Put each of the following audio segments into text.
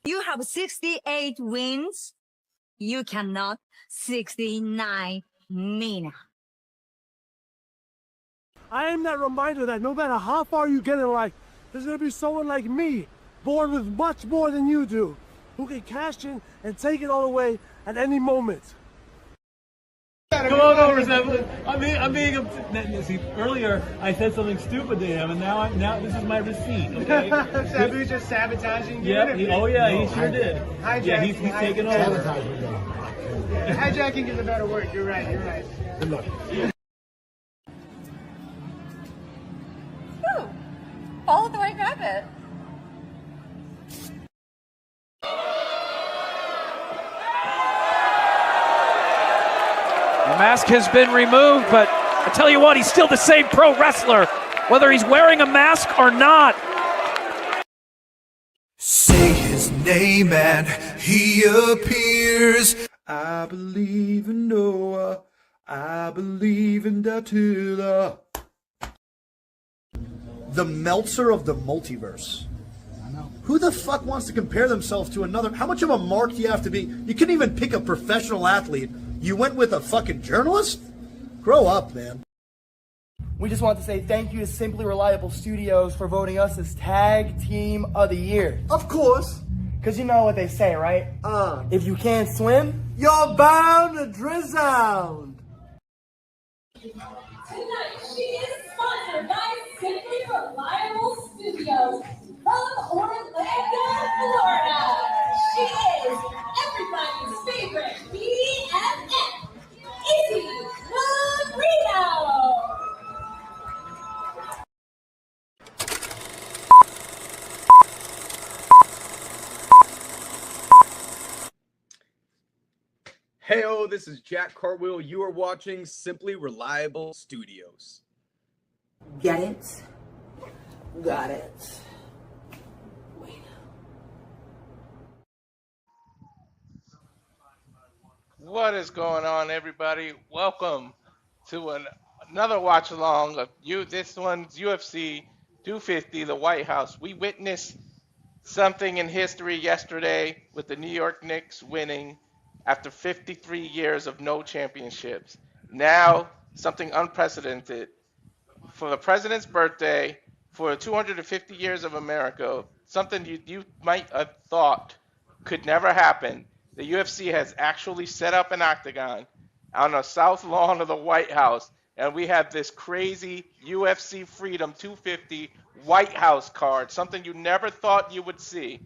You have 68 wins. You cannot 69 Nina. I am that reminder that no matter how far you get in life, there's gonna be someone like me, born with much more than you do, who can cash in and take it all away at any moment. Come on over, Zeppelin. I'm being see, earlier I said something stupid to him, and now this is my receipt. Okay? Sabu's just sabotaging you. Yep. He sure did. Yeah, he's taking over. Hijacking is a better word. You're right. Good luck. Ooh, follow the white rabbit. The mask has been removed, but I tell you what, he's still the same pro wrestler, whether he's wearing a mask or not. Say his name and he appears. I believe in Noah. I believe in Datula. The Meltzer of the multiverse. I know. Who the fuck wants to compare themselves to another? How much of a mark do you have to be? You couldn't even pick a professional athlete. You went with a fucking journalist? Grow up, man. We just want to say thank you to Simply Reliable Studios for voting us as Tag Team of the Year. Of course. Because you know what they say, right? If you can't swim, You're bound to drown. Tonight, she is sponsored by Simply Reliable Studios from Orlando, Florida. She is everybody's favorite BFF, Izzy Marino. Heyo, this is Jack Cartwheel. You are watching Simply Reliable Studios. Get it? Got it. What is going on, everybody? Welcome to another watch along of this one's UFC 250, the White House. We witnessed something in history yesterday with the New York Knicks winning after 53 years of no championships. Now, something unprecedented. For the president's birthday, for 250 years of America, something you might have thought could never happen. The UFC has actually set up an octagon on the south lawn of the White House, and we have this crazy UFC Freedom 250 White House card, something you never thought you would see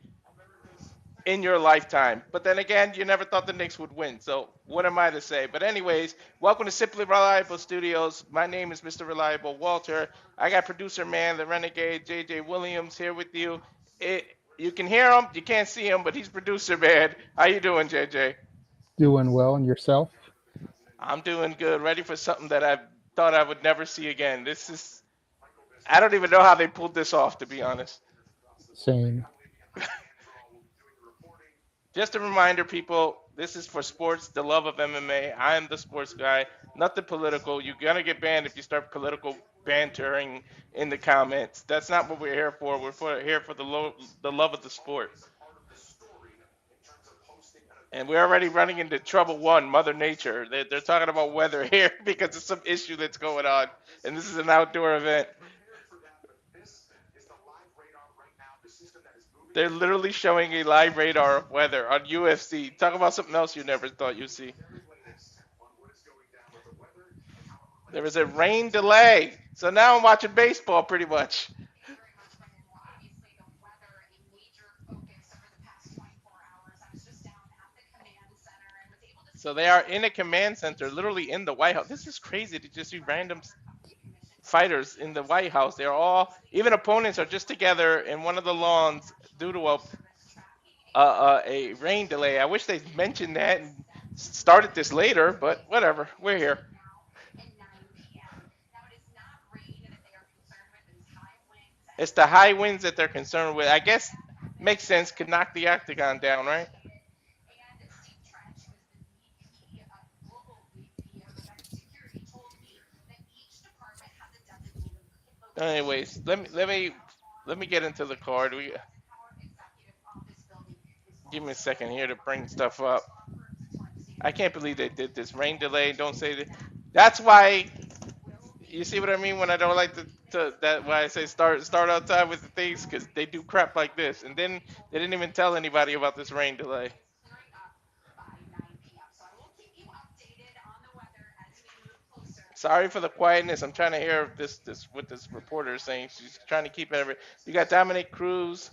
in your lifetime. But then again, you never thought the Knicks would win, so what am I to say? But anyways, welcome to Simply Reliable Studios. My name is Mr. Reliable Walter. I got producer man, the renegade JJ Williams here with you. You can hear him, you can't see him, but he's producer man. How you doing, JJ? Doing well, and yourself? I'm doing good. Ready for something that I thought I would never see again. I don't even know how they pulled this off, to be honest. Same. Just a reminder, people, this is for sports, the love of MMA. I am the sports guy, nothing political. You're going to get banned if you start political bantering in the comments. That's not what we're here for. We're here for the love of the sport. And we're already running into trouble one, Mother Nature. They're talking about weather here because of some issue that's going on. And this is an outdoor event. They're literally showing a live radar of weather on UFC. Talk about something else you never thought you'd see. There was a rain delay. So now I'm watching baseball pretty much. So they are in a command center, literally in the White House. This is crazy to just see random fighters in the White House. They're all, even opponents are just together in one of the lawns due to a rain delay. I wish they mentioned that and started this later, but whatever. We're here. It's the high winds that they're concerned with. I guess makes sense. Could knock the octagon down, right? Anyways, let me get into the card. Give me a second here to bring stuff up. I can't believe they did this. Rain delay. Don't say that. That's why. You see what I mean when I don't like to that why I say start on time with the things because they do crap like this and then they didn't even tell anybody about this rain delay. Sorry for the quietness. I'm trying to hear this what this reporter is saying. She's trying to keep every. You got Dominic Cruz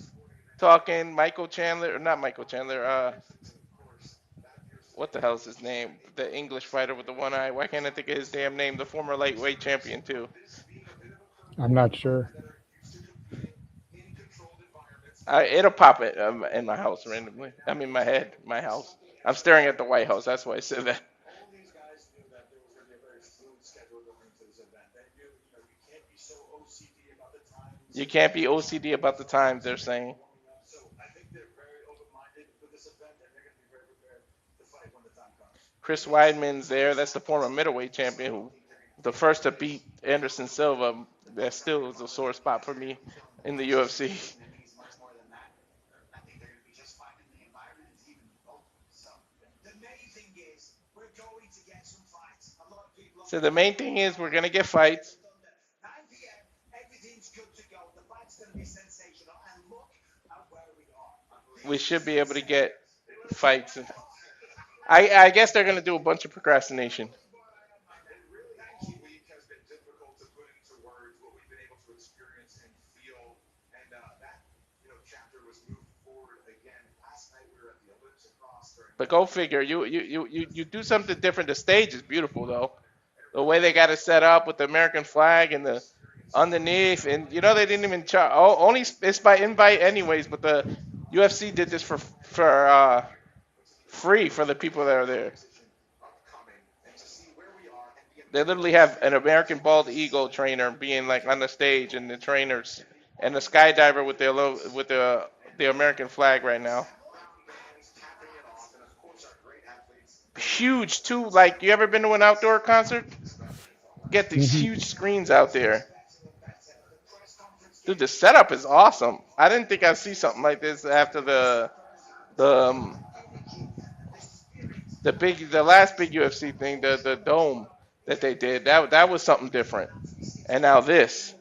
talking. Michael Chandler or not Michael Chandler. What the hell's his name? The English fighter with the one eye. Why can't I think of his damn name? The former lightweight champion too. I'm not sure. It'll pop it in my house randomly. I mean, my head, my house. I'm staring at the White House. That's why I said that. You can't be OCD about the times, they're saying. Chris Weidman's there. That's the former middleweight champion who, the first to beat Anderson Silva. That still is a sore spot for me in the UFC. So the main thing is we're gonna get fights. We should be able to get fights. I guess they're gonna do a bunch of procrastination. But go figure. You do something different. The stage is beautiful though. The way they got it set up with the American flag and the underneath, and you know they didn't even charge. Oh, only it's by invite anyways. But the UFC did this for free for the people that are there. They literally have an American bald eagle trainer being like on the stage, and the trainers and the skydiver with the American flag right now. Huge too. Like, you ever been to an outdoor concert? Get these huge screens out there. Dude, the setup is awesome. I didn't think I'd see something like this after the last big UFC thing, the dome that they did. That was something different. And now this.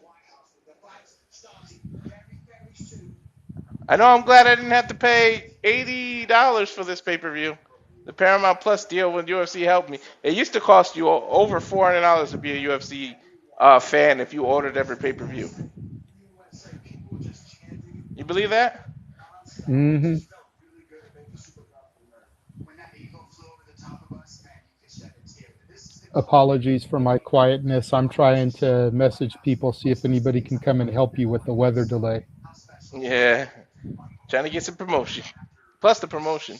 I know I'm glad I didn't have to pay $80 for this pay-per-view. The Paramount Plus deal with UFC helped me. It used to cost you over $400 to be a UFC fan if you ordered every pay-per-view. You believe that? Mm-hmm. Apologies for my quietness. I'm trying to message people, see if anybody can come and help you with the weather delay. Yeah. Trying to get some promotion. Plus the promotion.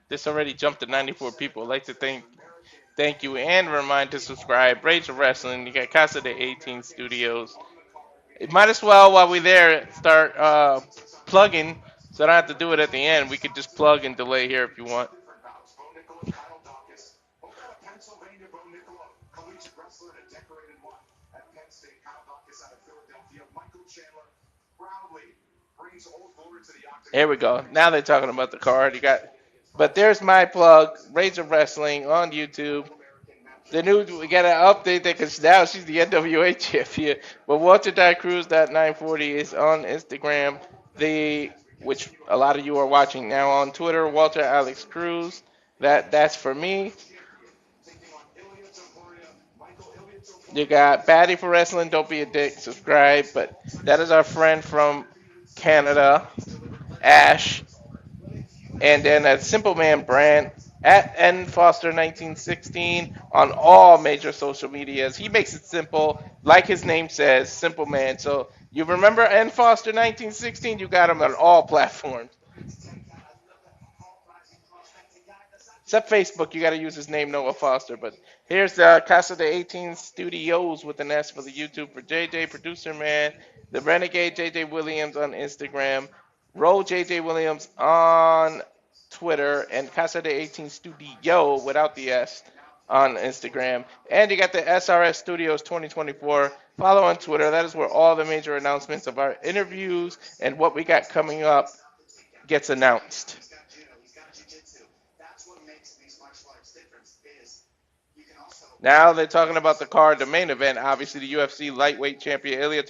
This already jumped to 94 people. I'd like to thank you and remind to subscribe. Rage of Wrestling. You got Casa de 18 Studios. It might as well, while we're there, start plugging, so I don't have to do it at the end. We could just plug and delay here if you want. Here we go. Now they're talking about the card. But there's my plug, Rage of Wrestling on YouTube. We got an update there because now she's the NWA champion. But Walter.Cruz.940 is on Instagram. Which a lot of you are watching now on Twitter, Walter Alex Cruz. That's for me. You got Batty for Wrestling, don't be a dick, subscribe. But that is our friend from Canada, Ash. And then at Simple Man Brand at nfoster1916 on all major social medias. He makes it simple, like his name says, Simple Man. So you remember nfoster1916? You got him on all platforms. Except Facebook, you got to use his name, Noah Foster. But here's the Casa de 18 Studios with an S for the YouTube for JJ, Producer Man, the Renegade JJ Williams on Instagram, Roll JJ Williams on Twitter, and Casa de 18 Studio without the S on Instagram. And you got the SRS Studios 2024. Follow on Twitter. That is where all the major announcements of our interviews and what we got coming up gets announced. Now they're talking about the card, the main event, obviously the UFC lightweight champion Ilia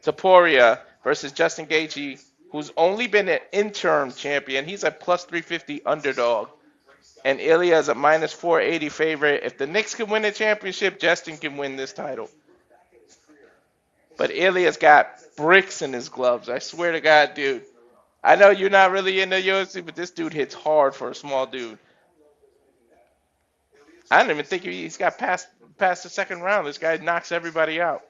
Topuria versus Justin Gaethje, who's only been an interim champion. He's a plus 350 underdog. And Ilia is a minus 480 favorite. If the Knicks can win the championship, Justin can win this title. But Ilia's got bricks in his gloves. I swear to God, dude. I know you're not really into UFC, but this dude hits hard for a small dude. I don't even think he's got past the second round. This guy knocks everybody out.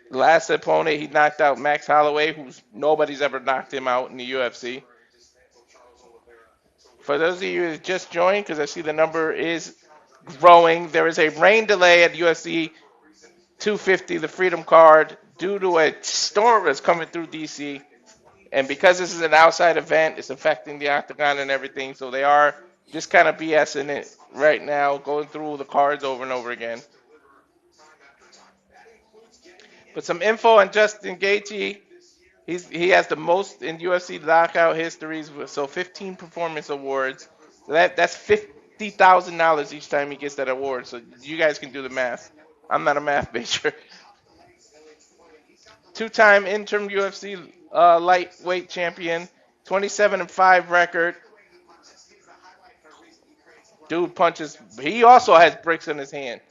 Last opponent, he knocked out Max Holloway, who's nobody's ever knocked him out in the UFC. For those of you who just joined, because I see the number is growing, there is a rain delay at UFC 250, the Freedom card, due to a storm that's coming through D.C. And because this is an outside event, it's affecting the octagon and everything. So they are just kind of BSing it right now, going through the cards over and over again. But some info on Justin Gaethje. He has the most in UFC knockout histories, so 15 performance awards. So that's $50,000 each time he gets that award. So you guys can do the math. I'm not a math major. Two-time interim UFC lightweight champion, 27-5 record. Dude punches. He also has bricks in his hand.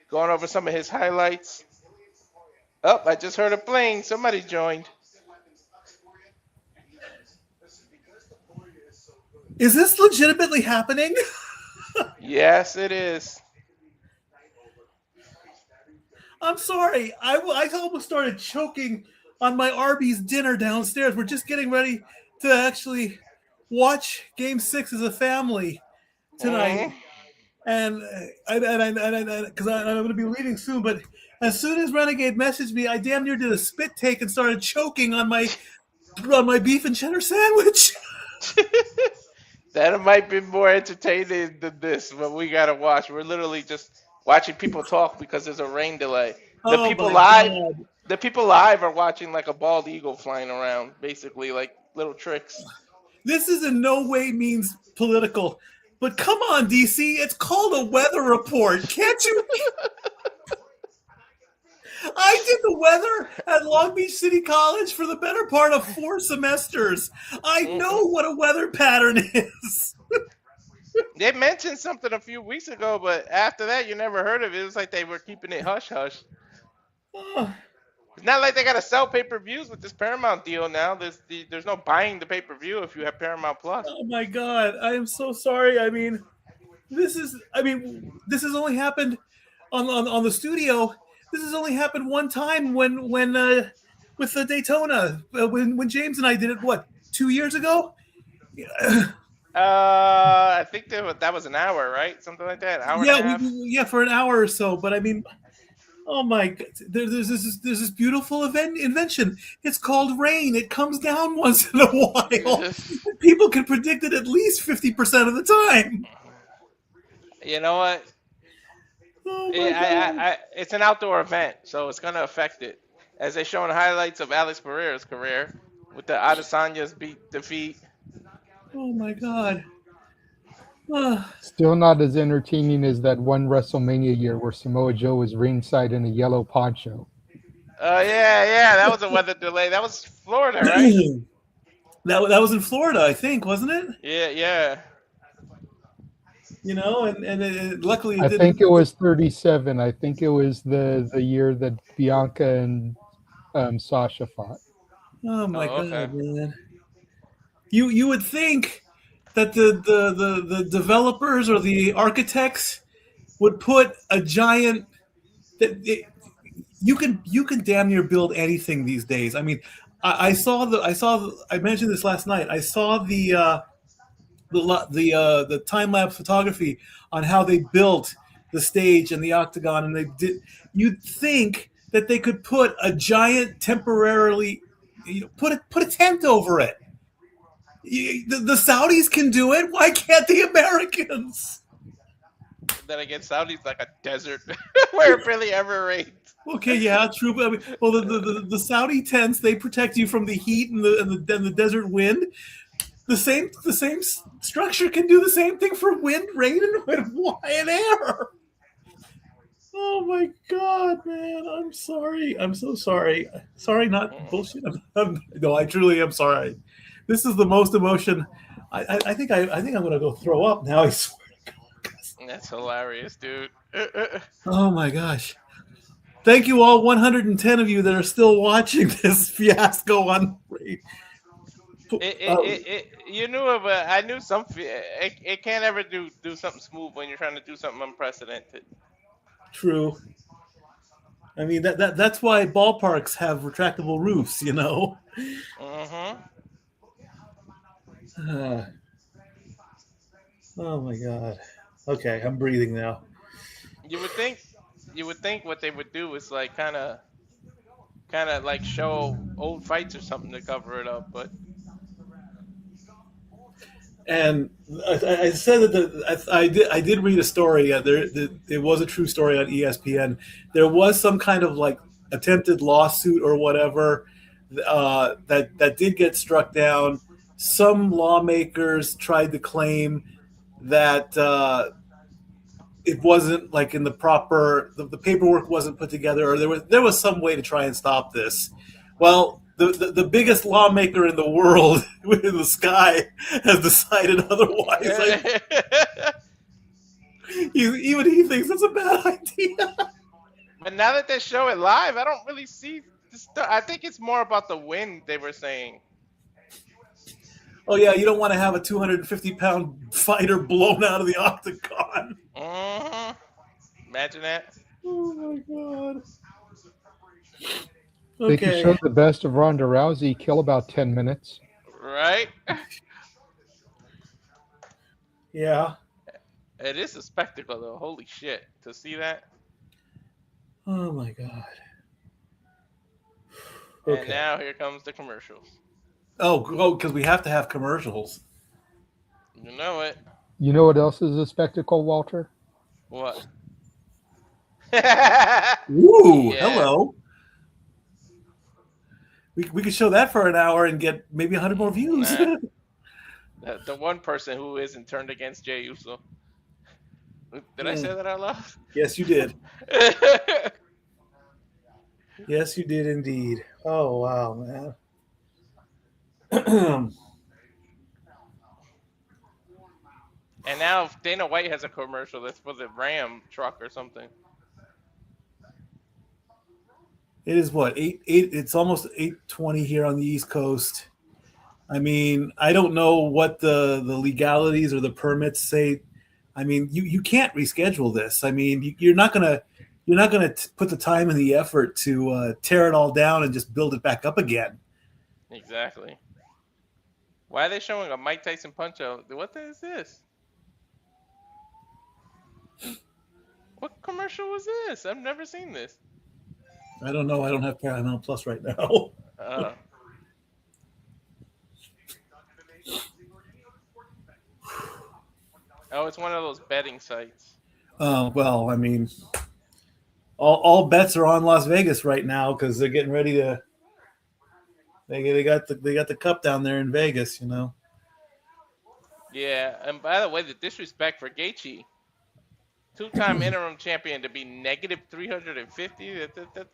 Going over some of his highlights. Oh, I just heard a plane. Somebody joined. Is this legitimately happening? Yes, it is. I'm sorry. I almost started choking on my Arby's dinner downstairs. We're just getting ready to actually watch Game 6 as a family tonight. And because I'm going to be leaving soon, but as soon as Renegade messaged me, I damn near did a spit take and started choking on my beef and cheddar sandwich. That might be more entertaining than this, but we got to watch. We're literally just watching people talk because there's a rain delay. The people live are watching like a bald eagle flying around, basically like little tricks. This is in no way means political, but come on, DC, it's called a weather report. Can't you? I did the weather at Long Beach City College for the better part of 4 semesters. I know what a weather pattern is. They mentioned something a few weeks ago, but after that, you never heard of it. It was like they were keeping it hush-hush. It's not like they got to sell pay-per-views with this Paramount deal now. There's no buying the pay-per-view if you have Paramount Plus. Oh, my God. I am so sorry. I mean, this has only happened on the studio. This has only happened one time when with the Daytona when James and I did it. What, 2 years ago? I think that was an hour, right? Something like that. Hour and a half. For an hour or so. But I mean, oh my God, there's this beautiful invention. It's called rain. It comes down once in a while. People can predict it at least 50% of the time. You know what? Oh it's an outdoor event, so it's going to affect it. As they're showing highlights of Alex Pereira's career with the Adesanya's defeat. Oh, my God. Still not as entertaining as that one WrestleMania year where Samoa Joe was ringside in a yellow poncho. Oh, yeah. That was a weather delay. That was Florida, right? That was in Florida, I think, wasn't it? Yeah. You know, and luckily I think it was 37. I think it was the year that Bianca and Sasha fought. Oh my God, man! You would think that the developers or the architects would put a giant. You can damn near build anything these days. I mean, I mentioned this last night. I saw the time lapse photography on how they built the stage and the octagon, and they did. You'd think that they could put a giant temporarily, put a tent over it. The Saudis can do it. Why can't the Americans? Then again, Saudi's like a desert where it barely ever rains. Okay, yeah, true. But I mean, well, the Saudi tents, they protect you from the heat and the desert wind. The same structure can do the same thing for wind, rain, and air. Oh my God, man! I'm sorry. I'm so sorry. Sorry, not bullshit. No, I truly am sorry. This is the most emotion. I think I'm gonna go throw up now. I swear to God. That's hilarious, dude. Oh my gosh! Thank you all, 110 of you that are still watching this fiasco on. You knew it, but I knew some. It can't ever do something smooth when you're trying to do something unprecedented. True. I mean that's why ballparks have retractable roofs, you know. Mm-hmm. Oh my God. Okay, I'm breathing now. You would think what they would do is like kind of like show old fights or something to cover it up, but. And I said that I did read a story. It was a true story on ESPN. There was some kind of like attempted lawsuit or whatever that did get struck down. Some lawmakers tried to claim that it wasn't like in the proper the paperwork wasn't put together, or there was some way to try and stop this. Well, the biggest lawmaker in the world in the sky has decided otherwise. Even he thinks that's a bad idea. But now that they show it live, I don't really see the stuff. I think it's more about the wind, they were saying. Oh yeah, you don't want to have a 250-pound fighter blown out of the octagon. Mm-hmm. Imagine that. Oh my God. They can show the best of Ronda Rousey, kill about 10 minutes. Right? Yeah. It is a spectacle, though. Holy shit. To see that. Oh, my God. And now here comes the commercials. Oh, because we have to have commercials. You know it. You know what else is a spectacle, Walter? What? Ooh, Yeah. Hello. We could show that for an hour and get maybe 100 more views. Nah. The one person who isn't turned against Jey Uso. Did I say that out loud? Yes, you did. Yes, you did indeed. Oh, wow, man. And now Dana White has a commercial that's for the Ram truck or something. It is what, 8? It's almost 8:20 here on the East Coast. I mean, I don't know what the legalities or the permits say. I mean, you can't reschedule this. I mean, you're not gonna put the time and the effort to tear it all down and just build it back up again. Exactly. Why are they showing a Mike Tyson punch out? What is this? What commercial was this? I've never seen this. I don't know. I don't have Paramount Plus right now. Oh, it's one of those betting sites. Well, I mean, all bets are on Las Vegas right now because they're getting ready to. They got the cup down there in Vegas, you know. Yeah, and by the way, the disrespect for Gaethje, two-time interim champion, to be negative 350.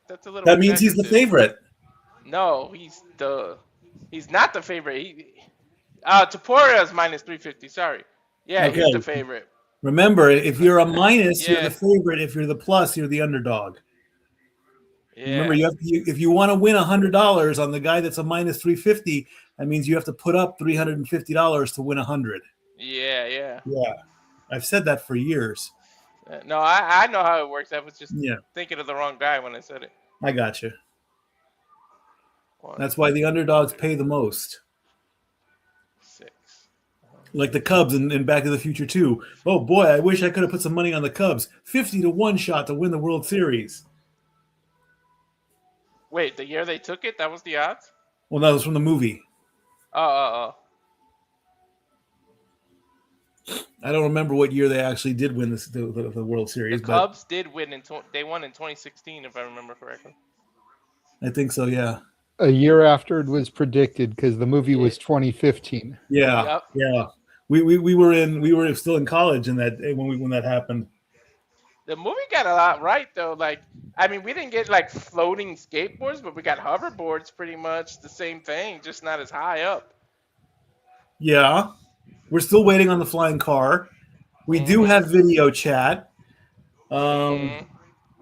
That's a little. That means he's the favorite. No, he's not the favorite. Topuria is minus 350. Sorry. Yeah, Okay. He's the favorite. Remember, if you're a minus, Yeah. you're the favorite. If you're the plus, you're the underdog. Yeah. Remember, if you want to win $100 on the guy that's a minus 350, that means you have to put up $350 to win 100. Yeah. Yeah, I've said that for years. No, I know how it works. I was just Yeah. thinking of the wrong guy when I said it. I got you. That's why the underdogs pay the most. 6. Like the Cubs in Back to the Future 2. Oh boy, I wish I could have put some money on the Cubs. 50-1 shot to win the World Series. Wait, the year they took it, that was the odds? Well, that was from the movie. Oh. I don't remember what year they actually did win the World Series. The Cubs did win they won in 2016, if I remember correctly. I think so, yeah. A year after it was predicted, because the movie was 2015. Yeah, yeah. We were still in college in that when that happened. The movie got a lot right though. Like, I mean, we didn't get like floating skateboards, but we got hoverboards, pretty much the same thing, just not as high up. Yeah, we're still waiting on the flying car. We do have video chat. We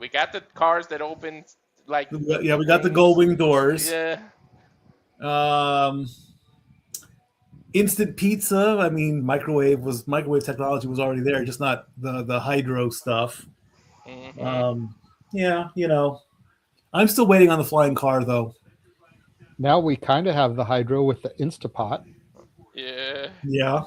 got the cars that open like. Yeah, we got the gold wing doors. Yeah. Instant pizza. I mean, microwave technology was already there, just not the hydro stuff. Yeah, you know, I'm still waiting on the flying car though. Now we kind of have the hydro with the Instapot. Yeah. Yeah.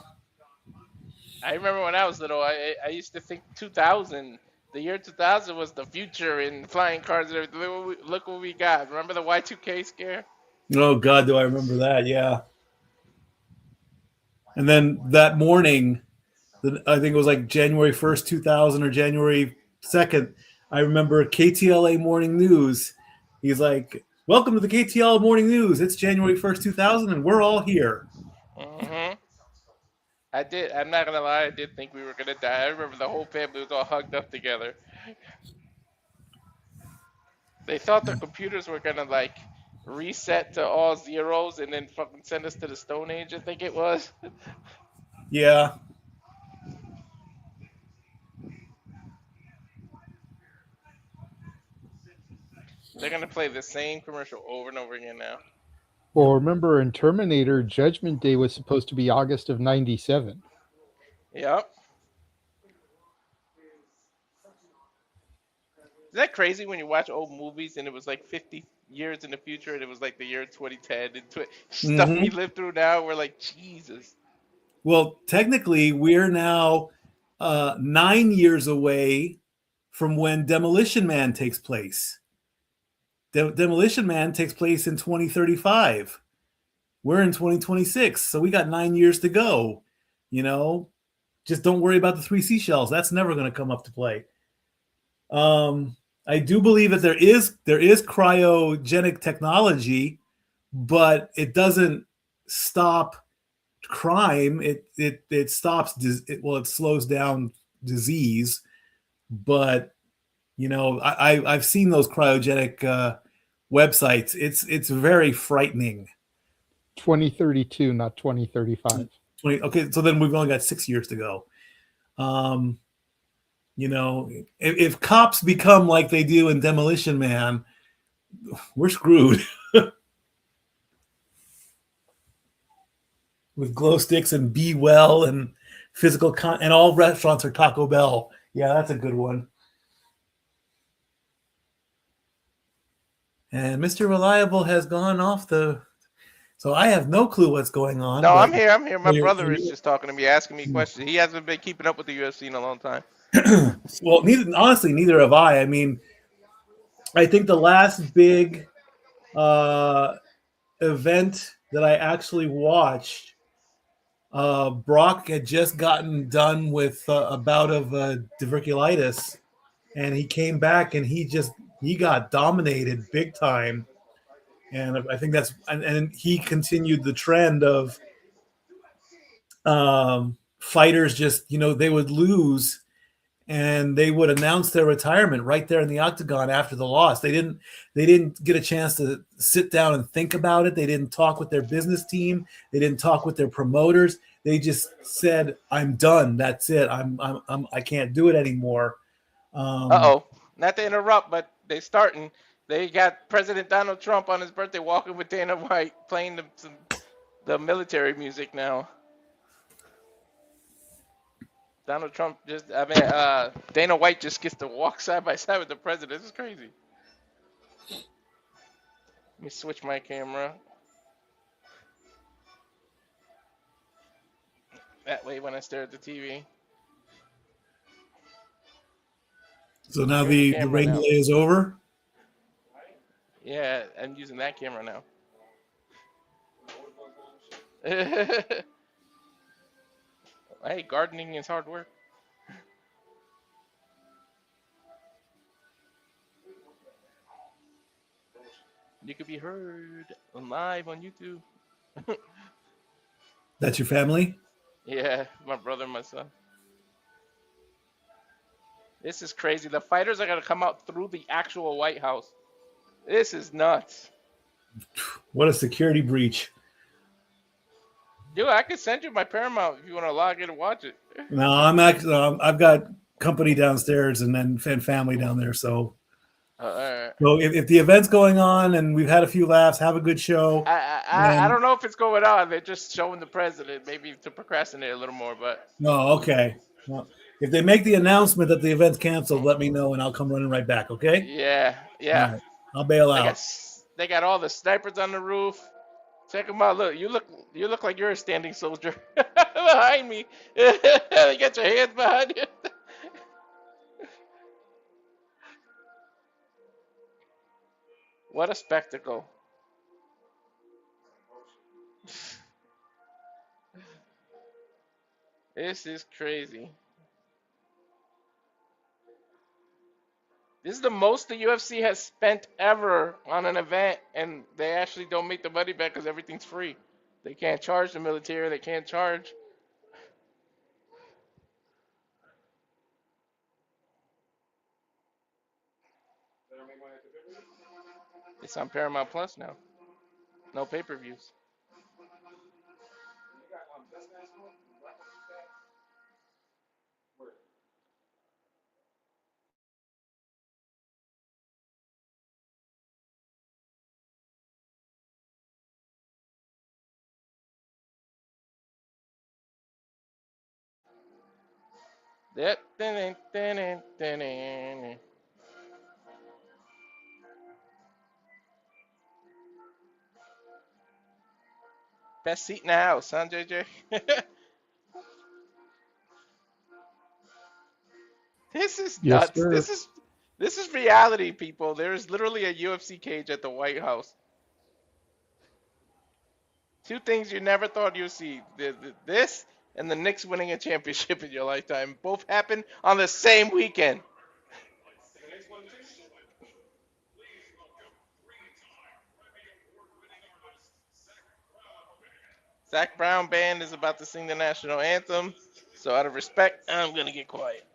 I remember when I was little, I used to think 2000, the year 2000 was the future in flying cars and everything. Look what we got. Remember the Y2K scare? Oh God, do I remember that? Yeah. And then that morning, I think it was like January 1st, 2000 or January 2nd, I remember KTLA Morning News. He's like, welcome to the KTLA Morning News. It's January 1st, 2000, and we're all here. I'm not going to lie, I did think we were going to die. I remember the whole family was all hugged up together. They thought the computers were going to like reset to all zeros and then fucking send us to the Stone Age, I think it was. Yeah. They're going to play the same commercial over and over again now. Well, remember in Terminator, Judgment Day was supposed to be August of '97. Yep. Isn't that crazy when you watch old movies and it was like 50 years in the future and it was like the year 2010 and stuff we live through now? We're like, Jesus. Well, technically, we're now 9 years away from when Demolition Man takes place. Demolition Man takes place in 2035. We're in 2026, so we got 9 years to go. You know, just don't worry about the 3 seashells. That's never going to come up to play. I do believe that there is cryogenic technology, but it doesn't stop crime. It stops. It slows down disease, but you know, I've seen those cryogenic websites. It's very frightening. 2032, not 2035. Okay, so then we've only got 6 years to go. You know, if cops become like they do in Demolition Man, we're screwed. With glow sticks and Be Well and physical and all restaurants are Taco Bell. Yeah, that's a good one. And Mr. Reliable has gone off so I have no clue what's going on. No, I'm here. My brother is just talking to me, asking me questions. He hasn't been keeping up with the UFC in a long time. Well, neither have I. I mean, I think the last big event that I actually watched, Brock had just gotten done with a bout of diverticulitis, and he came back and he got dominated big time. And I think and he continued the trend of fighters just, you know, they would lose and they would announce their retirement right there in the octagon after the loss. They didn't get a chance to sit down and think about it. They didn't talk with their business team. They didn't talk with their promoters. They just said, "I'm done. That's it. I can't do it anymore." Not to interrupt, but they're starting. They got President Donald Trump on his birthday walking with Dana White playing the military music now. Donald Trump Dana White just gets to walk side by side with the president. This is crazy. Let me switch my camera. That way when I stare at the TV. So now the rain delay is over? Yeah, I'm using that camera now. Hey, gardening is hard work. You could be heard live on YouTube. That's your family? Yeah, my brother and my son. This is crazy. The fighters are gonna come out through the actual White House. This is nuts. What a security breach. Dude, I could send you my Paramount if you want to log in and watch it. No, I'm actually I've got company downstairs and then family down there. So, Alright. so if the event's going on and we've had a few laughs, have a good show. I don't know if it's going on. They're just showing the president, maybe to procrastinate a little more. But Oh, okay. Well, if they make the announcement that the event's canceled, let me know and I'll come running right back. Okay? yeah. All right. I'll bail out. They got all the snipers on the roof. Check them out. Look, you look like you're a standing soldier behind me. You got your hands behind you. What a spectacle. This is crazy. This is the most the UFC has spent ever on an event, and they actually don't make the money back because everything's free. They can't charge the military. They can't charge. It's on Paramount Plus now. No pay-per-views. Best seat in the house, huh, JJ? This is Yes, nuts. sir. This is reality, people. There is literally a UFC cage at the White House. Two things you never thought you'd see: this and the Knicks winning a championship in your lifetime. Both happen on the same weekend. Zach Brown band is about to sing the national anthem, so out of respect, I'm gonna get quiet.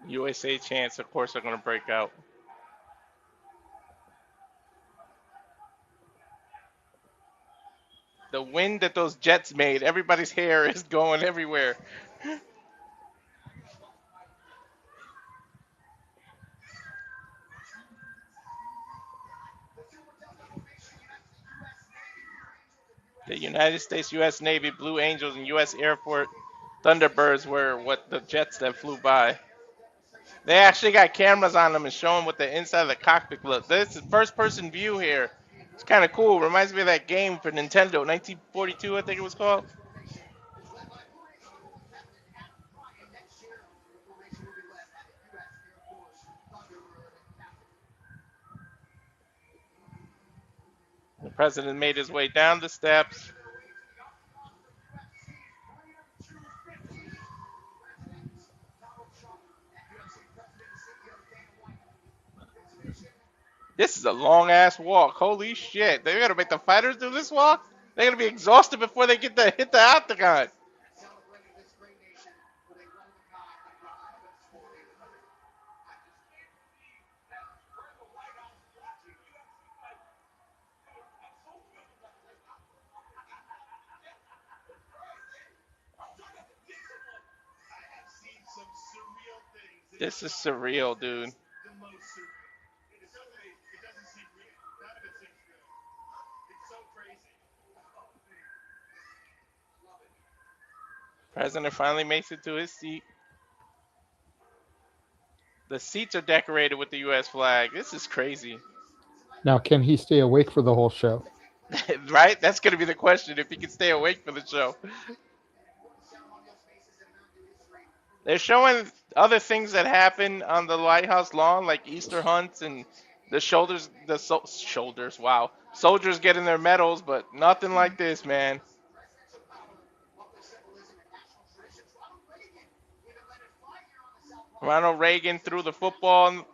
USA chants, of course, are gonna break out. The wind that those jets made, everybody's hair is going everywhere. The The United States, U.S. Navy, Blue Angels, and U.S. Air Force Thunderbirds were what the jets that flew by. They actually got cameras on them and showing what the inside of the cockpit looks. This is first-person view here. It's kind of cool. Reminds me of that game for Nintendo, 1942, I think it was called. The president made his way down the steps. This is a long-ass walk. Holy shit. They're going to make the fighters do this walk? They're going to be exhausted before they get to hit the octagon. This is surreal, dude. President finally makes it to his seat. The seats are decorated with the U.S. flag. This is crazy. Now, can he stay awake for the whole show? Right? That's going to be the question, if he can stay awake for the show. They're showing other things that happen on the lighthouse lawn, like Easter hunts and the soldiers getting their medals, but nothing like this, man. Ronald Reagan threw the football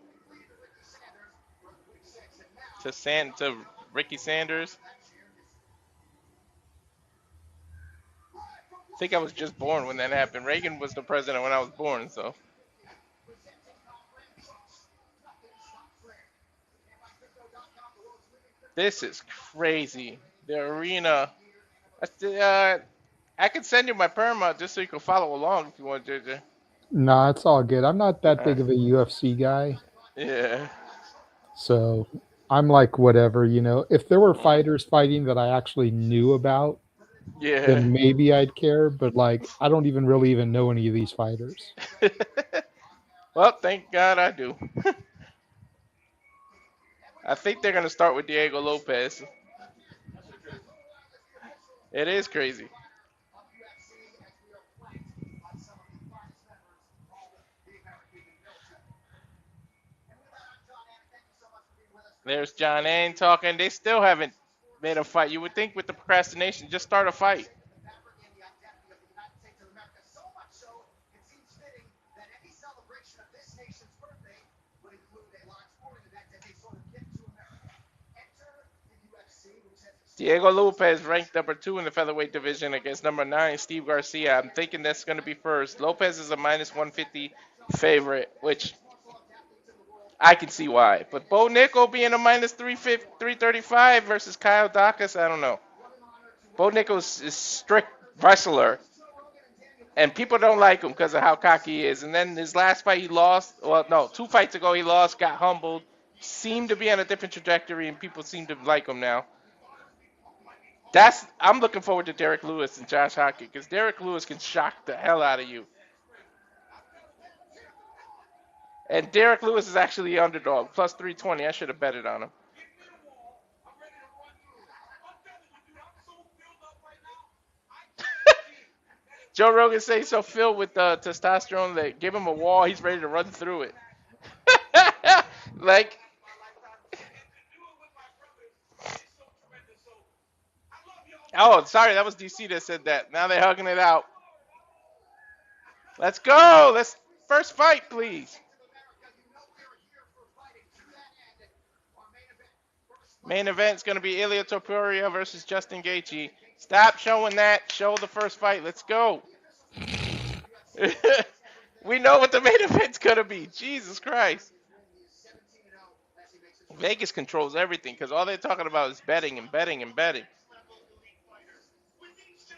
to Ricky Sanders. I think I was just born when that happened. Reagan was the president when I was born, so. This is crazy. The arena. I can send you my perma just so you can follow along if you want, JJ. Nah, it's all good. I'm not that big of a UFC guy. Yeah. So I'm like, whatever, you know. If there were fighters fighting that I actually knew about, then maybe I'd care. But, like, I don't even really know any of these fighters. Well, thank God I do. I think they're going to start with Diego Lopes. It is crazy. There's John Ain talking. They still haven't made a fight. You would think with the procrastination, just start a fight. Diego Lopes ranked number 2 in the featherweight division against number 9, Steve Garcia. I'm thinking that's going to be first. Lopes is a minus 150 favorite, which I can see why. But Bo Nickal being a minus 335 versus Kyle Daukaus, I don't know. Bo Nickal is strict wrestler, and people don't like him because of how cocky he is. And then his last fight he lost. Well, no, 2 fights ago he lost, got humbled, seemed to be on a different trajectory, and people seem to like him now. I'm looking forward to Derrick Lewis and Josh Hokit because Derrick Lewis can shock the hell out of you. And Derrick Lewis is actually the underdog, plus 320. I should have betted on him. Joe Rogan says he's so filled with testosterone that give him a wall, he's ready to run through it. Like, oh, sorry, that was DC that said that. Now they're hugging it out. Let's go. Let's first fight, please. Main event's going to be Ilia Topuria versus Justin Gaethje. Stop showing that. Show the first fight. Let's go. We know what the main event's going to be. Jesus Christ. Vegas controls everything because all they're talking about is betting and betting and betting.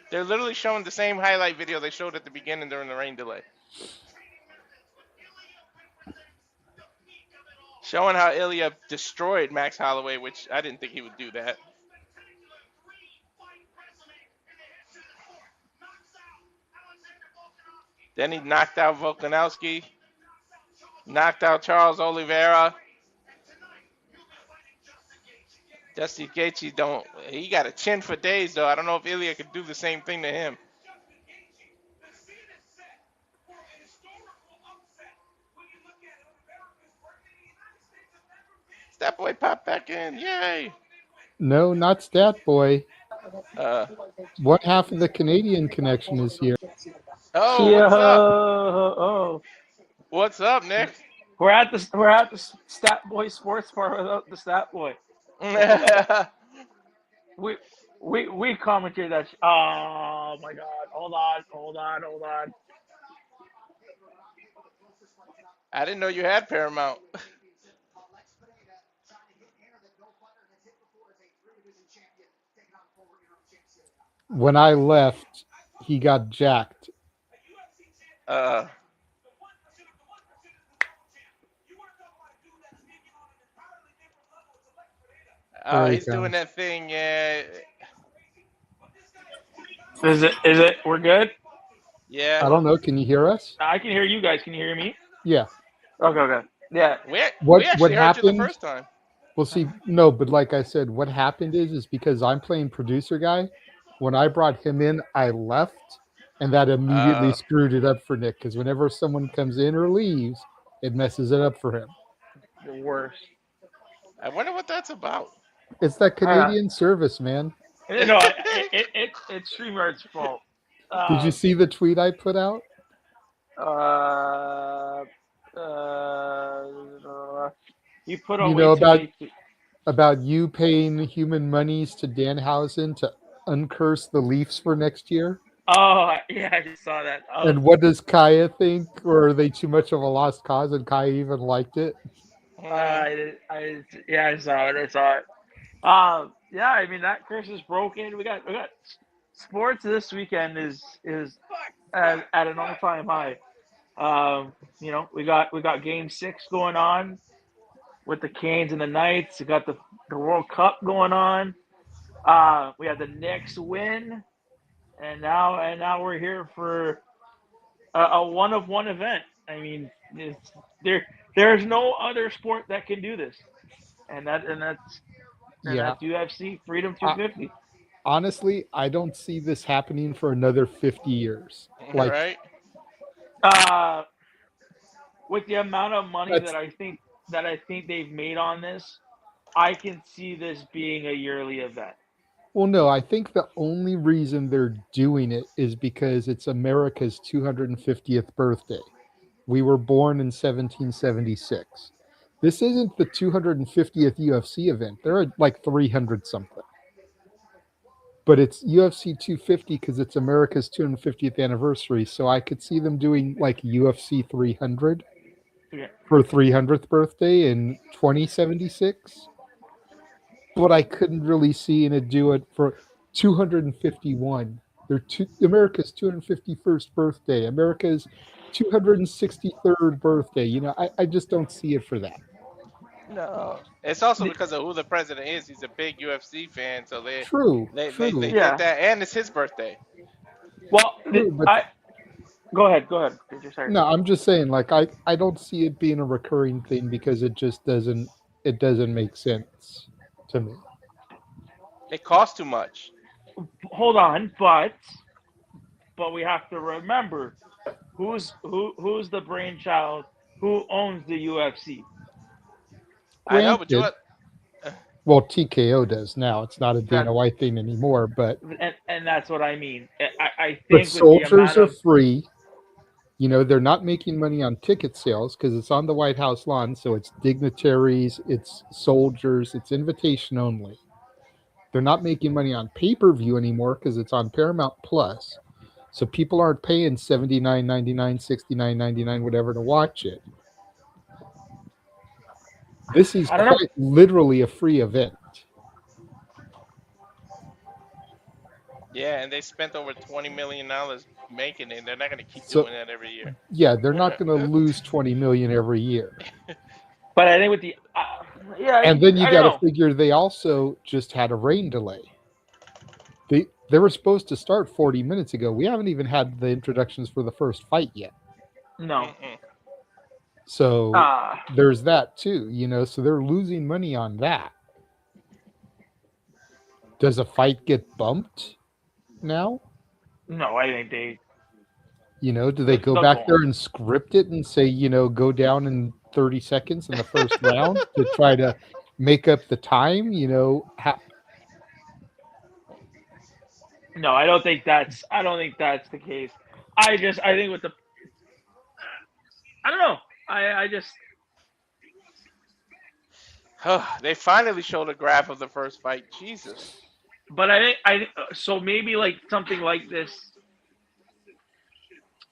They're literally showing the same highlight video they showed at the beginning during the rain delay. Showing how Ilia destroyed Max Holloway, which I didn't think he would do that. Then he knocked out Volkanovski. Knocked out Charles Oliveira. Justin Gaethje he got a chin for days though. I don't know if Ilia could do the same thing to him. Stat Boy popped back in. Yay. No, not Stat Boy. One half of the Canadian connection is here. Oh, what's up? What's up, Nick? We're at the Stat Boy Sports Bar without the Stat Boy. we commentate that. Oh my God! Hold on. I didn't know you had Paramount. When I left, he got jacked. He's doing that thing. Is it? We're good? Yeah. I don't know. Can you hear us? I can hear you guys. Can you hear me? Yeah. Okay. Yeah. We actually heard you the first time. Well, see, no, but like I said, what happened is because I'm playing producer guy. When I brought him in, I left, and that immediately screwed it up for Nick. Because whenever someone comes in or leaves, it messes it up for him. The worst. I wonder what that's about. It's that Canadian service, man. No, it's StreamYard's fault. Did you see the tweet I put out? You put on about you paying human monies to Danhausen to uncurse the Leafs for next year. Oh yeah, I just saw that. And what does Kaya think? Or are they too much of a lost cause? And Kaya even liked it. I saw it. Yeah, I mean that curse is broken. We got sports this weekend is at an all-time high. We got Game 6 going on with the Canes and the Knights. We got the World Cup going on. We had the Knicks win, and now we're here for a one-of-one event. I mean, there's no other sport that can do this, and that's UFC Freedom 250. Honestly, I don't see this happening for another 50 years. Right. With the amount of money that I think they've made on this, I can see this being a yearly event. Well, no, I think the only reason they're doing it is because it's America's 250th birthday. We were born in 1776. This isn't the 250th UFC event. There are like 300 something. But it's UFC 250 because it's America's 250th anniversary. So I could see them doing like UFC 300 for 300th birthday in 2076. But I couldn't really see it do it for 251. America's 251st birthday, America's 263rd birthday. I just don't see it for that. No, it's also because of who the president is. He's a big UFC fan, so they true. They did that, and it's his birthday. Well, go ahead. No, I'm just saying, like I don't see it being a recurring thing because it just doesn't make sense to me. It costs too much. Hold on, but we have to remember who's the brainchild, who owns the UFC. I know, but well, TKO does now. It's not a Dana White thing anymore, but and that's what I mean. I think but soldiers are free. They're not making money on ticket sales because it's on the White House lawn, so it's dignitaries, it's soldiers, it's invitation only. They're not making money on pay-per-view anymore because it's on Paramount Plus. So people aren't paying $79.99, $69.99, whatever to watch it. This is quite literally a free event. Yeah, and they spent over $20 million making it. They're not going to keep doing that every year. Yeah, they're not going to lose $20 million every year. But I think with the and then you got to figure they also just had a rain delay. They were supposed to start 40 minutes ago. We haven't even had the introductions for the first fight yet. No. So there's that too, you know, so they're losing money on that. Does a fight get bumped now? No, I think they. You know, do they go back there and script it and say, you know, go down in 30 seconds in the first round to try to make up the time? You know, No, I don't think that's the case. I think with the. I don't know. I just. They finally showed a graph of the first fight. Jesus. But so maybe like something like this,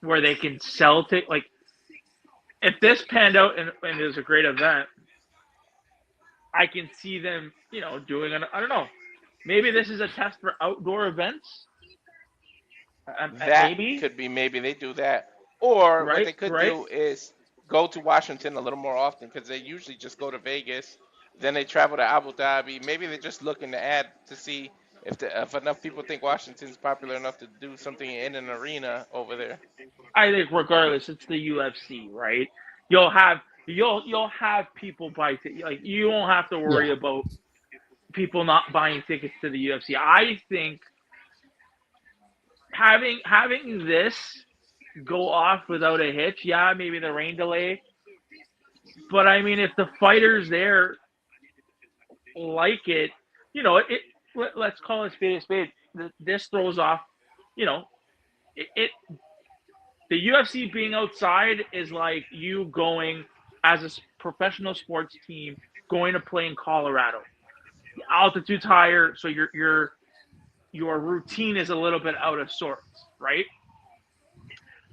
where they can sell to like, if this panned out and is a great event, I can see them, you know, doing I don't know. Maybe this is a test for outdoor events. That maybe could be. Maybe they do that, or what Right, they could right. do is go to Washington a little more often because they usually just go to Vegas, then they travel to Abu Dhabi. Maybe they're just looking to add to see if enough people think Washington's popular enough to do something in an arena over there. I think regardless, it's the UFC, right? You'll have people buy like you won't have to worry about people not buying tickets to the UFC. I think having this go off without a hitch, yeah, maybe the rain delay, but I mean, if the fighters there like it, you know, let's call it spade a spade. This throws off, you know, the UFC being outside is like you going as a professional sports team going to play in Colorado. The altitude's higher, so your routine is a little bit out of sorts, right?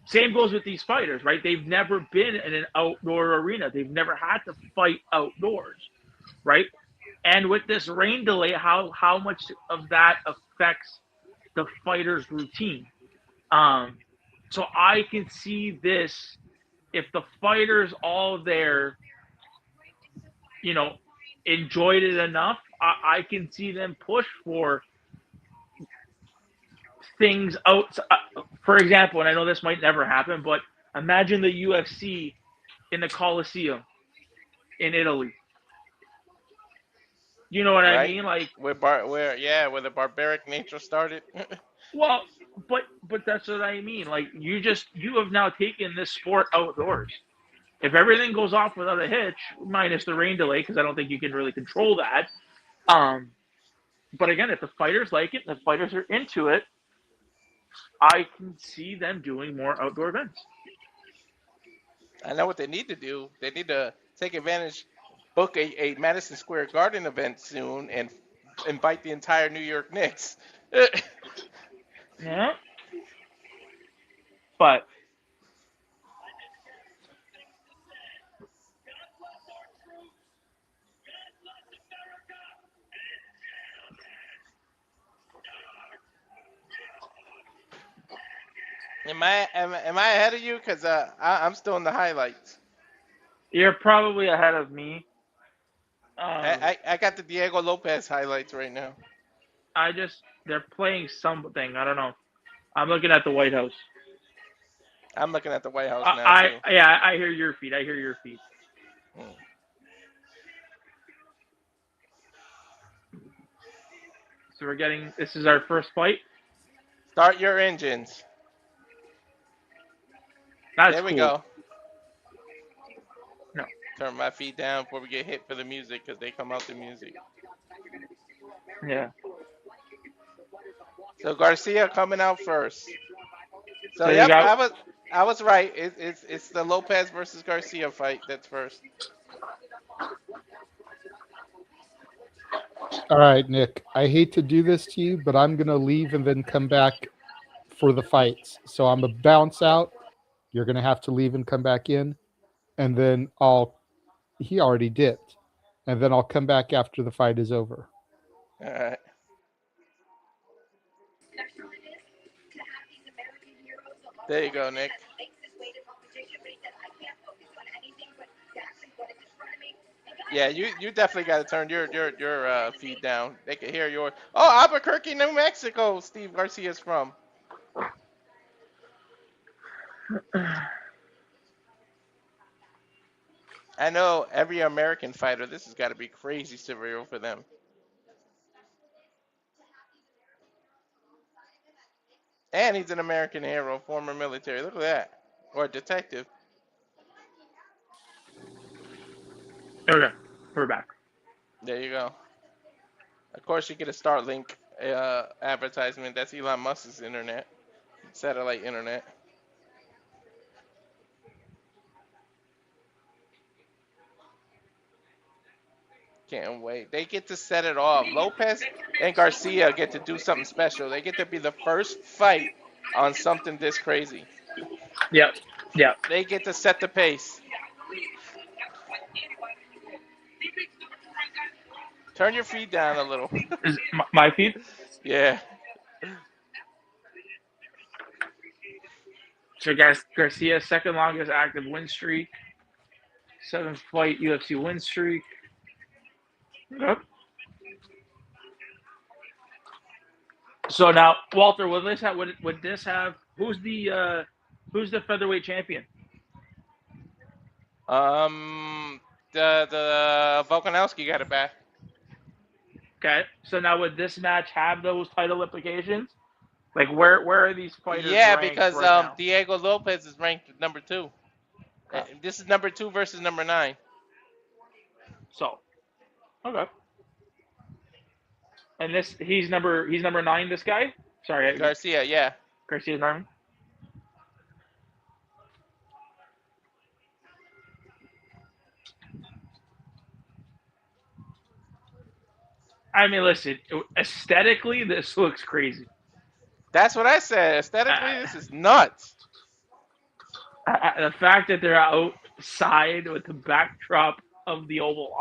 Same goes with these fighters, right? They've never been in an outdoor arena. They've never had to fight outdoors, right? And with this rain delay, how much of that affects the fighter's routine? So I can see this, if the fighters all there, you know, enjoyed it enough, I can see them push for things out. For example, and I know this might never happen, but imagine the UFC in the Coliseum in Italy. You know what I mean? Like where the barbaric nature started. Well, but that's what I mean. Like you have now taken this sport outdoors. If everything goes off without a hitch, minus the rain delay, because I don't think you can really control that. But again, if the fighters like it, and the fighters are into it, I can see them doing more outdoor events. I know what they need to do. They need to take advantage, book a Madison Square Garden event soon, and invite the entire New York Knicks. Yeah. But am I ahead of you? Because I'm still in the highlights. You're probably ahead of me. I got the Diego Lopes highlights right now. They're playing something. I don't know. I'm looking at the White House. I'm looking at the White House now, too. Yeah, I hear your feet. So this is our first fight. Start your engines. There we go. No. Turn my feet down before we get hit for the music because they come out the music. Yeah. So Garcia coming out first. So I was right. It's the Lopes versus Garcia fight that's first. All right, Nick. I hate to do this to you, but I'm gonna leave and then come back for the fights. So I'm gonna bounce out. You're gonna have to leave and come back in, and then he already dipped, and then I'll come back after the fight is over. All right. There you go, Nick. Yeah, you definitely got to turn your feed down. They can hear yours. Oh, Albuquerque, New Mexico. Steve Garcia's from. I know every American fighter. This has got to be crazy surreal for them. And he's an American hero, former military. Look at that, or a detective. Okay, we're back. There you go. Of course, you get a Starlink advertisement. That's Elon Musk's internet, satellite internet. Can't wait. They get to set it off. Lopes and Garcia get to do something special. They get to be the first fight on something this crazy. Yep. Yep. They get to set the pace. Turn your feed down a little. Is my feed? Yeah. So, guys, Garcia's second longest active win streak. 7th fight UFC win streak. Yep. So now, Walter, would this have who's the featherweight champion? The Volkanovski got it back. Okay. So now would this match have those title implications? Like where are these fighters? Yeah, ranked because right now? Diego Lopes is ranked number 2. This is number 2 versus number 9. So, okay. And he's number 9. This guy. Sorry, Garcia. Yeah. Garcia's 9. I mean, listen. Aesthetically, this looks crazy. That's what I said. Aesthetically, this is nuts. The fact that they're outside with the backdrop of the Oval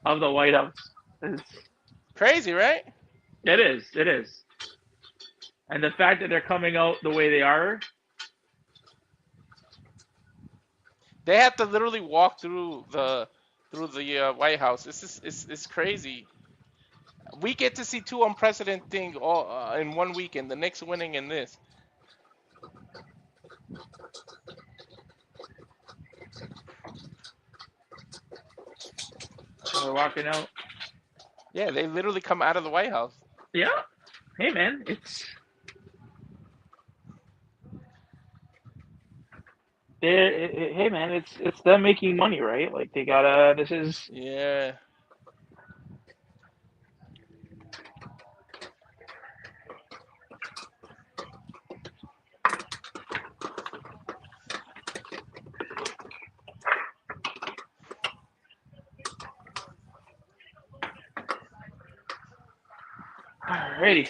of the White House is crazy, right? It is. It is. And the fact that they're coming out the way they are. They have to literally walk through the White House. It's crazy. We get to see 2 unprecedented things all in one weekend. The Knicks winning and this. They're walking out. Yeah, they literally come out of the White House. Yeah. Hey, man, it's. Hey, man, it's them making money, right? Like they gotta. This is. Yeah. Alrighty.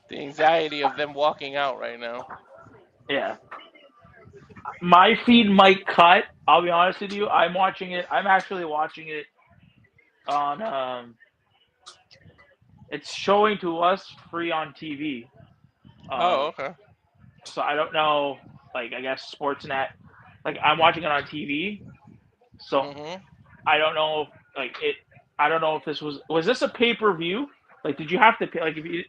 The anxiety of them walking out right now. Yeah. My feed might cut. I'll be honest with you. I'm watching it. I'm actually watching it on. It's showing to us free on TV. Okay. So I don't know. Like I guess Sportsnet. Like I'm watching it on TV. So I don't know. Like it. I don't know if this was this a pay-per-view? Like, did you have to pay? Like, if you?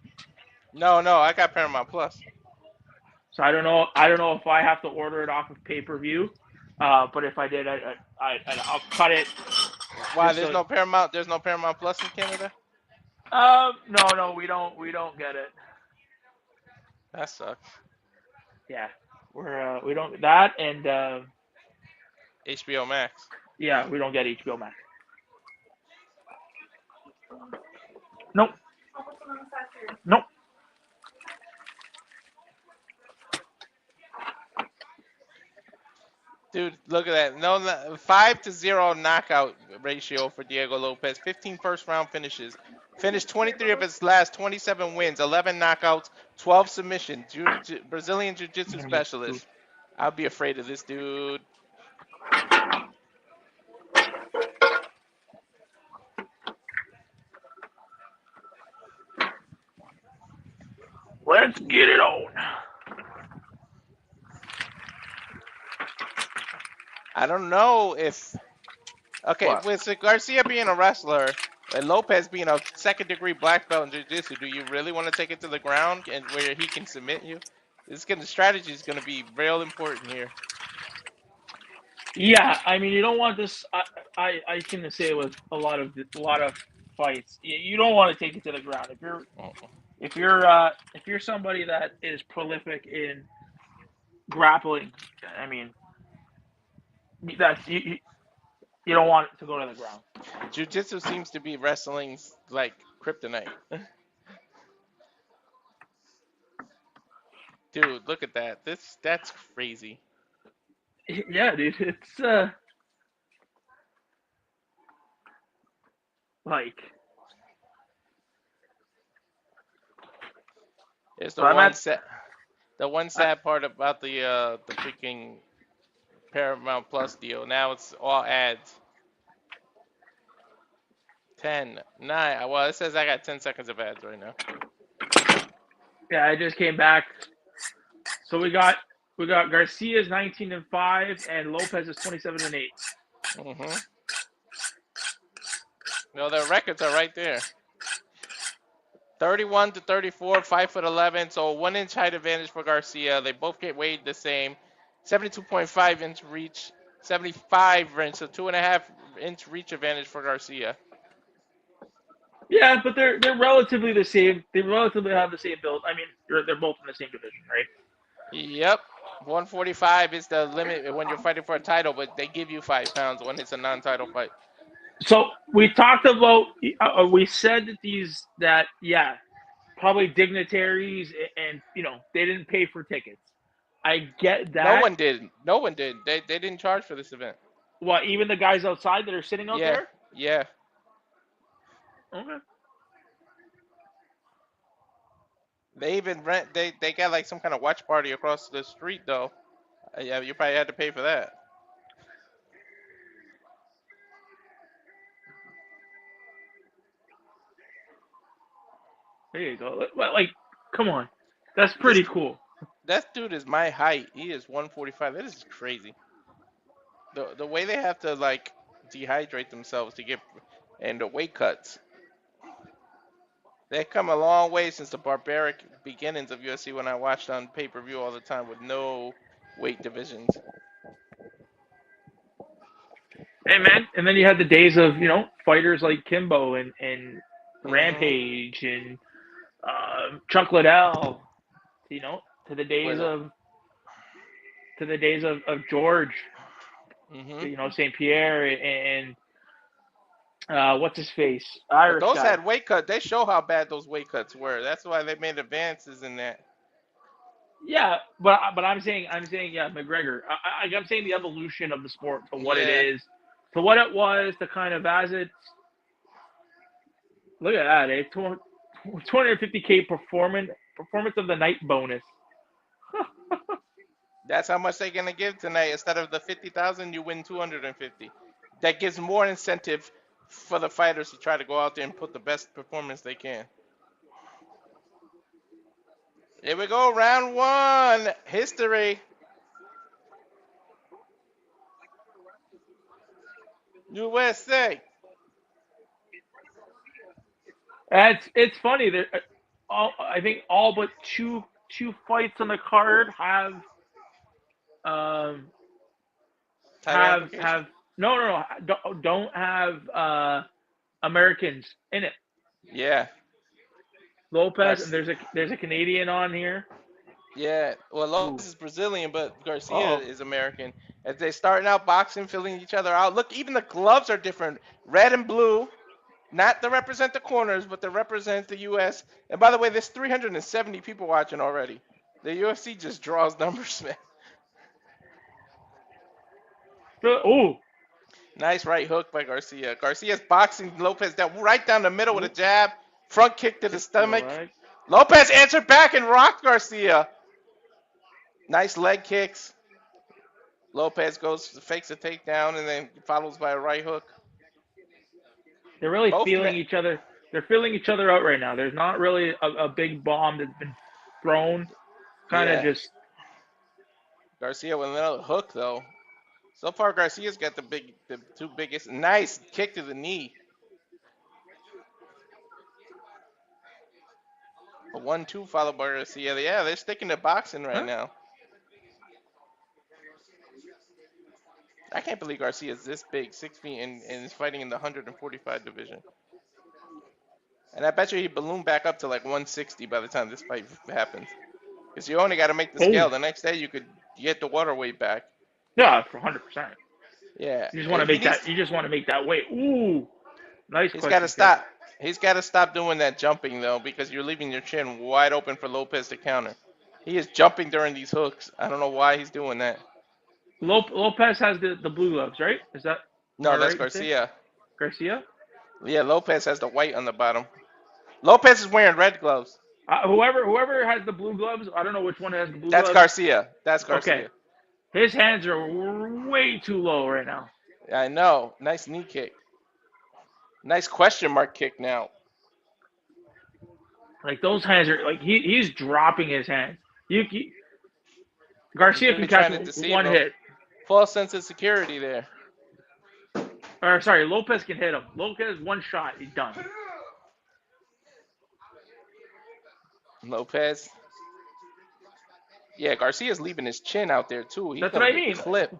No, I got Paramount Plus. So I don't know if I have to order it off of pay-per-view. But if I did, I'll cut it. Why? There's no Paramount. There's no Paramount Plus in Canada. No, we don't get it. That sucks. Yeah, we don't that and HBO Max. Yeah, we don't get HBO Max. Nope. Dude, look at that. No, 5-0 knockout ratio for Diego Lopes. 15 first-round finishes. Finished 23 of his last 27 wins. 11 knockouts, 12 submissions. Brazilian Jiu-Jitsu specialist. I'd be afraid of this dude. Let's get it on. I don't know if Okay, What? with Garcia being a wrestler and Lopez being a second-degree black belt in jiu-jitsu, do you really want to take it to the ground and where he can submit you? Strategy is gonna be real important here. Yeah, I mean, you don't want this. I can say it with a lot of fights. You don't want to take it to the ground if you're somebody that is prolific in grappling. I mean, that's you don't want it to go to the ground. Jiu-jitsu seems to be wrestling's like kryptonite. Dude, look at that. That's crazy. Yeah, dude, it's like it's the one sad part about the freaking Paramount Plus deal. Now it's all ads. 10, 9. Well, it says I got 10 seconds of ads right now. Yeah, I just came back. So we got Garcia's 19-5 and Lopez is 27-8. Mm-hmm. No, their records are right there. 31-34, 5'11", so a 1-inch height advantage for Garcia. They both get weighed the same. 72.5-inch reach, 75-inch, so 2.5-inch reach advantage for Garcia. Yeah, but they're relatively the same. They relatively have the same build. I mean, they're both in the same division, right? Yep. 145 is the limit when you're fighting for a title, but they give you 5 pounds when it's a non-title fight. So we talked about, we said that probably dignitaries and they didn't pay for tickets. I get that. No one did. They didn't charge for this event. What, even the guys outside that are sitting out there? Yeah. Okay. They even they got like some kind of watch party across the street though. Yeah, you probably had to pay for that. There you go. Like, come on. That's pretty cool. That dude is my height. He is 145. That is crazy. The way they have to like dehydrate themselves to get and the weight cuts. They've come a long way since the barbaric beginnings of UFC when I watched on pay-per-view all the time with no weight divisions. Hey, man. And then you had the days of, fighters like Kimbo and Rampage and Chuck Liddell, to the days of George, St. Pierre and what's his face? Irish Those guy. had weight cuts. They show how bad those weight cuts were. That's why they made advances in that. Yeah, but I'm saying McGregor. I'm saying the evolution of the sport to what it is, to what it was, to kind of as it's. Look at that, 250K performance of the night bonus. That's how much they're gonna give tonight. Instead of the 50,000, you win 250. That gives more incentive for the fighters to try to go out there and put the best performance they can. Here we go, round 1, history. USA. It's funny that I think all but two fights on the card have don't have Americans in it. Yeah. Lopez, and there's a Canadian on here. Yeah, well, Lopez is Brazilian, but Garcia is American. As they starting out boxing, filling each other out. Look, even the gloves are different. Red and blue. Not to represent the corners, but to represent the U.S. And by the way, there's 370 people watching already. The UFC just draws numbers, man. Oh. Nice right hook by Garcia. Garcia's boxing Lopez down right down the middle with a jab. Front kick to the stomach. Right. Lopez answered back and rocked Garcia. Nice leg kicks. Lopez fakes a takedown and then follows by a right hook. They're really feeling each other. They're feeling each other out right now. There's not really a big bomb that's been thrown. Kind of just. Garcia with another hook though. So far, Garcia's got the two biggest. Nice kick to the knee. A 1-2 followed by Garcia. Yeah, they're sticking to boxing right now. I can't believe Garcia's this big, 6 feet, and is fighting in the 145 division. And I bet you he ballooned back up to like 160 by the time this fight happens. Because you only got to make the scale. The next day you could get the water weight back. Yeah, for 100%. Yeah. You just want to make that. You just want to make that weight. Ooh, nice. He's got to stop. He's got to stop doing that jumping though, because you're leaving your chin wide open for Lopes to counter. He is jumping during these hooks. I don't know why he's doing that. Lopes has the blue gloves, right? Is that? No, that's Garcia. Garcia? Yeah, Lopes has the white on the bottom. Lopes is wearing red gloves. Whoever has the blue gloves, I don't know which one has the blue gloves. That's Garcia. That's Garcia. Okay. His hands are way too low right now. I know. Nice knee kick. Nice question mark kick now. Like those hands are like he's dropping his hands. Garcia can catch one hit. False sense of security there. Or sorry, Lopes can hit him. Lopes one shot, he's done. Lopes. Yeah, Garcia's leaving his chin out there too. That's what I mean. Clipped.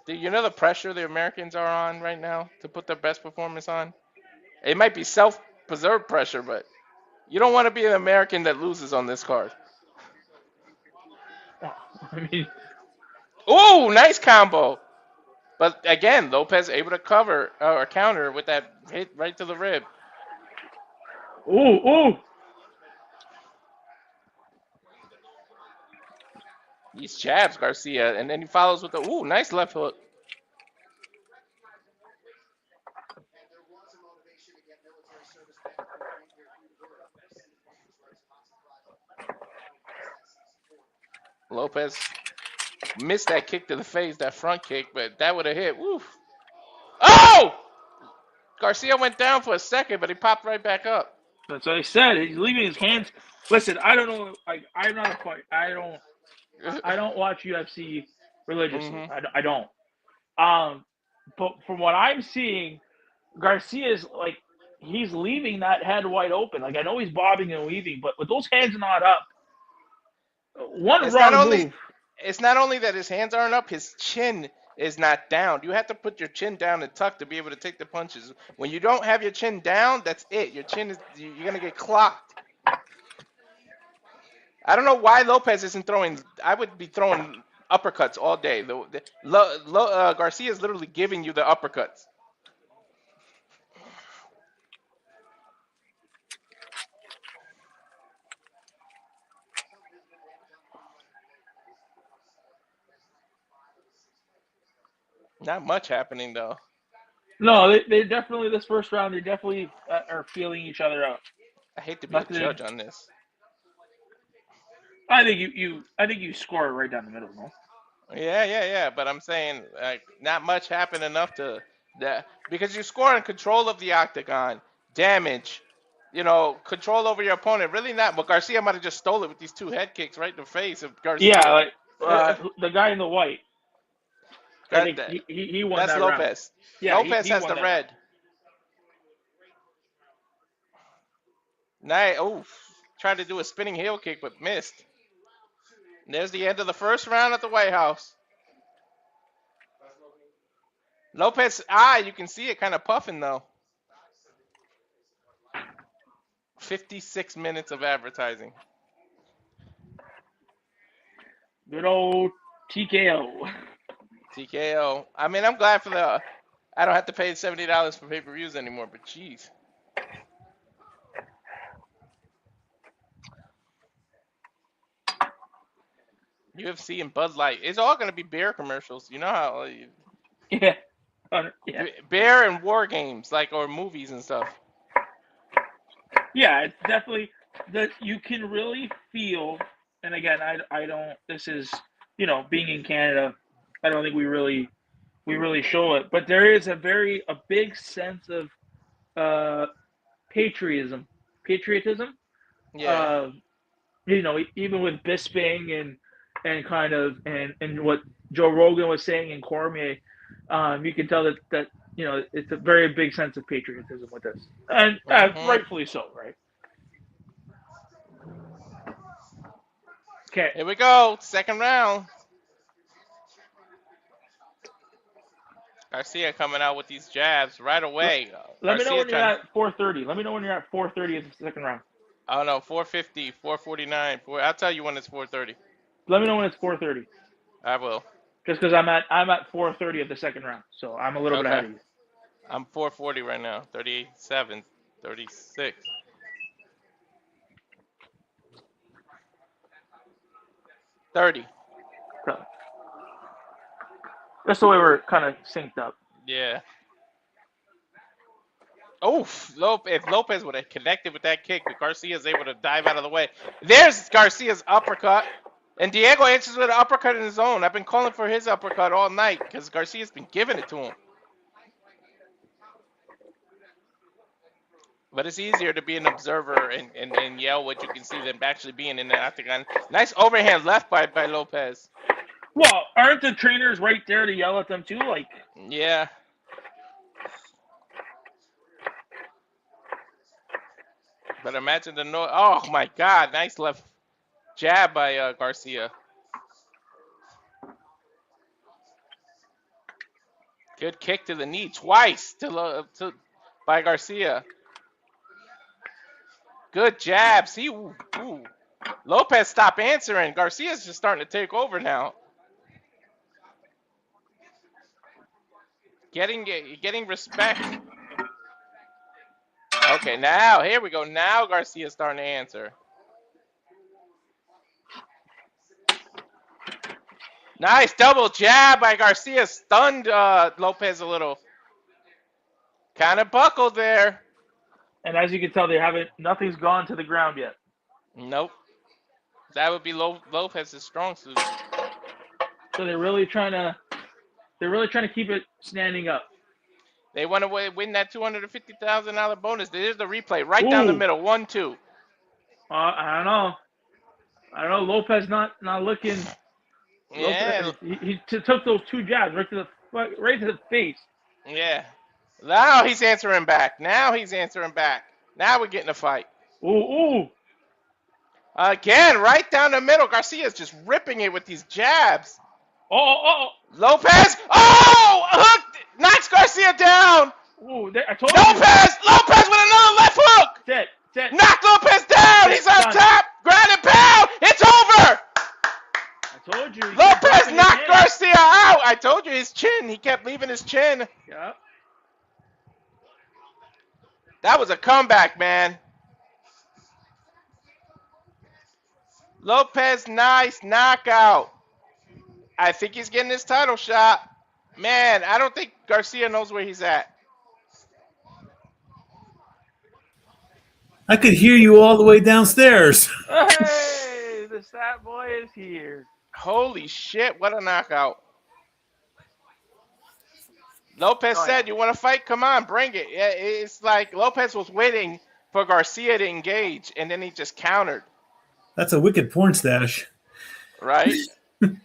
Do you know the pressure the Americans are on right now to put their best performance on? It might be self-preserved pressure, but you don't want to be an American that loses on this card. I mean, ooh, nice combo. But again, Lopes able to cover or counter with that hit right to the rib. Ooh. He jabs Garcia, and then he follows with the nice left hook. Lopes missed that kick to the face, that front kick, but that would have hit. Woof. Oh! Garcia went down for a second, but he popped right back up. That's what I said. He's leaving his hands. Listen, I don't know. Like, I'm not a fight. I don't watch UFC religiously. Mm-hmm. I don't. But from what I'm seeing, Garcia's like he's leaving that head wide open. Like I know he's bobbing and weaving, but with those hands not up, it's not only that his hands aren't up, his chin is not down. You have to put your chin down and tuck to be able to take the punches. When you don't have your chin down, that's it. Your chin you're gonna get clocked. I don't know why Lopes isn't throwing. I would be throwing uppercuts all day. Garcia is literally giving you the uppercuts. Not much happening though. No, they definitely this first round. They definitely are feeling each other out. I hate to be a judge on this. I think you score it right down the middle, no? Yeah. But I'm saying like not much happened enough to that because you score in control of the octagon, damage, control over your opponent. Really not. But Garcia might have just stole it with these two head kicks right in the face of Garcia. Yeah, like the guy in the white. I think he won that's that Lopes. round. Yeah, Lopes has the red. Nice. Oh, tried to do a spinning heel kick but missed. And there's the end of the first round at the White House. Lopes' eye, you can see it kind of puffing though. 56 minutes of advertising. Good old TKO. TKO. I mean, I'm glad for I don't have to pay $70 for pay-per-views anymore, but jeez. UFC and Bud Light. It's all going to be beer commercials. You know how? Yeah. Beer and war games, or movies and stuff. Yeah, it's definitely that you can really feel. And again, I don't. This is being in Canada. I don't think we really show it, but there is a big sense of patriotism. Yeah. even with Bisping and kind of and what Joe Rogan was saying in Cormier, you can tell that it's a very big sense of patriotism with this, and rightfully so, right? Okay, here we go, second round. Garcia coming out with these jabs right away. Let me know when you're at 4:30. Let me know when you're at 4:30 of the second round. Oh no, 4:50, 4:49. I'll tell you when it's 4:30. Let me know when it's 4:30. I will. Just because I'm at 4:30 of the second round, so I'm a little bit ahead of you. I'm 4:40 right now. 37, 36. $30. That's the way we're kind of synced up. Yeah. Oof! If Lopez would have connected with that kick, but Garcia's able to dive out of the way. There's Garcia's uppercut. And Diego answers with an uppercut in his own. I've been calling for his uppercut all night because Garcia's been giving it to him. But it's easier to be an observer and yell what you can see than actually being in the octagon. Nice overhand left by Lopez. Well, aren't the trainers right there to yell at them too? Like, yeah. But imagine the noise. Oh my God! Nice left jab by Garcia. Good kick to the knee twice by Garcia. Good jab. See, ooh. Lopez stopped answering. Garcia's just starting to take over now. Getting respect. Okay, now here we go. Now Garcia's starting to answer. Nice double jab by Garcia. Stunned Lopez a little. Kind of buckled there. And as you can tell, nothing's gone to the ground yet. Nope. That would be Lopez's strong suit. So they're really trying to keep it standing up. They want to win that $250,000 bonus. There's the replay right down the middle. 1-2. I don't know. Lopez not looking. Yeah. Lopez, he took those two jabs right to the face. Yeah. Now he's answering back. Now we're getting a fight. Ooh. Again, right down the middle. Garcia's just ripping it with these jabs. Oh. Lopez. Oh! Hook! Knocks Garcia down. Ooh, I told you. Lopez with another left hook. Set. Knock Lopez down. He's on top. Ground and pound. It's over. I told you. Lopez knocked Garcia out. I told you his chin. He kept leaving his chin. Yep. That was a comeback, man. Lopez, nice knockout. I think he's getting his title shot. Man, I don't think Garcia knows where he's at. I could hear you all the way downstairs. Hey, the stat boy is here. Holy shit, what a knockout. Lopez said, you want to fight? Come on, bring it. It's like Lopez was waiting for Garcia to engage, and then he just countered. That's a wicked porn stash. Right?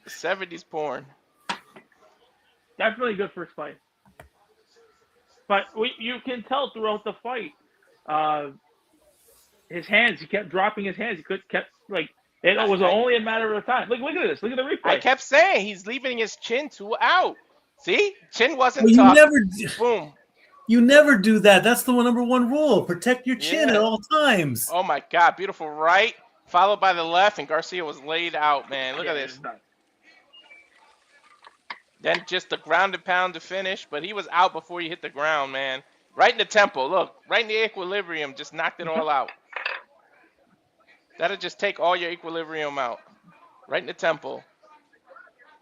70s porn. Definitely good first fight. But you can tell throughout the fight, his hands, he kept dropping his hands. It was only a matter of time. Look at this. Look at the replay. I kept saying he's leaving his chin too out. See? Chin wasn't tough. Boom. You never do that. That's the number one rule. Protect your chin at all times. Oh, my God. Beautiful right, followed by the left, and Garcia was laid out, man. Look at this. Then just the ground and pound to finish, but he was out before he hit the ground, man. Right in the temple. Look, right in the equilibrium. Just knocked it all out. That'll just take all your equilibrium out. Right in the temple.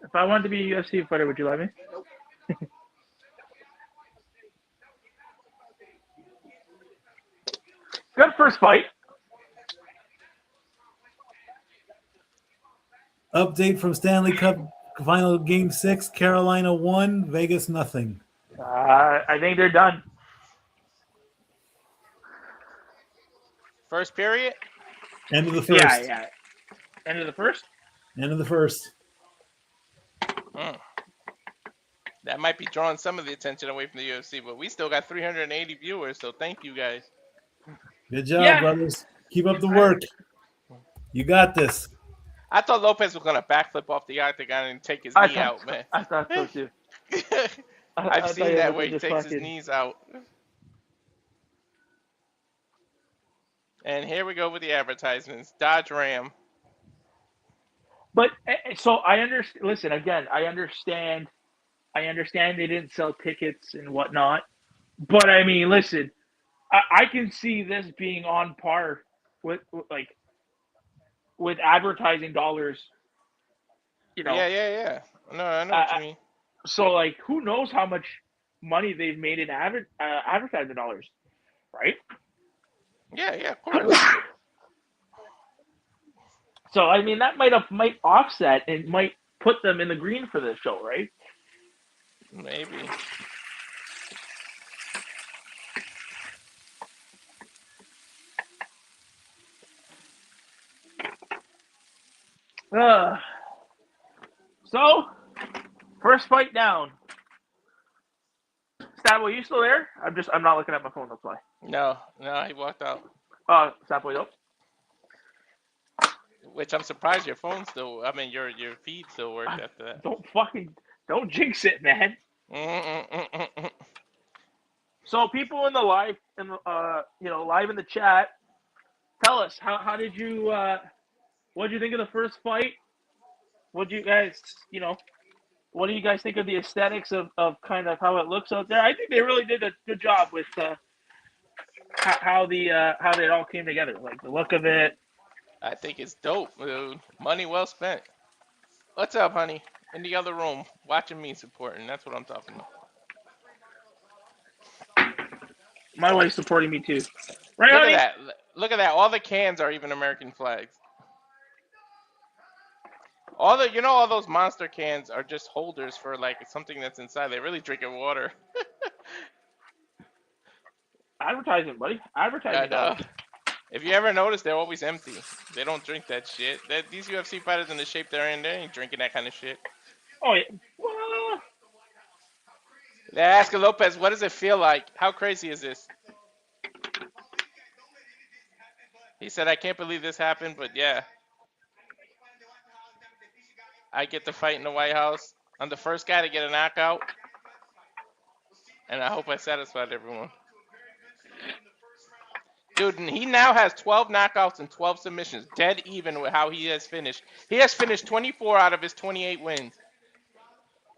If I wanted to be a UFC fighter, would you let me? Good first fight. Update from Stanley Cup Final Game 6. Carolina 1, Vegas nothing. I think they're done. First period? End of the first. Yeah. End of the first? End of the first. That might be drawing some of the attention away from the UFC, but we still got 380 viewers, so thank you guys. Good job, brothers. Keep up the work. You got this. I thought Lopes was gonna backflip off the octagon and take his knee out, man. I thought so too. I've seen that where he takes his knees out. And here we go with the advertisements. Dodge Ram. But so I understand. Listen, again, I understand they didn't sell tickets and whatnot. But I mean, listen, I can see this being on par with advertising dollars. You know. Yeah. No, I know what you mean. So like, who knows how much money they've made in advertising dollars, right? Yeah, of course. So I mean, that might offset and might put them in the green for this show, right? Maybe. So first fight down. Stabboy, you still there? I'm not looking at my phone. That's why. No, he walked out. Stabboy, nope. Which I'm surprised your phone still. I mean, your feed still worked after that. Don't jinx it, man. So people in the live, live in the chat, tell us how did you what did you think of the first fight? What do you guys think of the aesthetics of kind of how it looks out there? I think they really did a good job with how it all came together, like the look of it. I think it's dope, dude. Money well spent. What's up, honey? In the other room, watching me supporting. That's what I'm talking about. My wife's supporting me too. Right, Look honey? at that. Look at that. All the cans are even American flags. All those monster cans are just holders for like something that's inside. They're really drinking water. Advertising, buddy. Advertising. I know. If you ever notice, they're always empty. They don't drink that shit. These UFC fighters in the shape they're in, they ain't drinking that kind of shit. Oh yeah. Well, They're asking Lopes, what does it feel like? How crazy is this? He said, I can't believe this happened, but yeah. I get to fight in the White House. I'm the first guy to get a knockout. And I hope I satisfied everyone. Dude, he now has 12 knockouts and 12 submissions. Dead even with how he has finished. He has finished 24 out of his 28 wins.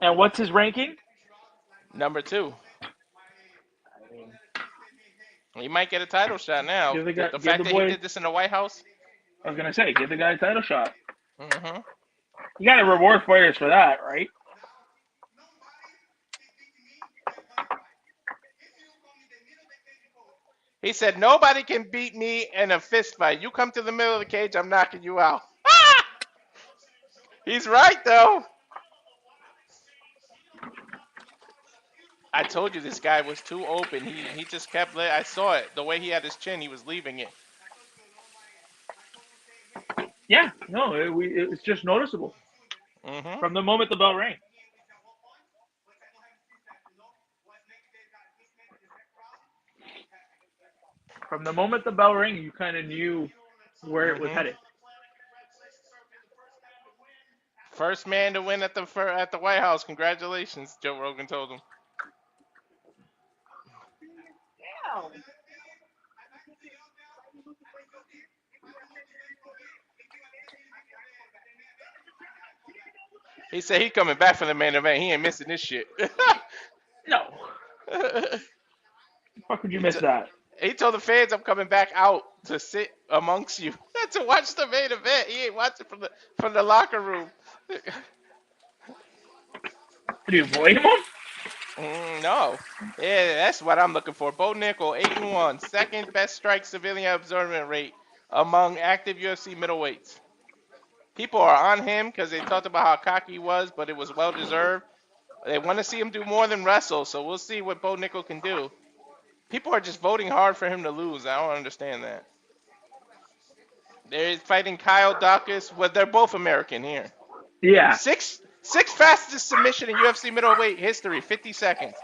And what's his ranking? Number 2. He might get a title shot now. The fact that he did this in the White House. I was going to say, give the guy a title shot. Mm-hmm. You got to reward fighters for that, right? He said, nobody can beat me in a fist fight. You come to the middle of the cage, I'm knocking you out. He's right, though. I told you this guy was too open. He just kept I saw it. The way he had his chin, he was leaving it. Yeah, no, it's just noticeable. Mm-hmm. From the moment the bell rang. From the moment the bell rang, you kind of knew where it was headed. First man to win at the White House. Congratulations, Joe Rogan told him. Damn. He said he coming back for the main event. He ain't missing this shit. No. How could you miss that? He told the fans, I'm coming back out to sit amongst you to watch the main event. He ain't watching from the locker room. Did you avoid him? No. Yeah, that's what I'm looking for. Bo Nickal, 8-1, second best strike civilian absorbent rate among active UFC middleweights. People are on him because they talked about how cocky he was, but it was well deserved. They want to see him do more than wrestle, so we'll see what Bo Nickal can do. People are just voting hard for him to lose. I don't understand that. They're fighting Kyle Daukaus. Well, they're both American here. Yeah. Sixth fastest submission in UFC middleweight history, 50 seconds.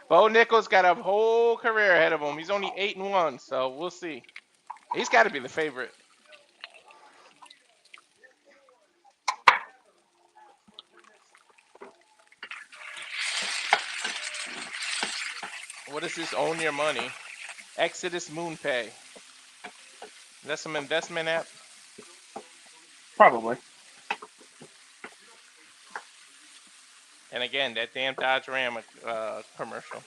Bo Nickal's got a whole career ahead of him. He's only 8-1, so we'll see. He's got to be the favorite. What is this? Own Your Money. Exodus MoonPay. Is that some investment app? Probably. And again, that damn Dodge Ram commercial.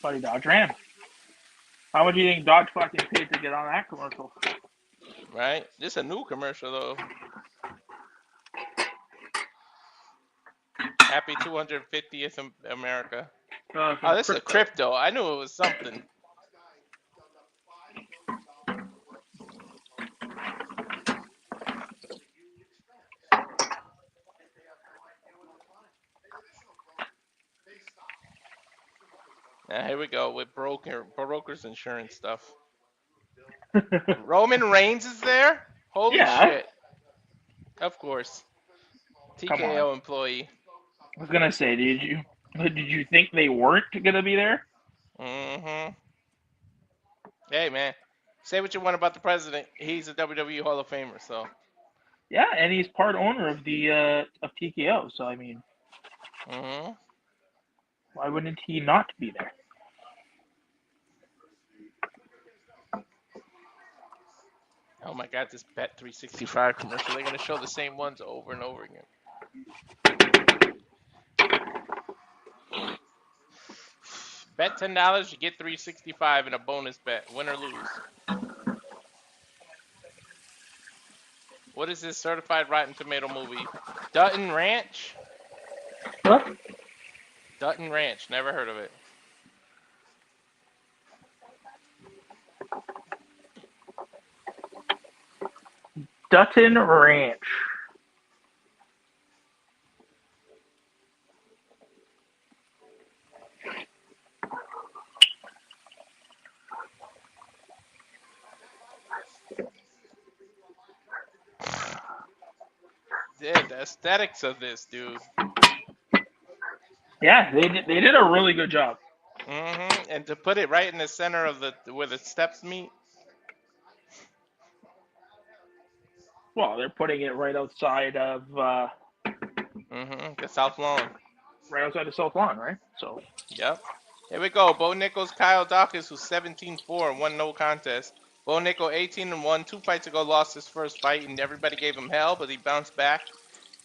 Buddy Dodge Ram. How much do you think Dodge fucking paid to get on that commercial? Right? This is a new commercial, though. Happy 250th America. Oh, this is a crypto. I knew it was something. Now here we go with broker's insurance stuff. Roman Reigns is there? Holy shit. Of course. TKO employee. I was gonna say, did you think they weren't gonna be there? Mm-hmm. Hey man, say what you want about the president. He's a WWE Hall of Famer, so. Yeah, and he's part owner of the of TKO, so I mean, why wouldn't he not be there? Oh my God, this Bet365 commercial. They're gonna show the same ones over and over again. Bet $10, you get $365 in a bonus bet, win or lose. What is this certified Rotten Tomato movie? Dutton Ranch? What? Dutton Ranch, never heard of it. Dutton Ranch. Yeah, the aesthetics of this, dude. Yeah, they did a really good job. And to put it right in the center of where the steps meet. Well, they're putting it right outside of the South Lawn. Right outside the South Lawn, right? So. Yep. Here we go. Bo Nickal's Kyle Daukaus, who's 17-4 and won no contest. Bo Nickal 18-1. 2 fights ago lost his first fight, and everybody gave him hell, but he bounced back.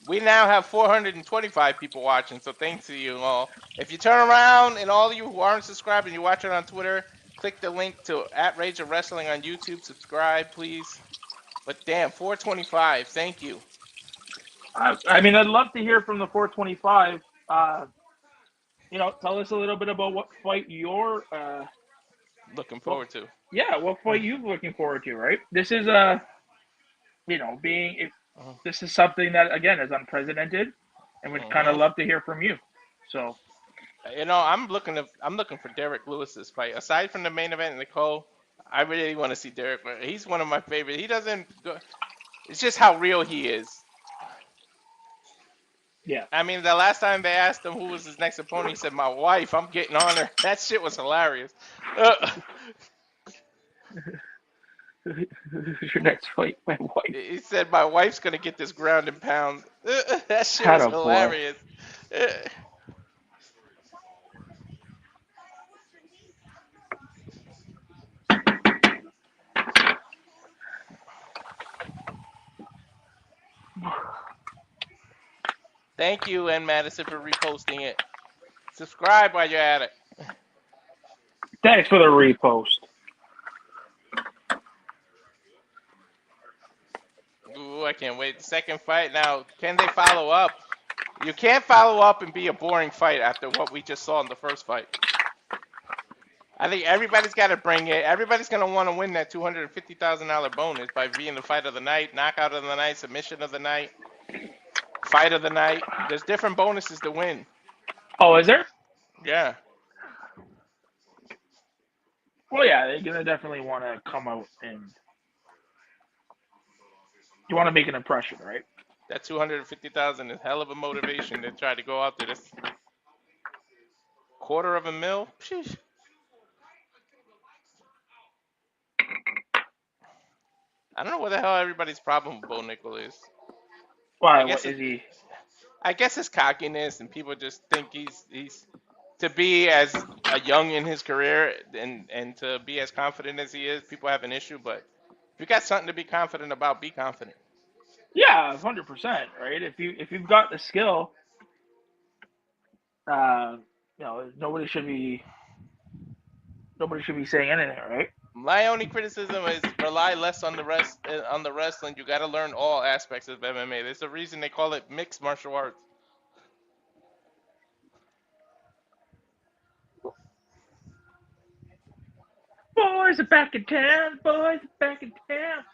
We now have 425 people watching, so thanks to you all. If you turn around and all of you who aren't subscribed and you watch it on Twitter, click the link to @Rage of Wrestling on YouTube. Subscribe, please. But damn, 425. Thank you. I mean, I'd love to hear from the 425. You know, tell us a little bit about what fight you're looking forward to. Yeah, what fight you're looking forward to, right? This is you know, this is something that again is unprecedented, and we'd kind of love to hear from you. So, you know, I'm looking for Derrick Lewis's fight. Aside from the main event in the co, I really want to see Derrick. He's one of my favorites. He doesn't. It's just how real he is. Yeah. I mean, the last time they asked him who was his next opponent, he said, "My wife. I'm getting on her." That shit was hilarious. Who's your next fight? My wife. He said, "My wife's gonna get this ground and pound." That shit was hilarious. Thank you, N. Madison, for reposting it. Subscribe while you're at it. Thanks for the repost. Ooh, I can't wait. The second fight. Now, can they follow up? You can't follow up and be a boring fight after what we just saw in the first fight. I think everybody's got to bring it. Everybody's going to want to win that $250,000 bonus by being the fight of the night, knockout of the night, submission of the night, fight of the night. There's different bonuses to win. Oh, is there? Yeah. Well, yeah, they're gonna definitely want to come out and you want to make an impression, right? That 250,000 is hell of a motivation to try to go out there. That's $250,000. Sheesh. I don't know what the hell everybody's problem with Bo Nickal is. Why? What is he? I guess it's cockiness, and people just think he's to be as a young in his career and to be as confident as he is. People have an issue, but if you got something to be confident about, be confident. Yeah, 100%. Right? If you've got the skill, nobody should be saying anything, right? My only criticism is rely less on the wrestling. You got to learn all aspects of MMA. There's a reason they call it mixed martial arts. Boys are back in town. Boys are back in town.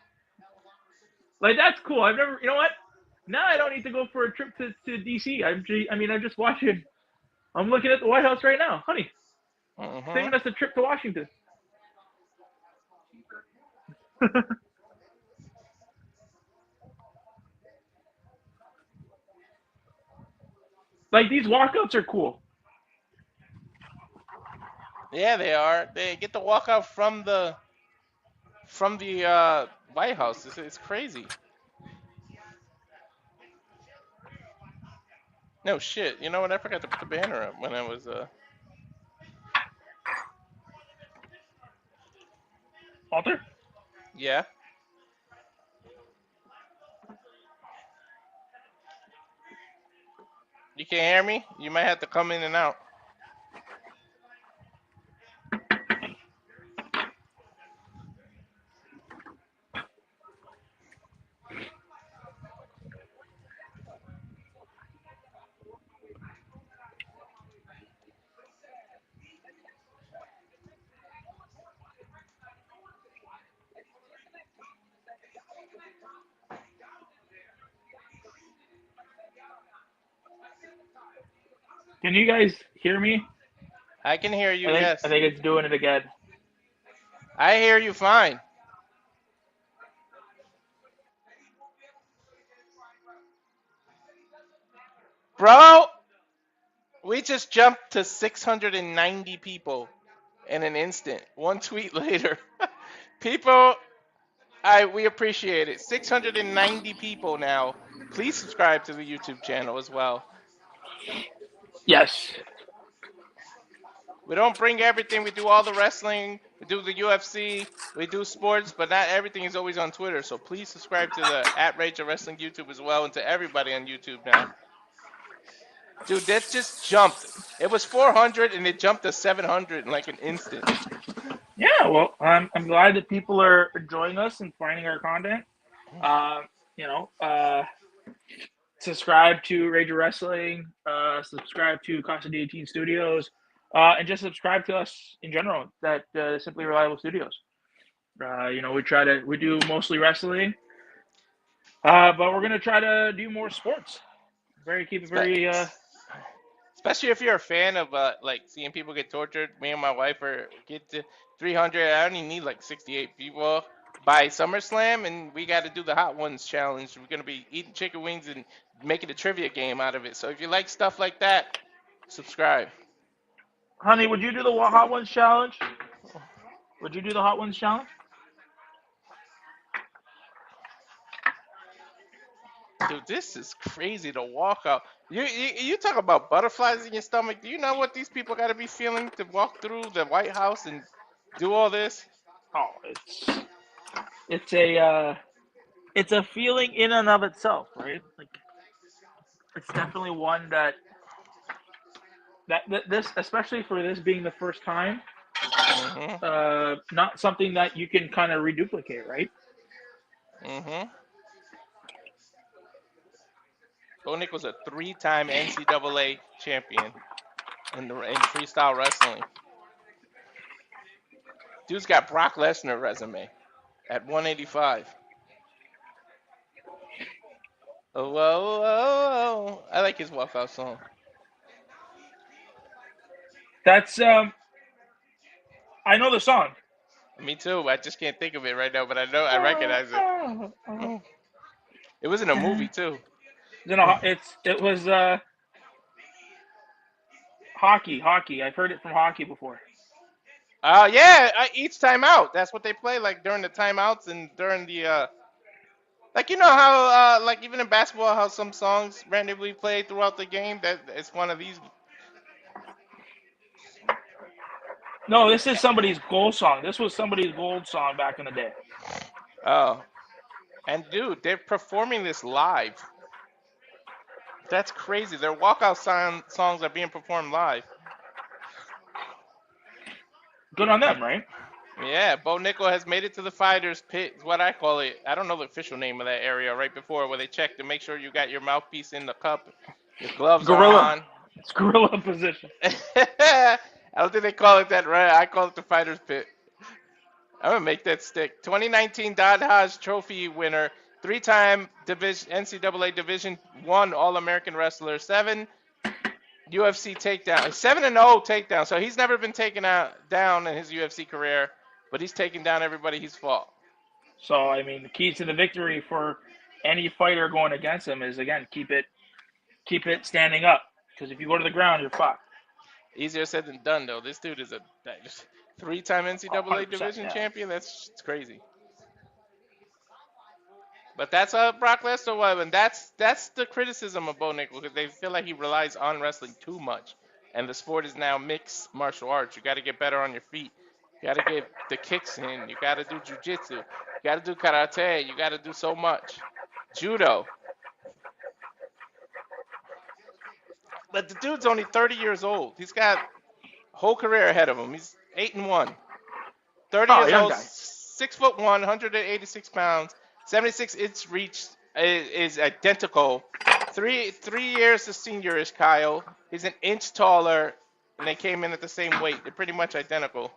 Like, that's cool. I've never, you know what? Now I don't need to go for a trip to D.C. I'm just watching. I'm looking at the White House right now, honey. Taking us a trip to Washington. Like, these walkouts are cool. Yeah, they are. They get the walkout from the White House. It's crazy. No shit. You know what? I forgot to put the banner up when I was Walter? Yeah. You can't hear me? You might have to come in and out. Can you guys hear me? I can hear you, yes. I think it's doing it again. I hear you fine. Bro, we just jumped to 690 people in an instant. One tweet later. People, we appreciate it. 690 people now. Please subscribe to the YouTube channel as well. Yes. We don't bring everything. We do all the wrestling. We do the UFC. We do sports, but not everything is always on Twitter. So please subscribe to the @RageOfWrestling YouTube as well, and to everybody on YouTube now. Dude, that just jumped. It was 400 and it jumped to 700 in like an instant. Yeah, well, I'm glad that people are enjoying us and finding our content. Subscribe to Rage of Wrestling. Subscribe to Casa de 18 Studios. And just subscribe to us in general at Simply Reliable Studios. We do mostly wrestling, but we're gonna try to do more sports. Especially if you're a fan of like seeing people get tortured. Me and my wife get to 300. I only need like 68 people by SummerSlam, and we got to do the Hot Ones challenge. We're gonna be eating chicken wings and making a trivia game out of it. So if you like stuff like that, subscribe. Honey, would you do the Hot Ones challenge? Would you do the Hot Ones challenge? Dude, this is crazy to walk out. You talk about butterflies in your stomach. Do you know what these people got to be feeling to walk through the White House and do all this? Oh, it's a feeling in and of itself, right? Like, it's definitely one that this, especially for this being the first time, not something that you can kind of reduplicate, right? Bo Nickal was a 3-time NCAA champion in freestyle wrestling. Dude's got Brock Lesnar resume at 185. Oh, whoa, whoa. I like his walkout song. That's I know the song. Me too. I just can't think of it right now, but I know I recognize it. It was in a movie too. It was hockey. I've heard it from hockey before. Yeah, each timeout. That's what they play like during the timeouts and during the like, you know how like even in basketball how some songs randomly play throughout the game. That it's one of these. No, this is somebody's goal song. This was somebody's gold song back in the day. Oh, and dude, they're performing this live. That's crazy. Their walkout songs are being performed live. Good on them, right? Yeah, Bo Nickal has made it to the fighters pit, is what I call it. I don't know the official name of that area right before where they check to make sure you got your mouthpiece in the cup, your gloves are on. It's gorilla position. I don't think they call it that, right? I call it the fighters pit. I'm going to make that stick. 2019 Daukaus Trophy winner, 3-time NCAA Division I All-American wrestler, 7 UFC takedown, 7-0 takedown. So he's never been taken down in his UFC career, but he's taken down everybody he's fought. So I mean, the key to the victory for any fighter going against him is again keep it standing up. Because if you go to the ground, you're fucked. Easier said than done, though. This dude is a 3-time NCAA division champion. That's crazy. But that's Brock Lesnar weapon. That's the criticism of Bo Nickal, because they feel like he relies on wrestling too much, and the sport is now mixed martial arts. You got to get better on your feet. You got to get the kicks in. You got to do jujitsu. You got to do karate. You got to do so much. Judo. But the dude's only 30 years old. He's got a whole career ahead of him. He's 8-1. 30 years old, 6'1", 186 pounds, 76-inch reach is identical. Three years the senior is Kyle. He's an inch taller, and they came in at the same weight. They're pretty much identical.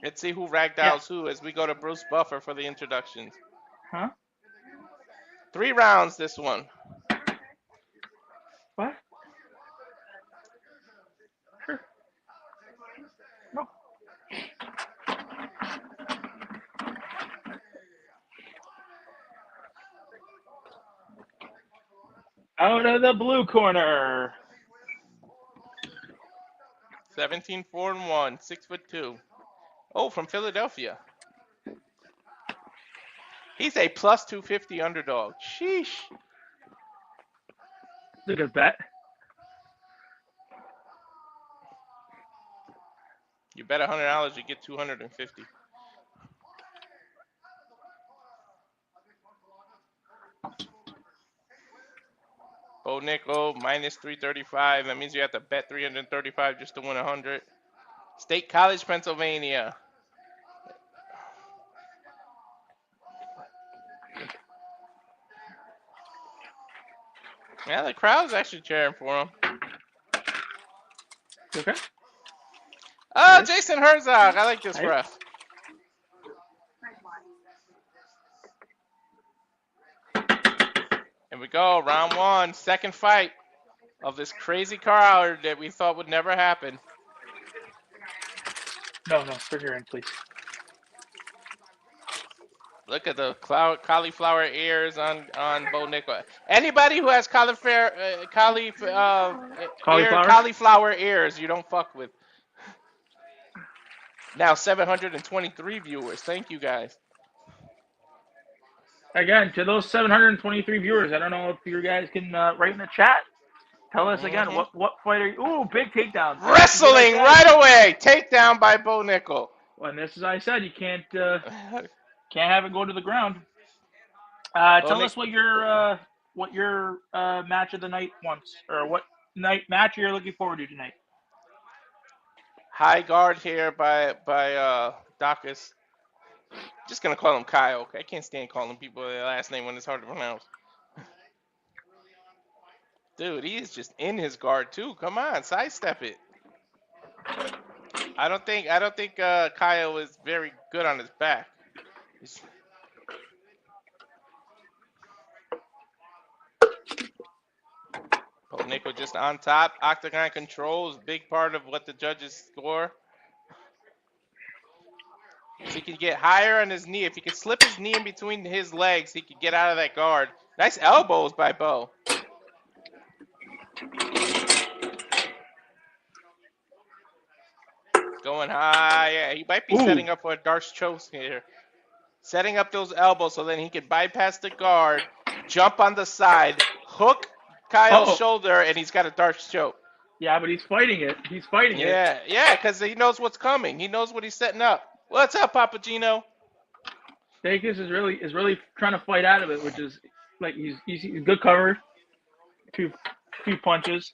Let's see who ragdolls who as we go to Bruce Buffer for the introductions. Huh? 3 rounds this one. What? Sure. No. Out of the blue corner. 17-4-1, 6'2". Oh, from Philadelphia. He's a plus 250 underdog. Sheesh. It's a good bet. You bet $100, you get 250. Bo Nickal minus 335. That means you have to bet 335 just to win 100. State College, Pennsylvania. Yeah, the crowd's actually cheering for him. Okay. Oh, Jason Herzog. I like this ref. Here we go. Round 1. Second fight of this crazy card that we thought would never happen. No, put her in, please. Look at the cauliflower ears on Bo Nickal. Anybody who has cauliflower ears, you don't fuck with. Now 723 viewers. Thank you guys. Again, to those 723 viewers, I don't know if you guys can write in the chat. Tell us again what fight are you? Ooh, big takedown. Wrestling right away. Takedown by Bo Nickal. Well, and this is I said you can't have it go to the ground. Tell us what your match of the night wants, or what night match you're looking forward to tonight. High guard here by Daukaus. Just gonna call him Kyle. I can't stand calling people their last name when it's hard to pronounce. Dude, he is just in his guard too. Come on, sidestep it. I don't think Kyle is very good on his back. Bo Nickal just on top. Octagon control is a big part of what the judges score. So he could get higher on his knee. If he could slip his knee in between his legs, he could get out of that guard. Nice elbows by Bo. Going high. Yeah, he might be setting up for a Darce choke here. Setting up those elbows so then he can bypass the guard, jump on the side, hook Kyle's shoulder, and he's got a Darce choke. Yeah, but he's fighting it. He's fighting it. Yeah, because he knows what's coming. He knows what he's setting up. What's up, Papagino? Daukaus is really trying to fight out of it, which is like he's good cover. Few punches.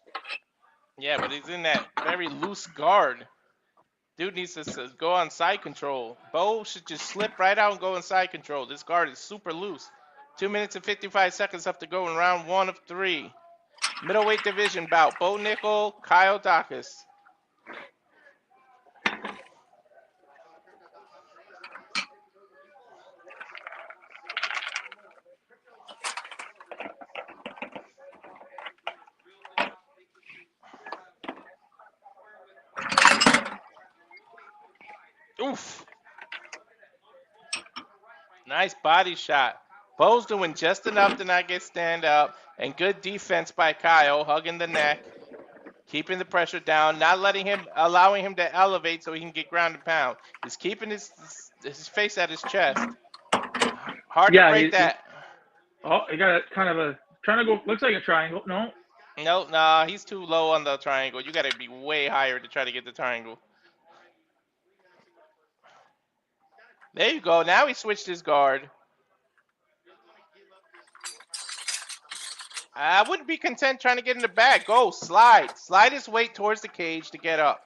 Yeah, but he's in that very loose guard. Dude needs to go on side control. Bo should just slip right out and go on side control. This guard is super loose. 2 minutes and 55 seconds left to go in round 1 of 3. Middleweight division bout. Bo Nickal, Kyle Daukaus. Oof. Nice body shot. Bo's doing just enough to not get stand up. And good defense by Kyle, hugging the neck. Keeping the pressure down, not allowing him to elevate so he can get ground and pound. He's keeping his face at his chest. Hard to break that. He got trying to go, looks like a triangle. No. No, nah, he's too low on the triangle. You got to be way higher to try to get the triangle. There you go. Now he switched his guard. I wouldn't be content trying to get in the bag. Go, slide. Slide his weight towards the cage to get up.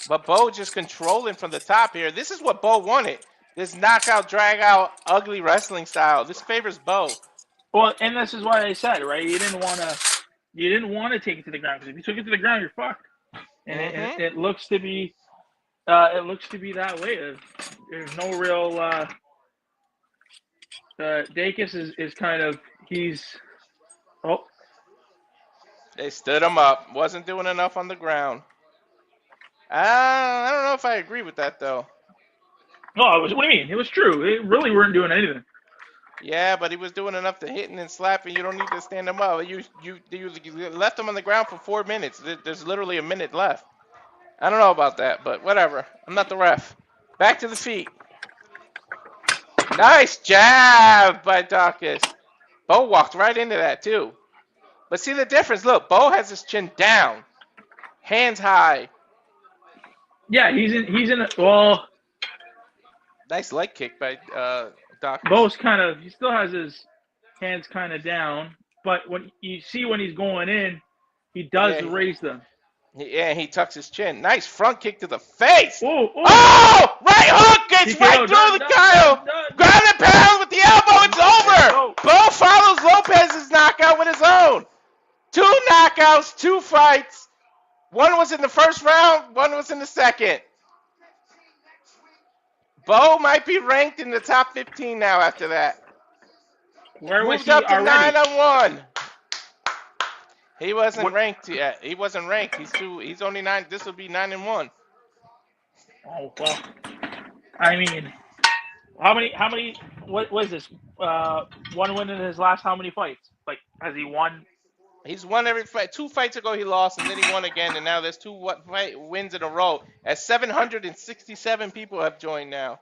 But Bo just controlling from the top here. This is what Bo wanted. This knockout, drag out, ugly wrestling style. This favors Bo. Well, and this is why I said, right? You didn't want to take it to the ground, because if you took it to the ground, you're fucked. And it looks to be that way. There's no real. Daukaus is kind of They stood him up. Wasn't doing enough on the ground. I don't know if I agree with that though. No, what do you mean? It was true. It really weren't doing anything. Yeah, but he was doing enough to hitting and slapping. You don't need to stand him up. You left him on the ground for 4 minutes. There's literally a minute left. I don't know about that, but whatever. I'm not the ref. Back to the feet. Nice jab by Daukaus. Bo walked right into that too. But see the difference. Look, Bo has his chin down, hands high. Yeah, he's in a, well. Nice leg kick by Daukaus. Bo's he still has his hands kind of down, but when he's going in, he does raise them. Yeah, he tucks his chin. Nice front kick to the face. Ooh. Oh, right hook gets right through the Kyle. Ground and pound with the elbow. It's over. Bo follows Lopez's knockout with his own. 2 knockouts, 2 fights. One was in the first round. One was in the second. Bo might be ranked in the top 15 now after that. Where was he up to already? 9-1. He wasn't ranked yet. He wasn't ranked. He's only 9. This will be 9-1. Oh well. I mean, how many? What was this? One win in his last how many fights? Like, has he won? He's won every fight. 2 fights ago he lost, and then he won again, and now there's 2 wins in a row. As 767 people have joined now.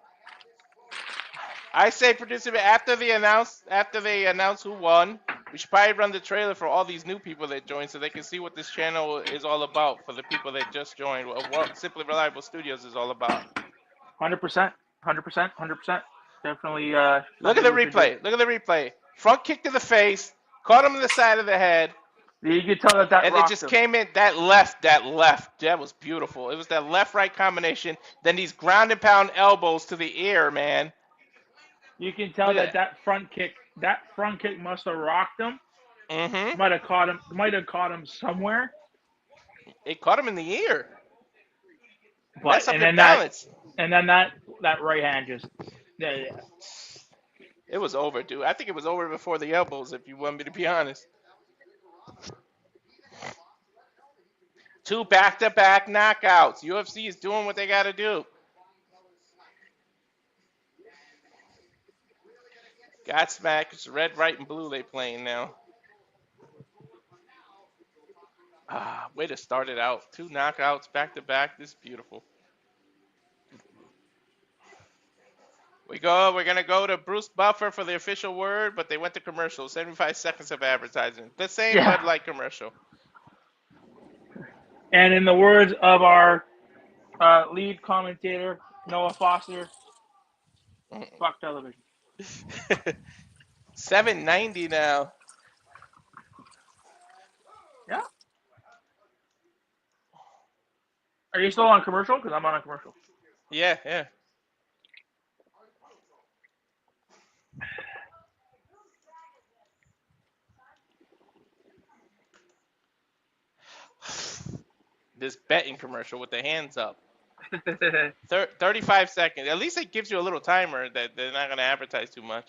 I say, producer, after they announce who won, we should probably run the trailer for all these new people that joined, so they can see what this channel is all about for the people that just joined. What Simply Reliable Studios is all about. 100%, 100%. Definitely. Look at the replay. Look at the replay. Front kick to the face, caught him in the side of the head. You could tell that. And it just came in that left. That was beautiful. It was that left-right combination. Then these ground and pound elbows to the ear, man. You can tell that front kick must have rocked him. Mm-hmm. Might have caught him somewhere. It caught him in the ear. But and then that right hand just It was over, dude. I think it was over before the elbows, if you want me to be honest. 2 back-to-back knockouts. UFC is doing what they got to do. Godsmack. It's red, white, and blue they playing now. Way to start it out. 2 knockouts back to back. This is beautiful. We're going to go to Bruce Buffer for the official word, but they went to commercial. 75 seconds of advertising. The same Bud Light commercial. And in the words of our lead commentator, Noah Foster, fuck television. 790 now. Yeah. Are you still on commercial? Because I'm on a commercial. Yeah, yeah. This betting commercial with the hands up. 35 seconds. At least it gives you a little timer that they're not going to advertise too much.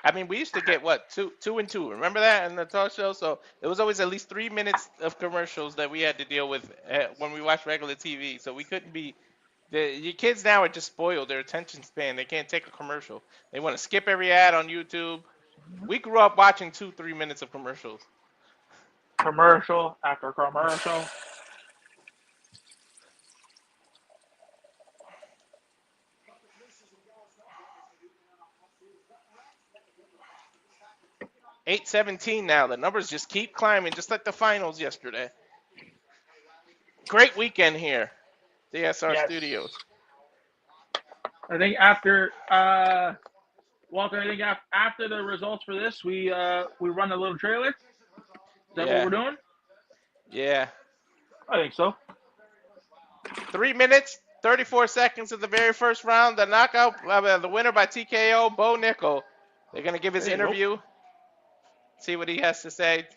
I mean, we used to get, what, two and two. Remember that in the talk show? So it was always at least 3 minutes of commercials that we had to deal with when we watched regular TV. So we couldn't be... Your kids now are just spoiled. Their attention span. They can't take a commercial. They want to skip every ad on YouTube. We grew up watching 2-3 minutes of commercials. Commercial after commercial. $817 now. The numbers just keep climbing, just like the finals yesterday. Great weekend here. DSR Studios. I think after Walter, I think after the results for this, we run a little trailer. Is that what we're doing? Yeah. I think so. 3 minutes, 34 seconds of the very first round. The knockout, the winner by TKO, Bo Nickal. They're going to give his interview. See what he has to say.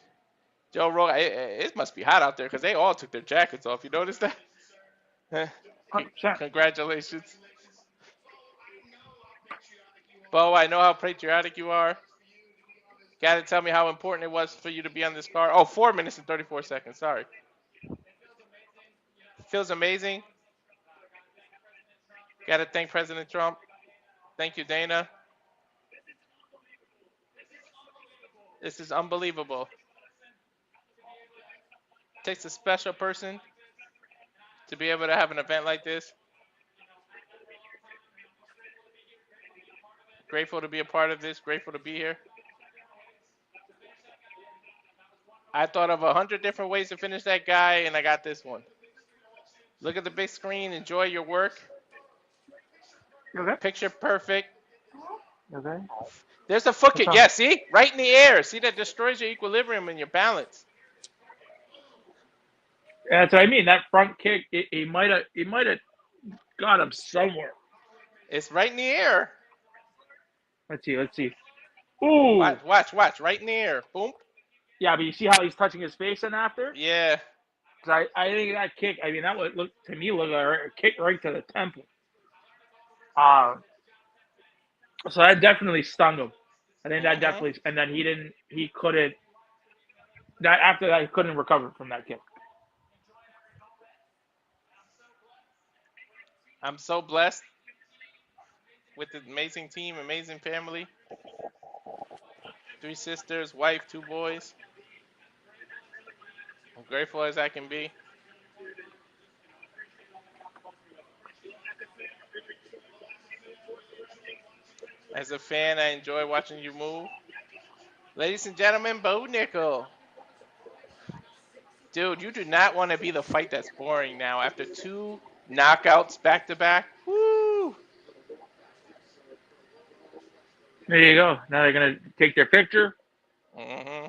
Joe Rogan, it must be hot out there because they all took their jackets off. You notice that? Congratulations. Bo, I know how patriotic you are. Got to tell me how important it was for you to be on this card. Oh, 4 minutes and 34 seconds. Sorry. Feels amazing. Got to thank President Trump. Thank you, Dana. This is unbelievable. It takes a special person to be able to have an event like this. Grateful to be a part of this. Grateful to be here. I thought of 100 different ways to finish that guy, and I got this one. Look at the big screen. Enjoy your work. Okay. Picture perfect. Okay. There's a foot kick. Yeah, see? Right in the air. See, that destroys your equilibrium and your balance. Yeah, that's what I mean. That front kick, he might have got him somewhere. It's right in the air. Let's see. Ooh. Watch. Right in the air. Boom. Yeah, but you see how he's touching his face and after? Yeah. I think that kick, I mean, that would look to me like a kick right to the temple. So that definitely stung him. I think that definitely, and then he couldn't recover from that kick. I'm so blessed with the amazing team, amazing family. 3 sisters, wife, 2 boys. I'm grateful as I can be. As a fan, I enjoy watching you move. Ladies and gentlemen, Bo Nickal. Dude, you do not want to be the fight that's boring now after 2 knockouts back to back. Woo! There you go. Now they're going to take their picture. Mm-hmm.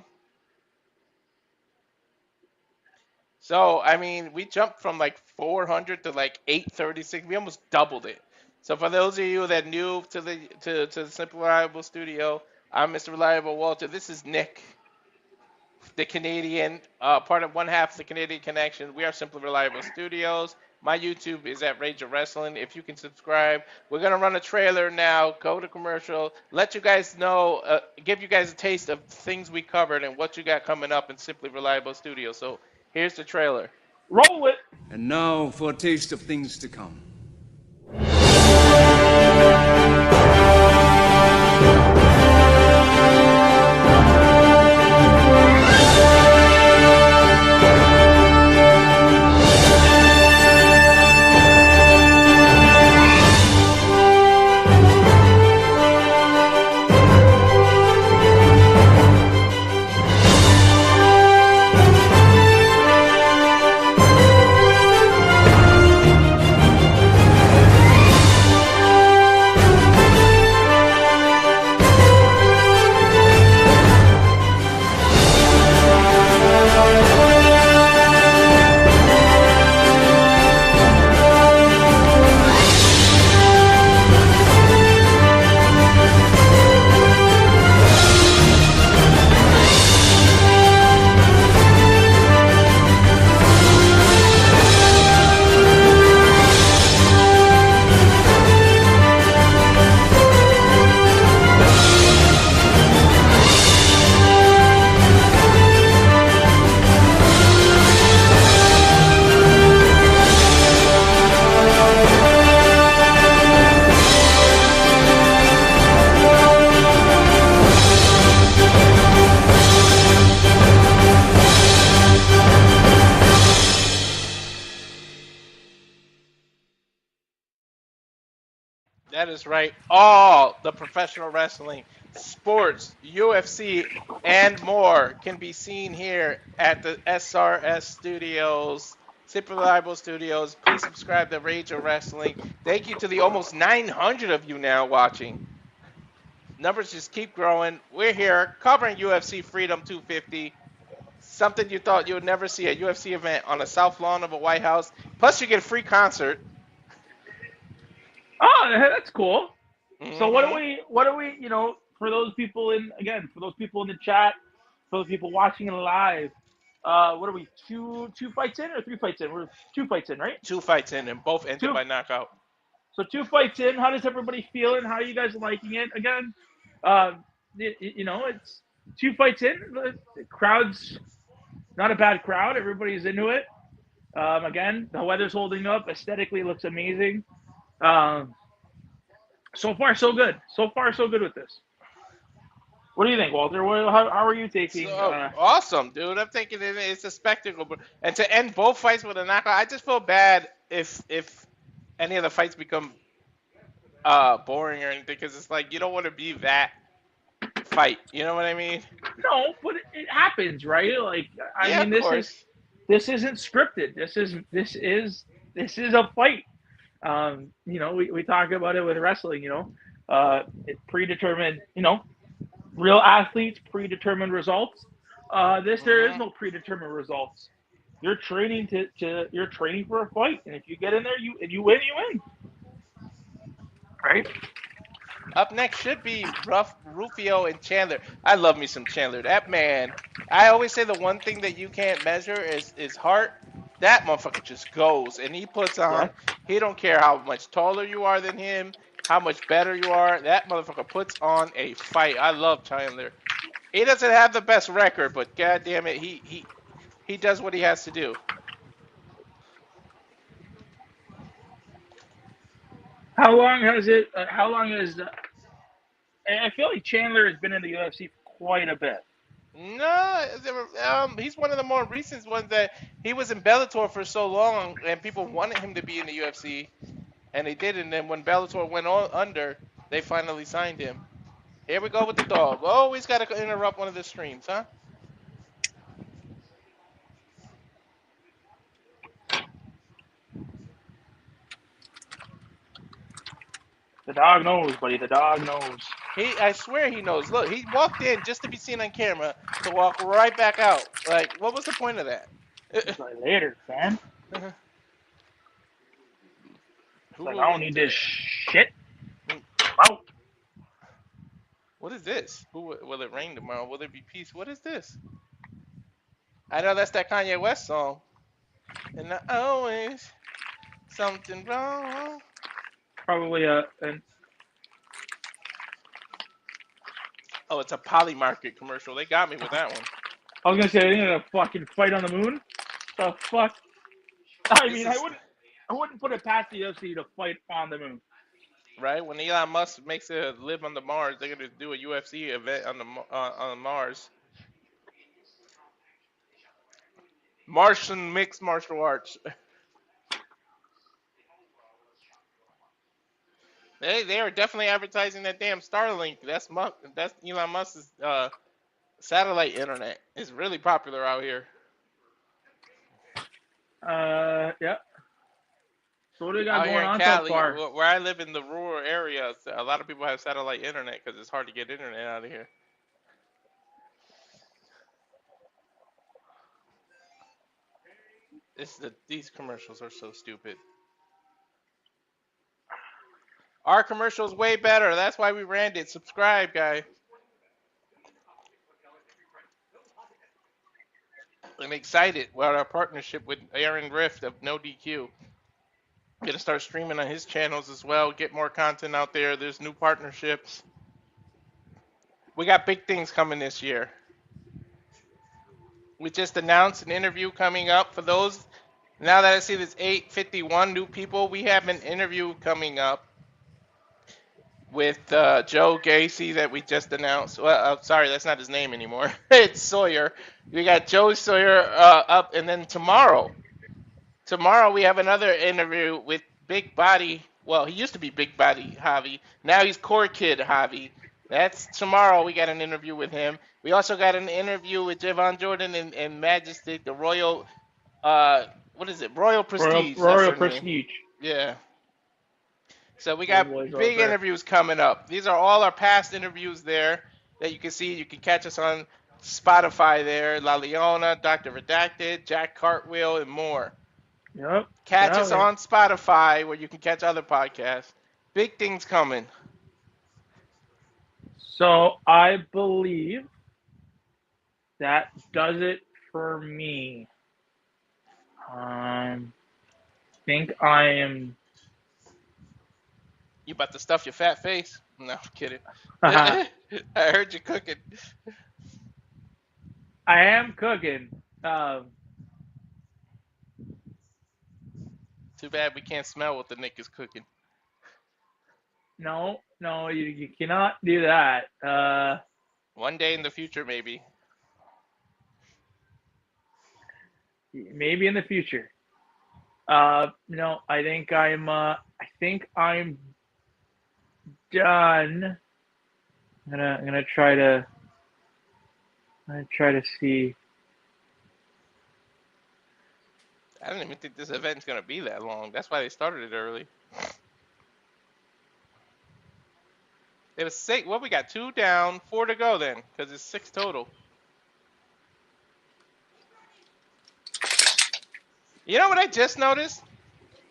So, I mean, we jumped from like 400 to like 836. We almost doubled it. So for those of you that new to the Simple Reliable Studio, I'm Mr. Reliable Walter. This is Nick, the Canadian, part of one half of the Canadian Connection. We are Simple Reliable Studios. My YouTube is at Rage of Wrestling. If you can subscribe, we're gonna run a trailer now. Go to commercial. Let you guys know, give you guys a taste of things we covered and what you got coming up in Simply Reliable Studios. So here's the trailer. Roll it. And now for a taste of things to come. That is right. All the professional wrestling, sports, UFC, and more can be seen here at the SRS Studios, Super Reliable Studios. Please subscribe to Rage of Wrestling. Thank you to the almost 900 of you now watching. Numbers just keep growing. We're here covering UFC Freedom 250. Something you thought you would never see at a UFC event on the South Lawn of a White House. Plus, you get a free concert. Oh, that's cool. Mm-hmm. So what do we, you know, for those people in the chat, for those people watching it live, what are we, two fights in or 3 fights in? We're 2 fights in, right? 2 fights in, and both ended by knockout. So 2 fights in. How does everybody feeling? How are you guys liking it? Again, you know, it's 2 fights in. The crowd's not a bad crowd. Everybody's into it. Again, the weather's holding up. Aesthetically, it looks amazing. So far, so good. So far, so good with this. What do you think, Walter? How are you taking? Awesome, dude. I'm thinking it's a spectacle. And to end both fights with a knockout, I just feel bad if any of the fights become boring or anything, because it's like you don't want to be that fight. You know what I mean? No, but it happens, right? Like, I mean, this isn't scripted. This is a fight. You know, we talk about it with wrestling. You know, it's predetermined. You know, real athletes, predetermined results. There is no predetermined results. You're training you're training for a fight, and if you get in there, you win. Right. Up next should be Ruffy and Chandler. I love me some Chandler. That man, I always say the one thing that you can't measure is heart. That motherfucker just goes, and he puts on. He don't care how much taller you are than him, how much better you are. That motherfucker puts on a fight. I love Chandler. He doesn't have the best record, but goddamn it, he does what he has to do. How long has I feel like Chandler has been in the UFC for quite a bit. No, he's one of the more recent ones that he was in Bellator for so long, and people wanted him to be in the UFC, and they did. And then when Bellator went under, they finally signed him. Here we go with the dog. Always got to interrupt one of the streams, huh? The dog knows, buddy. The dog knows. I swear he knows. Look, he walked in just to be seen on camera to walk right back out. Like, what was the point of that? Later, man. Like, I don't need this shit. Wow. What is this? Will it rain tomorrow? Will there be peace? What is this? I know that's that Kanye West song. And I always something wrong. Probably Oh, it's a Polymarket commercial. They got me with that one. I was gonna say, they need a fucking fight on the moon. The fuck? I mean, I wouldn't put it past the UFC to fight on the moon. Right? When Elon Musk makes it live on the Mars, they're gonna do a UFC event on Mars. Martian mixed martial arts. They are definitely advertising that damn Starlink. That's Elon Musk's satellite internet. It's really popular out here. Yeah. So what do we got out going here in on Cali, so far? where I live in the rural areas, a lot of people have satellite internet because it's hard to get internet out of here. These commercials are so stupid. Our commercial's way better. That's why we ran it. Subscribe, guys. I'm excited about our partnership with Aaron Rift of No DQ. I'm gonna start streaming on his channels as well. Get more content out there. There's new partnerships. We got big things coming this year. We just announced an interview coming up. For those, now that I see there's 851 new people, we have an interview coming up with Joe Gacy that we just announced. Well, sorry, that's not his name anymore. It's Sawyer. We got Joe Sawyer up, and then tomorrow we have another interview with Big Body Well, he used to be Big Body Javi. Now he's Core Kid Javi. That's tomorrow. We got an interview with him. We also got an interview with Javon Jordan and Majestic, the Royal, what is it? Royal Prestige. That's Royal their name. Prestige. Yeah. So we Yeah, got boys out big there. interviews coming up. These are all our past interviews there that you can see. You can catch us on Spotify there. La Leona, Dr. Redacted, Jack Cartwheel, and more. Yep. Catch us on Spotify where you can catch other podcasts. Big things coming. So I believe that does it for me. Think I am. You about to stuff your fat face? No, I'm kidding. I heard you cooking. I am cooking. Too bad we can't smell what the Nick is cooking. No, you cannot do that. One day in the future, maybe. Maybe in the future. No, I think I'm done. I'm gonna try to see. I don't even think this event's gonna be that long. That's why they started it early. It was 6. Well, we got 2 down, 4 to go then, because it's 6 total. You know what I just noticed?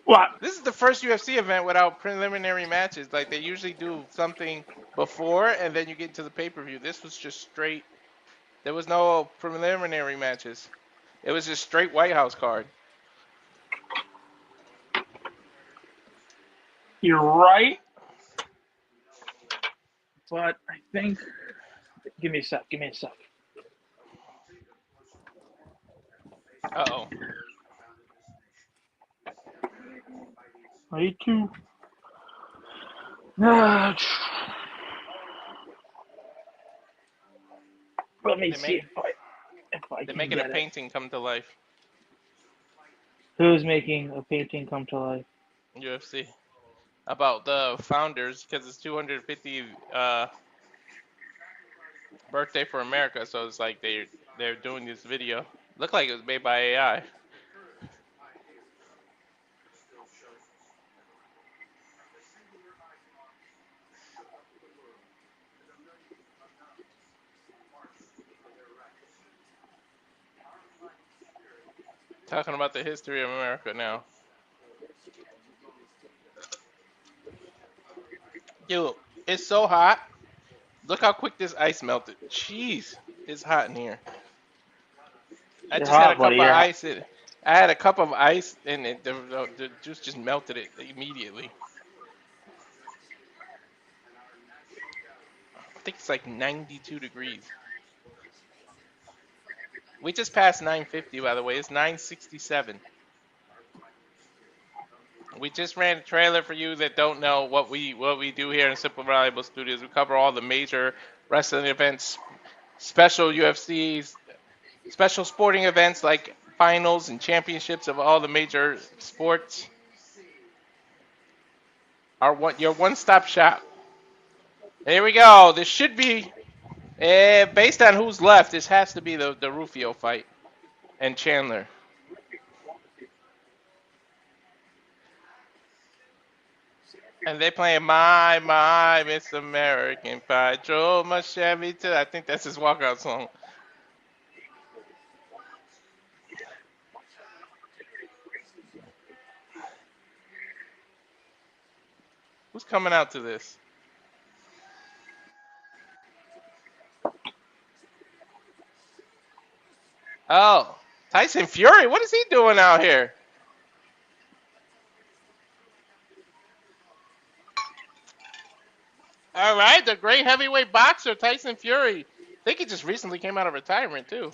What? This is the first UFC event without preliminary matches. Like, they usually do something before, and then you get into the pay-per-view. This was just straight. There was no preliminary matches. It was just straight White House card. You're right, but I think. Give me a sec. Uh-oh. I need to. Let me see if I They're can making a get it. painting come to life. Who's making a painting come to life? UFC. About the founders, because it's 250 birthday for America, so it's like they're doing this video. Looked like it was made by AI. Talking about the history of America now. Dude, it's so hot. Look how quick this ice melted. Jeez, it's hot in here. I You're just had a hot, cup buddy. of You're hot. ice. I had a cup of ice, and the juice just melted it immediately. I think it's like 92 degrees. We just passed 950, by the way. It's 967. We just ran a trailer for you that don't know what we do here in Simple Reliable Studios. We cover all the major wrestling events, special UFCs, special sporting events like finals and championships of all the major sports. Your one-stop shop. Here we go. This should be, based on who's left, this has to be the Rufio fight and Chandler. And they playing My Miss American Pie. Drove my Chevy to, I think that's his walkout song. Who's coming out to this? Oh, Tyson Fury. What is he doing out here? All right, the great heavyweight boxer, Tyson Fury. I think he just recently came out of retirement, too.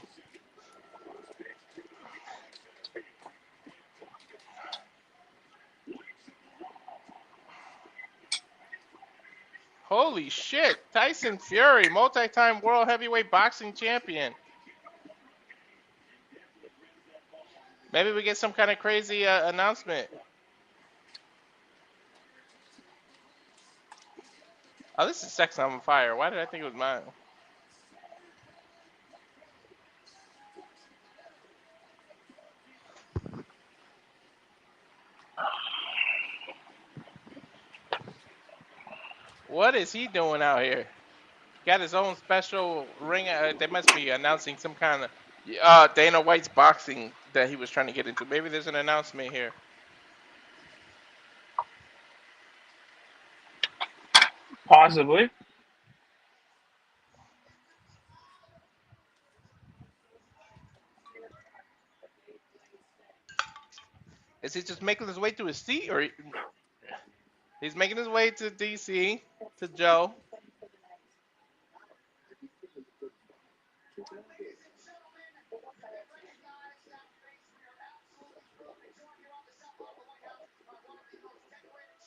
Holy shit. Tyson Fury, multi-time world heavyweight boxing champion. Maybe we get some kind of crazy announcement. Oh, this is Sex on Fire. Why did I think it was mine? What is he doing out here? Got his own special ring. They must be announcing some kind of Dana White's boxing that he was trying to get into. Maybe there's an announcement here. Possibly. Is he just making his way to his seat, or he's making his way to D.C. to Joe?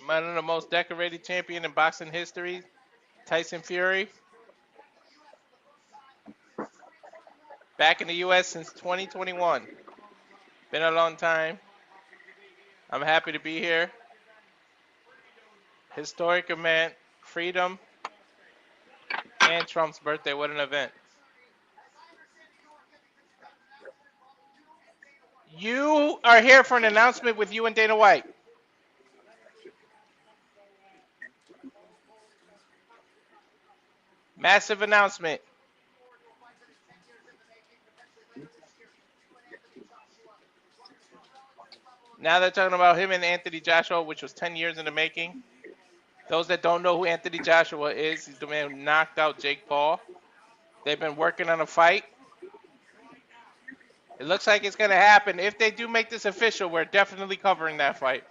Man of the most decorated champion in boxing history, Tyson Fury. Back in the U.S. since 2021. Been a long time. I'm happy to be here. Historic event, Freedom, and Trump's birthday. What an event. You are here for an announcement with you and Dana White. Massive announcement. Now they're talking about him and Anthony Joshua, which was 10 years in the making. Those that don't know who Anthony Joshua is, he's the man who knocked out Jake Paul. They've been working on a fight. It looks like it's going to happen. If they do make this official, we're definitely covering that fight.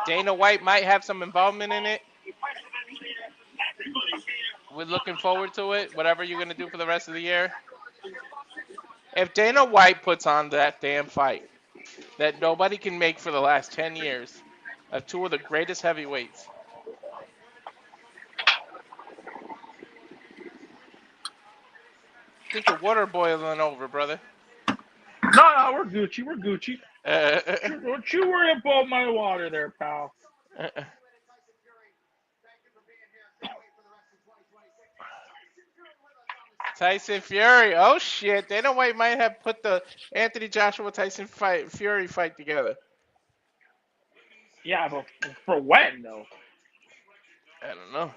Dana White might have some involvement in it. We're looking forward to it, whatever you're going to do for the rest of the year. If Dana White puts on that damn fight that nobody can make for the last 10 years of two of the greatest heavyweights, I think the water boiling over, brother. No, we're Gucci. We're Gucci. Don't you worry about my water there, pal. Tyson Fury. Oh, shit. Dana White might have put the Anthony Joshua Tyson Fury fight together. Yeah, but for when, though? I don't know.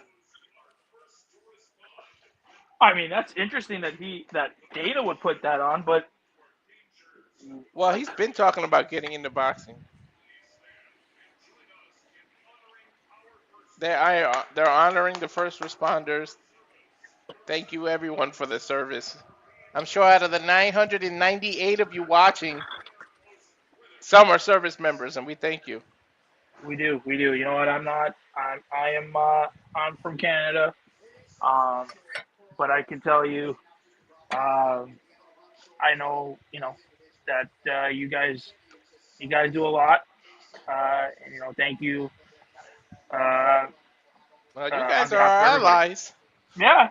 I mean, that's interesting that Dana would put that on, but... Well, he's been talking about getting into boxing. They're honoring the first responders. Thank you, everyone, for the service. I'm sure out of the 998 of you watching, some are service members, and we thank you. We do. You know what? I'm from Canada, but I can tell you, I know, that you guys do a lot, and thank you. Well, you guys are our allies. Yeah.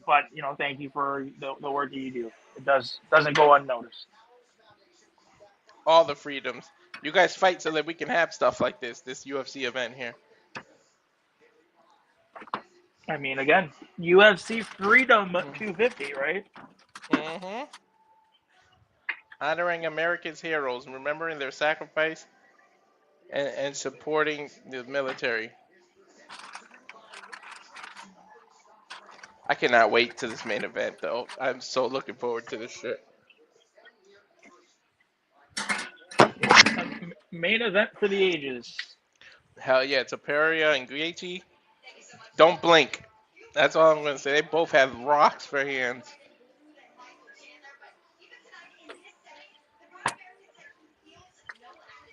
But thank you for the work that you do. It doesn't go unnoticed. All the freedoms. You guys fight so that we can have stuff like this UFC event here. I mean, again, UFC Freedom 250, right? Mm-hmm. Honoring America's heroes and remembering their sacrifice and supporting the military. I cannot wait to this main event, though. I'm so looking forward to this shit. Main event for the ages. Hell yeah, it's a Pereira and Gaethje. Don't blink. That's all I'm going to say. They both have rocks for hands.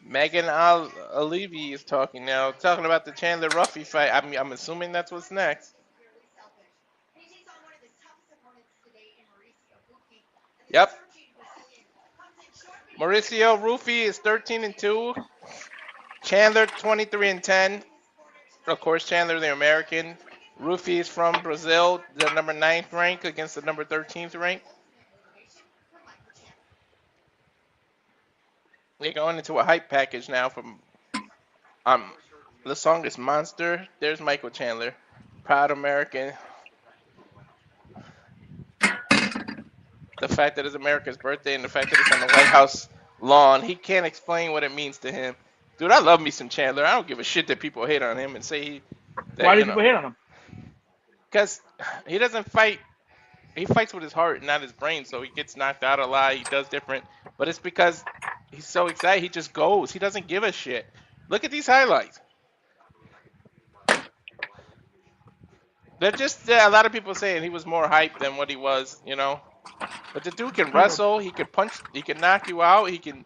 Megan Alivi is talking now. Talking about the Chandler Ruffy fight. I'm assuming that's what's next. Yep. Mauricio Ruffy is 13-2. Chandler 23-10. Of course, Chandler the American. Ruffy is from Brazil, the number 9th rank against the number 13th rank. They're going into a hype package now from the song is Monster. There's Michael Chandler, proud American. The fact that it's America's birthday and the fact that it's on the White House lawn, he can't explain what it means to him. Dude, I love me some Chandler. I don't give a shit that people hate on him and say Why do people hate on him? Because he doesn't fight. He fights with his heart, not his brain. So he gets knocked out a lot. He does different. But it's because he's so excited. He just goes. He doesn't give a shit. Look at these highlights. They're just a lot of people saying he was more hyped than what he was, you know. But the dude can wrestle. He can punch. He can knock you out. He can.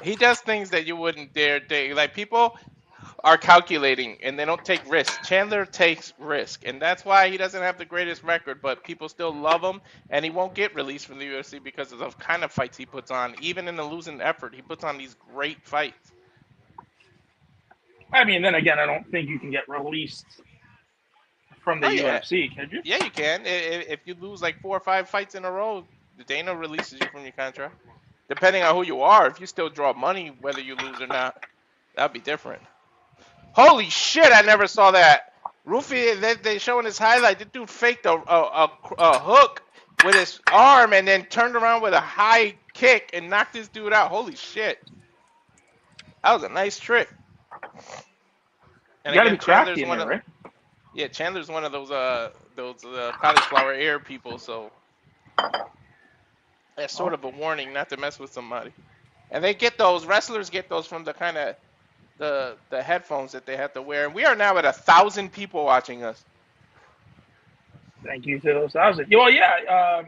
He does things that you wouldn't dare do. Like, people are calculating and they don't take risks. Chandler takes risk, and that's why he doesn't have the greatest record, but people still love him, and he won't get released from the UFC because of the kind of fights he puts on. Even in the losing effort, he puts on these great fights. I mean, then again, I don't think you can get released from the UFC, can you? Yeah, you can. If you lose like 4 or 5 fights in a row, Dana releases you from your contract. Depending on who you are, if you still draw money, whether you lose or not, that'd be different. Holy shit, I never saw that. Ruffy, they showing his highlight. The dude faked a hook with his arm and then turned around with a high kick and knocked this dude out. Holy shit. That was a nice trick. And you gotta be crafty in there, right? Yeah, Chandler's one of those cauliflower ear people, so that's sort of a warning not to mess with somebody. And they get those, wrestlers get those from the kind of the headphones that they have to wear. And we are now at 1,000 people watching us. Thank you to those 1,000. Well, yeah,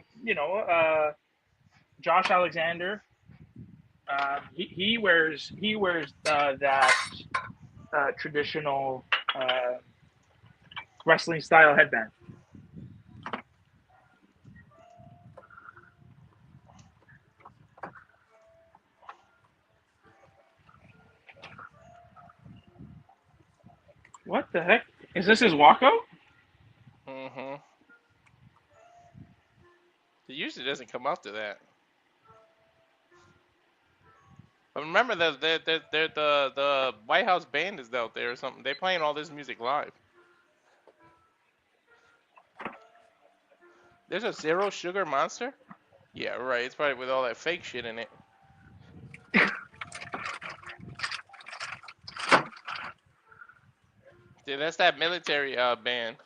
Josh Alexander, he wears that traditional wrestling style headband. What the heck? Is this his Wacko? Mm-hmm. It usually doesn't come out to that. But remember, the White House band is out there or something. They're playing all this music live. There's a Zero Sugar Monster? Yeah, right. It's probably with all that fake shit in it. Dude, that's that military band.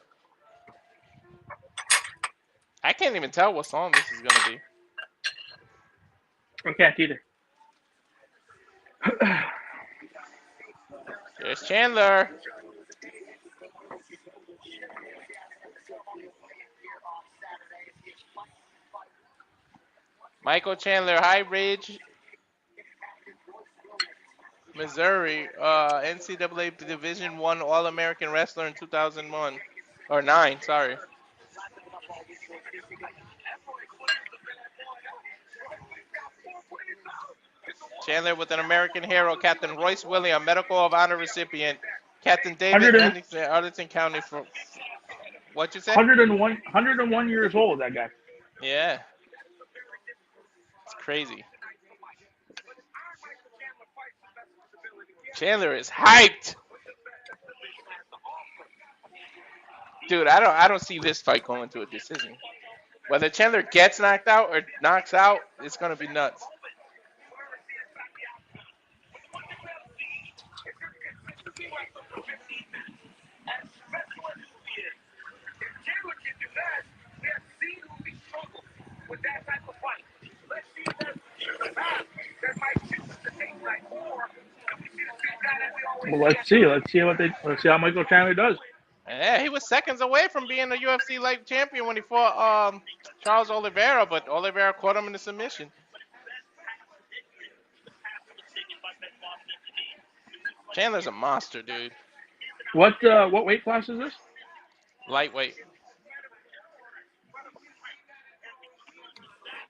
I can't even tell what song this is gonna be. I can't either. There's Chandler. Michael Chandler, High Ridge, Missouri, NCAA Division I All-American Wrestler in 2001. Or 9, sorry. Chandler with an American hero, Captain Royce William, Medical of Honor recipient, Captain David Anderson, Arlington County. From what you say? 101 years old, that guy. Yeah. It's crazy. Chandler is hyped. Dude, I don't see this fight going to a decision. Whether Chandler gets knocked out or knocks out, it's gonna be nuts. Well, let's see how Michael Chandler does. Yeah, he was seconds away from being a UFC light champion when he fought Charles Oliveira, but Oliveira caught him in the submission. Chandler's a monster, dude. What weight class is this? Lightweight.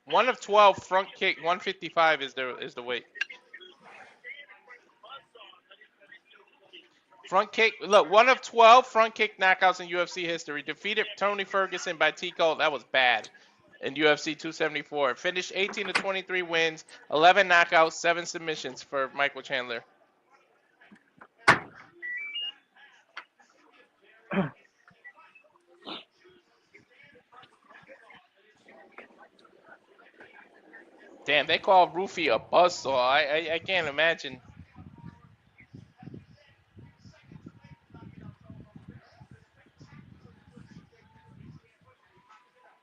1 of 12 front kick, 155 is the weight. Front kick, look, 1 of 12 front kick knockouts in UFC history. Defeated Tony Ferguson by TKO. That was bad. in UFC 274. Finished 18 to 23 wins, 11 knockouts, 7 submissions for Michael Chandler. Damn, they call Ruffy a buzzsaw. I can't imagine.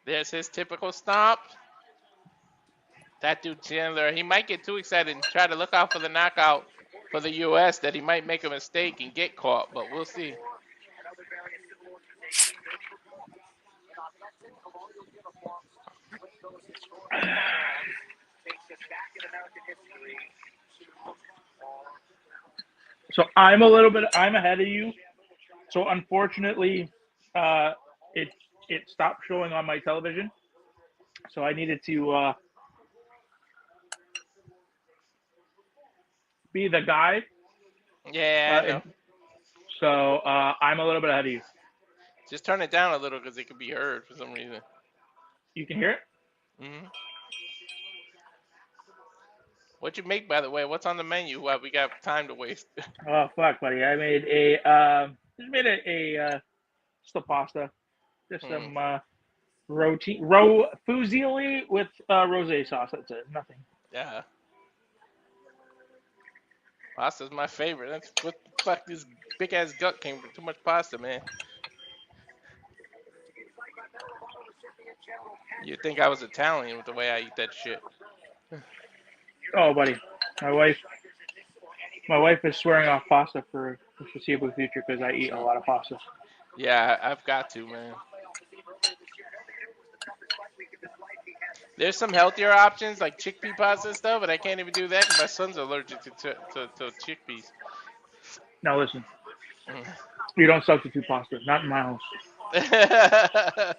There's his typical stomp. That dude Chandler, he might get too excited and try to look out for the knockout for the U.S. that he might make a mistake and get caught, but we'll see. So I'm ahead of you. So unfortunately, it stopped showing on my television. So I needed to be the guy. Yeah, I know. So I'm a little bit ahead of you. Just turn it down a little because it could be heard for some reason. You can hear it? Mm-hmm. What'd you make, by the way? What's on the menu? Well, we got time to waste. Oh fuck, buddy! I made a just a pasta, just some fusilli with rosé sauce. That's it. Nothing. Yeah. Pasta's my favorite. That's what the fuck this big ass gut came from. Too much pasta, man. You'd think I was Italian with the way I eat that shit. Oh, buddy, my wife is swearing off pasta for the foreseeable future because I eat a lot of pasta. Yeah, I've got to, man. There's some healthier options like chickpea pasta and stuff, but I can't even do that because my son's allergic to chickpeas. Now listen, you don't substitute pasta. Not in my house.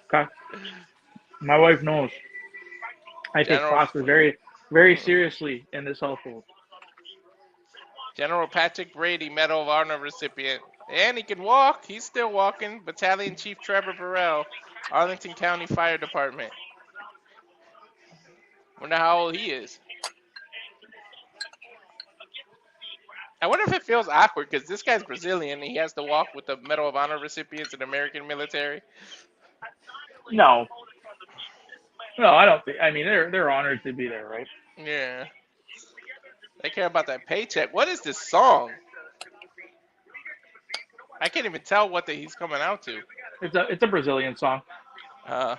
Okay. My wife knows. I take pasta very, very seriously in this household. General Patrick Brady, Medal of Honor recipient. And he can walk. He's still walking. Battalion Chief Trevor Burrell, Arlington County Fire Department. Wonder how old he is. I wonder if it feels awkward because this guy's Brazilian and he has to walk with the Medal of Honor recipients in the American military. No, I don't think. I mean, they're honored to be there, right? Yeah. They care about that paycheck. What is this song? I can't even tell what he's coming out to. It's a Brazilian song. So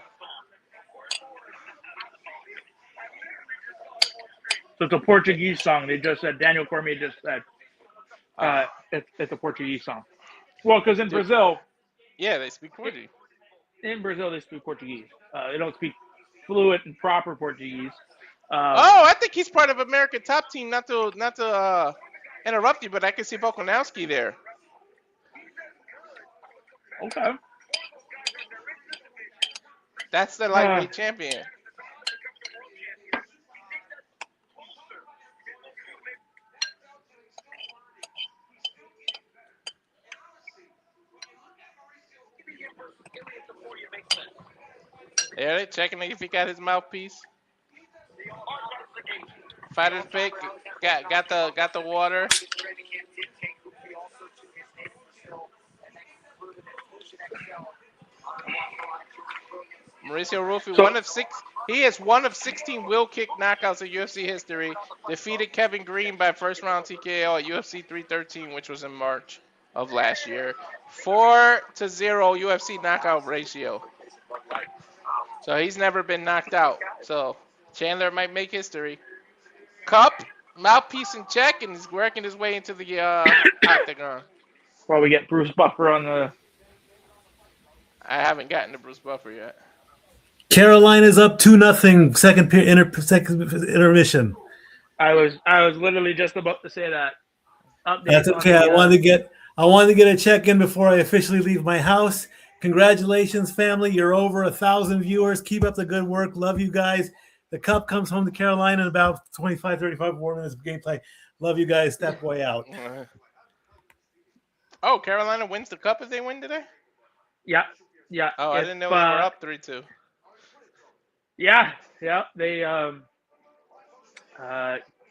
it's a Portuguese song. They just said, Daniel Cormier just said, it's a Portuguese song. Well, because in Brazil. Yeah, they speak Portuguese. In Brazil, they speak Portuguese. They don't speak fluent and proper Portuguese. I think he's part of American Top Team. Not to interrupt you, but I can see Volkanovski there. Okay. That's the lightweight champion. Yeah, they checking if he got his mouthpiece. Fighter's pick, got the water. Mauricio Ruffy, he is one of 16 wheel kick knockouts in UFC history. Defeated Kevin Green by first round TKO at UFC 313, which was in March of last year. 4-0 UFC knockout ratio. So he's never been knocked out. So Chandler might make history. Cup, mouthpiece in check, and he's working his way into the octagon. Well, we get Bruce Buffer on the. I haven't gotten to Bruce Buffer yet. Carolina's up 2-0. Second intermission. I was literally just about to say that. That's okay. I wanted to get a check in before I officially leave my house. Congratulations, family. You're over 1,000 viewers. Keep up the good work. Love you guys. The cup comes home to Carolina in about 25, 35 more minutes of gameplay. Love you guys. Step boy out. Oh, Carolina wins the cup if they win today? Yeah. Oh, I didn't know they were up 3-2. Yeah, yeah. They it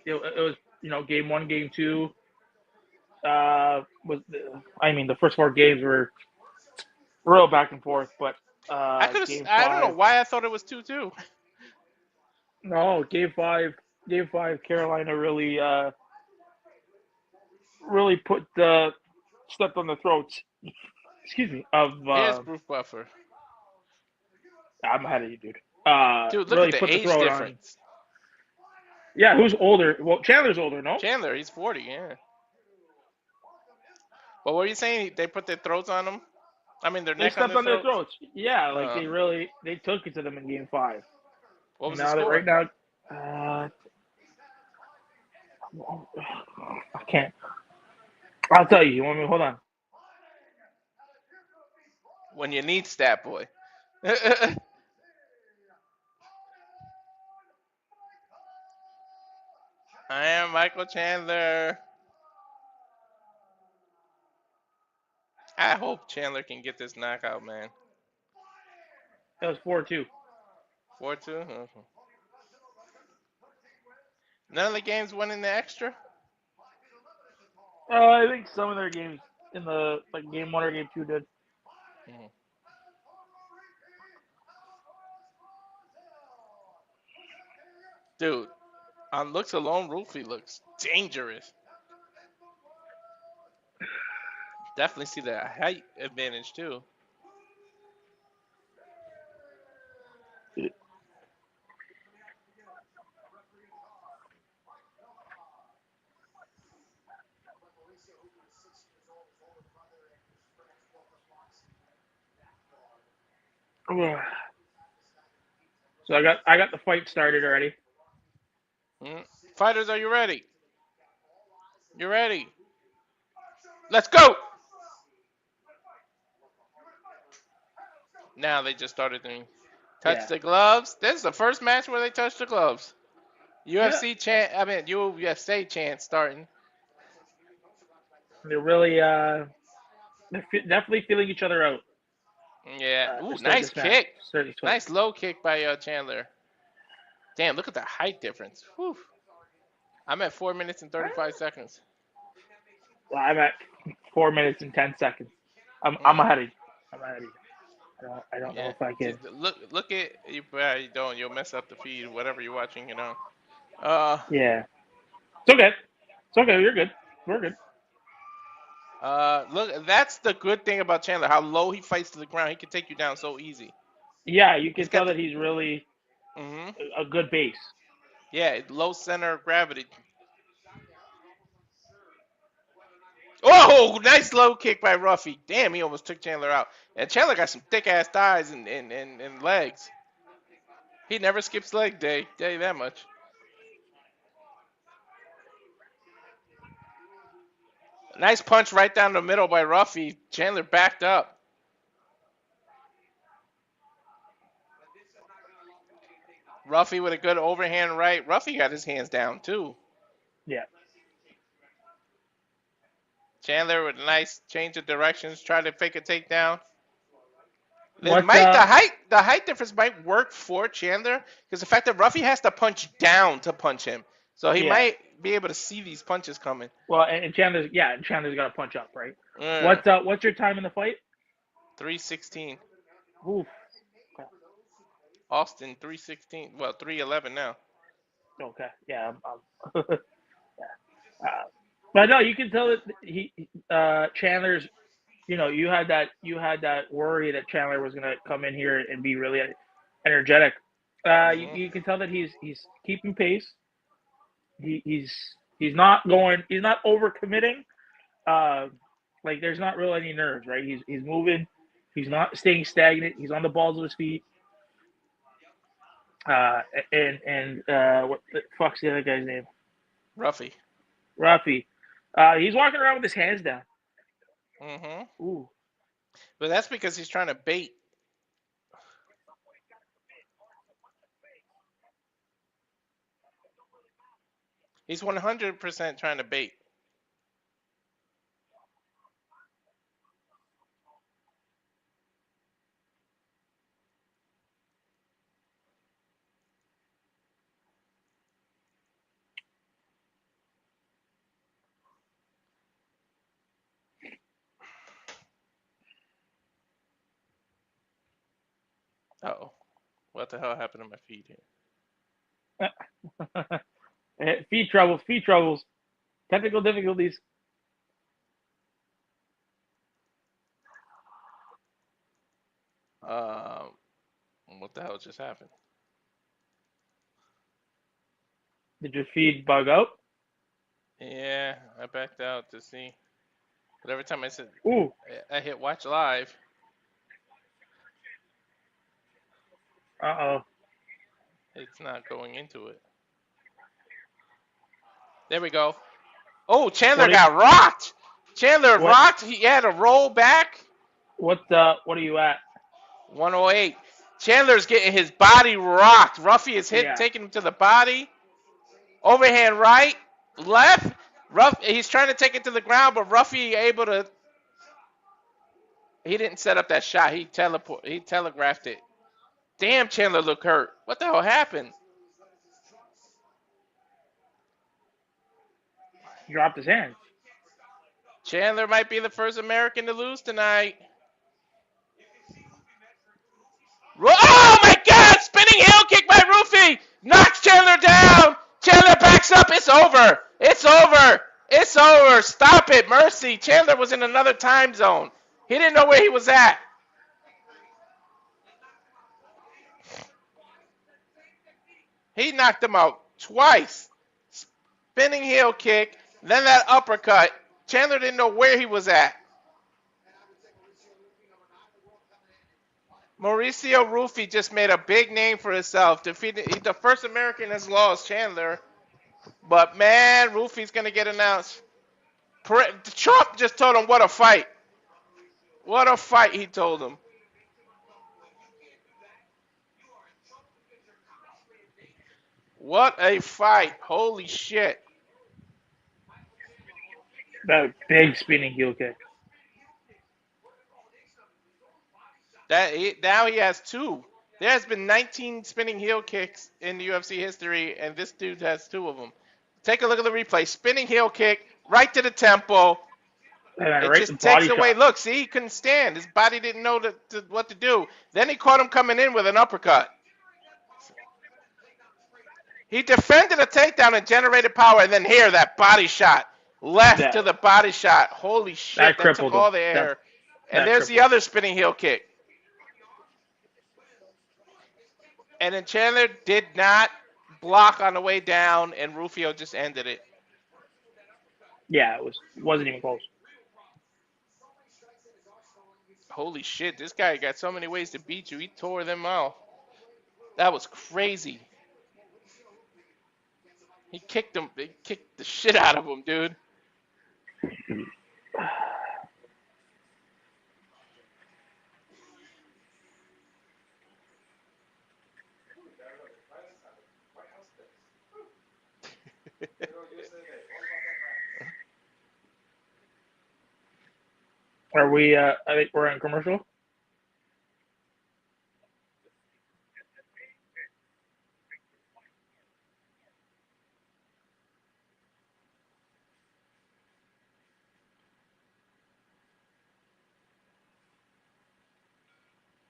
was game one, game two. The first four games were real back and forth, but game I don't know five. why I thought it was 2-2. No, game five. Carolina really put stepped on the throats. Excuse me. Of Here's Proof Buffer. I'm ahead of you, dude. Dude, look Really at the put the age throat on. difference. Yeah, who's older? Well, Chandler's older, no? Chandler, he's 40, yeah. But what were you saying? They put their throats on him? I mean, their They neck on stepped their on their throats? throats. Yeah, like they took it to them in game five. What was the Now that score? right now, I can't. I'll tell you. You want me? Hold on. When you need stat boy. I am Michael Chandler. I hope Chandler can get this knockout, man. That was 4-2. 4-2? Okay. None of the games went in the extra? I think some of their games in the game one or game two did. Mm-hmm. Dude, on looks alone, Ruffy looks dangerous. Definitely see the height advantage too. So I got the fight started already. Fighters, are you ready? You ready? Let's go! Now they just started doing touch the gloves. This is the first match where they touch the gloves. UFC chant starting. They're really they're definitely feeling each other out. Yeah. Ooh, nice kick. Nice low kick by Chandler. Damn, look at the height difference. Whew. I'm at 4 minutes and 35 seconds. Well, I'm at 4 minutes and 10 seconds. I'm ahead of you. I'm ahead of you. I don't know if I can. Look at you. You don't. You'll mess up the feed. Whatever you're watching, Yeah. It's okay. It's okay. You're good. We're good. Look, that's the good thing about Chandler. How low he fights to the ground. He can take you down so easy. Yeah, you can tell that he's really a good base. Yeah, low center of gravity. Oh, nice low kick by Ruffy. Damn, he almost took Chandler out. And Chandler got some thick ass thighs and legs. He never skips leg day. Tell you that much. Nice punch right down the middle by Ruffy. Chandler backed up. Ruffy with a good overhand right. Ruffy got his hands down too. Yeah. Chandler with a nice change of directions, try to fake a takedown. The height difference might work for Chandler because the fact that Ruffy has to punch down to punch him, so he might be able to see these punches coming. Well, and Chandler's got to punch up, right? What's your time in the fight? 3:16. Oof. Austin 3:16. Well, 3:11 now. Okay. Yeah. But no, you can tell that Chandler's. You had that worry that Chandler was gonna come in here and be really energetic. You can tell that he's keeping pace. He's not overcommitting. There's not really any nerves, right? He's moving. He's not staying stagnant. He's on the balls of his feet. What the fuck's the other guy's name? Ruffy. He's walking around with his hands down. Mm-hmm. Ooh. But that's because he's trying to bait. He's 100% trying to bait. What the hell happened to my feed here? Feed troubles. Technical difficulties. What the hell just happened? Did your feed bug out? Yeah, I backed out to see. But every time I said, ooh, I hit watch live. Uh-oh. It's not going into it. There we go. Oh, Chandler got rocked. Chandler rocked. He had to roll back. What are you at? 108. Chandler's getting his body rocked. Ruffy is taking him to the body. Overhand right, left. He's trying to take it to the ground, but Ruffy able to. He didn't set up that shot. He telegraphed it. Damn, Chandler looked hurt. What the hell happened? He dropped his hand. Chandler might be the first American to lose tonight. Oh my God! Spinning heel kick by Ruffy! Knocks Chandler down! Chandler backs up. It's over. It's over. It's over. Stop it. Mercy. Chandler was in another time zone. He didn't know where he was at. He knocked him out twice. Spinning heel kick, then that uppercut. Chandler didn't know where he was at. Mauricio Ruffy just made a big name for himself. He's the first American that's lost, Chandler. But, man, Ruffy's going to get announced. Trump just told him what a fight. What a fight, he told him. What a fight. Holy shit. That big spinning heel kick. Now he has two. There has been 19 spinning heel kicks in the UFC history, and this dude has two of them. Take a look at the replay. Spinning heel kick right to the temple. It just takes away. Look, see, he couldn't stand. His body didn't know what to do. Then he caught him coming in with an uppercut. He defended a takedown and generated power, and then here, that body shot. Left to the body shot. Holy shit, that took all the air. And there's the other spinning heel kick. And then Chandler did not block on the way down, and Rufio just ended it. Yeah, it wasn't even close. Holy shit, this guy got so many ways to beat you. He tore them out. That was crazy. He kicked the shit out of him, dude. Are we, I think we're in commercial.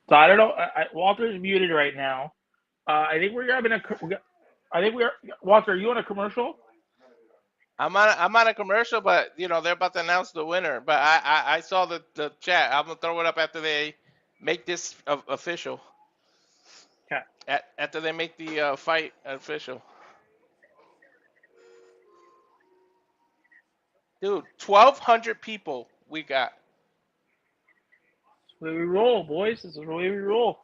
So I don't know. Walter's muted right now. I think we're grabbing Walter, are you on a commercial? I'm on a commercial, but you know they're about to announce the winner. But I saw the chat. I'm gonna throw it up after they make this official. Okay. After they make the fight official. Dude, 1,200 people we got. That's the way we roll, boys. This is the way we roll.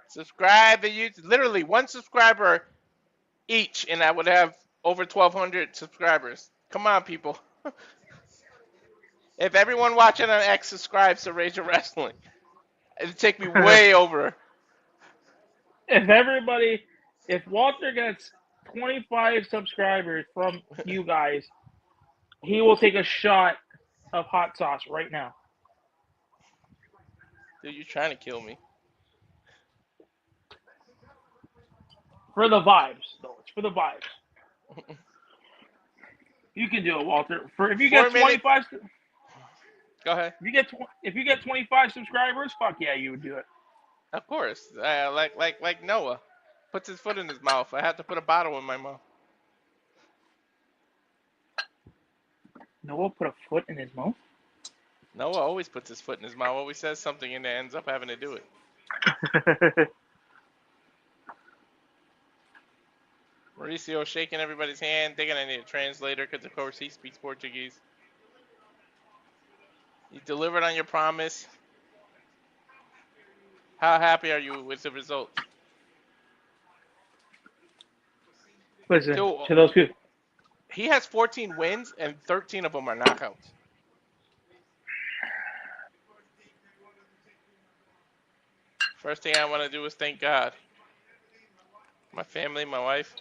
Subscribe to YouTube. Literally one subscriber each, and I would have over 1,200 subscribers. Come on, people. If everyone watching on X subscribes to Razor Wrestling, it'd take me way over. If Walter gets 25 subscribers from you guys, he will take a shot of hot sauce right now. Dude, you're trying to kill me. For the vibes, though. It's for the vibes. You can do it, Walter. If you get 25, go ahead. If you get 25 subscribers, fuck yeah, you would do it. Of course, like Noah puts his foot in his mouth. I have to put a bottle in my mouth. Noah put a foot in his mouth? Noah always puts his foot in his mouth. Always says something and then ends up having to do it. Mauricio shaking everybody's hand. They're gonna need a translator because of course he speaks Portuguese. You delivered on your promise. How happy are you with the results? Listen, Dude, to those people. he has 14 wins and 13 of them are knockouts. First thing I want to do is thank God. My family, my wife.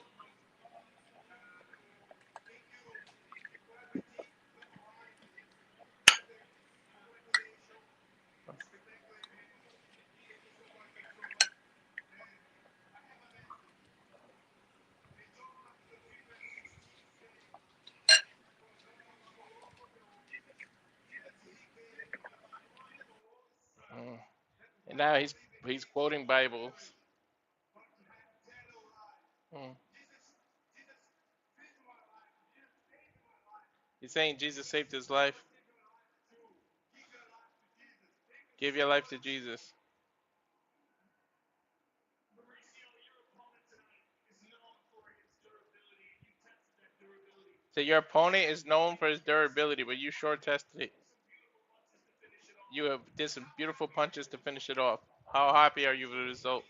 And now he's quoting Bibles. He's saying Jesus saved his life. Give your life to Jesus. So your opponent is known for his durability, but you short tested it. You have did some beautiful punches to finish it off. How happy are you with the result?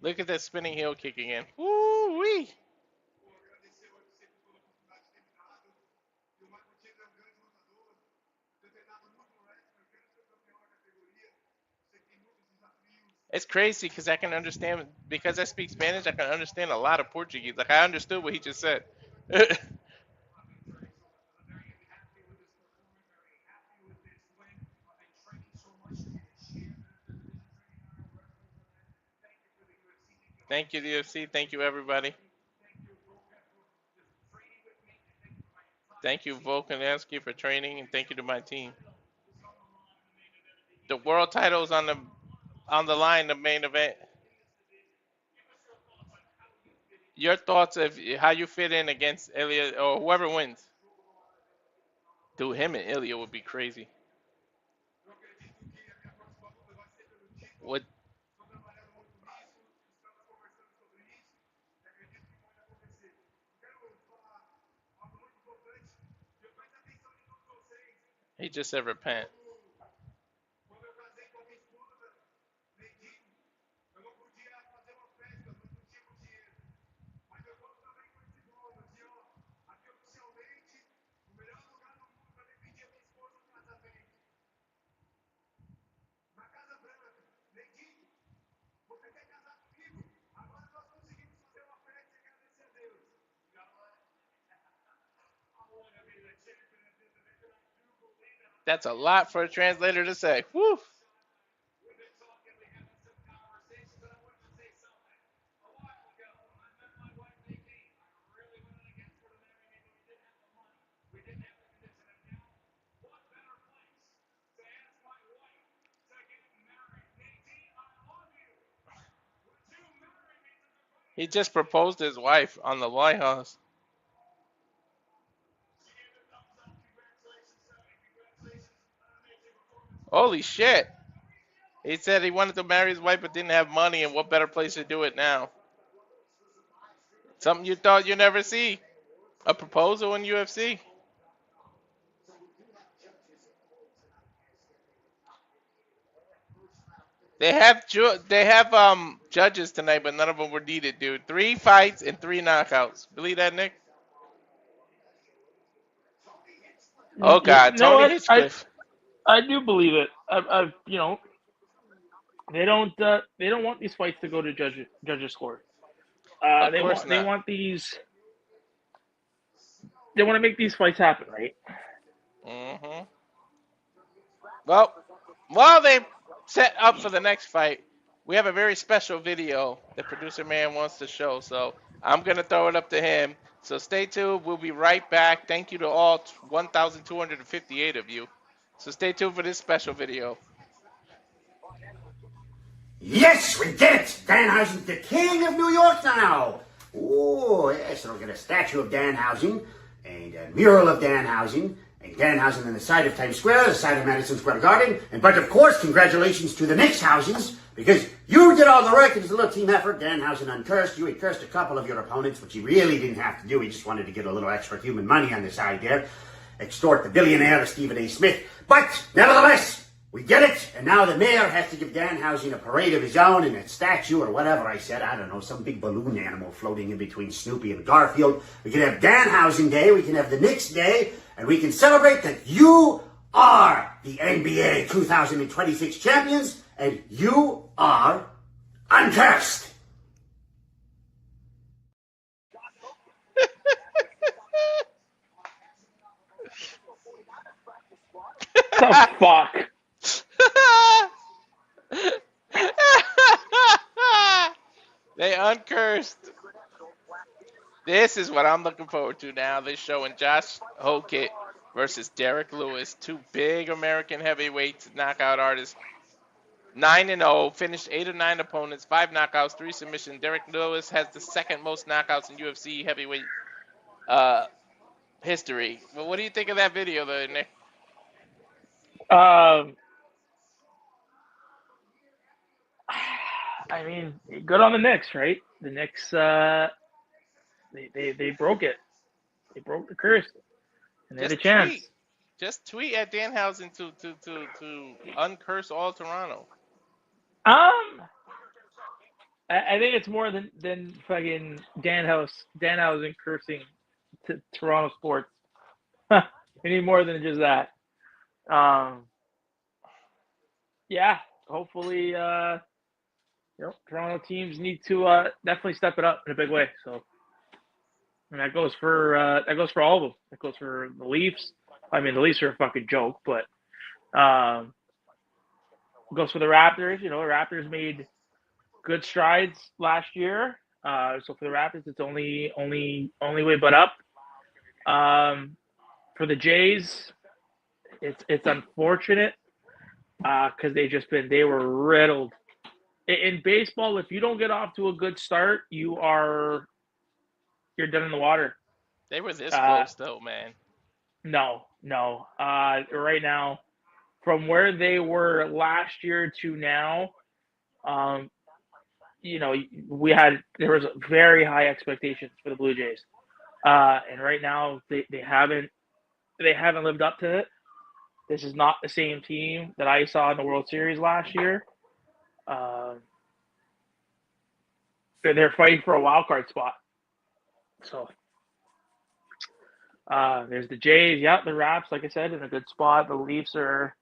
Look at that spinning heel kick again. Woo-wee! It's crazy because I can understand, because I speak Spanish, I can understand a lot of Portuguese. Like, I understood what he just said. Thank you, UFC. Thank you, everybody. Thank you, Volkanovski, for training, and thank you to my team. The world title is on the line, the main event. Your thoughts of how you fit in against Ilia or whoever wins? Dude, him and Ilia would be crazy. What? He just said repent. That's a lot for a translator to say. Woo! He just proposed to his wife on the White House. Holy shit. He said he wanted to marry his wife but didn't have money, and what better place to do it now? Something you thought you'd never see. A proposal in UFC. They have judges tonight, but none of them were needed, dude. 3 fights and 3 knockouts. Believe that, Nick? Oh God, No, Tony Hinchcliffe. I do believe it. They don't want these fights to go to judges' court. They want these. They want to make these fights happen, right? Mm-hmm. Well, while they set up for the next fight, we have a very special video that producer man wants to show. So I'm gonna throw it up to him. So stay tuned. We'll be right back. Thank you to all 1,258 of you. So stay tuned for this special video. Yes, we did it! Danhausen's the king of New York now! Oh, yes, they'll get a statue of Danhausen, and a mural of Danhausen, and Danhausen on the side of Times Square, the side of Madison Square Garden, but of course, congratulations to the Nickhausens, because you did all the work. It was a little team effort. Danhausen uncursed you. He cursed a couple of your opponents, which he really didn't have to do. He just wanted to get a little extra human money on the side there, extort the billionaire Stephen A. Smith. But, nevertheless, we get it, and now the mayor has to give Danhausen a parade of his own and a statue or whatever I said. I don't know, some big balloon animal floating in between Snoopy and Garfield. We can have Danhausen Day, we can have the Knicks Day, and we can celebrate that you are the NBA 2026 champions, and you are uncursed. The fuck? They uncursed. This is what I'm looking forward to now. They're showing Josh Hokit versus Derrick Lewis, two big American heavyweights, knockout artists. 9-0, finished 8 of 9 opponents, 5 knockouts, 3 submissions. Derrick Lewis has the second most knockouts in UFC heavyweight history. But what do you think of that video, though, Nick? I mean, good on the Knicks, right? The Knicks, they broke it. They broke the curse, and they had a chance. Just tweet at Danhausen to uncurse all Toronto. I think it's more than fucking Danhausen cursing to Toronto sports. We need more than just that. Yeah, hopefully, Toronto teams need to definitely step it up in a big way. So, and that goes for all of them. That goes for the Leafs. I mean, the Leafs are a fucking joke, but it goes for the Raptors. You know, the Raptors made good strides last year. So for the Raptors, it's only way but up. For the Jays, it's unfortunate because they were riddled. In baseball, if you don't get off to a good start, you're done in the water. They were this close, though, man. No. Right now, from where they were last year to now, there was very high expectations for the Blue Jays, and right now they haven't lived up to it. This is not the same team that I saw in the World Series last year. They're fighting for a wild card spot. So there's the Jays, the Raps, like I said, in a good spot. The Leafs are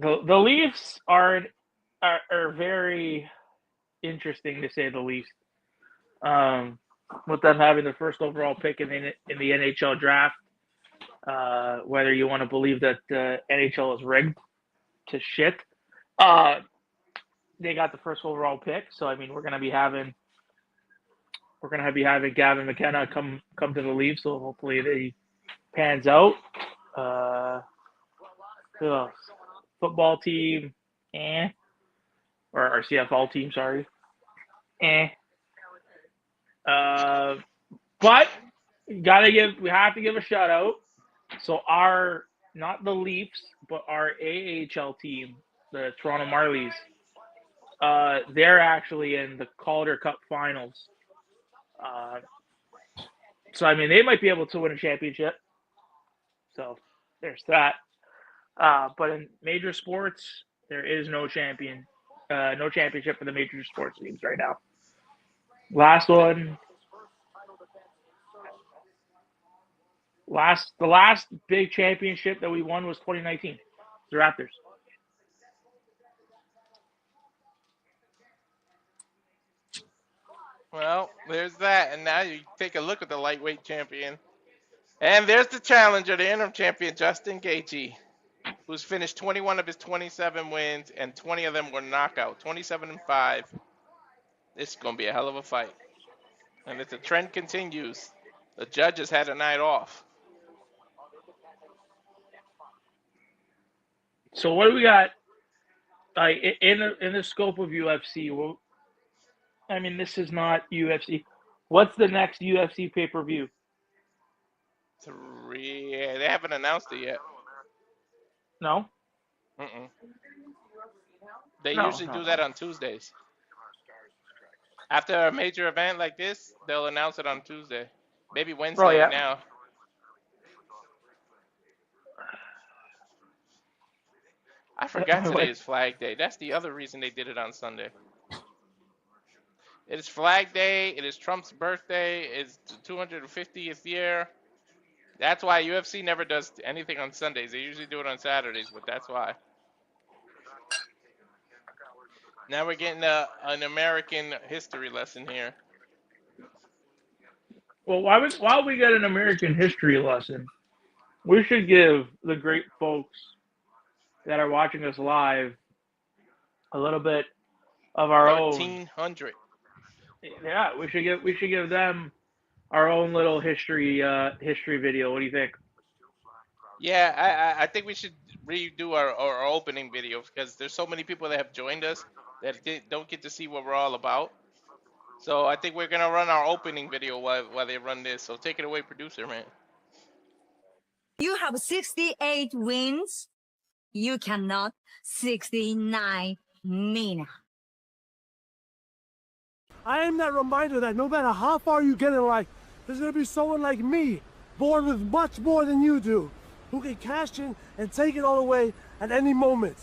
very interesting, to say the least. With them having the first overall pick in the NHL draft, whether you want to believe that the NHL is rigged to shit, they got the first overall pick. So I mean, we're gonna be having Gavin McKenna come to the Leafs. So hopefully they pans out. Who else? Football team, or our CFL team, sorry. But we have to give a shout out. So not the Leafs, but our AHL team, the Toronto Marlies, they're actually in the Calder Cup finals. So I mean, they might be able to win a championship. So there's that. But in major sports, there is no championship for the major sports teams right now. The last big championship that we won was 2019, the Raptors. Well, there's that, and now you take a look at the lightweight champion. And there's the challenger, the interim champion, Justin Gaethje, who's finished 21 of his 27 wins, and 20 of them were knockout, 27-5. This is going to be a hell of a fight. And if the trend continues, the judges had a night off. So what do we got? like in the scope of UFC. Well, I mean, this is not UFC. What's the next UFC pay per view? They haven't announced it yet. No. Mm-mm. They No, usually no, do no. that on Tuesdays. After a major event like this, they'll announce it on Tuesday. Maybe Wednesday Oh, yeah. now. I forgot today is Flag Day. That's the other reason they did it on Sunday. It is Flag Day. It is Trump's birthday. It's the 250th year. That's why UFC never does anything on Sundays. They usually do it on Saturdays, but that's why. Now we're getting an American history lesson here. Well, while we get an American history lesson, we should give the great folks that are watching us live a little bit of our own. 1300. Yeah, we should give them our own little history video. What do you think? Yeah, I think we should redo our opening video because there's so many people that have joined us that don't get to see what we're all about. So I think we're gonna run our opening video while they run this. So take it away, producer man. You have 68 wins. You cannot 69 Mina. I am that reminder that no matter how far you get in life, there's gonna be someone like me, born with much more than you do, who can cash in and take it all away at any moment.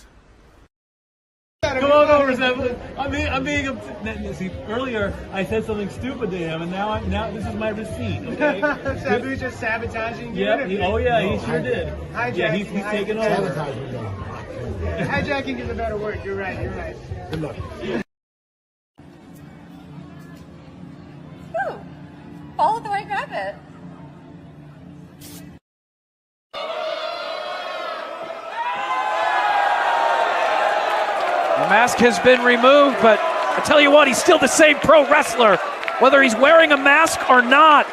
Come on over, Zeb. I'm being. See, earlier I said something stupid to him, and now this is my receipt. Okay. Sabu's just sabotaging you. Yeah. He sure did. Hijacking. Yeah, he's taking over. Hijacking is a better word. You're right. Good luck. Ooh, follow the white rabbit. The mask has been removed, but I tell you what, he's still the same pro wrestler, whether he's wearing a mask or not.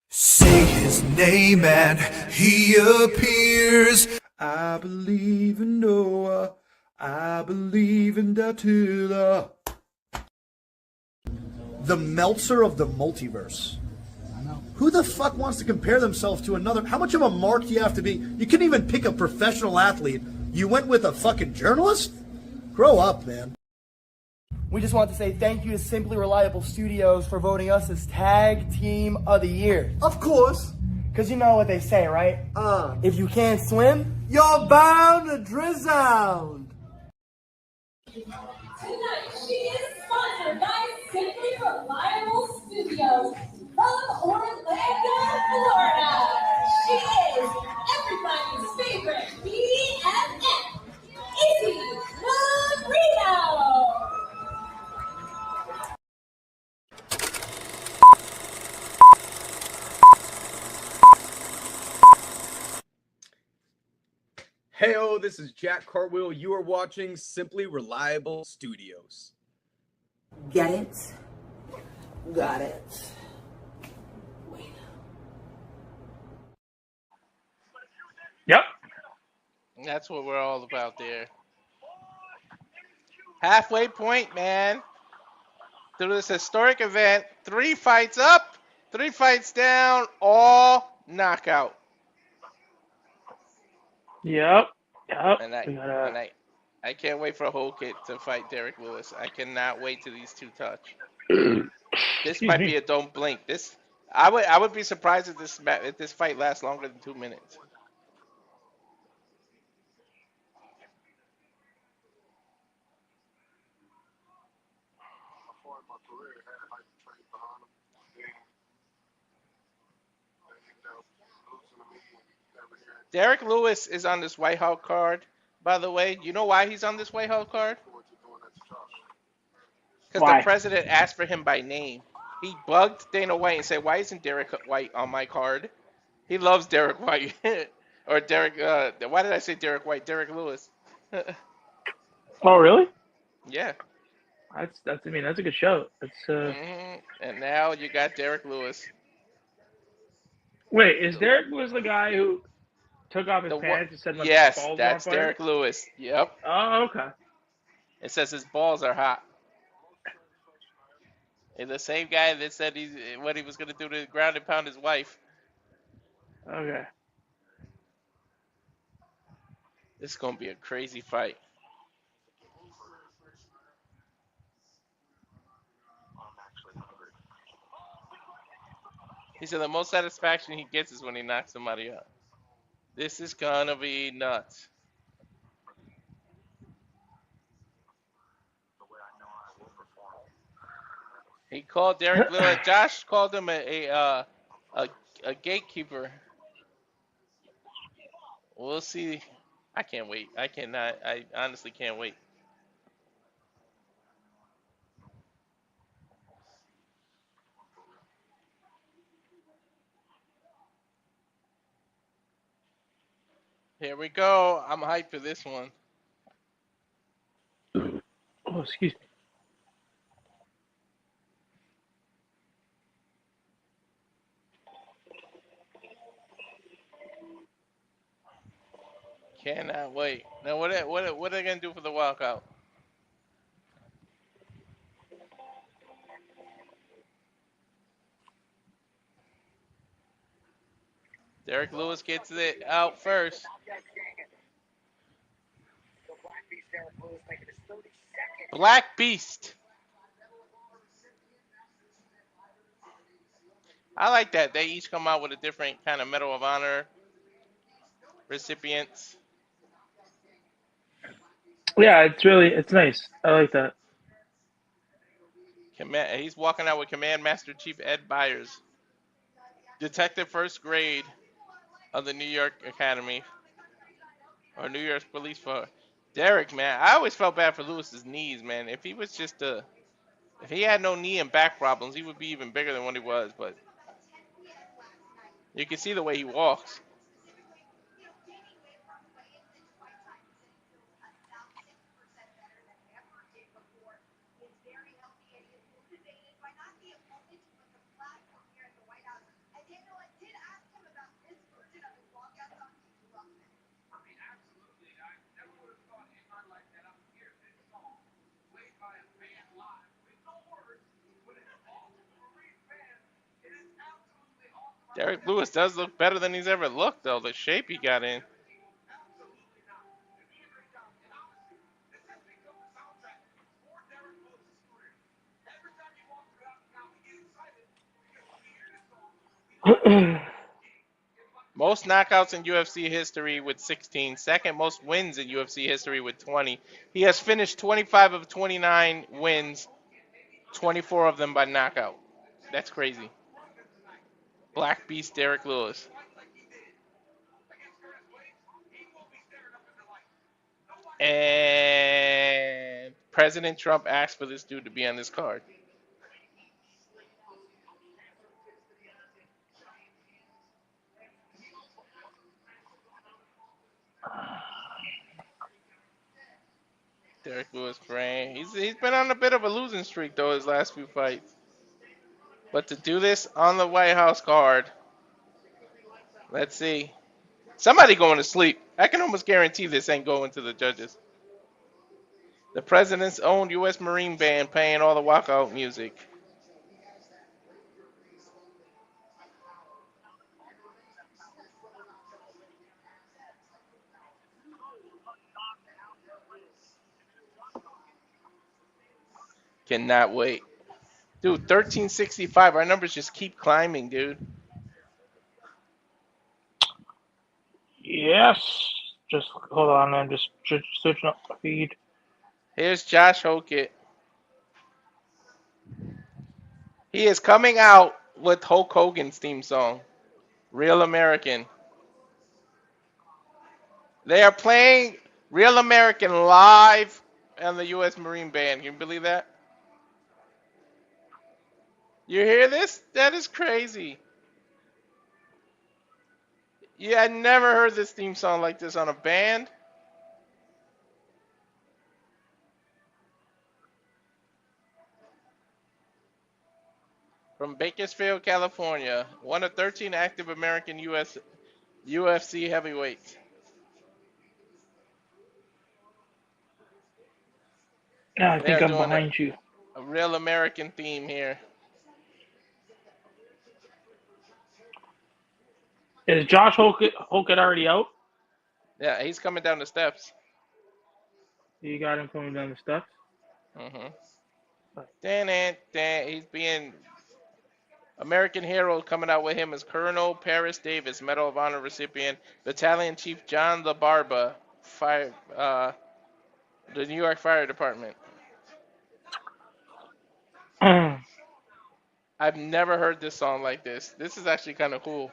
Say his name and he appears. I believe in Noah. I believe in Datula. The Meltzer of the multiverse. Who the fuck wants to compare themselves to another? How much of a mark do you have to be? You couldn't even pick a professional athlete. You went with a fucking journalist? Grow up, man. We just want to say thank you to Simply Reliable Studios for voting us as Tag Team of the Year. Of course. Because you know what they say, right? If you can't swim, you're bound to drizzle. Tonight, she is sponsored by Simply Reliable Studios from Orlando, Florida. She is everybody's favorite BFF, Izzy Mauricio. Heyo, this is Jack Cartwheel. You are watching Simply Reliable Studios. Get it? Got it. Yep. That's what we're all about there. Halfway point, man. Through this historic event, 3 fights up, 3 fights down, all knockout. Yep. And I can't wait for Hokit to fight Derrick Lewis. I cannot wait till these two touch. This might be a don't blink. I would be surprised if this fight lasts longer than 2 minutes. Derrick Lewis is on this White House card, by the way. You know why he's on this White House card? Because the president asked for him by name. He bugged Dana White and said, "Why isn't Derrick White on my card?" He loves Derrick White. Or Derrick, why did I say Derrick White? Derrick Lewis. Oh, really? Yeah. That's a good show. And now you got Derrick Lewis. Wait, is Derrick Lewis the guy who took off his The pants and said my Yes, balls were on that's fire? Derrick Lewis. Yep. Oh, okay. It says his balls are hot. And the same guy that said what he was going to do to ground and pound his wife. Okay. This is going to be a crazy fight. He said the most satisfaction he gets is when he knocks somebody out. This is going to be nuts. He called Derrick Lewis. Josh called him a gatekeeper. We'll see. I can't wait. I cannot. I honestly can't wait. Here we go. I'm hyped for this one. Oh, excuse me. Cannot wait. Now, what are they gonna do for the walkout? Derrick Lewis gets it out first. Black Beast. I like that. They each come out with a different kind of Medal of Honor recipients. Yeah, it's nice. I like that. He's walking out with Command Master Chief Ed Byers, Detective First Grade of the New York Academy, or New York Police Force. Derrick, man, I always felt bad for Lewis's knees, man. If he was just if he had no knee and back problems, he would be even bigger than what he was. But you can see the way he walks. Derrick Lewis does look better than he's ever looked, though. The shape he got in. Most knockouts in UFC history with 16. Second most wins in UFC history with 20. He has finished 25 of 29 wins, 24 of them by knockout. That's crazy. Black Beast Derrick Lewis. And President Trump asked for this dude to be on this card. Derrick Lewis brain. He's been on a bit of a losing streak though his last few fights. But to do this on the White House card, let's see. Somebody going to sleep. I can almost guarantee this ain't going to the judges. The president's own U.S. Marine Band playing all the walkout music. Cannot wait. Dude, 1365. Our numbers just keep climbing, dude. Yes. Just hold on, I'm just switching up the feed. Here's Josh Hokit. He is coming out with Hulk Hogan's theme song, Real American. They are playing Real American live on the U.S. Marine Band. Can you believe that? You hear this? That is crazy. Yeah, I never heard this theme song like this on a band. From Bakersfield, California, one of 13 active American U.S. UFC Heavyweight. Yeah, I They think are I'm doing behind you. a real American theme here. Is Josh Hokit already out? Yeah, he's coming down the steps. You got him coming down the steps? He's being American hero coming out with him as Colonel Paris Davis, Medal of Honor recipient, Battalion Chief John LaBarba, the New York Fire Department. I've never heard this song like this. This is actually kind of cool.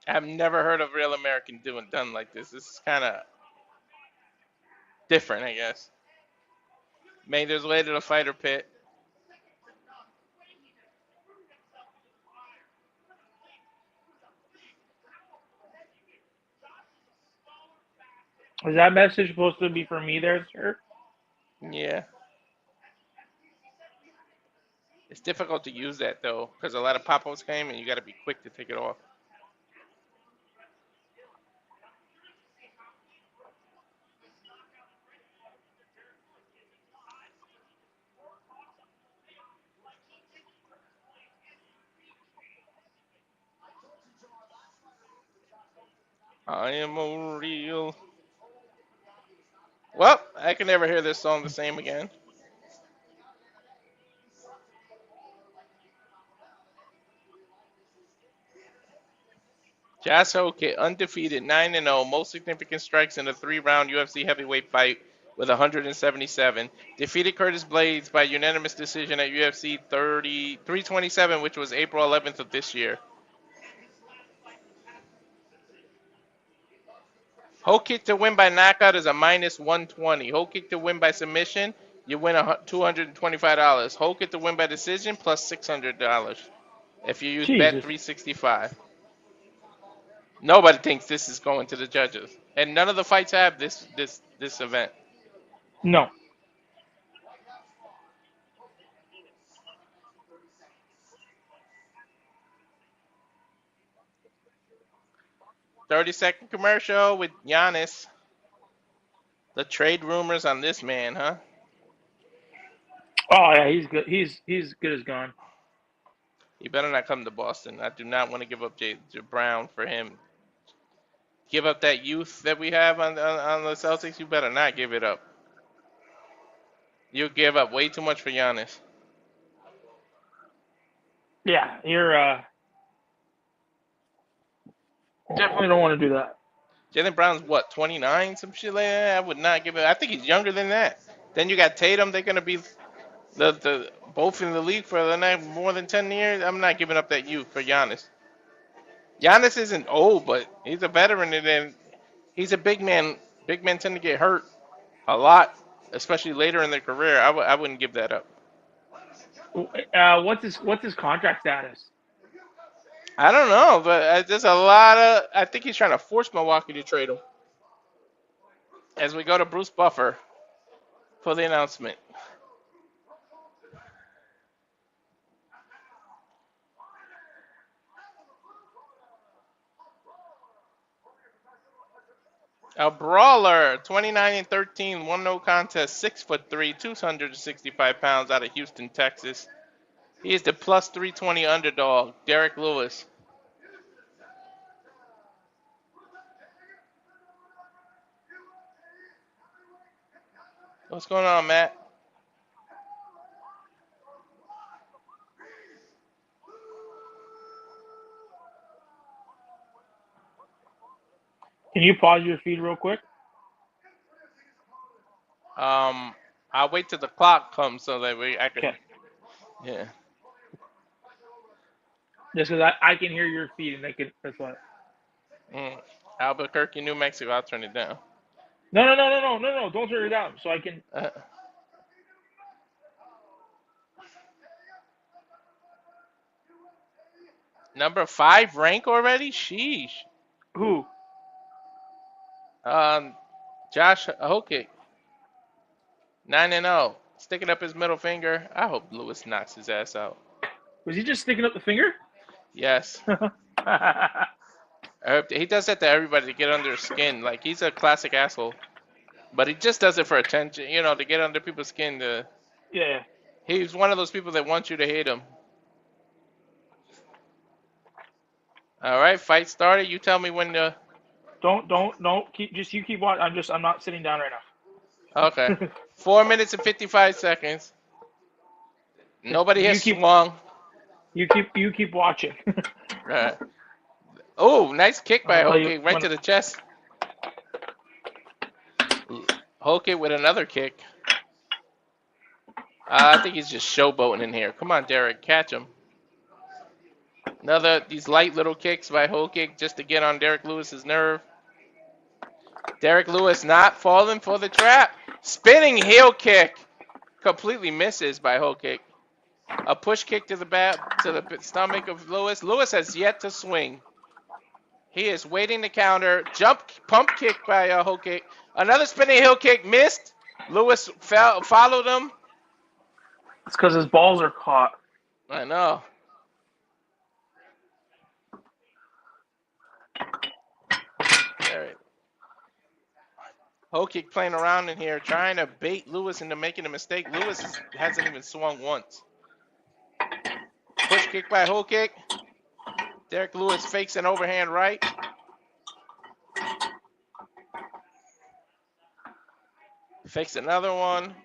I've never heard of real American done like this. This is kind of different, I guess. Made his way to the fighter pit. Is that message supposed to be for me there, sir? Yeah. It's difficult to use that, though, because a lot of pop-ups came, and you got to be quick to take it off. I am a real... Well, I can never hear this song the same again. Josh Hokit, undefeated, 9-0, most significant strikes in a 3-round UFC heavyweight fight with 177. Defeated Curtis Blades by unanimous decision at UFC 327, which was April 11th of this year. Hokit to win by knockout is a -120. Hokit to win by submission, you win $225. Hokit to win by decision plus $600 if you use Bet365. Nobody thinks this is going to the judges, and none of the fights have this event. No. "30-second commercial with Giannis. The trade rumors on this man, huh? Oh yeah, he's good. He's good as gone. He better not come to Boston. I do not want to give up J. Brown for him. Give up that youth that we have on the Celtics. You better not give it up. You give up way too much for Giannis. Yeah, you're definitely don't want to do that. Jaylen Brown's what, 29, some shit like that? I would not give it. I think he's younger than that. Then you got Tatum. They're gonna be the both in the league for the next more than 10 years. I'm not giving up that youth for Giannis. Giannis isn't old, but he's a veteran, and then he's a big man. Big men tend to get hurt a lot, especially later in their career. I wouldn't give that up. What's his contract status? I don't know, but there's a lot of... I think he's trying to force Milwaukee to trade him. As we go to Bruce Buffer for the announcement. A brawler, 29-13, 1-0 contest, 6'3", 265 pounds, out of Houston, Texas. He is the plus 320 underdog, Derrick Lewis. What's going on, Matt? Can you pause your feed real quick? I'll wait till the clock comes so that I can. Okay. Yeah. Just because I can hear your feed and that's why. Albuquerque, New Mexico. I'll turn it down. No. Don't turn it down so I can. Number 5 rank already? Sheesh. Who? Josh Hokit. 9-0. Sticking up his middle finger. I hope Lewis knocks his ass out. Was he just sticking up the finger? Yes. He does that to everybody to get under his skin. Like, he's a classic asshole. But he just does it for attention, you know, to get under people's skin. Yeah. He's one of those people that want you to hate him. All right, fight started. You tell me when to... Don't. You keep watching. I'm not sitting down right now. Okay. 4 minutes and 55 seconds. Nobody has swung. You keep watching. Right. Oh, nice kick by Hokit right to the chest. Hokit with another kick. I think he's just showboating in here. Come on, Derrick, catch him. These light little kicks by Hokit just to get on Derrick Lewis's nerve. Derrick Lewis not falling for the trap. Spinning heel kick. Completely misses by Hokit. A push kick to the stomach of Lewis. Lewis has yet to swing. He is waiting to counter. Pump kick by Hokit. Another spinning heel kick missed. Lewis followed him. It's because his balls are caught. I know. Hokit playing around in here, trying to bait Lewis into making a mistake. Lewis hasn't even swung once. Push kick by Hokit. Derrick Lewis fakes an overhand right. Fakes another one.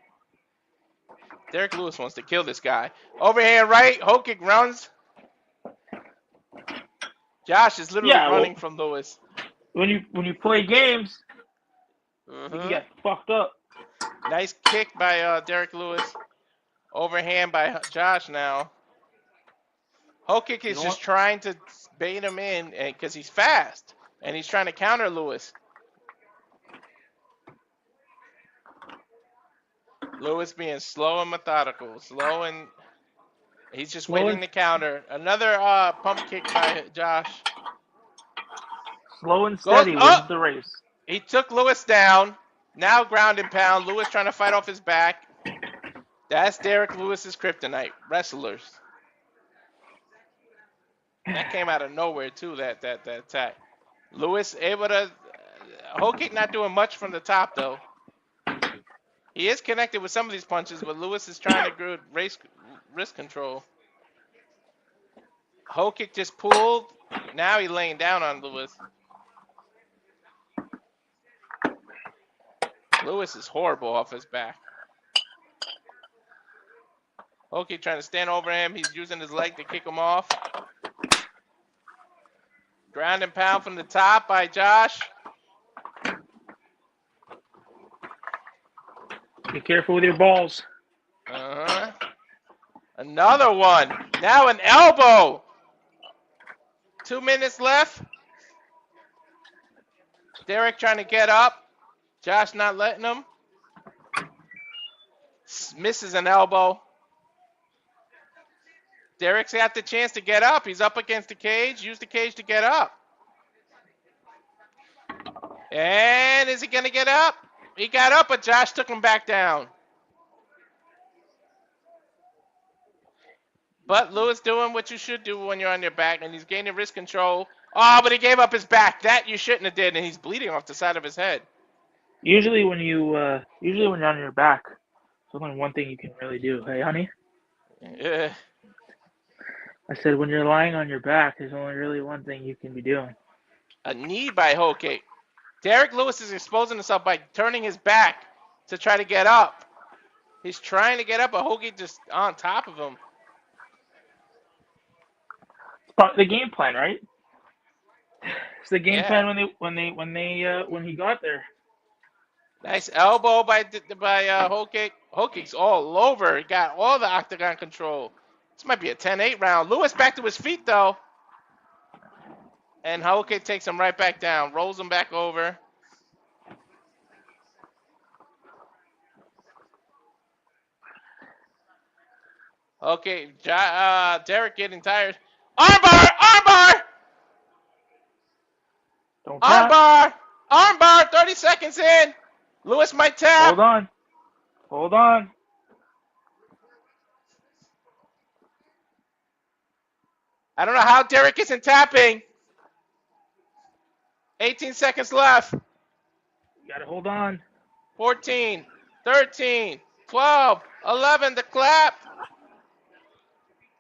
Derrick Lewis wants to kill this guy. Overhand right. Hokit runs. Josh is literally running from Lewis. When you play games, you get fucked up. Nice kick by Derrick Lewis. Overhand by Josh now. Hokit is just trying to bait him in because he's fast. And he's trying to counter Lewis. Lewis being slow and methodical. He's just waiting to counter. Another pump kick by Josh. Slow and steady wins the race. He took Lewis down. Now ground and pound. Lewis trying to fight off his back. That's Derrick Lewis's kryptonite. Wrestlers. That came out of nowhere too, that attack. Lewis able to... Hokit not doing much from the top though. He is connected with some of these punches, but Lewis is trying to good wrist control. Hokit just pulled. Now he's laying down on Lewis. Lewis is horrible off his back. Hokit trying to stand over him. He's using his leg to kick him off. Ground and pound from the top by Josh. Be careful with your balls. Another one. Now an elbow. 2 minutes left. Derrick trying to get up. Josh not letting him. Misses an elbow. Derrick's got the chance to get up. He's up against the cage. Use the cage to get up. And is he going to get up? He got up, but Josh took him back down. But Lewis doing what you should do when you're on your back, and he's gaining wrist control. Oh, but he gave up his back. That you shouldn't have did, and he's bleeding off the side of his head. Usually when you're on your back, there's only one thing you can really do. Hey, honey? Yeah. I said when you're lying on your back, there's only really one thing you can be doing. A knee by Hokit. Derrick Lewis is exposing himself by turning his back to try to get up. He's trying to get up, but Hokit just on top of him. It's the game plan, right? It's the game plan when he got there. Nice elbow by Hokit. Hokit's all over. He got all the octagon control. This might be a 10-8 round. Lewis back to his feet though. And Hokit takes him right back down, rolls him back over. Okay, Derrick getting tired. Armbar! Armbar! Don't tap. Armbar! Armbar! 30 seconds in. Lewis might tap. Hold on. Hold on. I don't know how Derrick isn't tapping. 18 seconds left. You gotta hold on. 14, 13, 12, 11, the clap.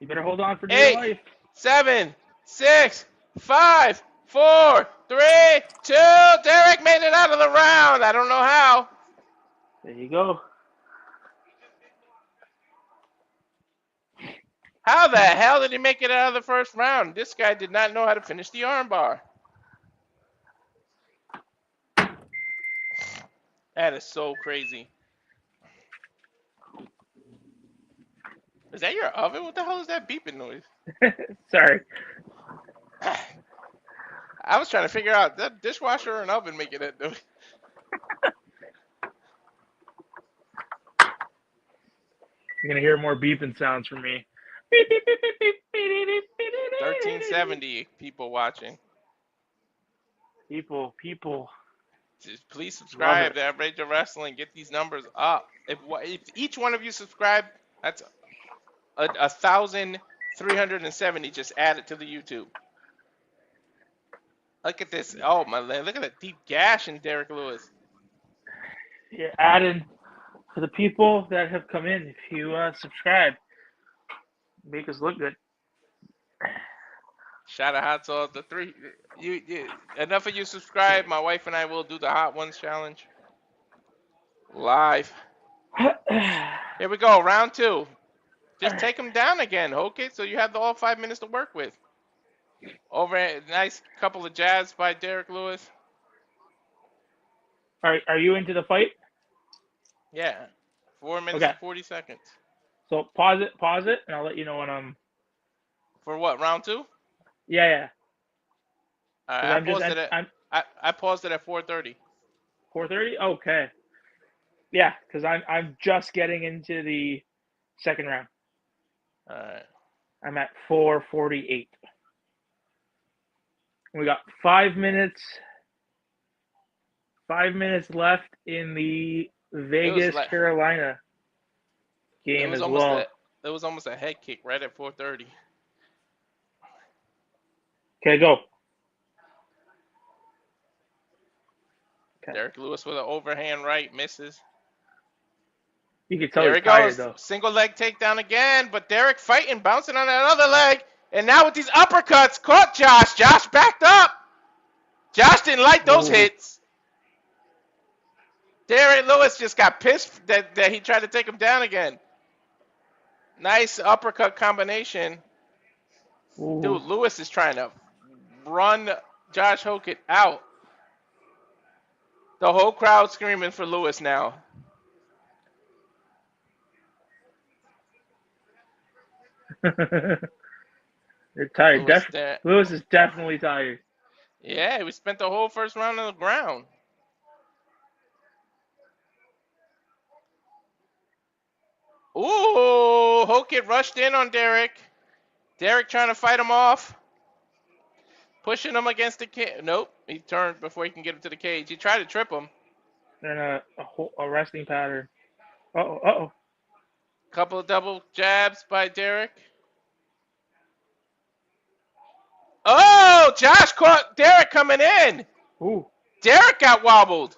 You better hold on for dear 8, life. 7, 6, 5, 4, 3, 2. Derrick made it out of the round. I don't know how. There you go. How the hell did he make it out of the first round? This guy did not know how to finish the armbar. That is so crazy. Is that your oven? What the hell is that beeping noise? Sorry. I was trying to figure out that dishwasher or an oven making that noise. You're gonna hear more beeping sounds from me. 1370 people watching. People. Just please subscribe to Outrage of Wrestling. Get these numbers up. If each one of you subscribe, that's 1,370 just added to the YouTube. Look at this. Oh my man, look at that deep gash in Derrick Lewis. Yeah, added for the people that have come in. If you subscribe, make us look good. Shout out to all the three. You enough of you subscribe. My wife and I will do the Hot Ones challenge live. Here we go, round 2. Just take him down again, okay? So you have all 5 minutes to work with. Over a nice couple of jabs by Derrick Lewis. Are you into the fight? Yeah, 4 minutes and 40 seconds. So pause it, and I'll let you know when I'm. For what, round 2? Yeah. I paused it at 4:30. 4:30? Okay. Yeah, because I'm just getting into the second round. All right. I'm at 4:48. We got 5 minutes. 5 minutes left in the Vegas Carolina game as well. It was almost a head kick right at 4:30. Okay, go. Okay. Derrick Lewis with an overhand right misses. You can tell there he's he tired, goes. though. Single leg takedown again, but Derrick fighting, bouncing on that other leg. And now with these uppercuts, caught Josh. Josh backed up. Josh didn't like those hits. Derrick Lewis just got pissed that he tried to take him down again. Nice uppercut combination. Ooh. Dude, Lewis is trying to run Josh Hokit out. The whole crowd screaming for Lewis now. They're tired. Lewis is definitely tired. Yeah, we spent the whole first round on the ground. Ooh, Hokit rushed in on Derrick. Derrick trying to fight him off. Pushing him against the cage. Nope, he turned before he can get him to the cage. He tried to trip him. They're in a wrestling pattern. Uh-oh. Couple of double jabs by Derrick. Oh, Josh caught Derrick coming in. Ooh. Derrick got wobbled.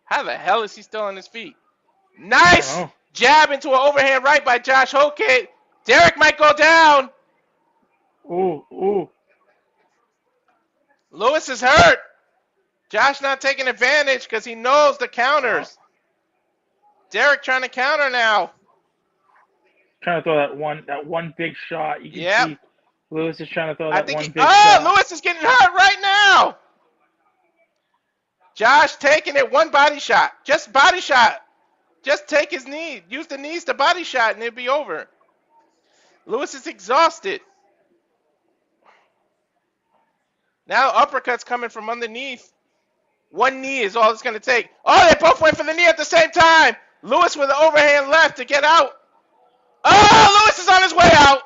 How the hell is he still on his feet? Nice jab into an overhand right by Josh Hokit. Derrick might go down. Ooh. Lewis is hurt. Josh not taking advantage because he knows the counters. Derrick trying to counter now. Trying to throw that one big shot. You can see Lewis is trying to throw that one big shot. Lewis is getting hurt right now. Josh taking it, one body shot. Just body shot. Just take his knee. Use the knees to body shot and it'll be over. Lewis is exhausted. Now uppercuts coming from underneath. One knee is all it's going to take. Oh, they both went for the knee at the same time. Lewis with an overhand left to get out. Oh, Lewis is on his way out.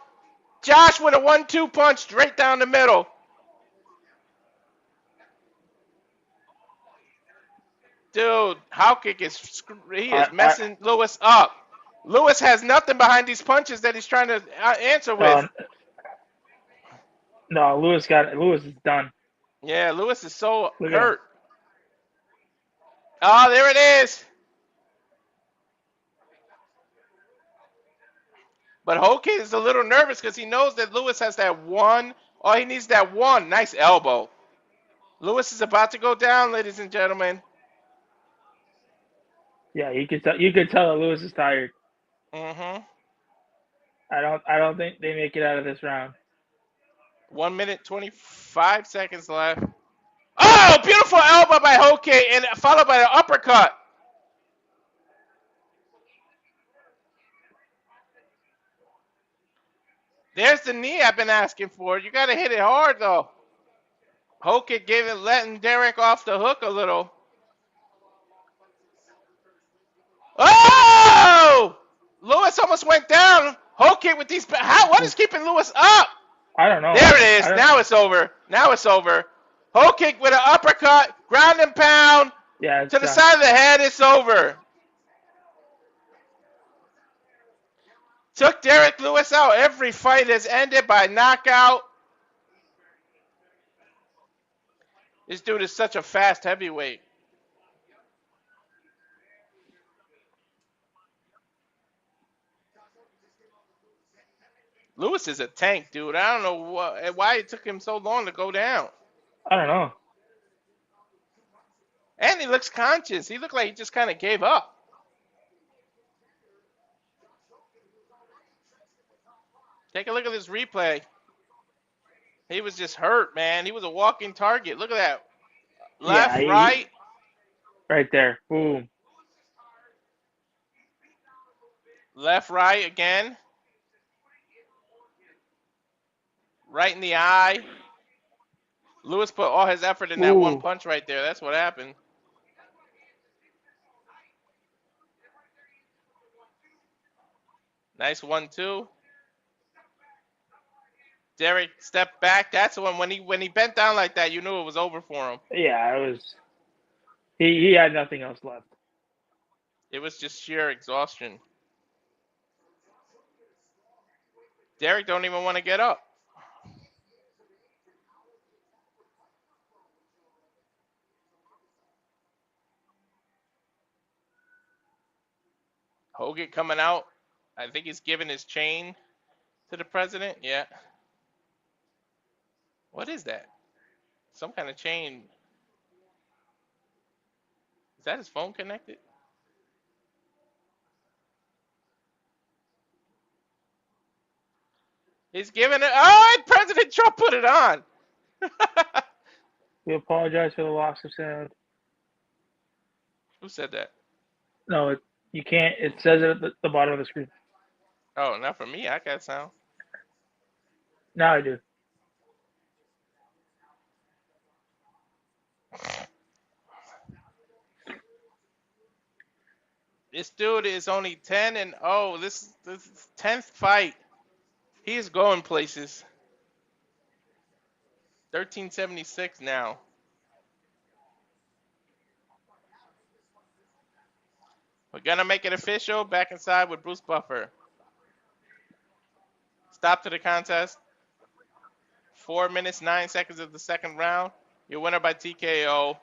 Josh with a 1-2 punch straight down the middle. Dude, Hokit is messing Lewis up. Lewis has nothing behind these punches that he's trying to answer with. No, Lewis is done. Yeah, Lewis is so hurt. Oh, there it is. But Hokit is a little nervous because he knows that Lewis has that one. Oh, he needs that one. Nice elbow. Lewis is about to go down, ladies and gentlemen. Yeah, you could tell that Lewis is tired. Mm-hmm. I don't think they make it out of this round. 1 minute 25 seconds left. Oh, beautiful elbow by Hokit and followed by an uppercut. There's the knee I've been asking for. You got to hit it hard, though. Hokit letting Derrick off the hook a little. Oh! Lewis almost went down. Hokit with these. What is keeping Lewis up? I don't know. There it is. Now it's over. Now it's over. Hokit with an uppercut, ground and pound. Yeah. To the side of the head. It's over. Took Derrick Lewis out. Every fight has ended by knockout. This dude is such a fast heavyweight. Lewis is a tank, dude. I don't know why it took him so long to go down. I don't know. And he looks conscious. He looked like he just kind of gave up. Take a look at this replay. He was just hurt, man. He was a walking target. Look at that. Left, right. Right there. Boom. Left, right again. Right in the eye. Lewis put all his effort in that one punch right there. That's what happened. Nice 1-2. Derrick stepped back. That's the one when he bent down like that, you knew it was over for him. Yeah, it was. He had nothing else left. It was just sheer exhaustion. Derrick don't even want to get up. Hokit coming out. I think he's giving his chain to the president. Yeah. What is that? Some kind of chain. Is that his phone connected? He's giving it. Oh, President Trump put it on. We apologize for the loss of sound. Who said that? No, you can't. It says it at the bottom of the screen. Oh, not for me. I got sound. Now I do. This dude is only 10-0. This is 10th fight. He is going places. 1376 now. We're gonna make it official. Back inside with Bruce Buffer. Stop to the contest. 4 minutes, 9 seconds of the second round. Your winner by TKO,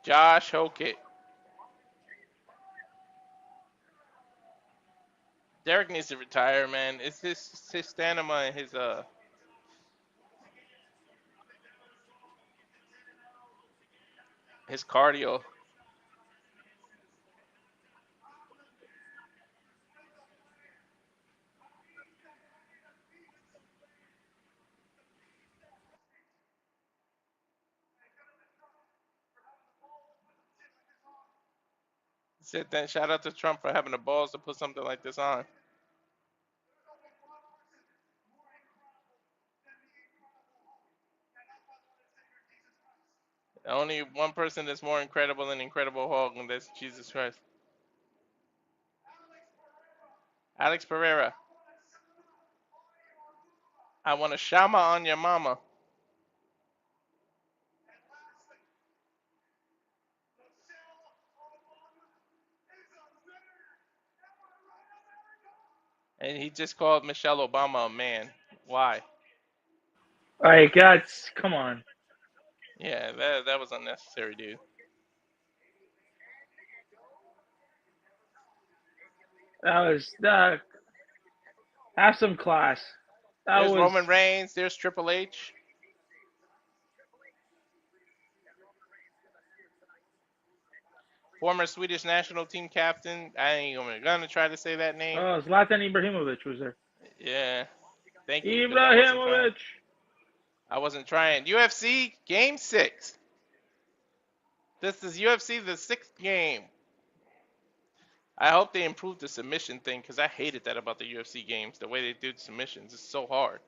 Josh Hokit. Derrick needs to retire, man. It's his stamina and his cardio. Said that. Shout out to Trump for having the balls to put something like this on. Only one person that's more incredible than Incredible Hulk, and that's Jesus Christ. Alex Pereira. I want a shama on your mama. And he just called Michelle Obama a man. Why? Like, that's, come on. Yeah, that was unnecessary, dude. That was, have some class. There's Roman Reigns. There's Triple H. Former Swedish national team captain. I ain't even gonna try to say that name. Oh, Zlatan Ibrahimovic was there. Yeah. Thank you. Ibrahimovic. I wasn't trying. UFC Game 6. This is UFC the 6th game. I hope they improve the submission thing because I hated that about the UFC games. The way they do submissions is so hard.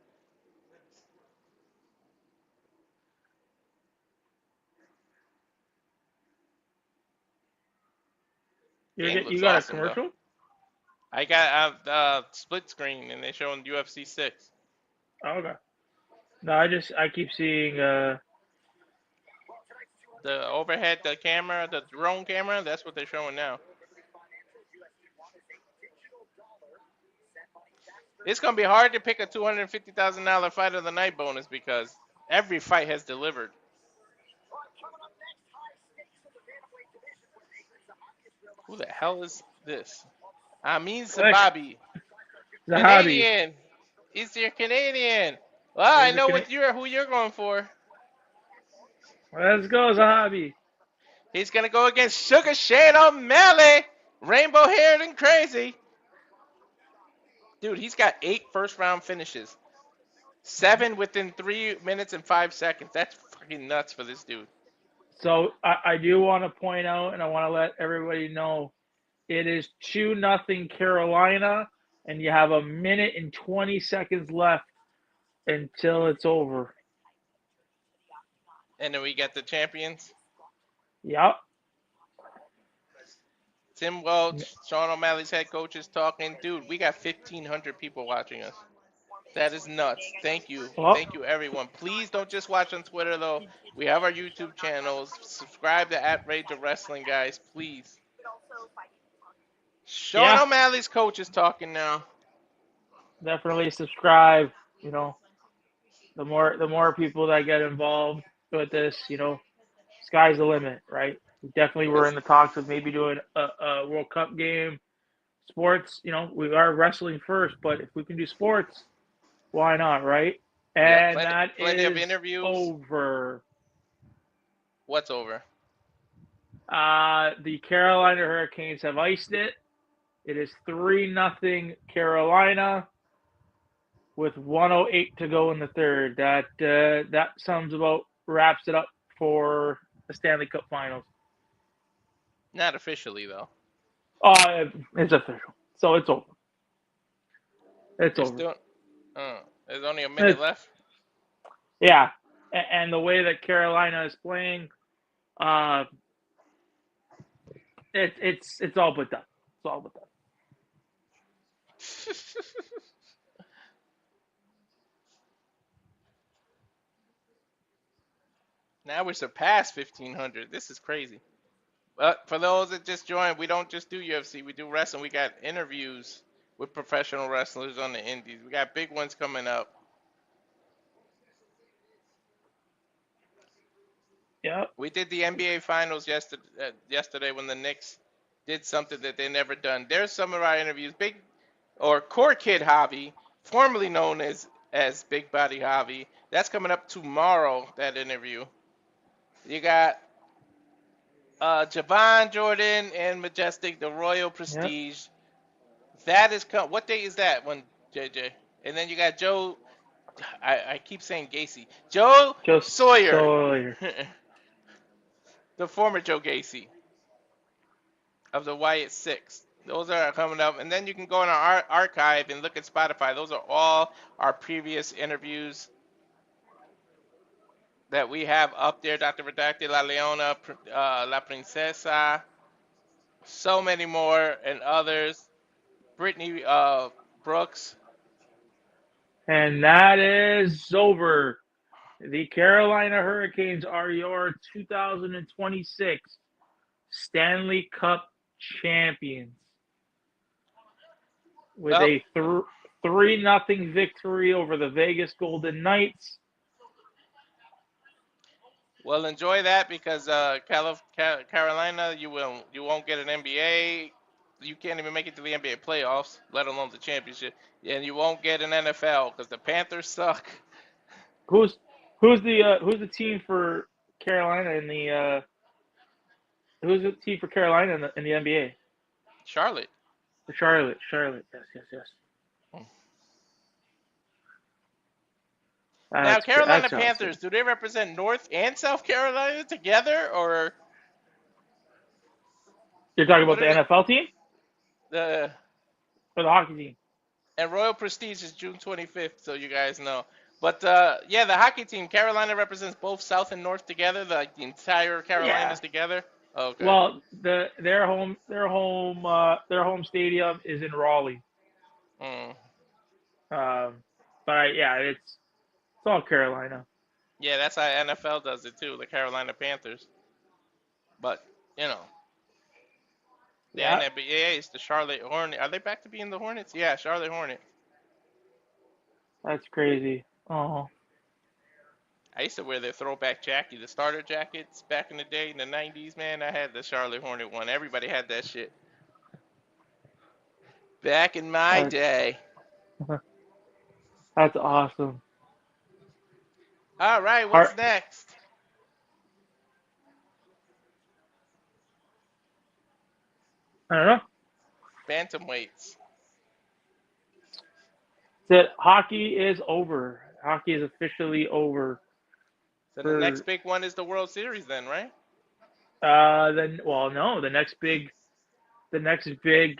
You got awesome, a commercial? Though. I got split screen and they're showing UFC 6. Oh, okay. No, I keep seeing the overhead, the camera, the drone camera. That's what they're showing now. It's gonna be hard to pick a $250,000 fight of the night bonus because every fight has delivered. Who the hell is this? I mean Zahabi. Canadian. He's your Canadian. Well, I know who you're going for. Let's go, Zahabi. He's gonna go against Sugar Shane O'Malley. Rainbow haired and crazy. Dude, he's got 8 first-round finishes. 7 within 3 minutes and 5 seconds. That's fucking nuts for this dude. So I do want to point out, and I want to let everybody know, it is 2-0 Carolina, and you have 1 minute and 20 seconds left until it's over. And then we get the champions. Yep. Tim Welch, Sean O'Malley's head coach is talking. Dude, we got 1,500 people watching us. That is nuts. Thank you. Oh. Thank you, everyone. Please don't just watch on Twitter, though. We have our YouTube channels. Subscribe to @Rage of Wrestling, guys. Please. Sean O'Malley's coach is talking now. Definitely subscribe. You know, the more people that get involved with this, you know, sky's the limit, right? We definitely were in the talks of maybe doing a World Cup game. Sports, you know, we are wrestling first, but if we can do sports, why not, right? And plenty of interviews. Over. What's over? The Carolina Hurricanes have iced it. It is 3-0 Carolina with 1:08 to go in the third. That wraps it up for the Stanley Cup Finals. Not officially, though. It's official. So it's over. It's over. There's only a minute left. Yeah. And the way that Carolina is playing, it's all but done. It's all but done. Now we surpassed 1,500. This is crazy. But for those that just joined, we don't just do UFC. We do wrestling. We got interviews with professional wrestlers on the indies. We got big ones coming up. Yeah. We did the NBA Finals yesterday when the Knicks did something that they never done. There's some of our interviews. Core Kid Javi, formerly known as Big Body Javi. That's coming up tomorrow, that interview. You got Javon Jordan and Majestic, the Royal Prestige. Yep. That is what day is that one, JJ? And then you got Joe. I keep saying Gacy. Joe Sawyer. The former Joe Gacy of the Wyatt Six. Those are coming up, and then you can go in our archive and look at Spotify. Those are all our previous interviews. that we have up there. Dr. Redacted, La Leona, La Princesa, so many more, and others. Brittany Brooks. And that is over. The Carolina Hurricanes are your 2026 Stanley Cup champions with a 3-0 victory over the Vegas Golden Knights. Well, enjoy that because Carolina, you won't get an NBA. You can't even make it to the NBA playoffs, let alone the championship, and you won't get an NFL because the Panthers suck. Who's the team for Carolina in the who's the team for Carolina in the NBA? Charlotte. Charlotte. Yes. Now, Carolina Panthers, do they represent North and South Carolina together, or? You're talking about the NFL team? Or the hockey team? And Royal Prestige is June 25th, so you guys know. But yeah, the hockey team, Carolina represents both South and North together. The entire Carolinas together. Okay. Well, their home stadium is in Raleigh. But yeah, it's all Carolina. Yeah, that's how NFL does it too, the Carolina Panthers. But the NBA is the Charlotte Hornets. Are they back to being the Hornets? Yeah, Charlotte Hornets. That's crazy. Oh. I used to wear their throwback jacket, the starter jackets back in the day in the 90s, man. I had the Charlotte Hornet one. Everybody had that shit. Back in my day. That's awesome. All right, what's next? I don't know. Bantamweights. That hockey is over. Hockey is officially over. So the next big one is the World Series then, right? No. The next big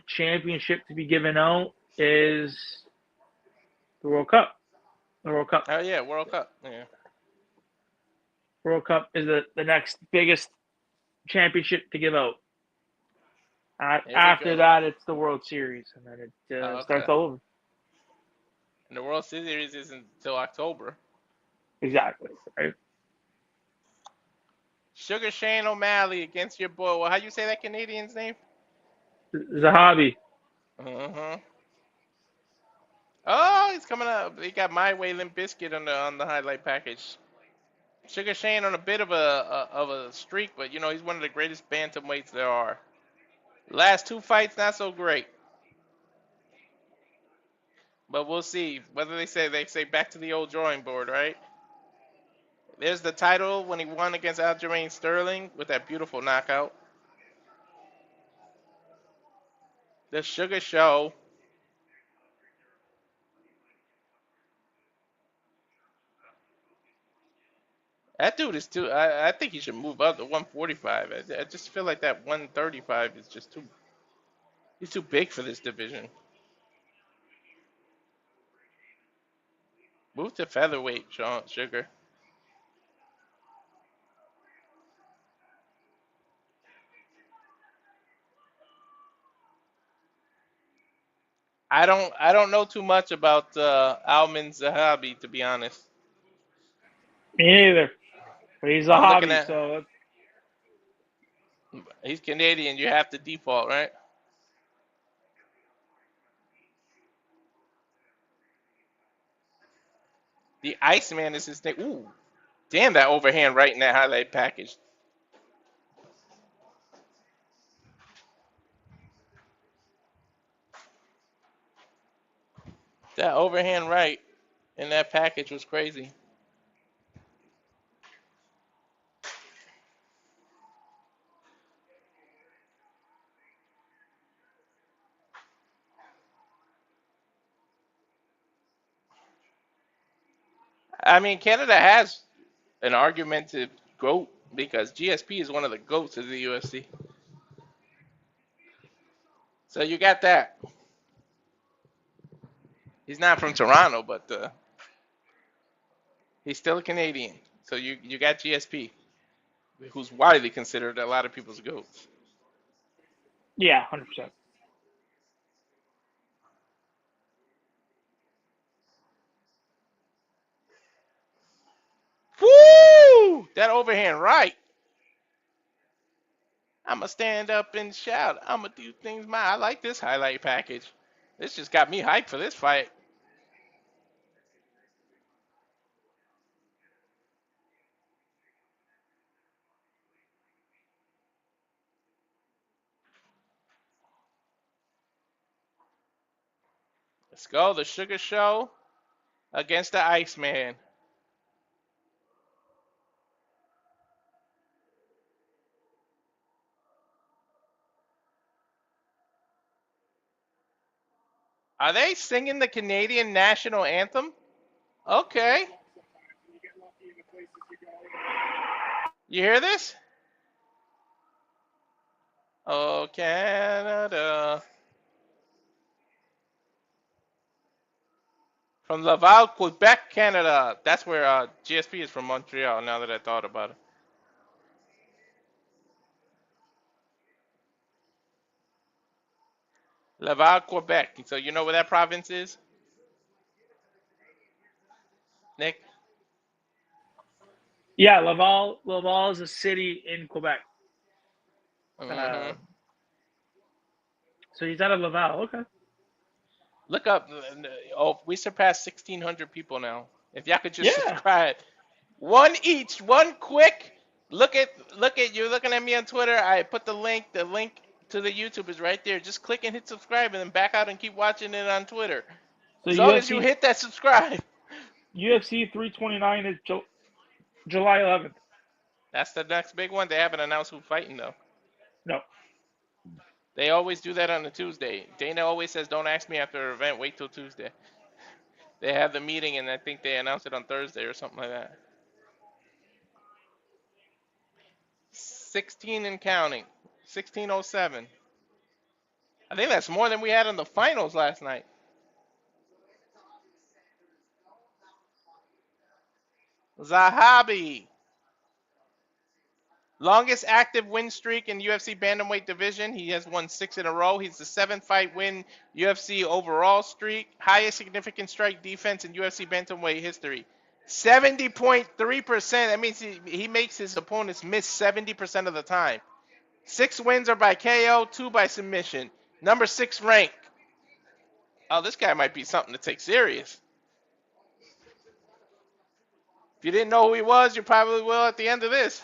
championship to be given out is the World Cup. The World Cup. Oh yeah, World Cup. Yeah. World Cup is the next biggest championship to give out. After that, it's the World Series, and then it starts all over. And the World Series isn't until October. Exactly. Right. Sugar Shane O'Malley against your boy. Well, how you say that Canadian's name? Zahabi. Oh, he's coming up. He got My Way Limp Biscuit on the highlight package. Sugar Shane on a bit of a streak, but he's one of the greatest bantamweights there are. Last two fights not so great. But we'll see whether they say back to the old drawing board, right? There's the title when he won against Aljamain Sterling with that beautiful knockout. The Sugar Show. That dude is too. I think he should move up to 145. I just feel like that 135 is just too. He's too big for this division. Move to featherweight, Sugar. I don't know too much about Aleman Zahabi, to be honest. Me neither. But he's Zahabi, so he's Canadian. You have to default, right? The Iceman is his name. Ooh, damn, that overhand right in that highlight package. That overhand right in that package was crazy. I mean, Canada has an argument to GOAT because GSP is one of the GOATs of the UFC. So you got that. He's not from Toronto, but he's still a Canadian. So you got GSP, who's widely considered a lot of people's GOAT. Yeah, 100%. Woo! That overhand right. I'ma stand up and shout. I'ma do things I like this highlight package. This just got me hyped for this fight. Let's go. The Sugar Show against the Iceman. Are they singing the Canadian national anthem? Okay. You hear this? Oh, Canada. From Laval, Quebec, Canada. That's where GSP is from, Montreal, now that I thought about it. Laval, Quebec. So you know where that province is? Nick? Yeah, Laval is a city in Quebec. Mm-hmm. So he's out of Laval. Okay. Look up. Oh, we surpassed 1,600 people now. If y'all could just subscribe. One each. One quick. Look at you're looking at me on Twitter. I put the link. The link to the YouTube is right there. Just click and hit subscribe and then back out and keep watching it on Twitter. So as long as you hit that subscribe. UFC 329 is July 11th. That's the next big one. They haven't announced who's fighting though. No. They always do that on a Tuesday. Dana always says, "Don't ask me after an event. Wait till Tuesday." They have the meeting and I think they announce it on Thursday or something like that. 16 and counting. 1607. I think that's more than we had in the finals last night. Zahabi. Longest active win streak in UFC Bantamweight division. He has won 6 in a row. He's the 7th fight win UFC overall streak. Highest significant strike defense in UFC Bantamweight history. 70.3%. That means he makes his opponents miss 70% of the time. 6 wins are by KO, 2 by submission. Number 6 rank. Oh, this guy might be something to take serious. If you didn't know who he was, you probably will at the end of this.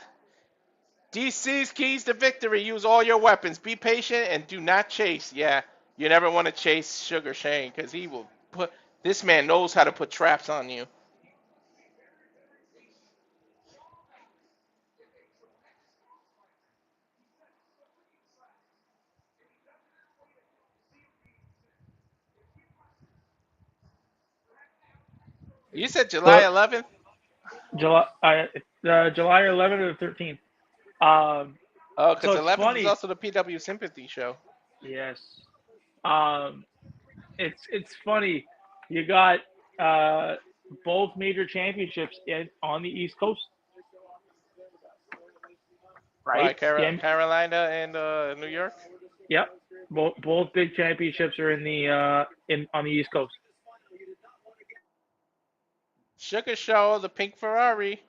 DC's keys to victory. Use all your weapons. Be patient and do not chase. Yeah, you never want to chase Sugar Shane because he will put... This man knows how to put traps on you. You said July 11th? July 11th or 13th. Oh, because 11th is also the PW Sympathy show. Yes. It's funny. You got both major championships on the East Coast. Right? Carolina and New York? Yep. Both big championships are in the on the East Coast. Sugar Show, the pink Ferrari.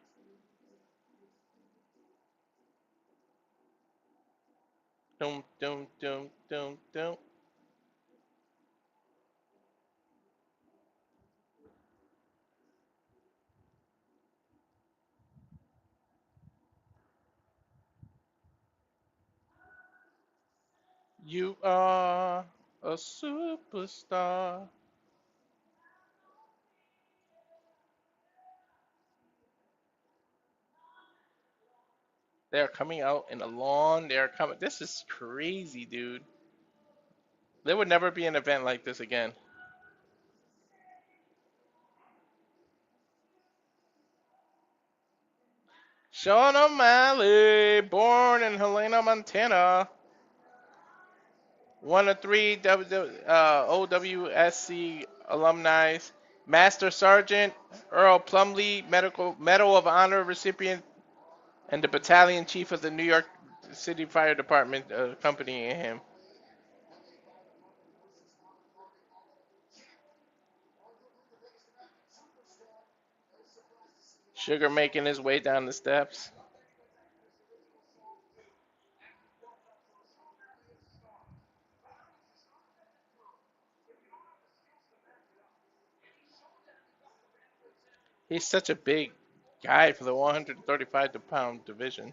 Dum dum dum dum dum. You are a superstar. They're coming out in a lawn. They're coming. This is crazy, dude. There would never be an event like this again. Sean O'Malley, born in Helena, Montana. One of 3 OWSC alumni. Master Sergeant Earl Plumley, Medal of Honor recipient, and the battalion chief of the New York City Fire Department accompanying him. Sugar making his way down the steps. He's such a big guy for the 135-pound division.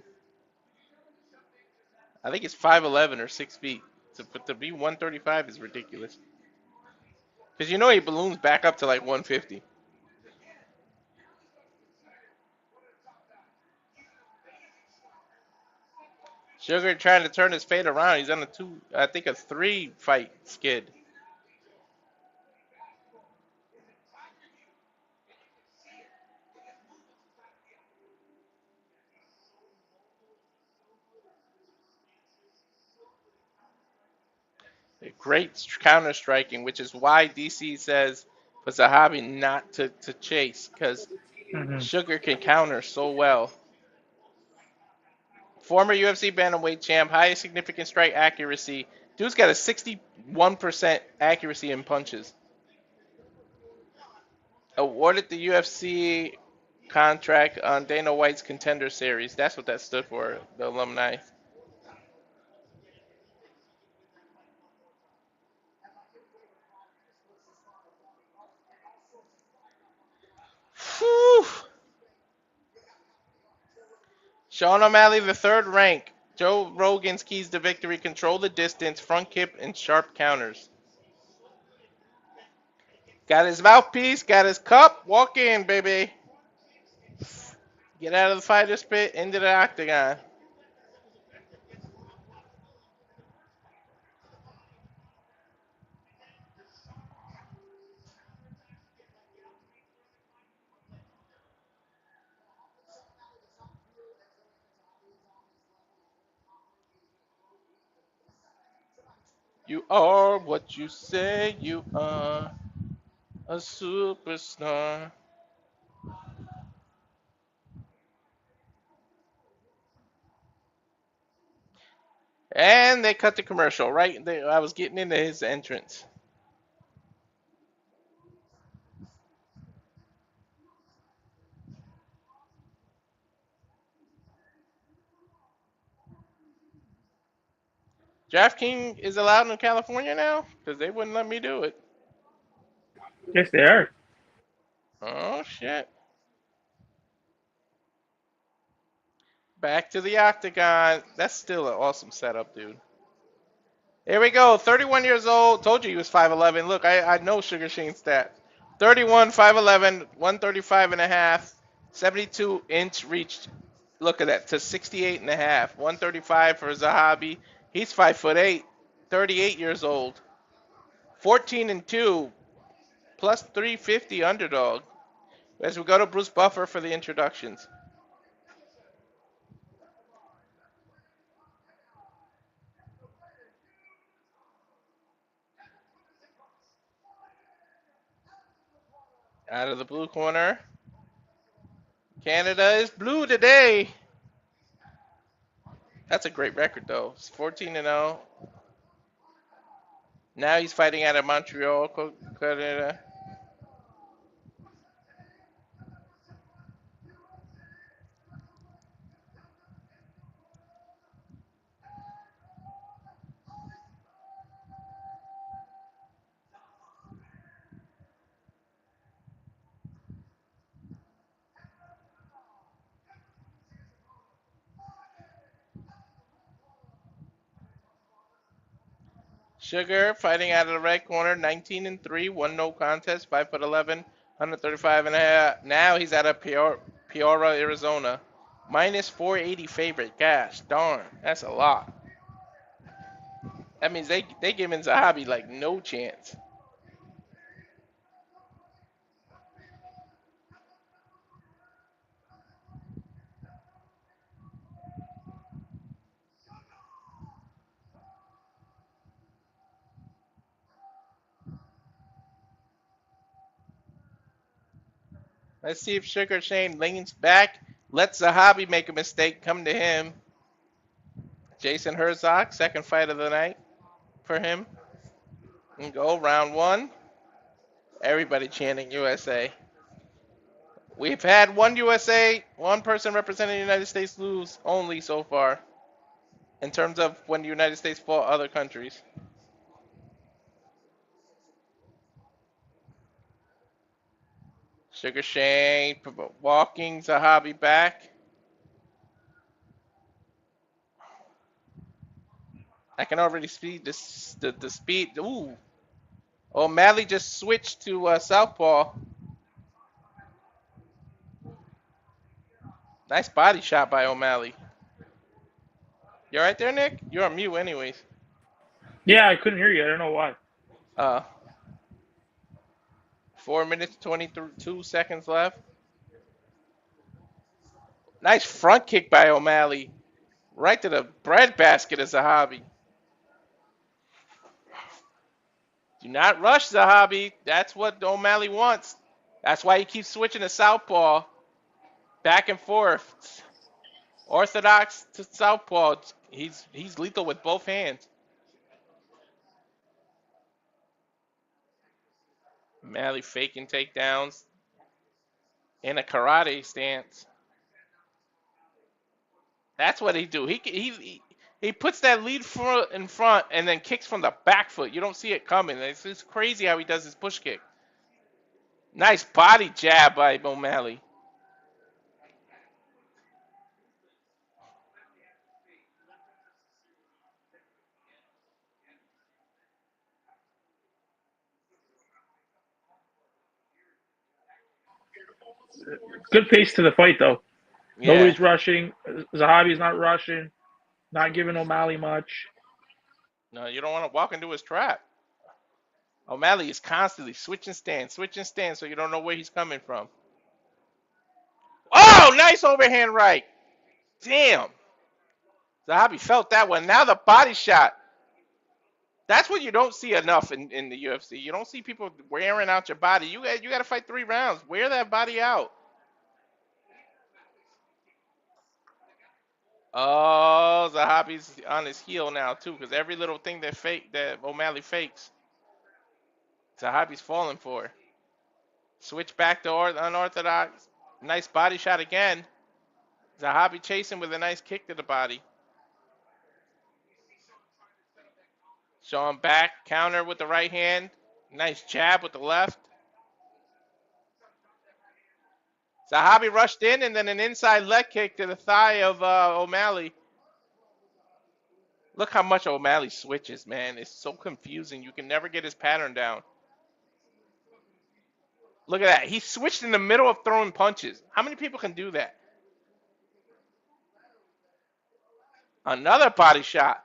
I think it's 5'11" or 6 feet. But to be 135 is ridiculous. Because you know he balloons back up to like 150. Sugar trying to turn his fate around. He's on a 3-fight skid. Great counter striking, which is why DC says for Zahabi not to chase, because Sugar can counter so well. Former UFC Bantamweight champ, highest significant strike accuracy. Dude's got a 61% accuracy in punches. Awarded the UFC contract on Dana White's Contender Series. That's what that stood for, the alumni. Whew. Sean O'Malley, the third rank. Joe Rogan's keys to victory: control the distance, front kick, and sharp counters. Got his mouthpiece, got his cup. Walk in, baby. Get out of the fighter's pit, into the octagon. You are what you say you are, a superstar. And they cut the commercial, right? I was getting into his entrance. DraftKings is allowed in California now? Because they wouldn't let me do it. Yes, they are. Oh, shit. Back to the octagon. That's still an awesome setup, dude. Here we go. 31 years old. Told you he was 5'11". Look, I know Sugar Shane's stat. 31, 5'11", 135 and a half, 72-inch reach. Look at that, to 68 and a half. 135 for Zahabi. He's 5'8", 38 years old. 14-2, plus 350 underdog. As we go to Bruce Buffer for the introductions. Out of the blue corner. Canada is blue today. That's a great record, though. It's 14-0. Now he's fighting out of Montreal, Canada. Sugar fighting out of the red corner, 19-3, one no contest, 5'11", 135 and a half. Now he's out of Peoria, Arizona. Minus 480 favorite. Gosh, darn, that's a lot. That means they giving Zahabi like no chance. Let's see if Sugar Shane leans back. Let Zahabi make a mistake. Come to him. Jason Herzog, second fight of the night for him. And go round one. Everybody chanting USA. We've had one person representing the United States lose only so far. In terms of when the United States fought other countries. Sugar Shane walking Zahabi back. I can already see the speed. Ooh. O'Malley just switched to southpaw. Nice body shot by O'Malley. You all right there, Nick? You're on mute anyways. Yeah, I couldn't hear you. I don't know why. 4 minutes, 22 seconds left. Nice front kick by O'Malley. Right to the breadbasket of Zahabi. Do not rush Zahabi. That's what O'Malley wants. That's why he keeps switching to southpaw. Back and forth. Orthodox to southpaw. He's lethal with both hands. O'Malley faking takedowns. In a karate stance. That's what he do. He puts that lead foot in front and then kicks from the back foot. You don't see it coming. It's crazy how he does his push kick. Nice body jab by O'Malley. Good pace to the fight, though. Yeah. Nobody's rushing. Zahabi's not rushing. Not giving O'Malley much. No, you don't want to walk into his trap. O'Malley is constantly switching stance, so you don't know where he's coming from. Oh, nice overhand right. Damn. Zahabi felt that one. Now the body shot. That's what you don't see enough in the UFC. You don't see people wearing out your body. You got to fight 3 rounds. Wear that body out. Oh, Zahabi's on his heel now too, because every little thing that O'Malley fakes, Zahabi's falling for. Switch back to unorthodox. Nice body shot again. Zahabi chasing with a nice kick to the body. Show him back. Counter with the right hand. Nice jab with the left. Zahabi rushed in and then an inside leg kick to the thigh of O'Malley. Look how much O'Malley switches, man. It's so confusing. You can never get his pattern down. Look at that. He switched in the middle of throwing punches. How many people can do that? Another body shot.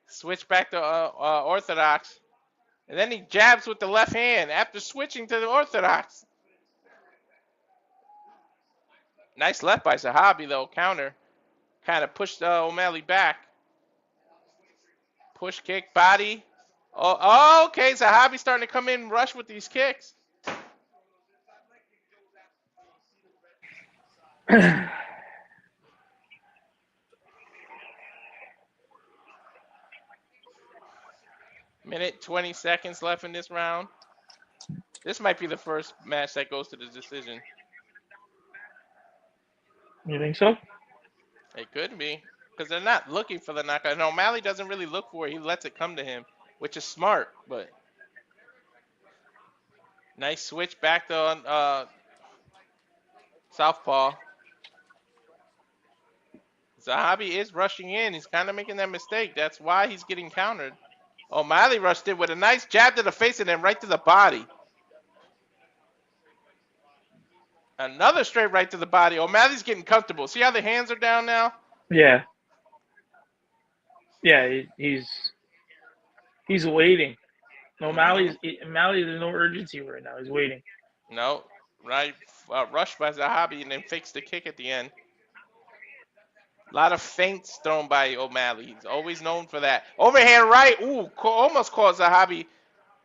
Switch back to orthodox. And then he jabs with the left hand after switching to the orthodox. Nice left by Zahabi, though. Counter. Kind of pushed O'Malley back. Push kick, body. Oh, okay. Zahabi starting to come in and rush with these kicks. Minute 20 seconds left in this round. This might be the first match that goes to the decision. You think so? It could be. Because they're not looking for the knockout. And O'Malley doesn't really look for it. He lets it come to him, which is smart. But nice switch back to southpaw. Zahabi is rushing in. He's kind of making that mistake. That's why he's getting countered. O'Malley rushed in with a nice jab to the face and then right to the body. Another straight right to the body. O'Malley's getting comfortable. See how the hands are down now? Yeah. Yeah, he's waiting. O'Malley, there's no urgency right now. He's waiting. No. Right. Rushed by Zahabi and then fakes the kick at the end. A lot of feints thrown by O'Malley. He's always known for that. Overhand right. Ooh, almost caught Zahabi.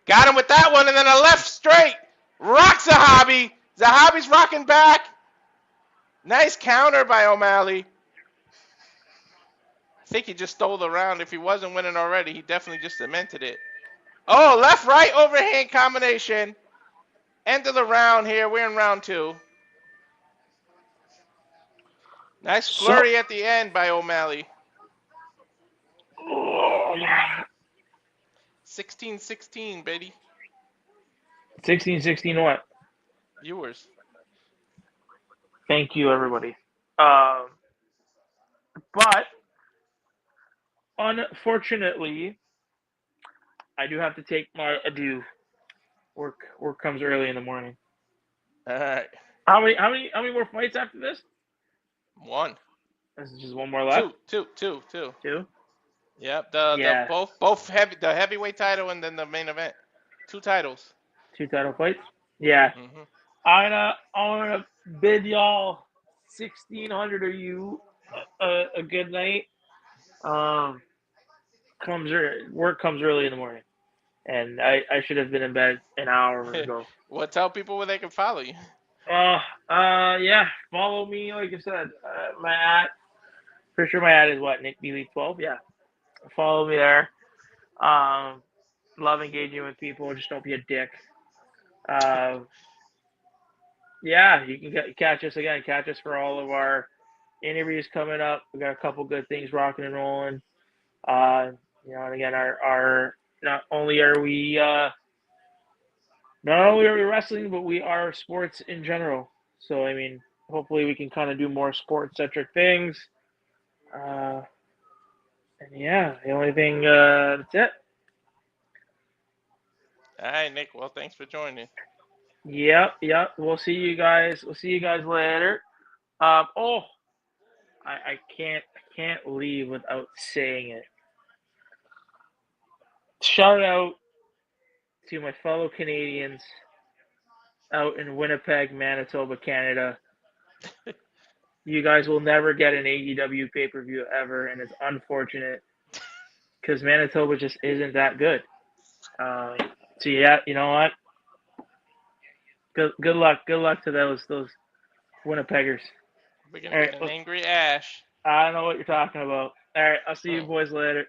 Got him with that one, and then a left straight. Rock Zahabi. Zahabi's rocking back. Nice counter by O'Malley. I think he just stole the round. If he wasn't winning already, he definitely just cemented it. Oh, left-right overhand combination. End of the round here. We're in round 2. Nice flurry at the end by O'Malley. 16-16, baby. 16-16 what? Viewers. Thank you, everybody. But unfortunately, I do have to take my adieu. Work comes early in the morning. All right. How many more fights after this? 1. This is just one more left. Two. Two. Yep. The the heavyweight title and then the main event. 2 titles. 2 title fights. Yeah. Mm-hmm. I'm gonna bid y'all 1,600 of you a good night. Work comes early in the morning, and I should have been in bed an hour ago. Well, tell people where they can follow you. Yeah, follow me. Like I said, my ad. Pretty sure my ad is what, Nick Elite 12. Yeah, follow me there. Love engaging with people. Just don't be a dick. Yeah, you can catch us again. Catch us for all of our interviews coming up. We got a couple good things rocking and rolling. And again, our not only are we wrestling, but we are sports in general. So I mean, hopefully we can kind of do more sports centric things. And yeah, the only thing that's it. All right, Nick. Well, thanks for joining. Yep. We'll see you guys. Later. I can't leave without saying it. Shout out to my fellow Canadians out in Winnipeg, Manitoba, Canada. You guys will never get an AEW pay-per-view ever, and it's unfortunate because Manitoba just isn't that good. So yeah, you know what? Good luck to those Winnipeggers. We're gonna get an angry Ash. I don't know what you're talking about. All right, I'll see you boys later.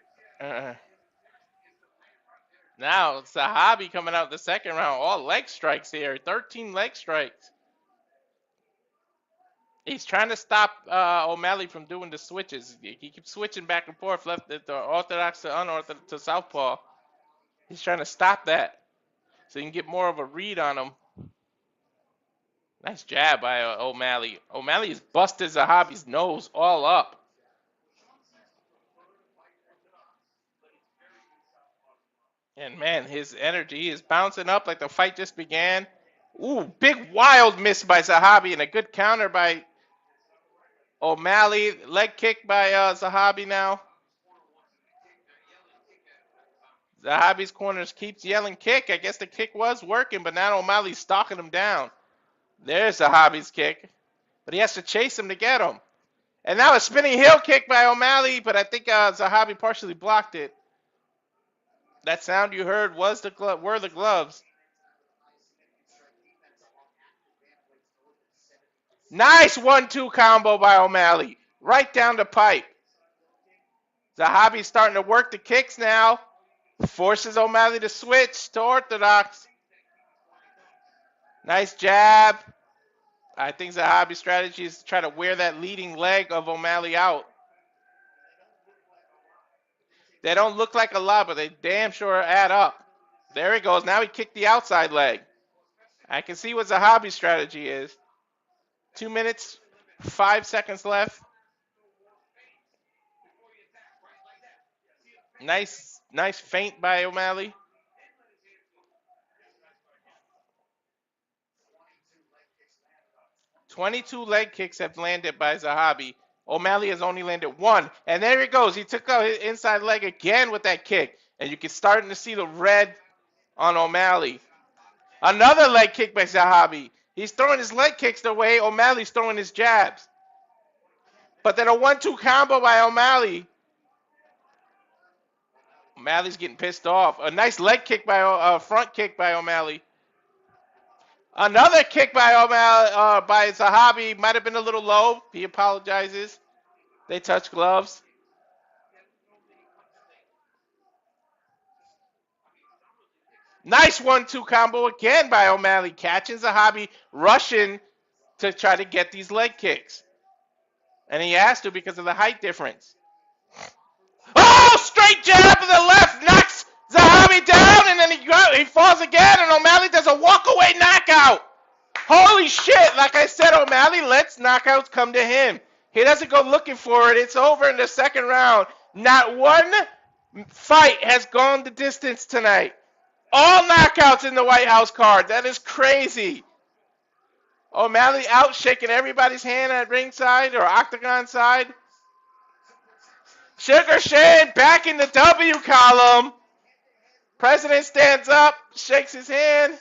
Now Zahabi coming out the second round. All leg strikes here. 13 leg strikes. He's trying to stop O'Malley from doing the switches. He keeps switching back and forth, left to orthodox to unorthodox to southpaw. He's trying to stop that so he can get more of a read on him. Nice jab by O'Malley. O'Malley's busted Zahabi's nose all up. And man, his energy is bouncing up like the fight just began. Ooh, big wild miss by Zahabi and a good counter by O'Malley. Leg kick by Zahabi now. Zahabi's corners keeps yelling kick. I guess the kick was working, but now O'Malley's stalking him down. There's Zahabi's kick. But he has to chase him to get him. And now a spinning heel kick by O'Malley, but I think Zahabi partially blocked it. That sound you heard were the gloves. Nice 1-2 combo by O'Malley. Right down the pipe. Zahabi's starting to work the kicks now. Forces O'Malley to switch to orthodox. Nice jab. I think Zahabi's strategy is to try to wear that leading leg of O'Malley out. They don't look like a lot, but they damn sure add up. There he goes. Now he kicked the outside leg. I can see what Zahabi's strategy is. 2 minutes, 5 seconds left. Nice feint by O'Malley. "22 leg kicks have landed by Zahabi. O'Malley has only landed 1. And there he goes. He took out his inside leg again with that kick. And you can starting to see the red on O'Malley. Another leg kick by Zahabi. He's throwing his leg kicks the way O'Malley's throwing his jabs. But then a 1-2 combo by O'Malley. O'Malley's getting pissed off. A nice leg kick by front kick by O'Malley. Another kick by O'Malley by Zahabi. Might have been a little low. He apologizes. They touch gloves. Nice 1-2 combo again by O'Malley. Catching Zahabi, rushing to try to get these leg kicks. And he has to because of the height difference. Oh, straight jab to the left. Knocks Zahabi down, and then he falls again, and O'Malley does a walk-away knockout. Holy shit. Like I said, O'Malley lets knockouts come to him. He doesn't go looking for it. It's over in the second round. Not one fight has gone the distance tonight. All knockouts in the White House card. That is crazy. O'Malley out shaking everybody's hand at ringside or octagon side. Sugar Shane back in the W column. President stands up, shakes his hand.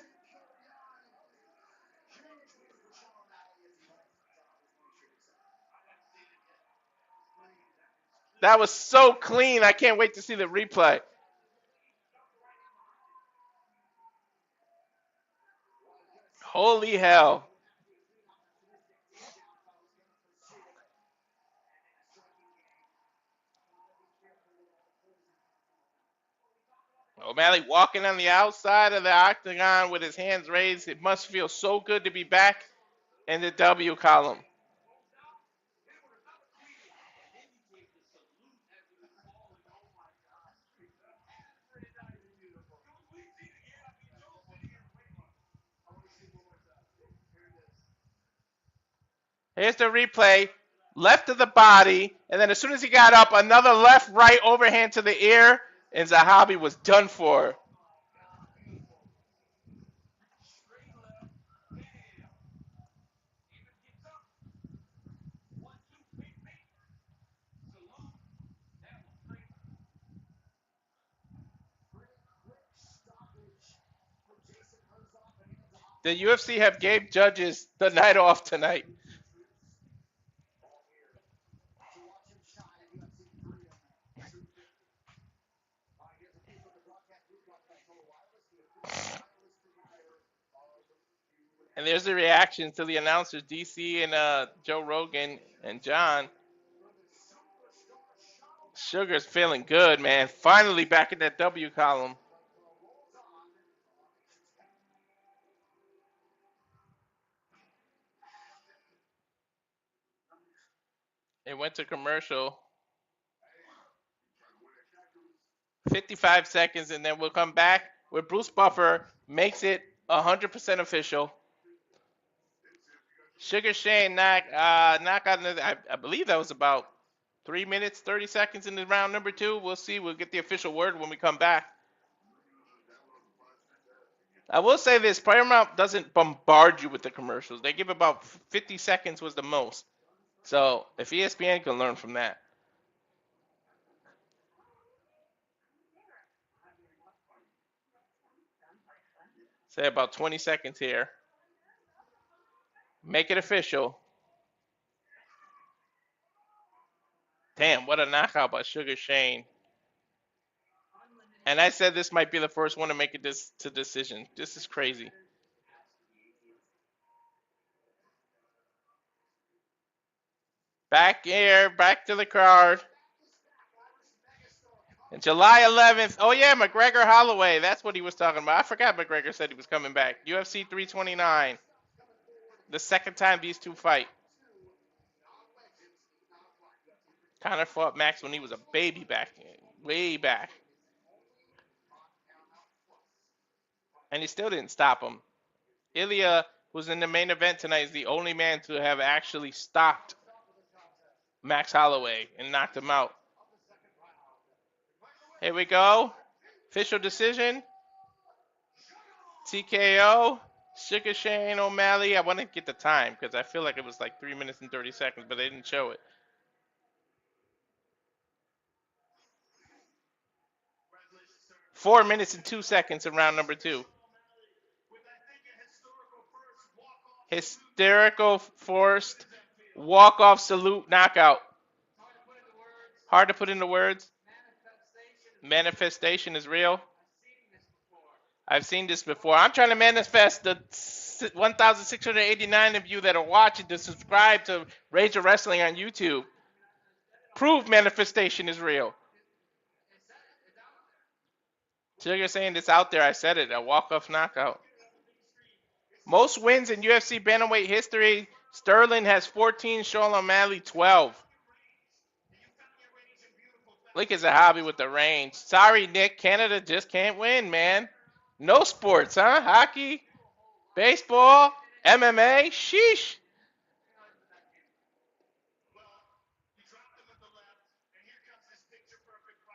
That was so clean. I can't wait to see the replay. Holy hell. O'Malley walking on the outside of the octagon with his hands raised. It must feel so good to be back in the W column. Here's the replay. Left of the body, and then as soon as he got up, another left, right overhand to the ear, and Zahabi was done for. The UFC have gave judges the night off tonight. And there's the reactions to the announcers, DC and Joe Rogan and John. Sugar's feeling good, man. Finally back in that W column. It went to commercial. 55 seconds, and then we'll come back with Bruce Buffer makes it 100% official. Sugar Shane knock out. I believe that was about 3 minutes, 30 seconds in the round number 2. We'll see. We'll get the official word when we come back. I will say this. Paramount doesn't bombard you with the commercials. They give about 50 seconds was the most. So if ESPN can learn from that. Say about 20 seconds here. Make it official. Damn, what a knockout by Sugar Shane. And I said this might be the first one to make it to decision. This is crazy. Back here, back to the card. And July 11th. Oh, yeah, McGregor Holloway. That's what he was talking about. I forgot McGregor said he was coming back. UFC 329. The second time these two fight. Conor fought Max when he was a baby back, way back. And he still didn't stop him. Ilia, who's in the main event tonight, is the only man to have actually stopped Max Holloway and knocked him out. Here we go. Official decision. TKO. Sugar Shane O'Malley. I want to get the time because I feel like it was like 3 minutes and 30 seconds, but they didn't show it. Four minutes and 2 seconds in round number 2. Hysterical forced walk-off salute knockout. Hard to put into words. Manifestation is real. I've seen this before. I'm trying to manifest the 1,689 of you that are watching to subscribe to Razor Wrestling on YouTube. Prove manifestation is real. So you're saying it's out there. I said it. A walk-off knockout. Most wins in UFC Bantamweight history. Sterling has 14. Sean O'Malley 12. Look at Zahabi with the range. Sorry, Nick. Canada just can't win, man. No sports, huh? Hockey, baseball, MMA. Sheesh.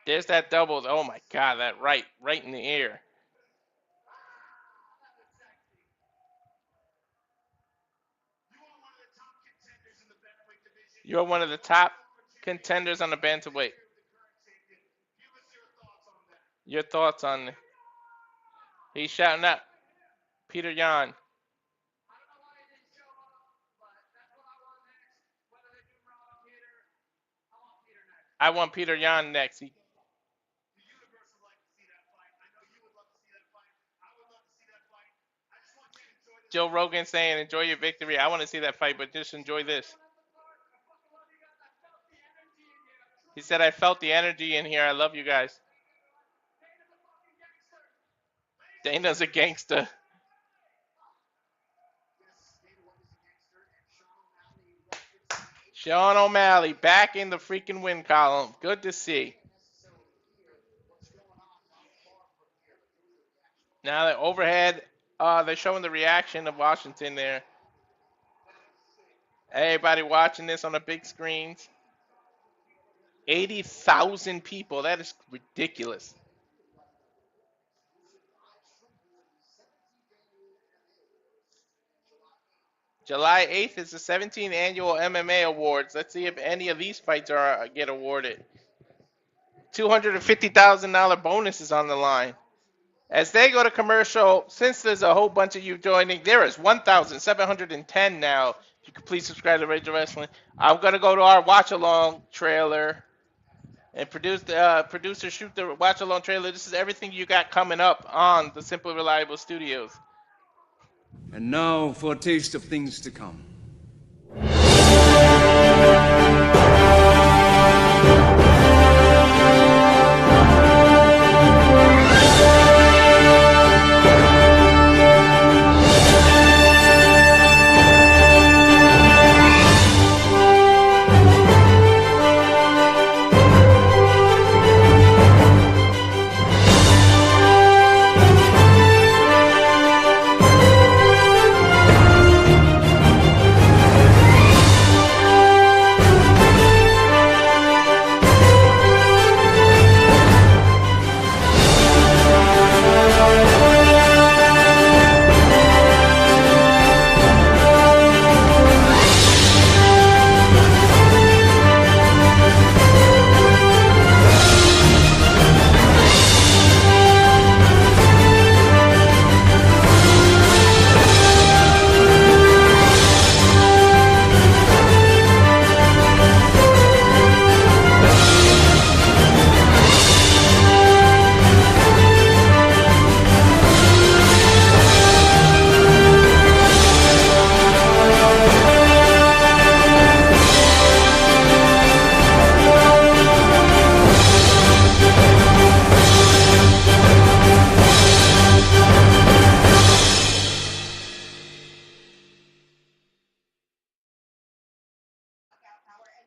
There's that double. Oh, my God. That right in the ear. You're one of the top contenders on the bantamweight. Your thoughts on it? He's shouting out Peter Yan. I want Peter Yan next. Joe Rogan saying, enjoy your victory. I want to see that fight, but just enjoy this. He said, I felt the energy in here. I love you guys. Dana's a gangster. Sean O'Malley back in the freaking win column. Good to see. Now the overhead, they're showing the reaction of Washington there. Everybody watching this on the big screens. 80,000 people. That is ridiculous. July 8th is the 17th annual MMA Awards. Let's see if any of these fights get awarded. $250,000 bonus is on the line. As they go to commercial, since there's a whole bunch of you joining, there is 1,710 now. If you could please subscribe to Razor Wrestling. I'm going to go to our watch-along trailer and producer shoot the watch-along trailer. This is everything you got coming up on the Simply Reliable Studios. And now for a taste of things to come.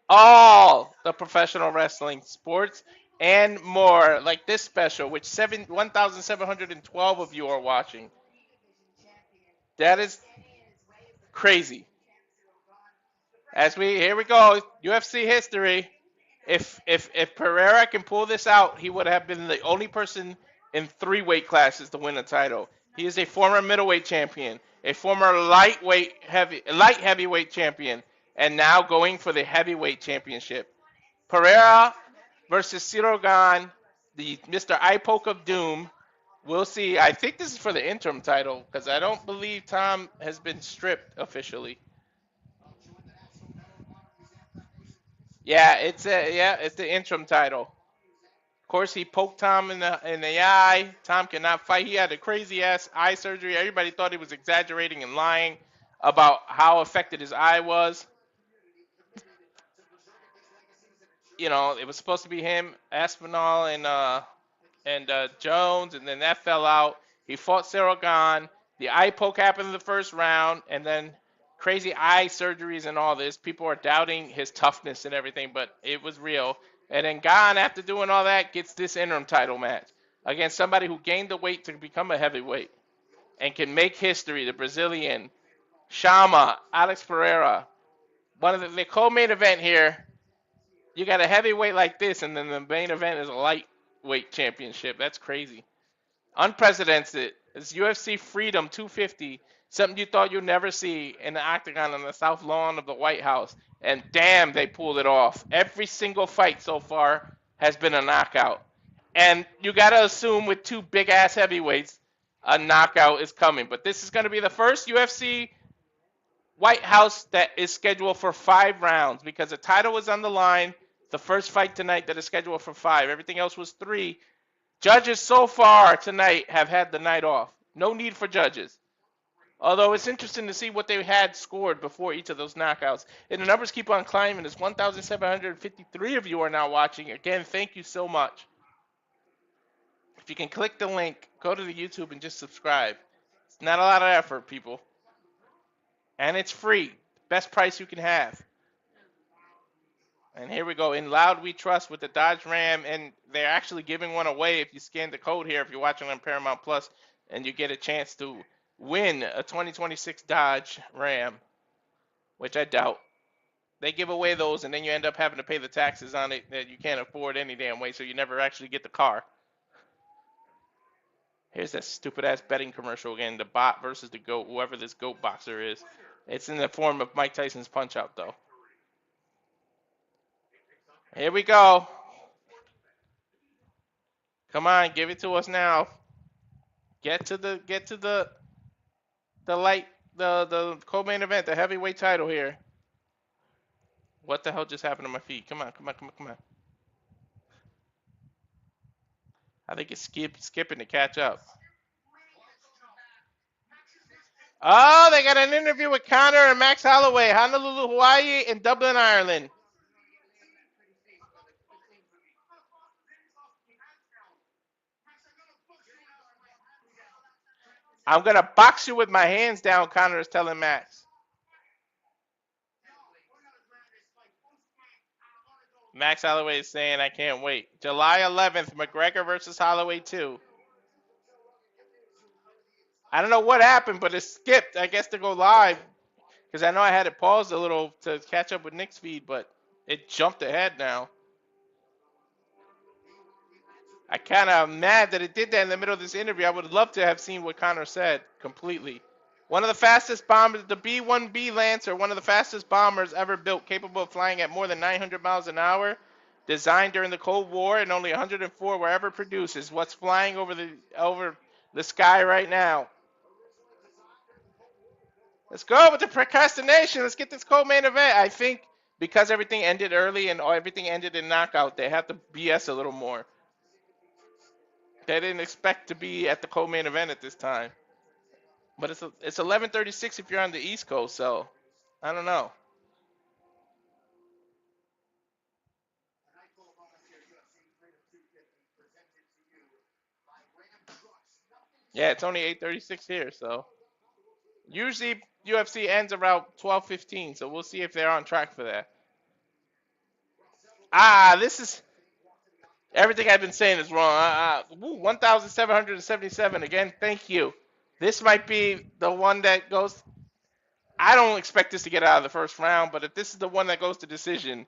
All the professional wrestling, sports, and more, like this special, which 1,712 of you are watching. That is crazy. Here we go, UFC history. If Pereira can pull this out, he would have been the only person in 3 weight classes to win a title. He is a former middleweight champion, a former light heavyweight champion, and now going for the heavyweight championship. Pereira versus Ciryl Gane, the Mr. Eye Poke of Doom. We'll see. I think this is for the interim title because I don't believe Tom has been stripped officially. Yeah, it's the interim title. Of course, he poked Tom in the eye. Tom cannot fight. He had a crazy ass eye surgery. Everybody thought he was exaggerating and lying about how affected his eye was. You know, it was supposed to be him, Aspinall, and Jones, and then that fell out. He fought Ciryl Gane. The eye poke happened in the first round, and then crazy eye surgeries and all this. People are doubting his toughness and everything, but it was real. And then Gane, after doing all that, gets this interim title match against somebody who gained the weight to become a heavyweight and can make history. The Brazilian, Shama, Alex Pereira. One of the co-main event here. You got a heavyweight like this, and then the main event is a lightweight championship. That's crazy. Unprecedented. It's UFC Freedom 250. Something you thought you'd never see in the octagon on the south lawn of the White House. And damn, they pulled it off. Every single fight so far has been a knockout. And you got to assume with two big-ass heavyweights, a knockout is coming. But this is going to be the first UFC White House that is scheduled for 5 rounds because the title was on the line. The first fight tonight that is scheduled for 5. Everything else was 3. Judges so far tonight have had the night off. No need for judges. Although it's interesting to see what they had scored before each of those knockouts. And the numbers keep on climbing. There's 1,753 of you are now watching. Again, thank you so much. If you can click the link, go to the YouTube and just subscribe. It's not a lot of effort, people. And it's free. Best price you can have. And here we go. In Loud We Trust with the Dodge Ram. And they're actually giving one away if you scan the code here. If you're watching on Paramount Plus. And you get a chance to win a 2026 Dodge Ram. Which I doubt. They give away those and then you end up having to pay the taxes on it that you can't afford any damn way. So you never actually get the car. Here's that stupid ass betting commercial again. The bot versus the GOAT. Whoever this GOAT boxer is. It's in the form of Mike Tyson's Punch-Out though. Here we go. Come on, give it to us now. Get to the co-main event, the heavyweight title here. What the hell just happened to my feet? Come on. I think it's skipping to catch up. Oh, they got an interview with Conor and Max Holloway, Honolulu, Hawaii, and Dublin, Ireland. I'm going to box you with my hands down, Conor is telling Max. Max Holloway is saying, I can't wait. July 11th, McGregor versus Holloway 2. I don't know what happened, but it skipped, I guess, to go live. Because I know I had it paused a little to catch up with Nick's feed, but it jumped ahead now. I kind of am mad that it did that in the middle of this interview. I would love to have seen what Conor said completely. One of the fastest bombers, the B-1B Lancer, one of the fastest bombers ever built, capable of flying at more than 900 miles an hour, designed during the Cold War, and only 104 were ever produced, is what's flying over the sky right now. Let's go with the procrastination. Let's get this co-main event. I think because everything ended early and everything ended in knockout, they have to BS a little more. They didn't expect to be at the co-main event at this time. But it's 11:36 if you're on the East Coast, so I don't know. Yeah, it's only 8:36 here, so usually UFC ends around 12:15, so we'll see if they're on track for that. This is everything I've been saying is wrong. 1,777 again. Thank you. This might be the one that goes. I don't expect this to get out of the first round, but if this is the one that goes to decision,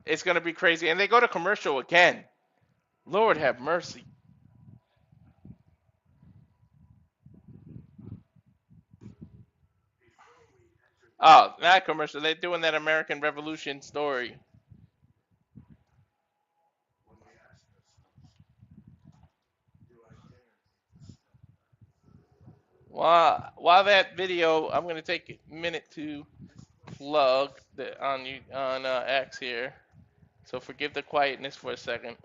it's going to be crazy. And they go to commercial again. Lord have mercy. Oh, not commercial. They're doing that American Revolution story. While that video, I'm going to take a minute to plug on X here. So forgive the quietness for a second.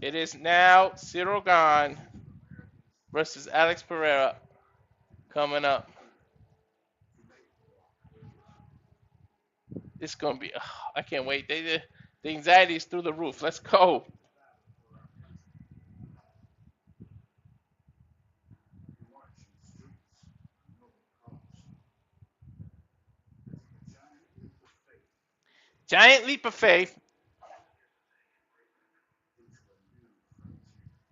It is now Ciryl Gane versus Alex Pereira coming up. It's going to be, I can't wait. The anxiety is through the roof. Let's go. Giant leap of faith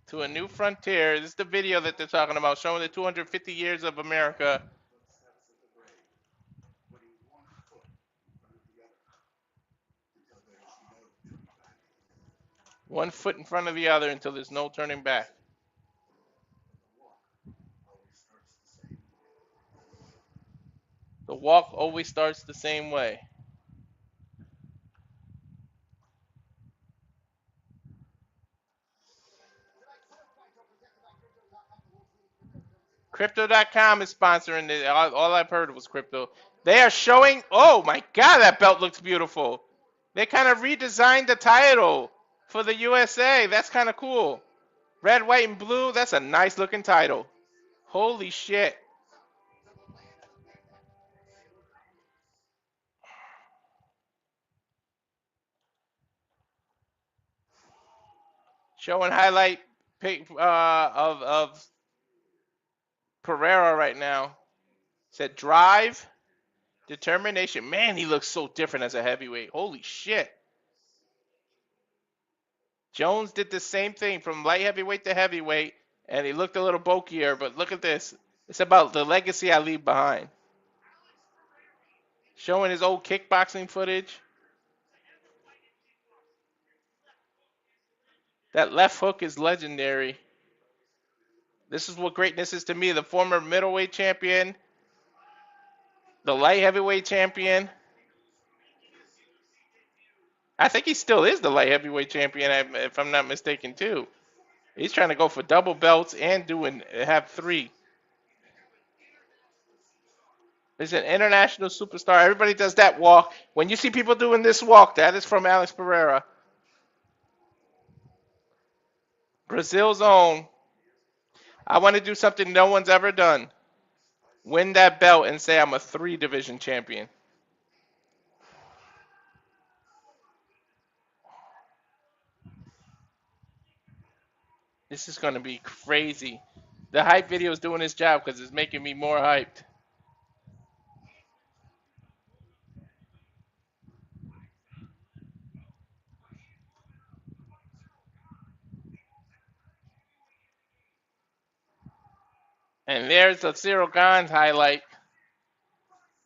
to a new frontier. This is the video that they're talking about, showing the 250 years of America. One foot in front of the other until there's no turning back. The walk always starts the same way. Crypto.com is sponsoring it. All I've heard was crypto. They are showing, oh my God, that belt looks beautiful. They kind of redesigned the title for the USA. That's kind of cool. Red, white, and blue. That's a nice looking title. Holy shit. Showing highlight of Pereira right now. Said drive, determination. Man, he looks so different as a heavyweight. Holy shit. Jones did the same thing from light heavyweight to heavyweight, and he looked a little bulkier, but look at this. It's about the legacy I leave behind. Showing his old kickboxing footage. That left hook is legendary. This is what greatness is to me. The former middleweight champion, the light heavyweight champion. I think he still is the light heavyweight champion, if I'm not mistaken, too. He's trying to go for double belts and have 3. He's an international superstar. Everybody does that walk. When you see people doing this walk, that is from Alex Pereira. Brazil's own. I want to do something no one's ever done. Win that belt and say I'm a 3-division champion. This is going to be crazy. The hype video is doing its job because it's making me more hyped. And there's the Ciryl Gane's highlight.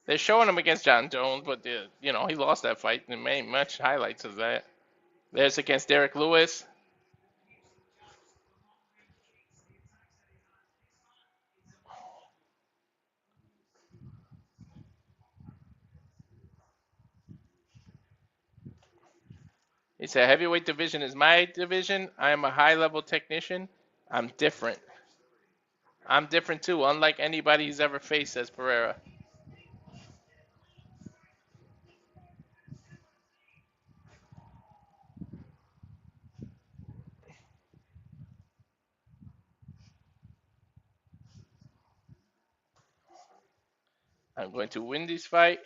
They're showing him against John Jones, but he lost that fight and made much highlights of that. There's against Derrick Lewis. He said, heavyweight division is my division. I am a high-level technician. I'm different. I'm different, too, unlike anybody he's ever faced, says Pereira. I'm going to win this fight.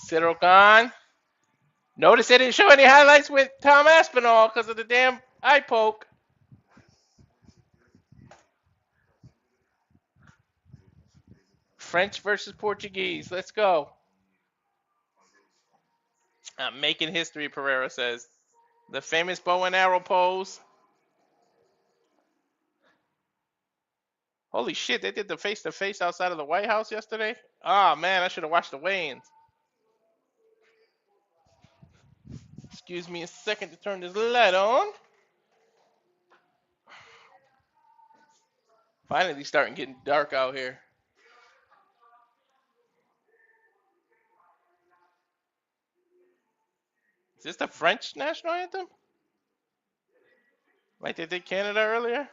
Ciryl Gane. Notice they didn't show any highlights with Tom Aspinall because of the damn eye poke. French versus Portuguese. Let's go. I'm making history, Pereira says. The famous bow and arrow pose. Holy shit, they did the face-to-face outside of the White House yesterday? Ah, man, I should have watched the weigh-ins. Excuse me a second to turn this light on. Finally starting getting dark out here. Is this the French national anthem? Like they did Canada earlier?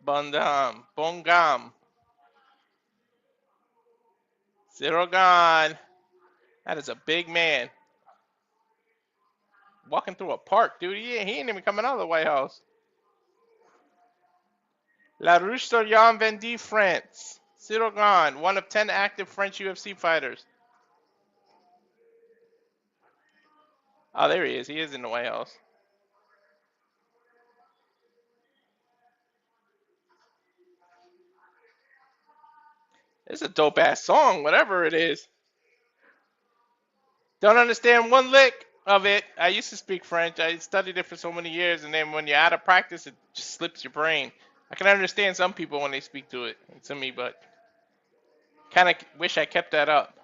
Bongam. Ciryl Gane. That is a big man. Walking through a park, dude. He ain't even coming out of the White House. La Rouge-sur-Yon, Vendée, France. Ciryl Gane, one of 10 active French UFC fighters. Oh, there he is. He is in the White House. It's a dope ass song, whatever it is. Don't understand one lick of it. I used to speak French. I studied it for so many years, and then when you're out of practice, it just slips your brain. I can understand some people when they speak to me, but kind of wish I kept that up.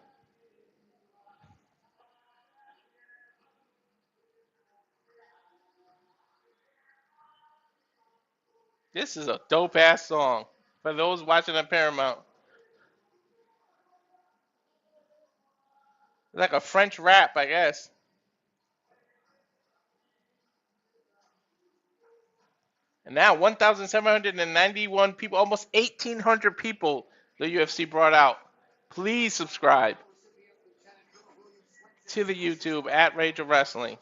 This is a dope ass song for those watching on Paramount. Like a French rap, I guess. And now 1,791 people, almost 1,800 people the UFC brought out. Please subscribe to the YouTube at Rage of Wrestling.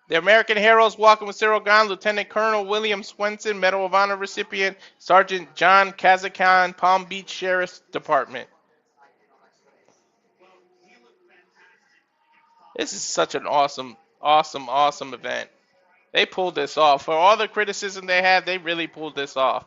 The American heroes walking with Ciryl Gane, Lieutenant Colonel William Swenson, Medal of Honor recipient, Sergeant John Kazakan, Palm Beach Sheriff's Department. This is such an awesome event. They pulled this off. For all the criticism they had, they really pulled this off.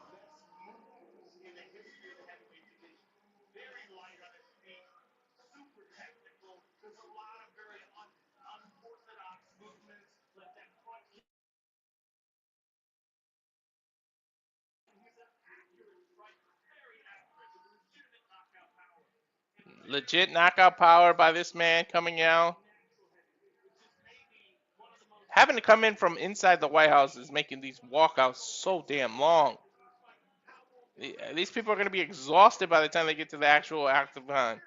Legit knockout power by this man coming out. Having to come in from inside the White House is making these walkouts so damn long. These people are going to be exhausted by the time they get to the actual octagon.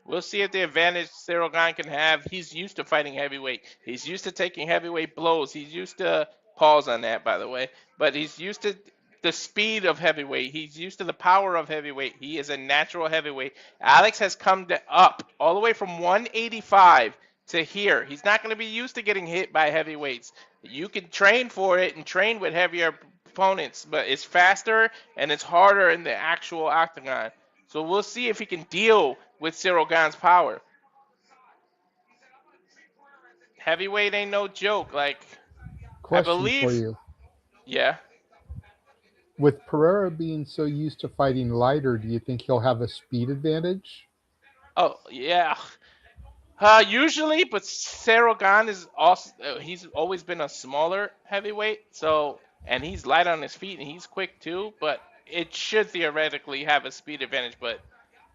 We'll see if the advantage Ciryl Gane can have. He's used to fighting heavyweight. He's used to taking heavyweight blows. He's used to, pause on that, by the way, but he's used to the speed of heavyweight. He's used to the power of heavyweight. He is a natural heavyweight. Alex has come up all the way from 185 to here. He's not going to be used to getting hit by heavyweights. You can train for it and train with heavier opponents, but it's faster and it's harder in the actual octagon. So we'll see if he can deal with Ciryl Gane's power. Heavyweight ain't no joke. Like, Question I believe. for you. Yeah. With Pereira being so used to fighting lighter, do you think he'll have a speed advantage? Oh yeah. Usually, but Ciryl Gane is also he's always been a smaller heavyweight, so and he's light on his feet and he's quick too. But it should theoretically have a speed advantage. But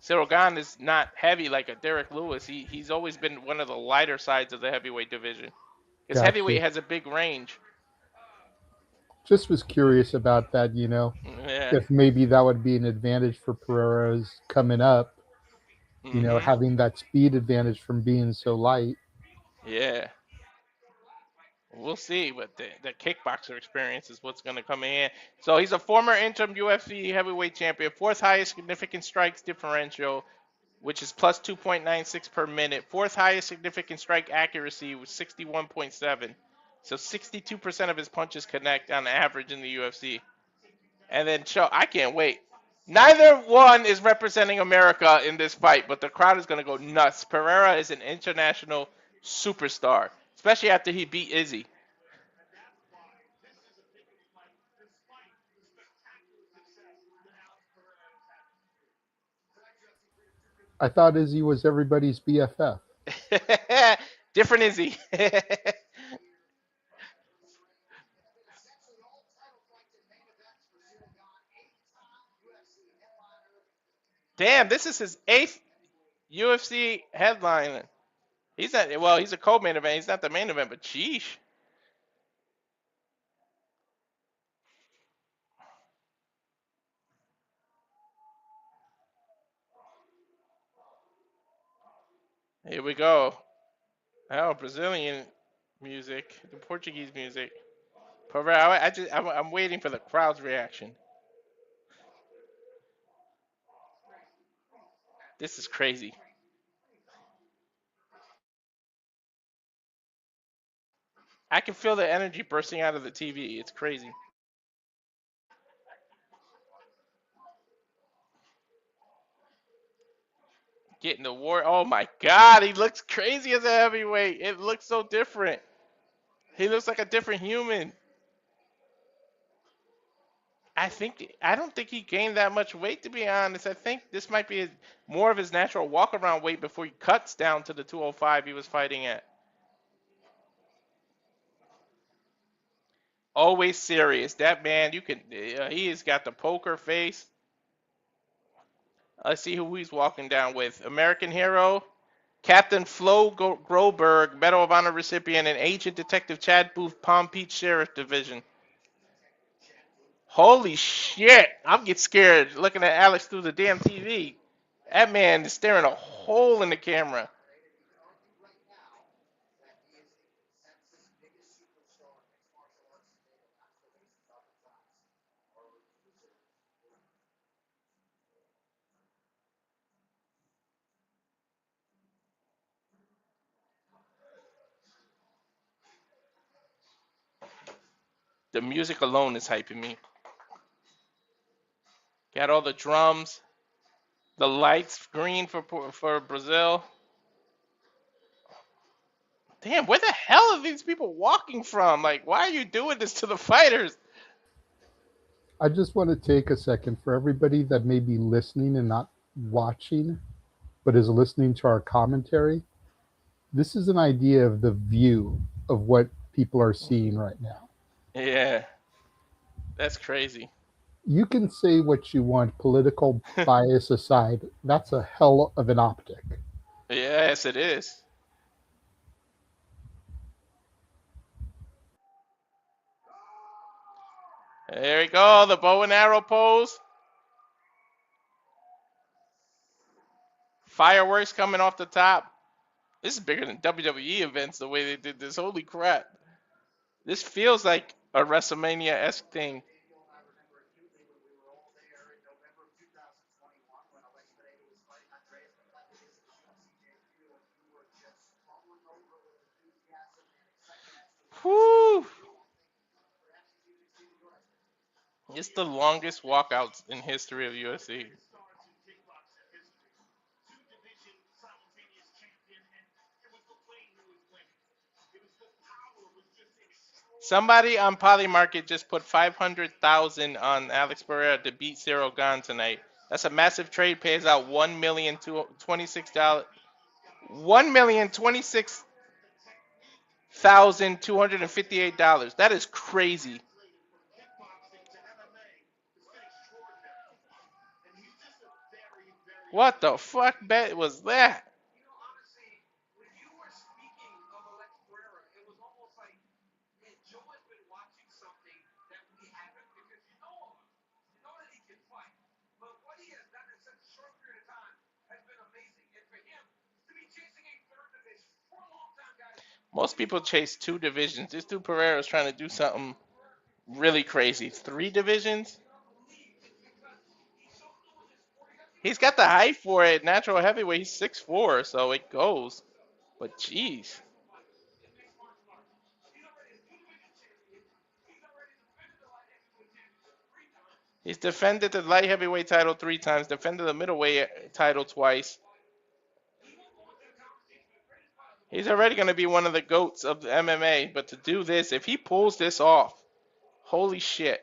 Ciryl Gane is not heavy like a Derrick Lewis. He's always been one of the lighter sides of the heavyweight division. Because heavyweight has a big range. Just was curious about that, Yeah. if maybe that would be an advantage for Pereira's coming up, having that speed advantage from being so light. Yeah. We'll see, but the kickboxer experience is what's going to come in. So he's a former interim UFC heavyweight champion, fourth highest significant strikes differential, which is plus 2.96 per minute. Fourth highest significant strike accuracy was 61.7. So 62% of his punches connect on average in the UFC. And then I can't wait. Neither one is representing America in this fight, but the crowd is going to go nuts. Pereira is an international superstar, especially after he beat Izzy. I thought Izzy was everybody's BFF. Different Izzy. Damn, this is his 8th UFC headline. He's a co-main event. He's not the main event, but sheesh. Here we go. Oh, Brazilian music, the Portuguese music. Pereira, I'm waiting for the crowd's reaction. This is crazy. I can feel the energy bursting out of the TV. It's crazy. Getting the war. Oh my God, he looks crazy as a heavyweight. It looks so different. He looks like a different human. I don't think he gained that much weight, to be honest. I think this might be more of his natural walk around weight before he cuts down to the 205 he was fighting at. Always serious. That man, he has got the poker face. Let's see who he's walking down with. American hero, Captain Flo Groberg, Medal of Honor recipient, and Agent Detective Chad Booth, Palm Beach Sheriff Division. Holy shit! I'm getting scared looking at Alex through the damn TV. That man is staring a hole in the camera. The music alone is hyping me. Got all the drums, the lights green for Brazil. Damn, where the hell are these people walking from? Like, why are you doing this to the fighters? I just want to take a second for everybody that may be listening and not watching, but is listening to our commentary. This is an idea of the view of what people are seeing right now. Yeah, that's crazy. You can say what you want, political bias aside. That's a hell of an optic. Yes, it is. There we go, the bow and arrow pose. Fireworks coming off the top. This is bigger than WWE events, the way they did this. Holy crap. This feels like a WrestleMania-esque thing. Whew. It's the longest walkouts in history of UFC. Somebody on Polymarket just put 500,000 on Alex Pereira to beat Ciryl Gane tonight. That's a massive trade. Pays out $1,026,258. That is crazy. What the fuck bet was that? Most people chase 2 divisions. This dude Pereira is trying to do something really crazy. 3 divisions? He's got the height for it. Natural heavyweight. He's 6'4", so it goes. But jeez. He's defended the light heavyweight title 3 times. Defended the middleweight title twice. He's already going to be one of the GOATs of the MMA. But to do this, if he pulls this off, holy shit.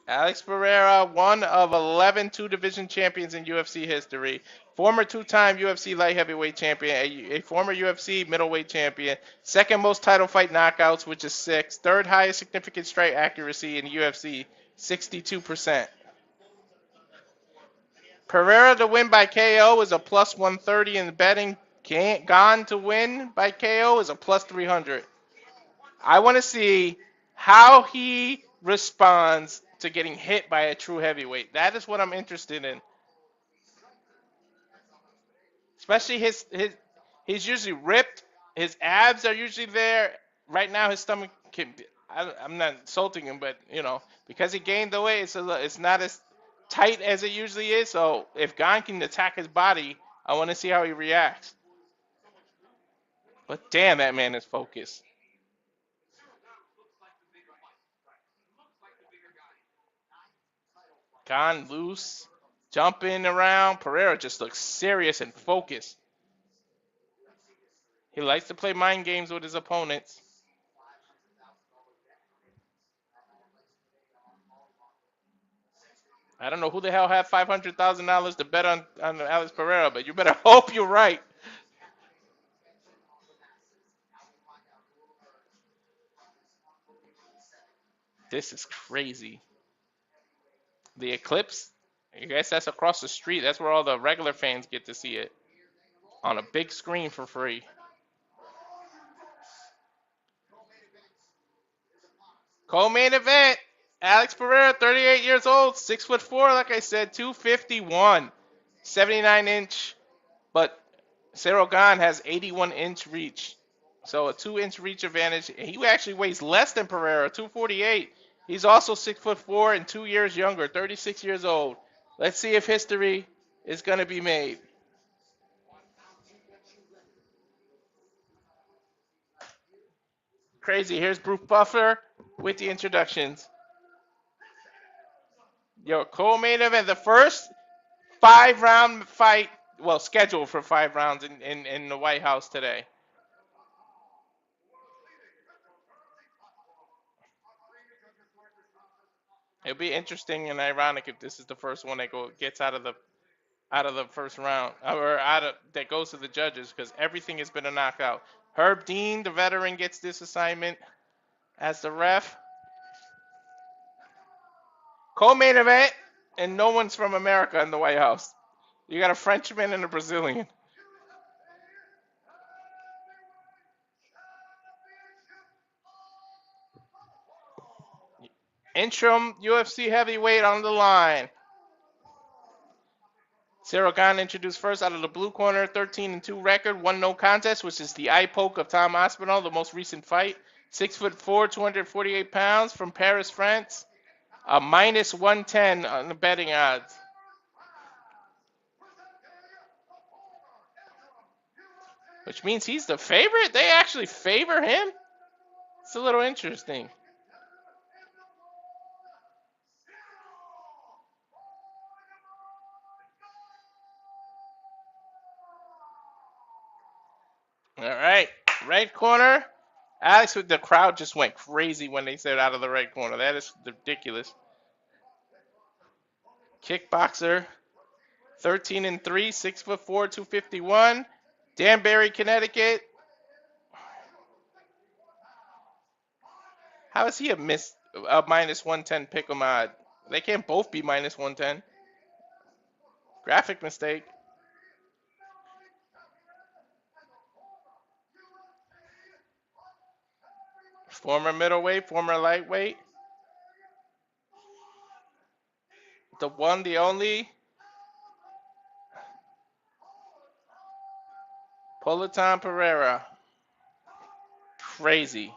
Alex Pereira, one of 11 two-division champions in UFC history. Former 2-time UFC light heavyweight champion, a former UFC middleweight champion. Second most title fight knockouts, which is 6. Third highest significant strike accuracy in UFC, 62%. Pereira to win by KO is a plus 130 in the betting. Gane to win by KO is a plus 300. I want to see how he responds to getting hit by a true heavyweight. That is what I'm interested in. Especially he's usually ripped. His abs are usually there. Right now, his stomach I'm not insulting him, but because he gained the weight, it's not as tight as it usually is. So if Gane can attack his body, I want to see how he reacts. But damn, that man is focused. Gane loose, jumping around. Pereira just looks serious and focused. He likes to play mind games with his opponents. I don't know who the hell had $500,000 to bet on Alex Pereira, but you better hope you're right. This is crazy. The Eclipse, I guess that's across the street. That's where all the regular fans get to see it. On a big screen for free. Co-main event. Alex Pereira, 38 years old, 6'4", like I said, 251. 79-inch. But Ciryl Gane has 81-inch reach. So a 2-inch reach advantage. He actually weighs less than Pereira, 248. He's also 6'4" and 2 years younger, 36 years old. Let's see if history is going to be made. Crazy. Here's Bruce Buffer with the introductions. Your co-main event, the first 5-round fight, well, scheduled for 5 rounds in the White House today. It'll be interesting and ironic if this is the first one that gets out of the first round, or that goes to the judges, because everything has been a knockout. Herb Dean, the veteran, gets this assignment as the ref. Co-main event, and no one's from America in the White House. You got a Frenchman and a Brazilian. Interim UFC heavyweight on the line. Ciryl Gane introduced first out of the blue corner, 13-2 record, 1 no contest, which is the eye poke of Tom Aspinall, the most recent fight. 6'4", 248 pounds, from Paris, France. A -110 on the betting odds. Which means he's the favorite? They actually favor him? It's a little interesting. All right, red corner. Alex, the crowd just went crazy when they said out of the red corner. That is ridiculous. Kickboxer, 13-3, 6'4", 251. Danbury, Connecticut. How is he a -110 pick'em odd? They can't both be -110. Graphic mistake. Former middleweight, former lightweight. The one, the only. Politan Pereira. Crazy.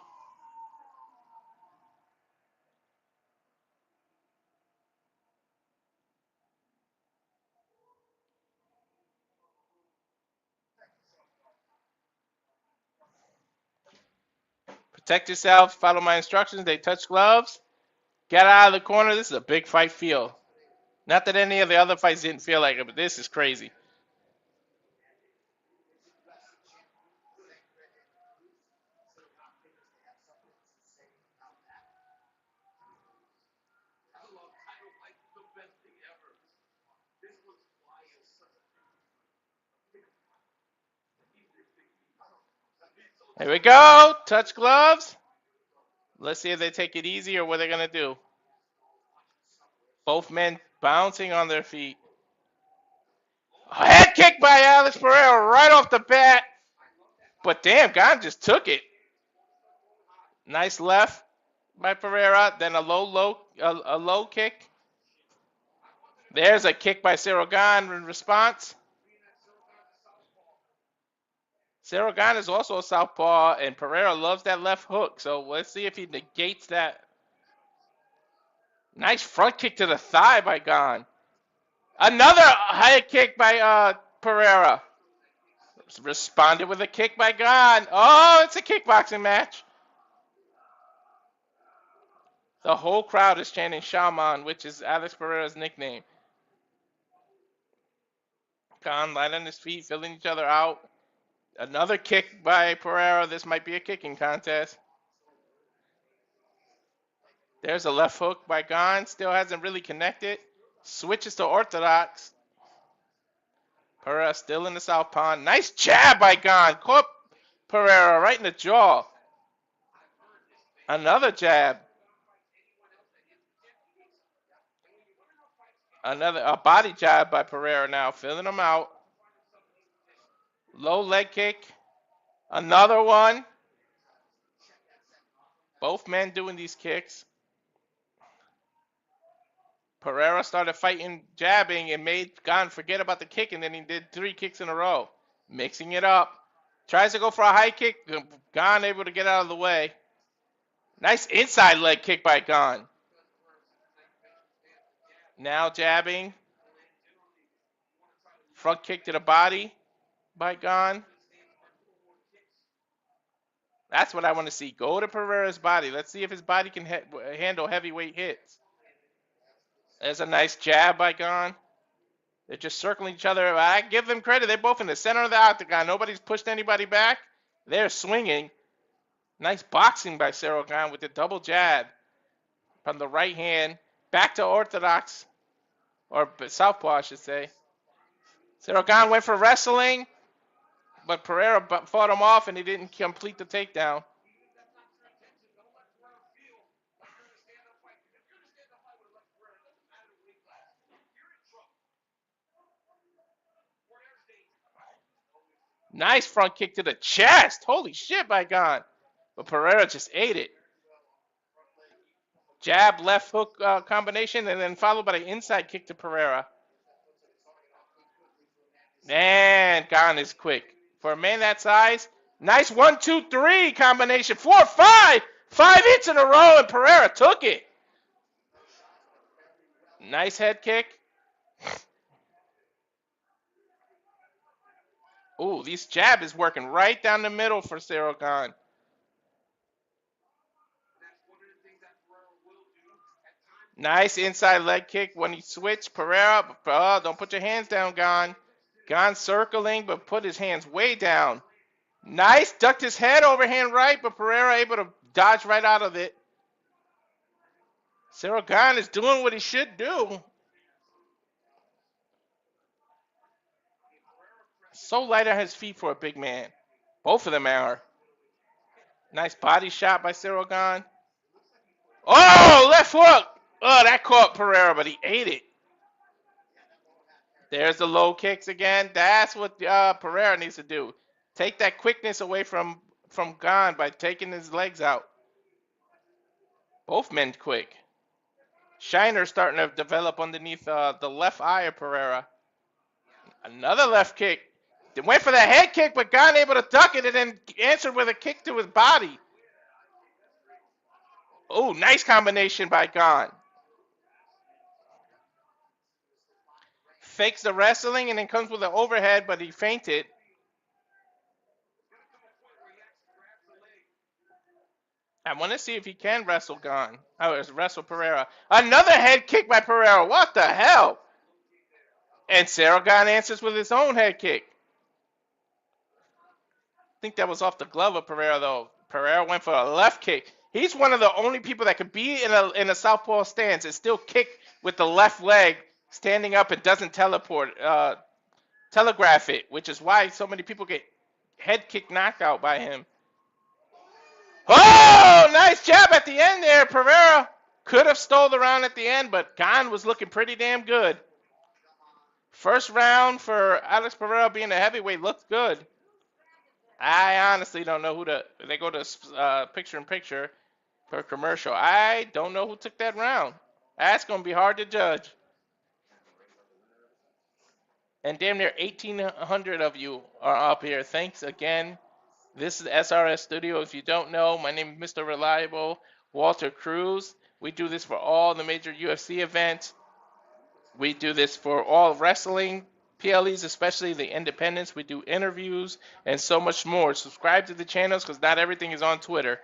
Protect yourself. Follow my instructions. They touch gloves. Get out of the corner. This is a big fight feel. Not that any of the other fights didn't feel like it, but this is crazy. Here we go. Touch gloves. Let's see if they take it easy or what they're going to do. Both men bouncing on their feet. A head kick by Alex Pereira right off the bat. But damn, Gane just took it. Nice left. by Pereira. Then a low kick. There's a kick by Ciryl Gane in response. Ciryl Gane is also a southpaw, and Pereira loves that left hook. So let's see if he negates that. Nice front kick to the thigh by Gane. Another high kick by Pereira. Responded with a kick by Gane. Oh, it's a kickboxing match. The whole crowd is chanting Shaman, which is Alex Pereira's nickname. Gane light on his feet, filling each other out. Another kick by Pereira. This might be a kicking contest. There's a left hook by Gane. Still hasn't really connected. Switches to orthodox. Pereira still in the southpaw. Nice jab by Gane. Caught Pereira right in the jaw. Another jab. A body jab by Pereira now, filling him out. Low leg kick. Another one. Both men doing these kicks. Pereira started fighting, jabbing, and made Gane forget about the kick, and then he did 3 kicks in a row. Mixing it up. Tries to go for a high kick. Gane able to get out of the way. Nice inside leg kick by Gane. Now jabbing. Front kick to the body by Gane. That's what I want to see. Go to Pereira's body. Let's see if his body can handle heavyweight hits. There's a nice jab by Gane. They're just circling each other. I give them credit. They're both in the center of the octagon. Nobody's pushed anybody back. They're swinging. Nice boxing by Ciryl Gane with the double jab from the right hand. Back to orthodox. Or southpaw, I should say. Ciryl Gane went for wrestling. But Pereira fought him off and he didn't complete the takedown. Nice front kick to the chest. Holy shit by Gane. But Pereira just ate it. Jab, left hook combination, and then followed by an inside kick to Pereira. Man, Gane is quick. For a man that size, nice 1, 2, 3 combination. 4, 5. 5 hits in a row, and Pereira took it. Nice head kick. Ooh, this jab is working right down the middle for Ciryl Gane. Nice inside leg kick when he switched. Pereira, don't put your hands down, Gane. Gane circling, but put his hands way down. Nice, ducked his head overhand right, but Pereira able to dodge right out of it. Ciryl Gane is doing what he should do. So light on his feet for a big man. Both of them are. Nice body shot by Ciryl Gane. Oh, left hook. Oh, that caught Pereira, but he ate it. There's the low kicks again. That's what Pereira needs to do. Take that quickness away from Gane by taking his legs out. Both men quick. Shiner starting to develop underneath the left eye of Pereira. Another left kick. They went for the head kick, but Gane able to duck it and then answered with a kick to his body. Oh, nice combination by Gane. Fakes the wrestling and then comes with an overhead, but he feinted. I want to see if he can wrestle Gane. Wrestle Pereira. Another head kick by Pereira. What the hell? And Ciryl Gane answers with his own head kick. I think that was off the glove of Pereira, though. Pereira went for a left kick. He's one of the only people that could be in a southpaw stance and still kick with the left leg, standing up and doesn't telegraph it, which is why so many people get head kick knocked out by him. Oh, nice jab at the end there. Pereira could have stole the round at the end, but Gane was looking pretty damn good. First round for Alex Pereira being a heavyweight looked good. I honestly don't know who they go to picture-in-picture. per commercial. I don't know who took that round. That's going to be hard to judge. And damn near 1,800 of you are up here. Thanks again. This is SRS Studio. If you don't know, my name is Mr. Reliable, Walter Cruz. We do this for all the major UFC events. We do this for all wrestling, PLEs, especially the independents. We do interviews and so much more. Subscribe to the channels because not everything is on Twitter.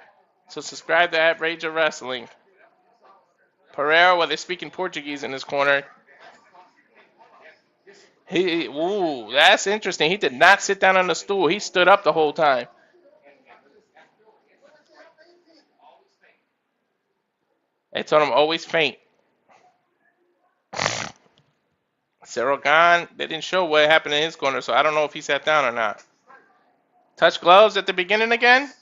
So subscribe to @Rage of Wrestling. Pereira, well, they're speaking Portuguese in his corner. Ooh, that's interesting. He did not sit down on the stool. He stood up the whole time. They told him always faint. Ciryl Gane, they didn't show what happened in his corner, so I don't know if he sat down or not. Touch gloves at the beginning again.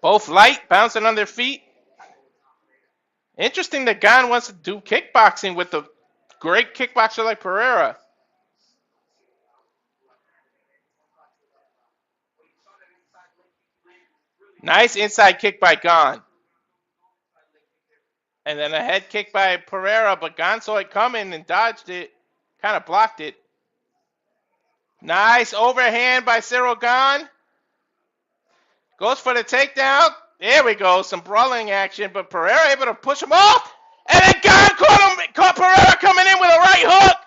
Both light, bouncing on their feet. Interesting that Gane wants to do kickboxing with a great kickboxer like Pereira. Nice inside kick by Gane. And then a head kick by Pereira, but Gane saw it coming and dodged it. Kind of blocked it. Nice overhand by Ciryl Gane. Goes for the takedown. There we go. Some brawling action, but Pereira able to push him off. And then Gane caught Pereira coming in with a right hook.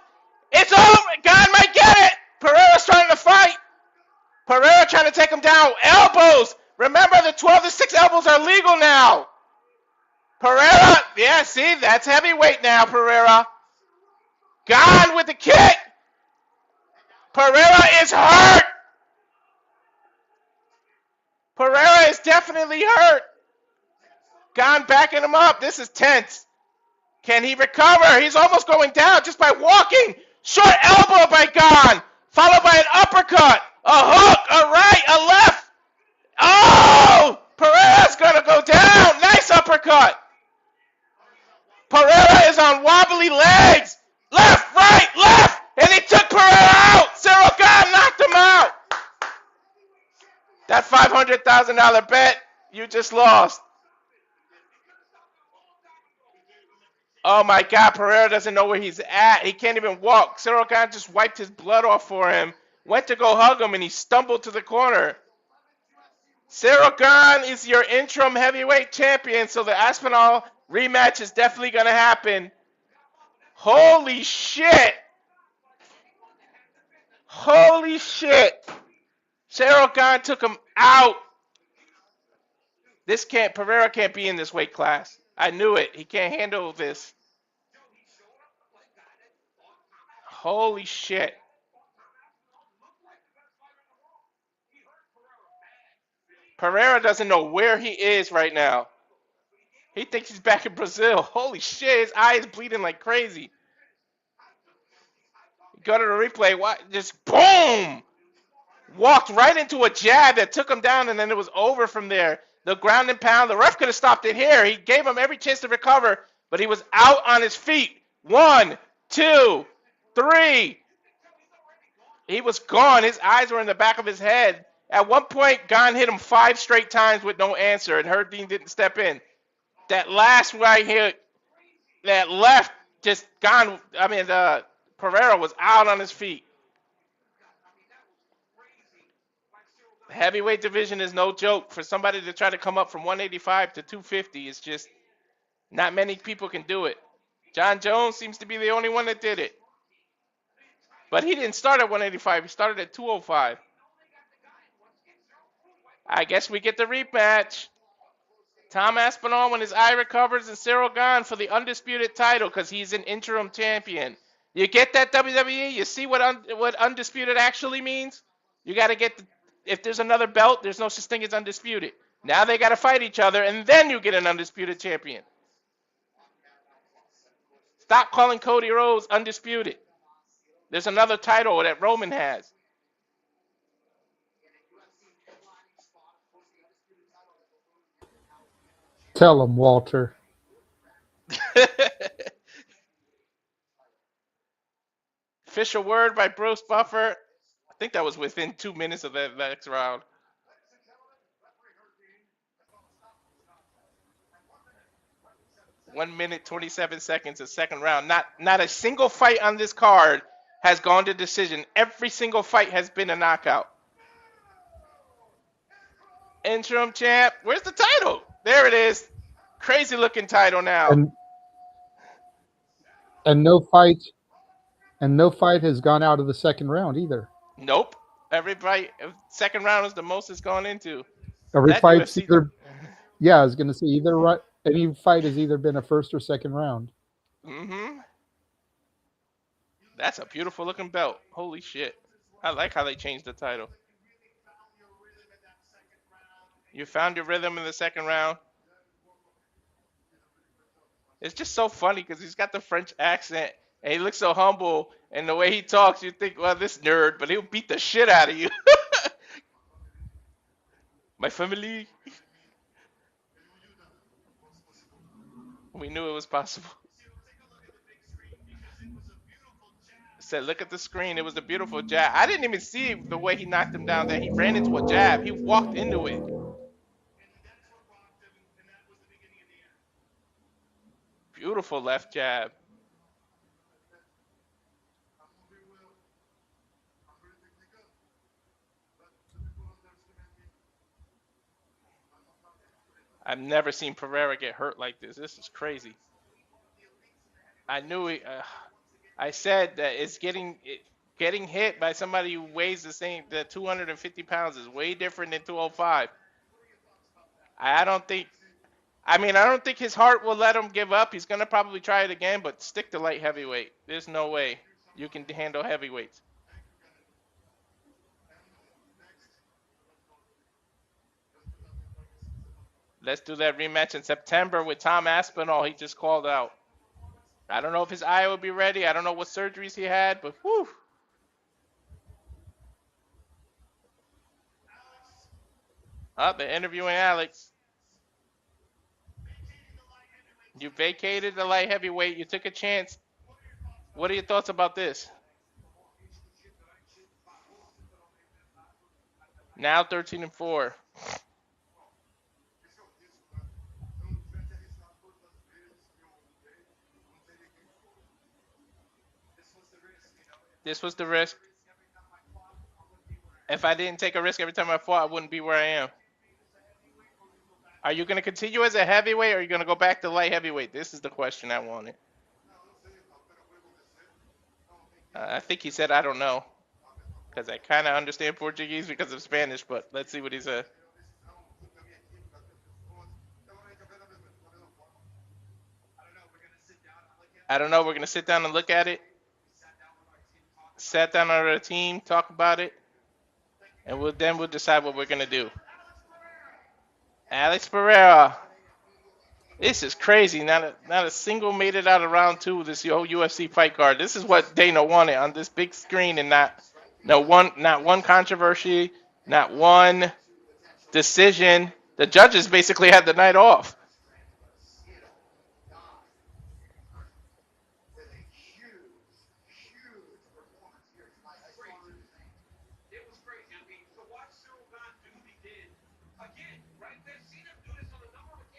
It's over. Gane might get it. Pereira's trying to fight. Pereira trying to take him down. Elbows. Remember, the 12-6 elbows are legal now. Pereira, yeah, see, that's heavyweight now, Pereira. Gane with the kick. Pereira is hurt. Pereira is definitely hurt. Gane backing him up. This is tense. Can he recover? He's almost going down just by walking. Short elbow by Gane, followed by an uppercut, a hook, a right, a left. Oh! Pereira's going to go down. Nice uppercut. Pereira is on wobbly legs. Left, right, left. And he took Pereira out. Ciryl Gane knocked him out. That $500,000 bet you just lost. Oh my God, Pereira doesn't know where he's at. He can't even walk. Ciryl Gane just wiped his blood off for him. Went to go hug him and he stumbled to the corner. Ciryl Gane is your interim heavyweight champion, so the Aspinall rematch is definitely going to happen. Holy shit. Holy shit. Ciryl Gane took him out. Pereira can't be in this weight class. I knew it. He can't handle this. Holy shit. Pereira doesn't know where he is right now. He thinks he's back in Brazil. Holy shit, his eye is bleeding like crazy. Go to the replay. Just boom! Walked right into a jab that took him down, and then it was over from there. The ground and pound. The ref could have stopped it here. He gave him every chance to recover, but he was out on his feet. 1, 2, 3. He was gone. His eyes were in the back of his head. At one point, Gane hit him 5 straight times with no answer, and Herdine didn't step in. That last right hit, that left, just Pereira was out on his feet. The heavyweight division is no joke. For somebody to try to come up from 185 to 250, it's just not many people can do it. John Jones seems to be the only one that did it. But he didn't start at 185. He started at 205. I guess we get the rematch. Tom Aspinall when his eye recovers and Ciryl Gane for the undisputed title because he's an interim champion. You get that, WWE? You see what undisputed actually means? You got to get if there's another belt, there's no such thing as undisputed. Now they got to fight each other, and then you get an undisputed champion. Stop calling Cody Rhodes undisputed. There's another title that Roman has. Tell him, Walter. Official word by Bruce Buffer. I think that was within 2 minutes of that next round. 1 minute 27 seconds, the second round. Not a single fight on this card has gone to decision. Every single fight has been a knockout. Interim champ. Where's the title? There it is. Crazy looking title now. And no fight has gone out of the second round either. Nope. Every fight, second round is the most it's gone into. Every That fight's UFC either. Yeah, I was going to say any fight has either been a first or second round. Mm-hmm. That's a beautiful looking belt. Holy shit. I like how they changed the title. You found your rhythm in the second round. It's just so funny because he's got the French accent and he looks so humble, and the way he talks, you think, well, this nerd, but he'll beat the shit out of you. My family. We knew it was possible. Said, look at the screen. It was a beautiful jab. I didn't even see the way he knocked him down there. He ran into a jab. He walked into it. Beautiful left jab. I've never seen Pereira get hurt like this. This is crazy. I knew it. I said that it's getting hit by somebody who weighs the same. The 250 pounds is way different than 205. I don't think his heart will let him give up. He's gonna probably try it again, but stick to light heavyweight. There's no way you can handle heavyweights. Let's do that rematch in September with Tom Aspinall. He just called out. I don't know if his eye will be ready. I don't know what surgeries he had, but whew. Oh, they're interviewing Alex. You vacated the light heavyweight. You took a chance. What are your thoughts about this? Now 13-4. This was the risk. If I didn't take a risk every time I fought, I wouldn't be where I am. Are you going to continue as a heavyweight, or are you going to go back to light heavyweight? This is the question I wanted. I think he said, I don't know. Because I kind of understand Portuguese because of Spanish, but let's see what he said. I don't know. We're going to sit down and look at it. Sat down on our team, talk about it, and we'll decide what we're going to do. Alex Pereira. This is crazy. Not a single made it out of round 2 of this whole UFC fight card. This is what Dana wanted on this big screen, and not one controversy, not one decision. The judges basically had the night off.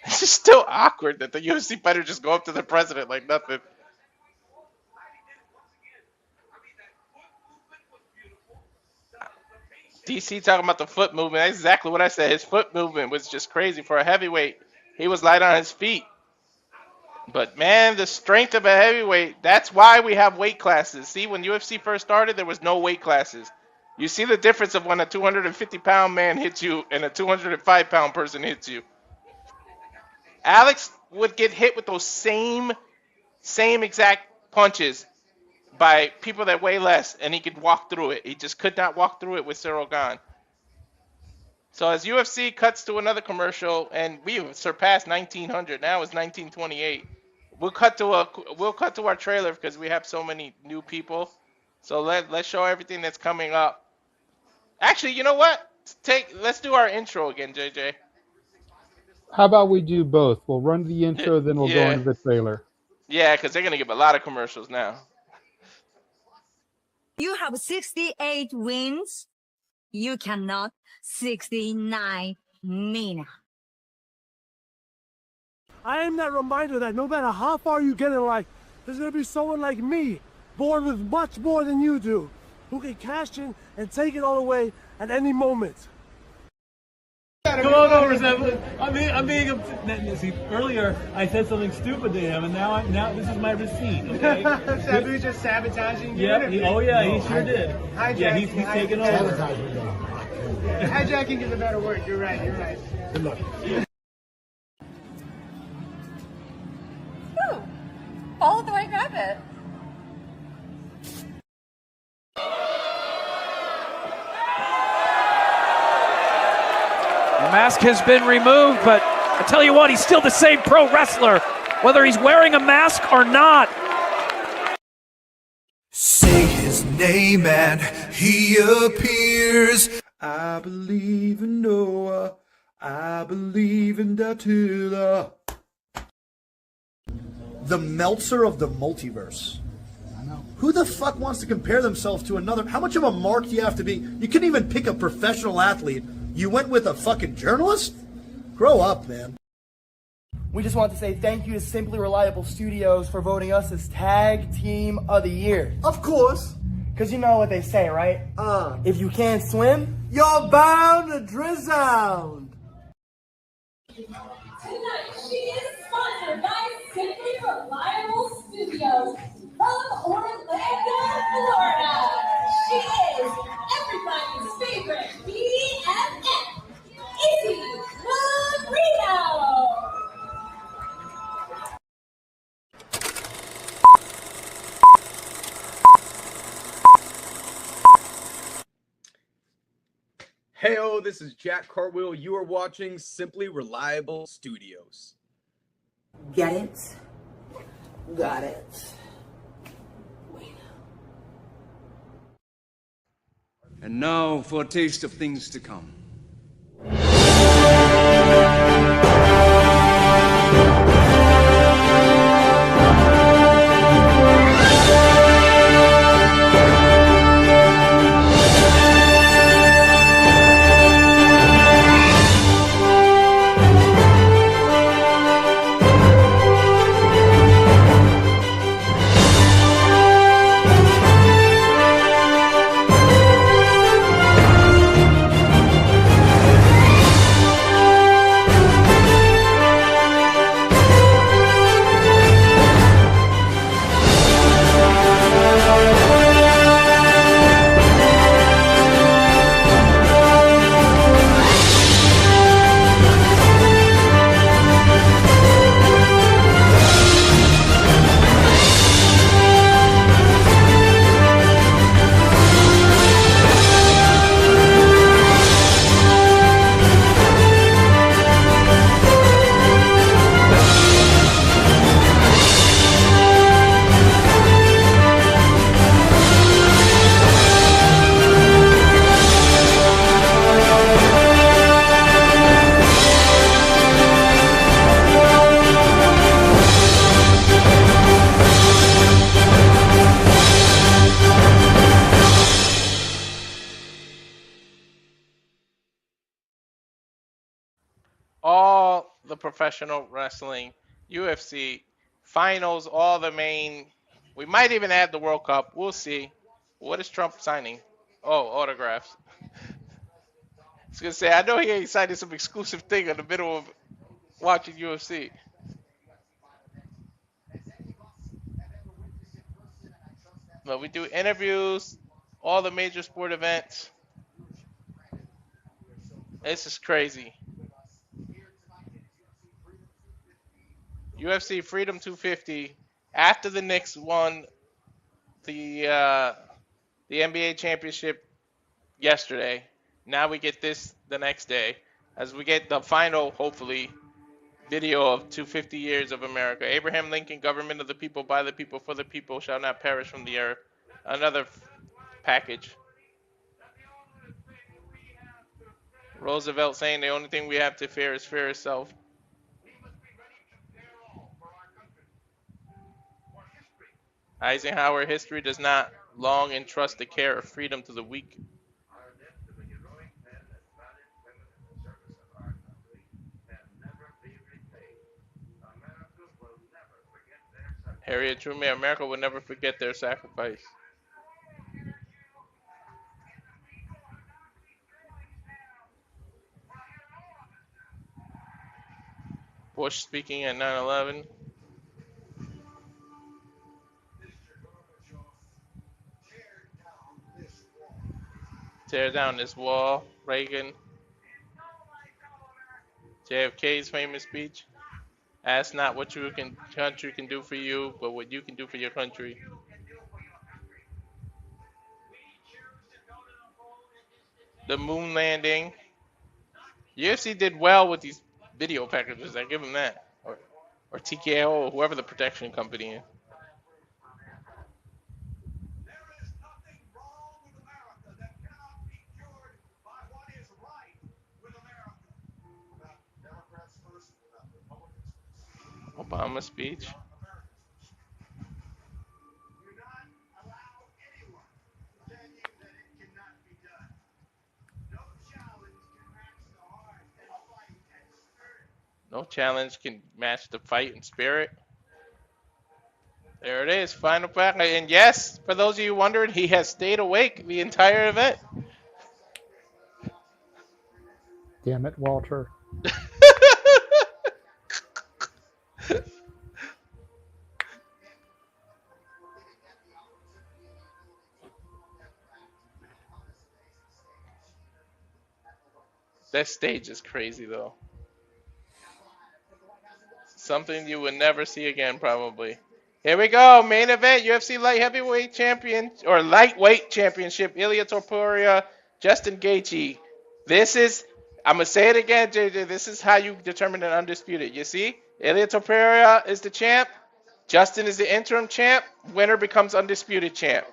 It's just still awkward that the UFC fighter just go up to the president like nothing. DC talking about the foot movement. That's exactly what I said. His foot movement was just crazy for a heavyweight. He was light on his feet. But, man, the strength of a heavyweight, that's why we have weight classes. See, when UFC first started, there was no weight classes. You see the difference of when a 250-pound man hits you and a 205-pound person hits you. Alex would get hit with those same exact punches by people that weigh less, and he could walk through it. He just could not walk through it with Ciryl Gane. So as UFC cuts to another commercial, and we've surpassed 1900, now it's 1928. We'll cut to our trailer because we have so many new people. So let's show everything that's coming up. Actually, you know what? Let's do our intro again, JJ. How about we do both? We'll run the intro, then we'll go into the trailer. Yeah, because they're going to give a lot of commercials now. You have 68 wins. You cannot 69 Mina. I am that reminder that no matter how far you get in life, there's gonna be someone like me, born with much more than you do, who can cash in and take it all away at any moment. Come on over, Zeb. I'm being. See, earlier I said something stupid to him, and now this is my receipt. Okay. Sabu's just sabotaging you. Yep. He sure did. Yeah, he's taking over. Hijacking is a better word. You're right. Good luck. Ooh, follow the white rabbit. The mask has been removed, but I tell you what, he's still the same pro wrestler, whether he's wearing a mask or not. Say his name and he appears. I believe in Noah. I believe in Datula. The Meltzer of the multiverse. Who the fuck wants to compare themselves to another? How much of a mark do you have to be? You couldn't even pick a professional athlete. You went with a fucking journalist? Grow up, man. We just want to say thank you to Simply Reliable Studios for voting us as Tag Team of the Year. Of course. Because you know what they say, right? If you can't swim, you're bound to drown. Tonight, she is sponsored by Simply Reliable Studios from Orlando, Florida. She is everybody's favorite BFF, Izzy Mauricio. Heyo, this is Jack Cartwheel. You are watching Simply Reliable Studios. Get it? Got it. And now for a taste of things to come. All the professional wrestling, UFC, finals, all the main. We might even add the World Cup. We'll see. What is Trump signing? Oh, autographs. I was going to say, I know he ain't signing some exclusive thing in the middle of watching UFC. But we do interviews, all the major sport events. This is crazy. UFC Freedom 250. After the Knicks won the NBA championship yesterday, now we get this the next day, as we get the final, hopefully, video of 250 years of America. Abraham Lincoln, government of the people, by the people, for the people, shall not perish from the earth. Another package. Roosevelt saying the only thing we have to fear is fear itself. Eisenhower, history does not long entrust the care of freedom to the weak. Harriet Truman, America will never forget their sacrifice. Bush speaking at 9/11. Tear down this wall. Reagan. JFK's famous speech. Ask not what your country can do for you, but what you can do for your country. The moon landing. UFC did well with these video packages. I give them that. Or TKO, or whoever the protection company is. Obama speech. No challenge can match the fight and spirit. There it is, final fact. And yes, for those of you wondering, he has stayed awake the entire event. Damn it, Walter. That stage is crazy, though. Something you would never see again, probably. Here we go, main event, UFC light heavyweight champion, or lightweight championship, Ilia Topuria, Justin Gaethje. This is, I'm going to say it again, JJ, this is how you determine an undisputed. You see, Ilia Topuria is the champ, Justin is the interim champ, winner becomes undisputed champ.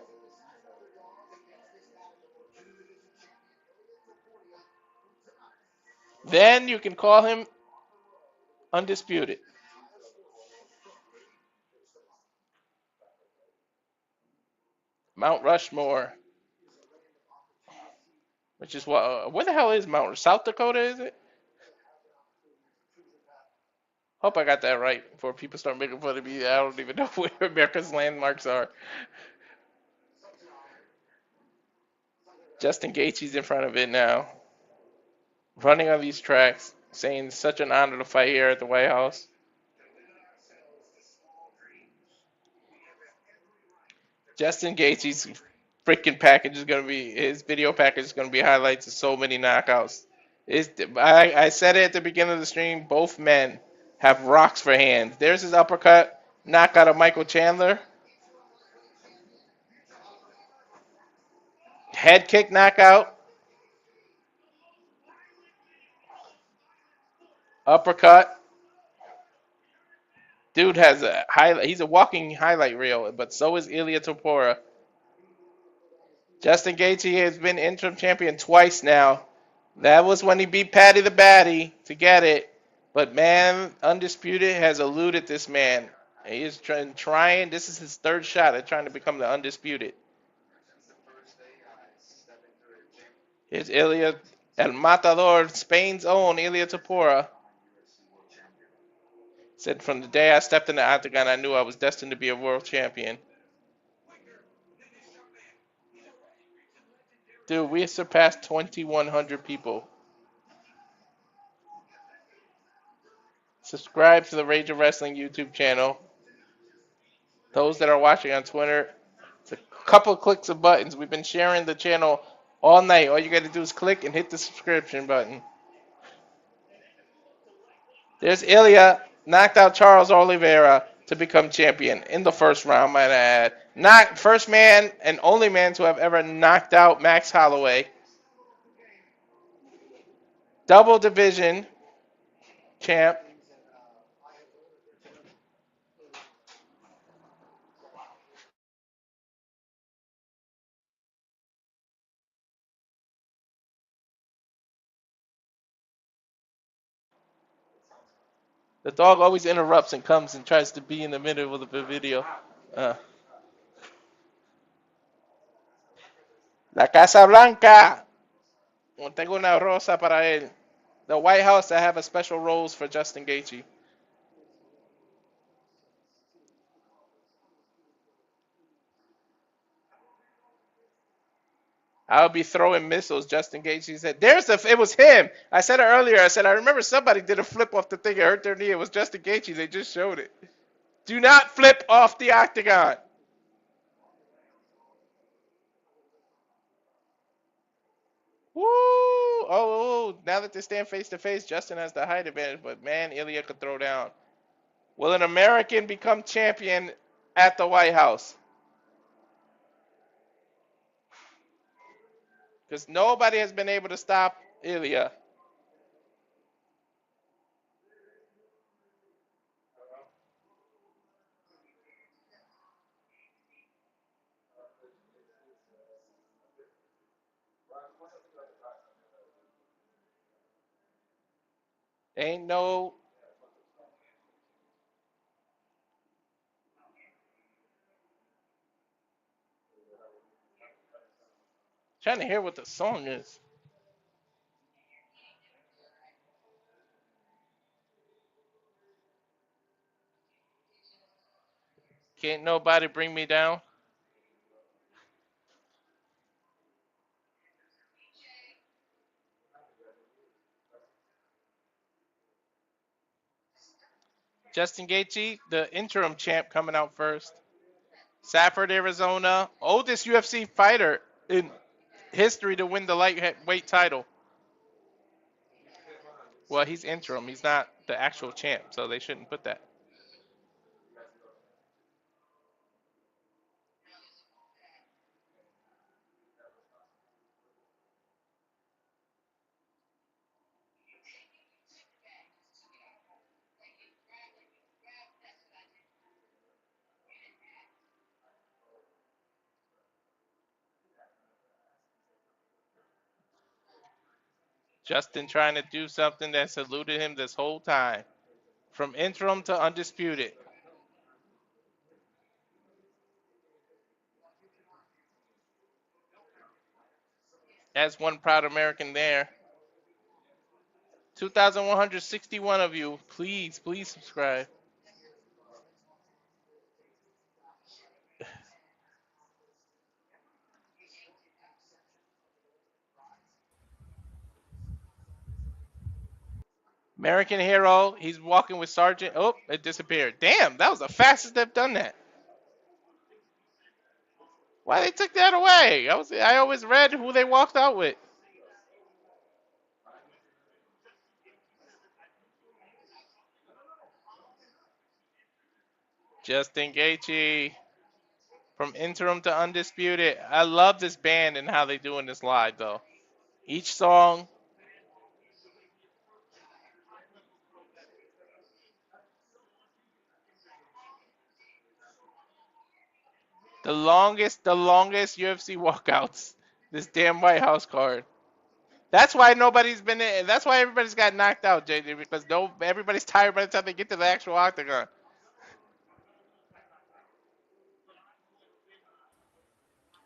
Then you can call him undisputed. Mount Rushmore. Which is what? Where the hell is Mount? South Dakota, is it? Hope I got that right before people start making fun of me. I don't even know where America's landmarks are. Justin Gaethje's in front of it now. Running on these tracks, saying it's such an honor to fight here at the White House. Justin Gaethje's freaking package is going to be, his video package is going to be highlights of so many knockouts. I said it at the beginning of the stream, both men have rocks for hands. There's his uppercut, knockout of Michael Chandler. Head kick knockout. Uppercut. Dude has a highlight. He's a walking highlight reel, but so is Ilia Topuria. Justin Gaethje has been interim champion twice now. That was when he beat Patty the Batty to get it. But man, Undisputed has eluded this man. He is trying. This is his third shot at trying to become the Undisputed. Here's Ilia, El Matador, Spain's own Ilia Topuria. Said, from the day I stepped in the octagon, I knew I was destined to be a world champion. Dude, we surpassed 2,100 people. Subscribe to the Rage of Wrestling YouTube channel. Those that are watching on Twitter, it's a couple of clicks of buttons. We've been sharing the channel all night. All you got to do is click and hit the subscription button. There's Ilia, knocked out Charles Oliveira to become champion in the first round, might I add. First man and only man to have ever knocked out Max Holloway. Double division champ. The dog always interrupts and comes and tries to be in the middle of the video. La Casa Blanca. Tengo una rosa para él. The White House, I have a special rose for Justin Gaethje. I'll be throwing missiles just in case. He said, it was him. I said it earlier. I said, I remember somebody did a flip off the thing and hurt their knee. It was Justin Gaethje. They just showed it. Do not flip off the octagon. Woo! Oh, now that they stand face to face, Justin has the height advantage, but man, Ilia could throw down. Will an American become champion at the White House? Because nobody has been able to stop Ilia. Ain't no... Trying to hear what the song is. Can't nobody bring me down. Justin Gaethje, the interim champ, coming out first. Safford, Arizona, oldest UFC fighter in history to win the lightweight title. Well, he's interim. He's not the actual champ, so they shouldn't put that. Justin trying to do something that's eluded him this whole time. From interim to undisputed. That's one proud American there. 2,161 of you. Please subscribe. American hero. He's walking with Sergeant. Oh, it disappeared. Damn, that was the fastest they've done that. Why they took that away? I always read who they walked out with. Justin Gaethje. From interim to undisputed. I love this band and how they doing this live though. Each song. The longest UFC walkouts. This damn White House card. That's why nobody's been in. That's why everybody's got knocked out, JJ, because everybody's tired by the time they get to the actual octagon.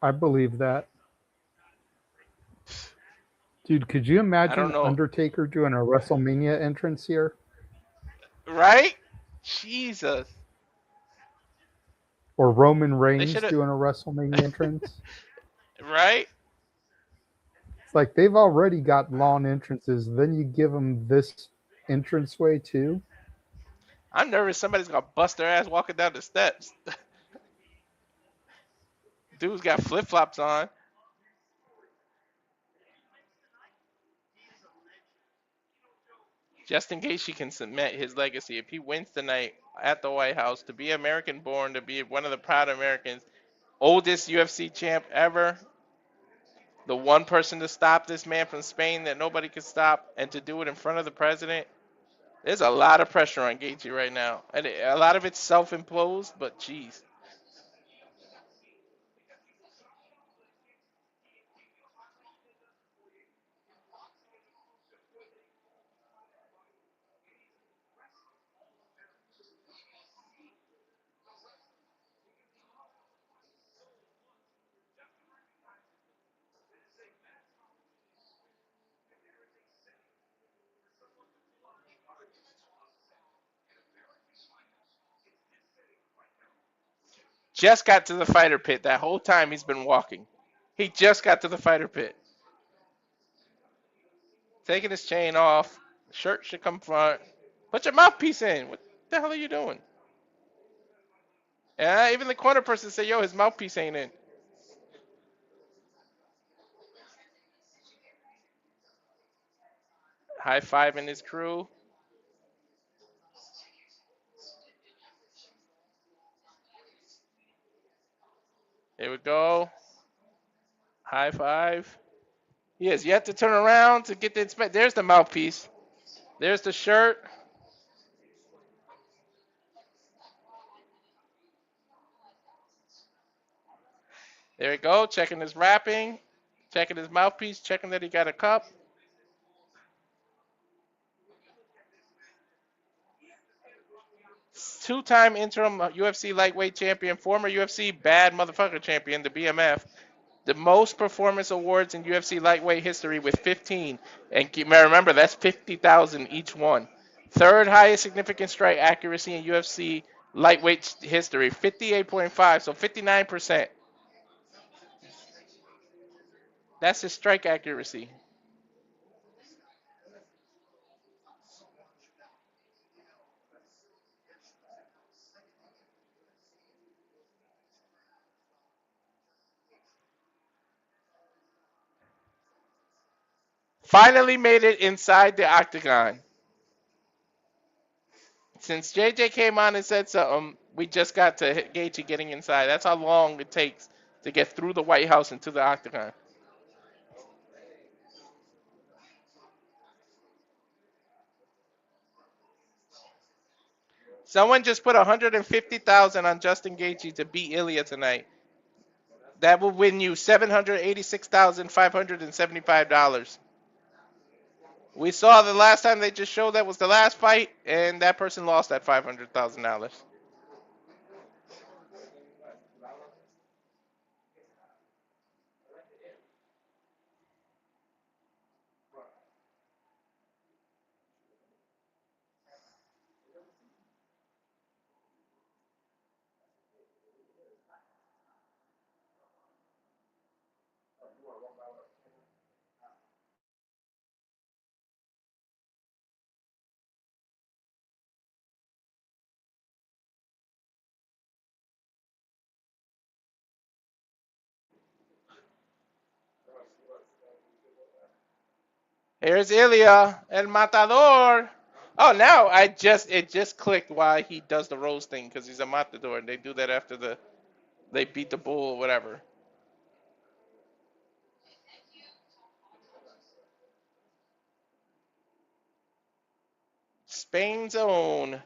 I believe that. Dude, could you imagine Undertaker doing a WrestleMania entrance here? Right? Jesus. Or Roman Reigns doing a WrestleMania entrance? Right? It's like they've already got lawn entrances. Then you give them this entranceway too? I'm nervous somebody's going to bust their ass walking down the steps. Dude's got flip-flops on. Just in case he can cement his legacy. If he wins tonight at the White House, to be American-born, to be one of the proud Americans, oldest UFC champ ever, the one person to stop this man from Spain that nobody could stop, and to do it in front of the president, there's a lot of pressure on Gaethje right now. And a lot of it's self-imposed, but geez. Just got to the fighter pit. That whole time he's been walking. He just got to the fighter pit. Taking his chain off. Shirt should come front. Put your mouthpiece in. What the hell are you doing? Yeah, even the corner person said, yo, his mouthpiece ain't in. High five in his crew. Here we go. High five. He has yet to turn around to get the inspect. There's the mouthpiece. There's the shirt. There we go. Checking his wrapping. Checking his mouthpiece. Checking that he got a cup. Two-time interim UFC lightweight champion. Former UFC bad motherfucker champion, the BMF. The most performance awards in UFC lightweight history with 15. And remember, that's 50,000 each one. Third highest significant strike accuracy in UFC lightweight history, 58.5, so 59%. That's his strike accuracy. Finally made it inside the octagon. Since JJ came on and said something, we just got to Gaethje getting inside. That's how long it takes to get through the White House into the octagon. Someone just put 150,000 on Justin Gaethje to beat Ilia tonight. That will win you $786,575. We saw the last time they just showed that was the last fight, and that person lost that $500,000. Here's Ilia, El Matador. Oh, now it just clicked why he does the rose thing, because he's a matador, and they do that after they beat the bull or whatever. Spain's own.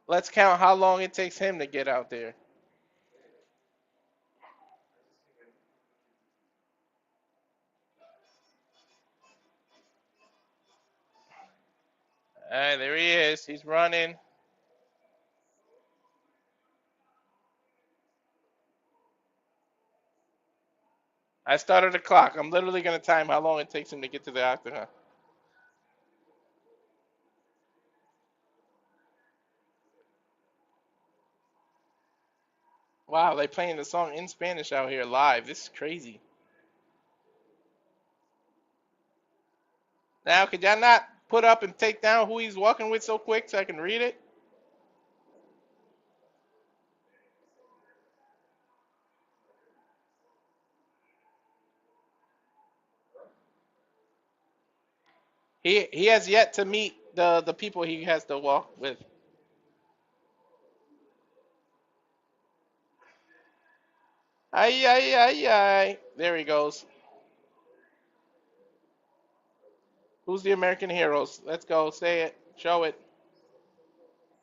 Let's count how long it takes him to get out there. All right, there he is. He's running. I started the clock. I'm literally going to time how long it takes him to get to the octagon. Wow, they playing the song in Spanish out here live. This is crazy. Now, could y'all not put up and take down who he's walking with so quick so I can read it? He has yet to meet the people he has to walk with. Ay, ay, ay, ay. There he goes. Who's the American heroes? Let's go. Say it. Show it.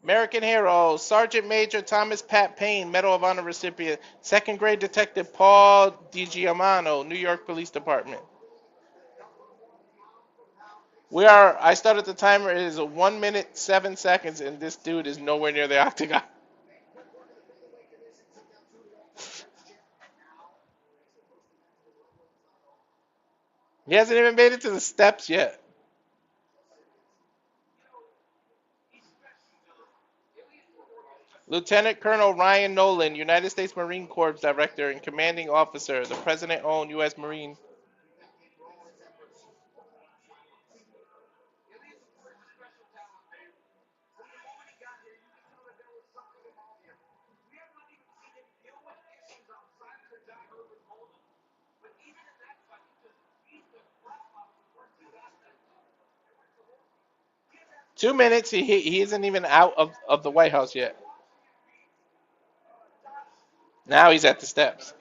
American heroes. Sergeant Major Thomas Pat Payne, Medal of Honor recipient. Second grade detective Paul DiGiamano, New York Police Department. I started the timer. It is 1 minute, 7 seconds, and this dude is nowhere near the octagon. He hasn't even made it to the steps yet. Lieutenant Colonel Ryan Nolan, United States Marine Corps Director and Commanding Officer, the President-owned U.S. Marine. Two minutes, he isn't even out of the White House yet. Now he's at the steps.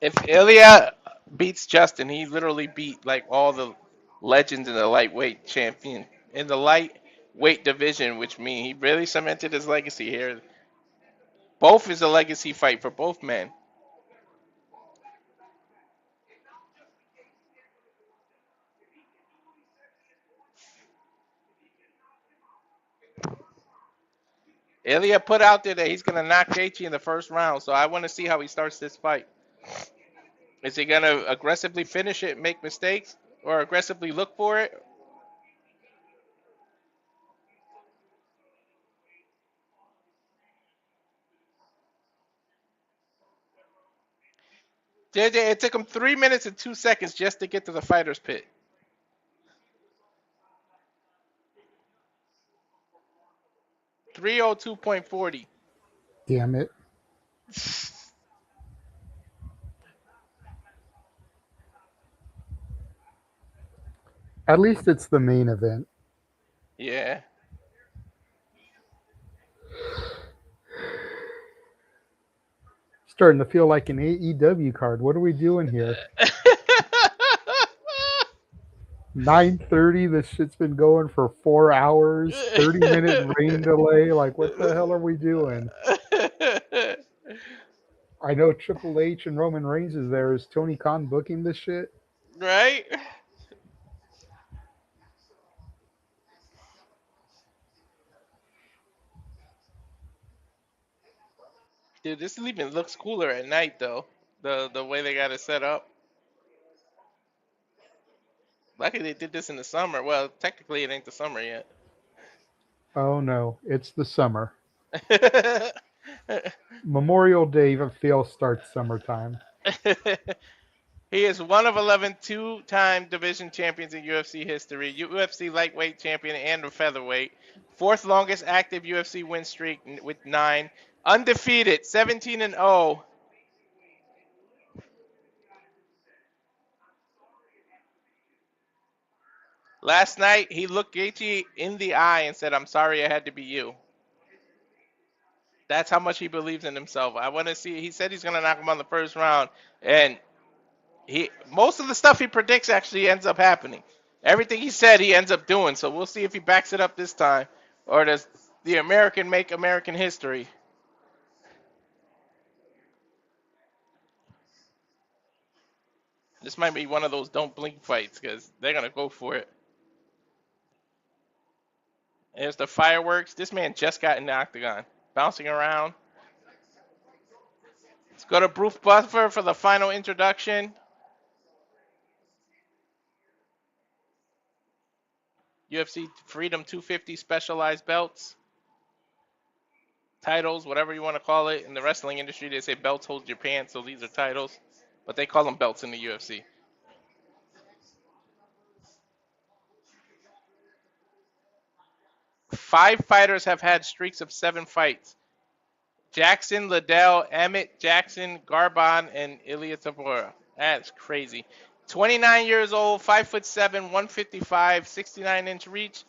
If Ilia beats Justin, he literally beat like all the legends in the lightweight champion in the lightweight division, which means he really cemented his legacy here. Both is a legacy fight for both men. Ilia put out there that he's gonna knock Gaethje in the first round, so I want to see how he starts this fight. Is he gonna aggressively finish it, make mistakes, or aggressively look for it? JJ, it took him 3 minutes and 2 seconds just to get to the fighter's pit. .302.40. Damn it. At least it's the main event. Yeah. Starting to feel like an AEW card. What are we doing here? 9:30. This shit's been going for 4 hours. 30-minute rain delay. Like, what the hell are we doing? I know Triple H and Roman Reigns is there. Is Tony Khan booking this shit? Right? Dude, this even looks cooler at night, though. The way they got it set up. Luckily they did this in the summer. Well, technically it ain't the summer yet. Oh no, it's the summer. Memorial Day feels starts summertime. He is one of 11 two-time division champions in UFC history, UFC lightweight champion and a featherweight, fourth longest active UFC win streak with 9, undefeated, 17-0. Last night, he looked Gaethje in the eye and said, "I'm sorry I had to be you." That's how much he believes in himself. I want to see. He said he's going to knock him on the first round, and most of the stuff he predicts actually ends up happening. Everything he said, he ends up doing. So we'll see if he backs it up this time, or does the American make American history? This might be one of those don't blink fights because they're going to go for it. There's the fireworks. This man just got in the octagon, bouncing around. Let's go to Bruce Buffer for the final introduction. UFC Freedom 250 specialized belts. Titles, whatever you want to call it. In the wrestling industry, they say belts hold your pants, so these are titles. But they call them belts in the UFC. Five fighters have had streaks of 7 fights. Jackson, Liddell, Emmett, Jackson, Garbon, and Ilia Topuria. That's crazy. 29 years old, 5'7", 155, 69-inch reach.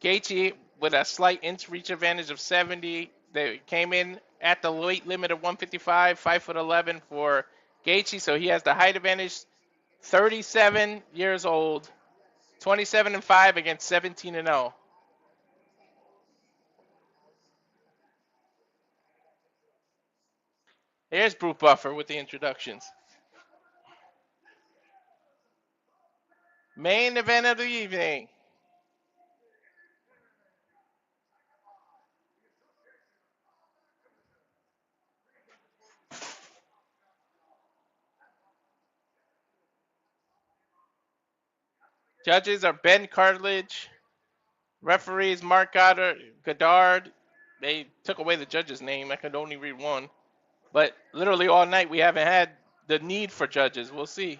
Gaethje with a slight inch reach advantage of 70. They came in at the weight limit of 155, 5'11" for Gaethje, so he has the height advantage. 37 years old, 27-5 against 17-0. Here's Bruce Buffer with the introductions. Main event of the evening. Judges are Ben Cartledge. Referees Mark Goddard. They took away the judge's name. I could only read one. But literally all night we haven't had the need for judges. We'll see.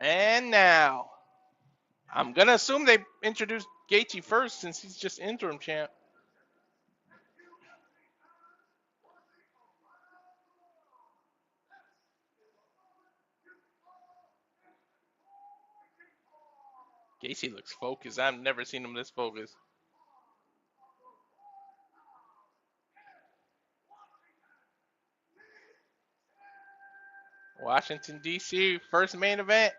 And now, I'm going to assume they introduced Gaethje first since he's just interim champ. Gaethje looks focused. I've never seen him this focused. Washington, D.C., first main event.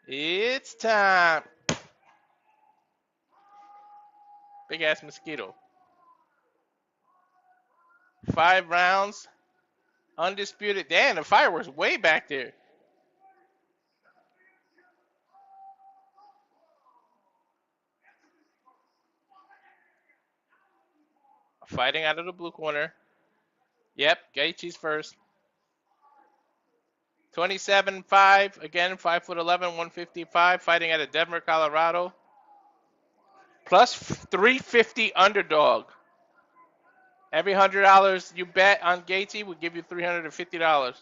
It's time. Big ass mosquito. 5 rounds. Undisputed. Damn, the fireworks way back there. Fighting out of the blue corner. Yep, Gaethje's first. 27-5, again, 5'11", 155, fighting out of Denver, Colorado. Plus 350 underdog. Every $100 you bet on Gaethje will give you $350.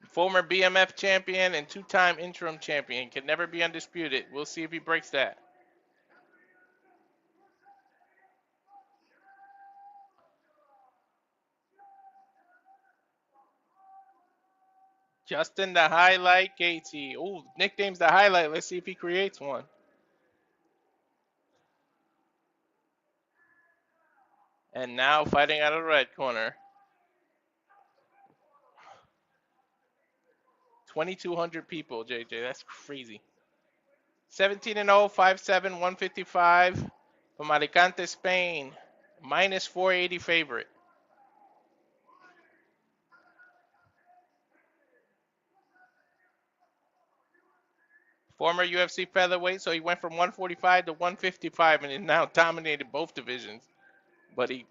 Former BMF champion and 2-time interim champion. Can never be undisputed. We'll see if he breaks that. Justin the Highlight Gaethje. Oh, nickname's the Highlight. Let's see if he creates one. And now fighting out of the red corner. 2,200 people, JJ. That's crazy. 17-0, 5'7", 155 from Alicante, Spain. Minus 480 favorite. Former UFC Featherweight, so he went from 145 to 155 and is now dominated both divisions. But he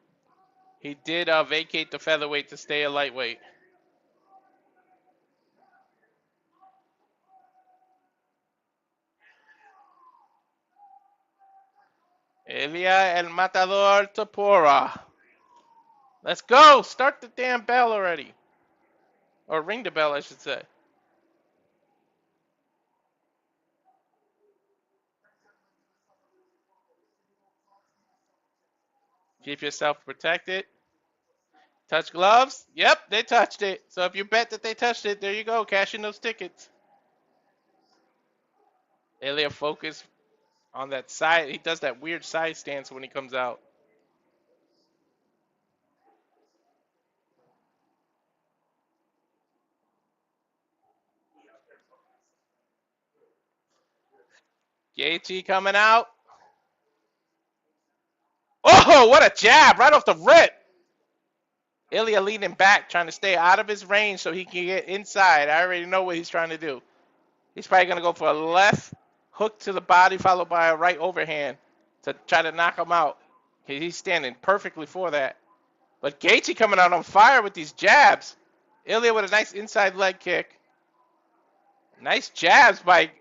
did vacate the Featherweight to stay a lightweight. Ilia El Matador Topuria. Let's go! Start the damn bell already. Or ring the bell, I should say. Keep yourself protected. Touch gloves. Yep, they touched it. So if you bet that they touched it, there you go. Cash in those tickets. Ilia focus on that side. He does that weird side stance when he comes out. Gaethje coming out. Oh, what a jab right off the rip. Ilia leaning back, trying to stay out of his range so he can get inside. I already know what he's trying to do. He's probably going to go for a left hook to the body followed by a right overhand to try to knock him out. He's standing perfectly for that. But Gaethje coming out on fire with these jabs. Ilia with a nice inside leg kick. Nice jabs by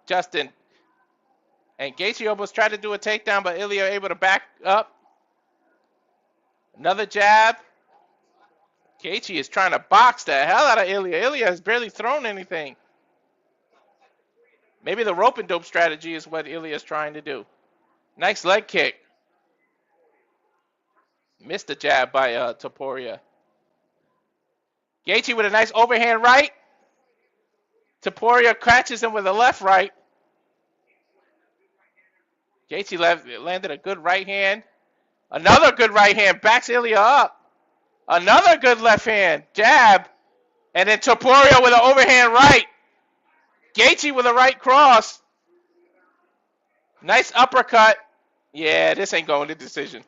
Justin. And Gaethje almost tried to do a takedown, but Ilia able to back up. Another jab. Gaethje is trying to box the hell out of Ilia. Ilia has barely thrown anything. Maybe the rope and dope strategy is what Ilia is trying to do. Nice leg kick. Missed the jab by Topuria. Gaethje with a nice overhand right. Topuria catches him with a left right. Gaethje landed a good right hand. Another good right hand. Backs Ilia up. Another good left hand. Jab. And then Topuria with an overhand right. Gaethje with a right cross. Nice uppercut. Yeah, this ain't going to decision.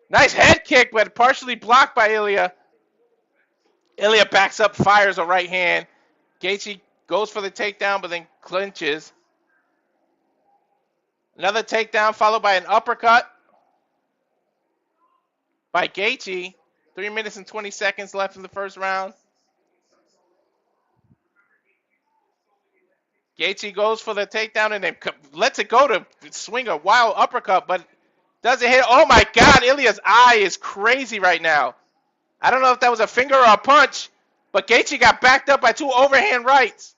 Nice head kick, but partially blocked by Ilia. Ilia backs up, fires a right hand. Gaethje goes for the takedown, but then clinches. Another takedown followed by an uppercut by Gaethje. 3 minutes and 20 seconds left in the first round. Gaethje goes for the takedown and then lets it go to swing a wild uppercut, but doesn't hit. Oh my God, Ilia's eye is crazy right now. I don't know if that was a finger or a punch, but Gaethje got backed up by 2 overhand rights.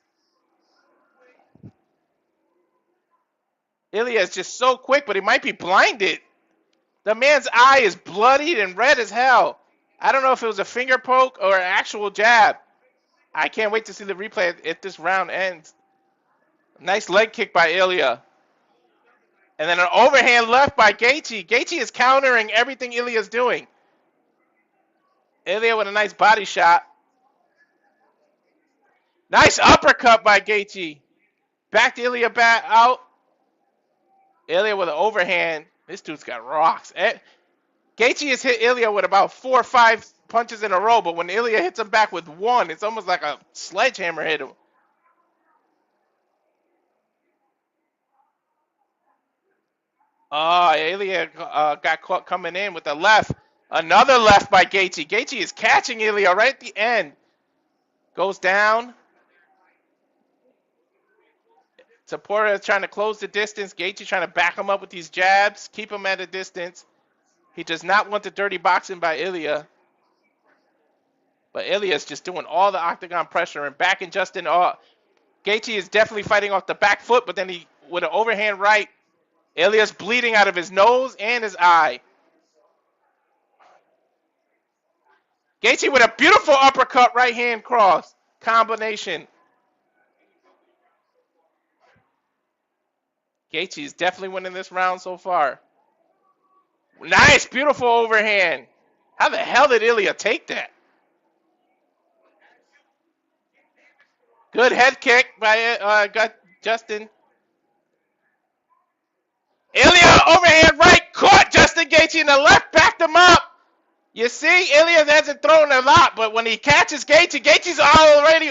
Ilia is just so quick, but he might be blinded. The man's eye is bloodied and red as hell. I don't know if it was a finger poke or an actual jab. I can't wait to see the replay if this round ends. Nice leg kick by Ilia. And then an overhand left by Gaethje. Gaethje is countering everything Ilia's doing. Ilia with a nice body shot. Nice uppercut by Gaethje. Backed Ilia back out. Ilia with an overhand. This dude's got rocks. Gaethje has hit Ilia with about 4 or 5 punches in a row, but when Ilia hits him back with 1, it's almost like a sledgehammer hit him. Oh, Ilia got caught coming in with a left. Another left by Gaethje. Gaethje is catching Ilia right at the end. Goes down. Topuria is trying to close the distance. Gaethje trying to back him up with these jabs. Keep him at a distance. He does not want the dirty boxing by Ilia. But Ilia is just doing all the octagon pressure and backing Justin off. Gaethje is definitely fighting off the back foot, but then he, with an overhand right, Ilia's bleeding out of his nose and his eye. Gaethje with a beautiful uppercut right hand cross combination. Gaethje is definitely winning this round so far. Nice, beautiful overhand. How the hell did Ilia take that? Good head kick by Justin. Ilia overhand right, caught Justin Gaethje in the left, backed him up. You see, Ilia hasn't thrown a lot, but when he catches Gaethje, Gaethje's already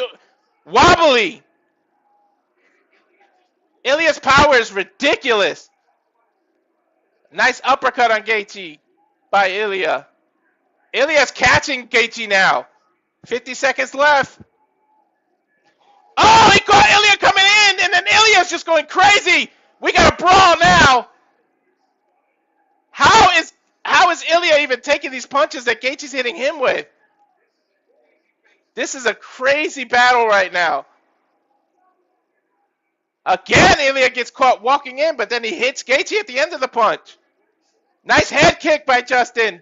wobbly. Ilia's power is ridiculous. Nice uppercut on Gaethje by Ilia. Ilia's catching Gaethje now. 50 seconds left. Oh, he caught Ilia coming in, and then Ilia's just going crazy. We got a brawl now. How is Ilia even taking these punches that Gaethje's hitting him with? This is a crazy battle right now. Again, Ilia gets caught walking in, but then he hits Gaethje at the end of the punch. Nice head kick by Justin.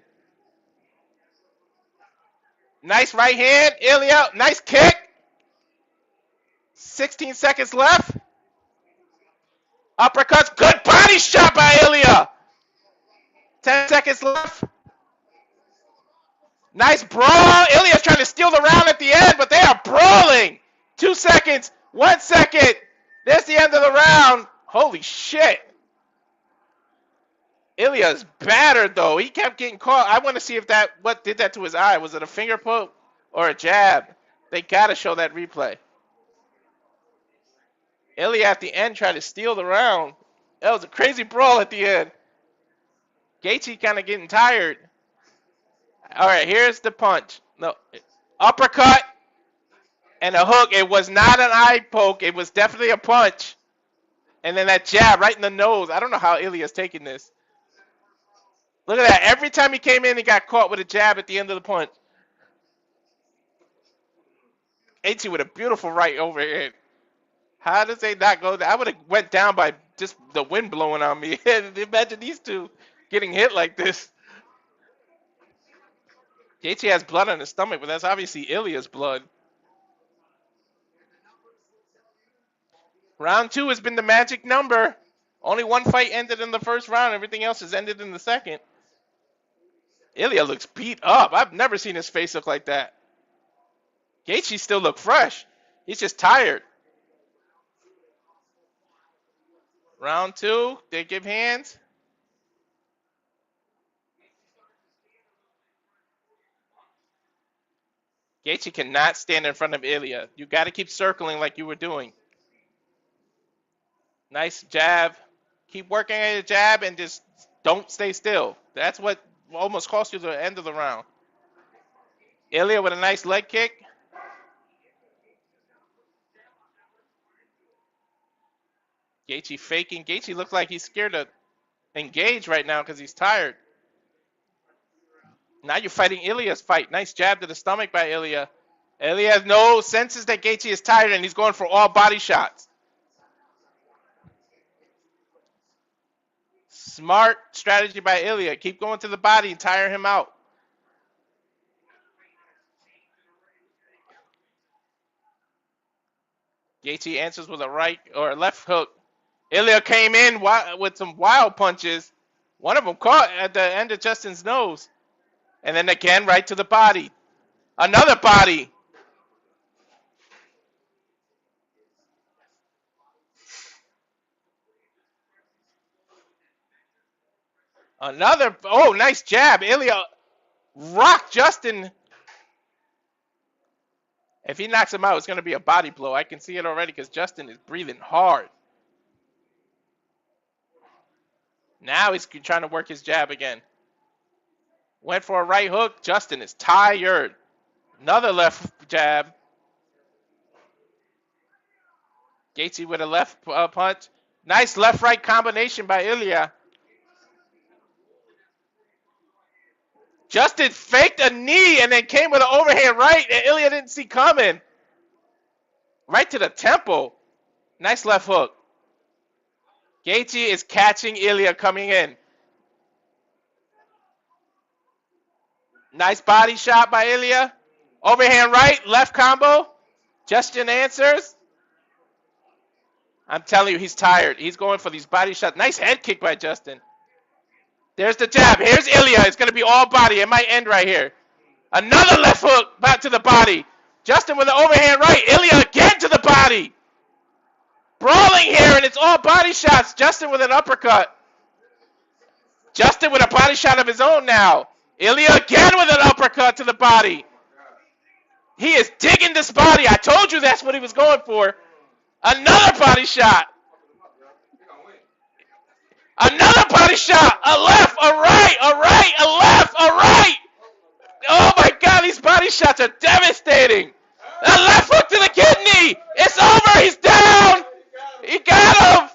Nice right hand, Ilia. Nice kick. 16 seconds left. Uppercuts. Good body shot by Ilia. 10 seconds left. Nice brawl. Ilia's trying to steal the round at the end, but they are brawling. 2 seconds. 1 second. That's the end of the round. Holy shit. Ilia's battered, though. He kept getting caught. I want to see if what did that to his eye. Was it a finger poke or a jab? They got to show that replay. Ilia at the end tried to steal the round. That was a crazy brawl at the end. Gaethje kind of getting tired. All right, here's the punch. No, uppercut and a hook. It was not an eye poke. It was definitely a punch. And then that jab right in the nose. I don't know how Ilia's taking this. Look at that. Every time he came in, he got caught with a jab at the end of the punch. Gaethje with a beautiful right overhand. How does they not go down? I would have went down by just the wind blowing on me. Imagine these two getting hit like this. Gaethje has blood on his stomach, but that's obviously Ilia's blood. Round 2 has been the magic number. Only one fight ended in the first round. Everything else has ended in the second. Ilia looks beat up. I've never seen his face look like that. Gaethje still look fresh. He's just tired. Round 2, they give hands. Gaethje cannot stand in front of Ilia. You got to keep circling like you were doing. Nice jab. Keep working at your jab and just don't stay still. That's what almost cost you the end of the round. Ilia with a nice leg kick. Gaethje faking. Gaethje looks like he's scared to engage right now because he's tired. Now you're fighting Ilia's fight. Nice jab to the stomach by Ilia. Ilia has no senses that Gaethje is tired and he's going for all body shots. Smart strategy by Ilia. Keep going to the body and tire him out. Gaethje answers with a right or a left hook. Ilia came in with some wild punches. One of them caught at the end of Justin's nose. And then again, right to the body. Another body. Another, oh, nice jab. Ilia rocked Justin. If he knocks him out, it's going to be a body blow. I can see it already because Justin is breathing hard. Now he's trying to work his jab again. Went for a right hook. Justin is tired. Another left jab. Gaethje with a left punch. Nice left-right combination by Ilia. Justin faked a knee and then came with an overhand right that Ilia didn't see coming. Right to the temple. Nice left hook. Gaethje is catching Ilia coming in. Nice body shot by Ilia. Overhand right, left combo. Justin answers. I'm telling you, he's tired. He's going for these body shots. Nice head kick by Justin. There's the jab. Here's Ilia. It's going to be all body. It might end right here. Another left hook back to the body. Justin with an overhand right. Ilia again to the body. Brawling here, and it's all body shots. Justin with an uppercut. Justin with a body shot of his own now. Ilia again with an uppercut to the body. He is digging this body. I told you that's what he was going for. Another body shot. Another body shot. A left, a right, a right, a left, a right. Oh my God, these body shots are devastating. A left hook to the kidney. It's over. He's down. He got him.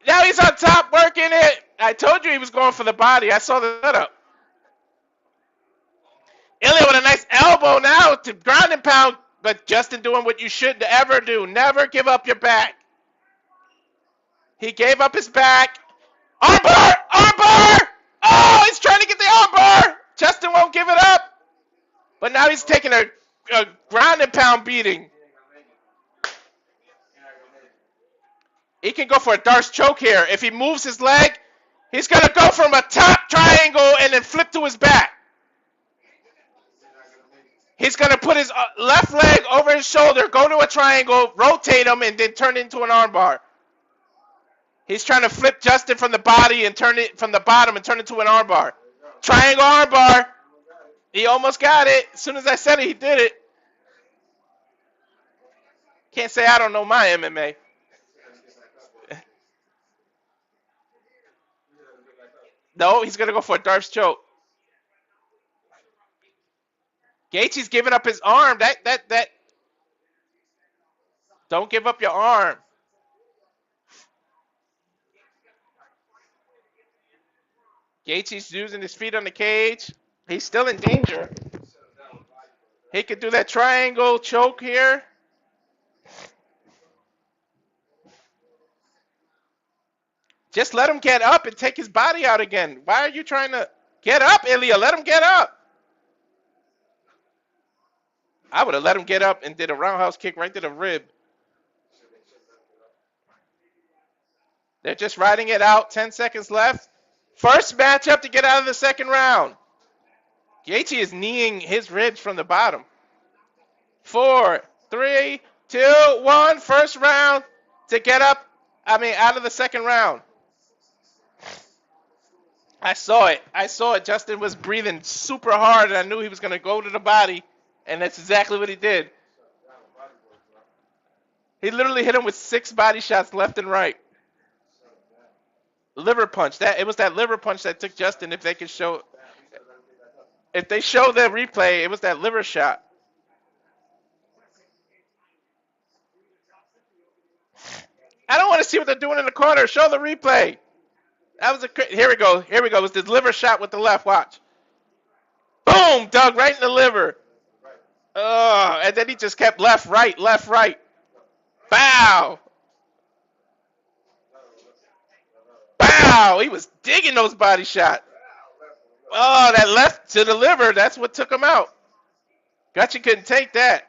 Now he's on top working it. I told you he was going for the body. I saw the setup. Ilia with a nice elbow now to ground and pound. But Justin doing what you should ever do. Never give up your back. He gave up his back. Armbar! Armbar! Oh, he's trying to get the armbar. Justin won't give it up. But now he's taking a ground and pound beating. He can go for a Darce choke here. If he moves his leg, he's going to go from a top triangle and then flip to his back. He's going to put his left leg over his shoulder, go to a triangle, rotate him, and then turn it into an armbar. He's trying to flip Justin from the body and turn it from the bottom and turn it to an armbar. Triangle armbar. He almost got it. As soon as I said it, he did it. Can't say I don't know my MMA. No, he's going to go for a Darce choke. Gaethje's giving up his arm. That. Don't give up your arm. Gaethje's using his feet on the cage. He's still in danger. He could do that triangle choke here. Just let him get up and take his body out again. Why are you trying to get up, Ilia? Let him get up. I would have let him get up and did a roundhouse kick right to the rib. They're just riding it out. 10 seconds left. First matchup to get out of the second round. Gaethje is kneeing his ribs from the bottom. 4, 3, 2, 1. First round to get up. Out of the second round. I saw it. Justin was breathing super hard, and I knew he was going to go to the body, and that's exactly what he did. He literally hit him with 6 body shots left and right. Liver punch. It was that liver punch that took Justin. If they show the replay, it was that liver shot. I don't want to see what they're doing in the corner. Show the replay. That was here we go. Here we go. It was this liver shot with the left. Watch. Boom! Dug right in the liver. Oh, and then he just kept left, right. Bow! Bow! He was digging those body shots. Oh, that left to the liver. That's what took him out. Gaethje couldn't take that.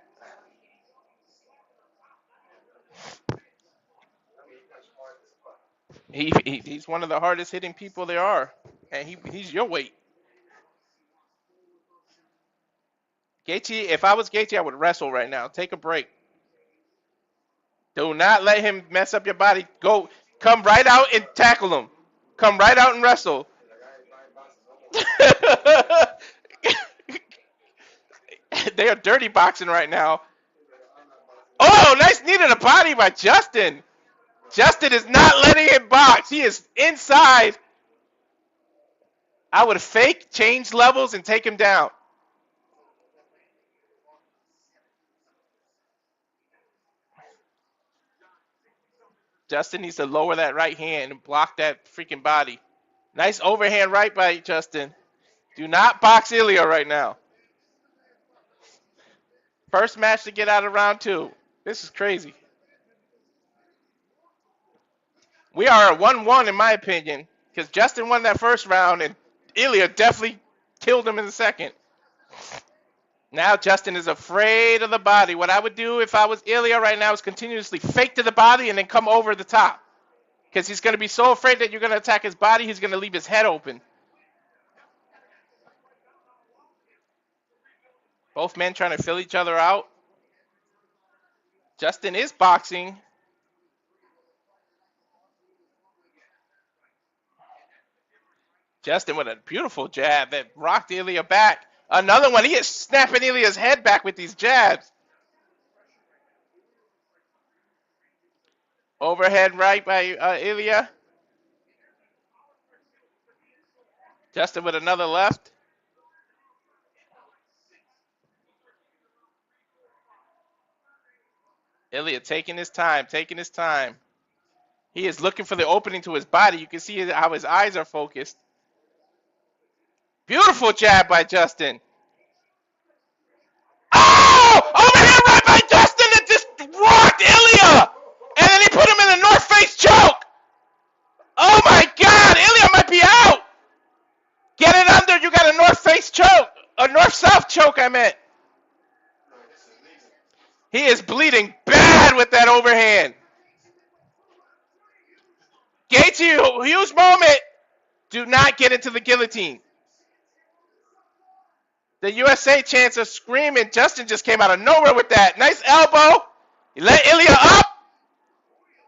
He's one of the hardest hitting people there are. And he's your weight. Gaethje, if I was Gaethje, I would wrestle right now. Take a break. Do not let him mess up your body. Come right out and tackle him. Come right out and wrestle. They are dirty boxing right now. Oh, nice knee to the body by Justin. Justin is not letting him box. He is inside. I would fake, change levels, and take him down. Justin needs to lower that right hand and block that freaking body. Nice overhand right by Justin. Do not box Ilia right now. First match to get out of round 2. This is crazy. We are at 1-1 in my opinion, because Justin won that first round and Ilia definitely killed him in the second. Now Justin is afraid of the body. What I would do if I was Ilia right now is continuously fake to the body and then come over the top. Because he's going to be so afraid that you're going to attack his body, he's going to leave his head open. Both men trying to fill each other out. Justin is boxing. Justin with a beautiful jab that rocked Ilia back. Another one. He is snapping Ilia's head back with these jabs. Overhead right by Ilia. Justin with another left. Ilia taking his time, He is looking for the opening to his body. You can see how his eyes are focused. Beautiful jab by Justin. Oh! Overhand right by Justin that just rocked Ilia! And then he put him in a north face choke! Oh my god! Ilia might be out! Get it under, you got a north face choke! A north-south choke, I meant. He is bleeding bad with that overhand. Gaethje, huge moment. Do not get into the guillotine. The USA chants are screaming. Justin just came out of nowhere with that. Nice elbow. He let Ilia up.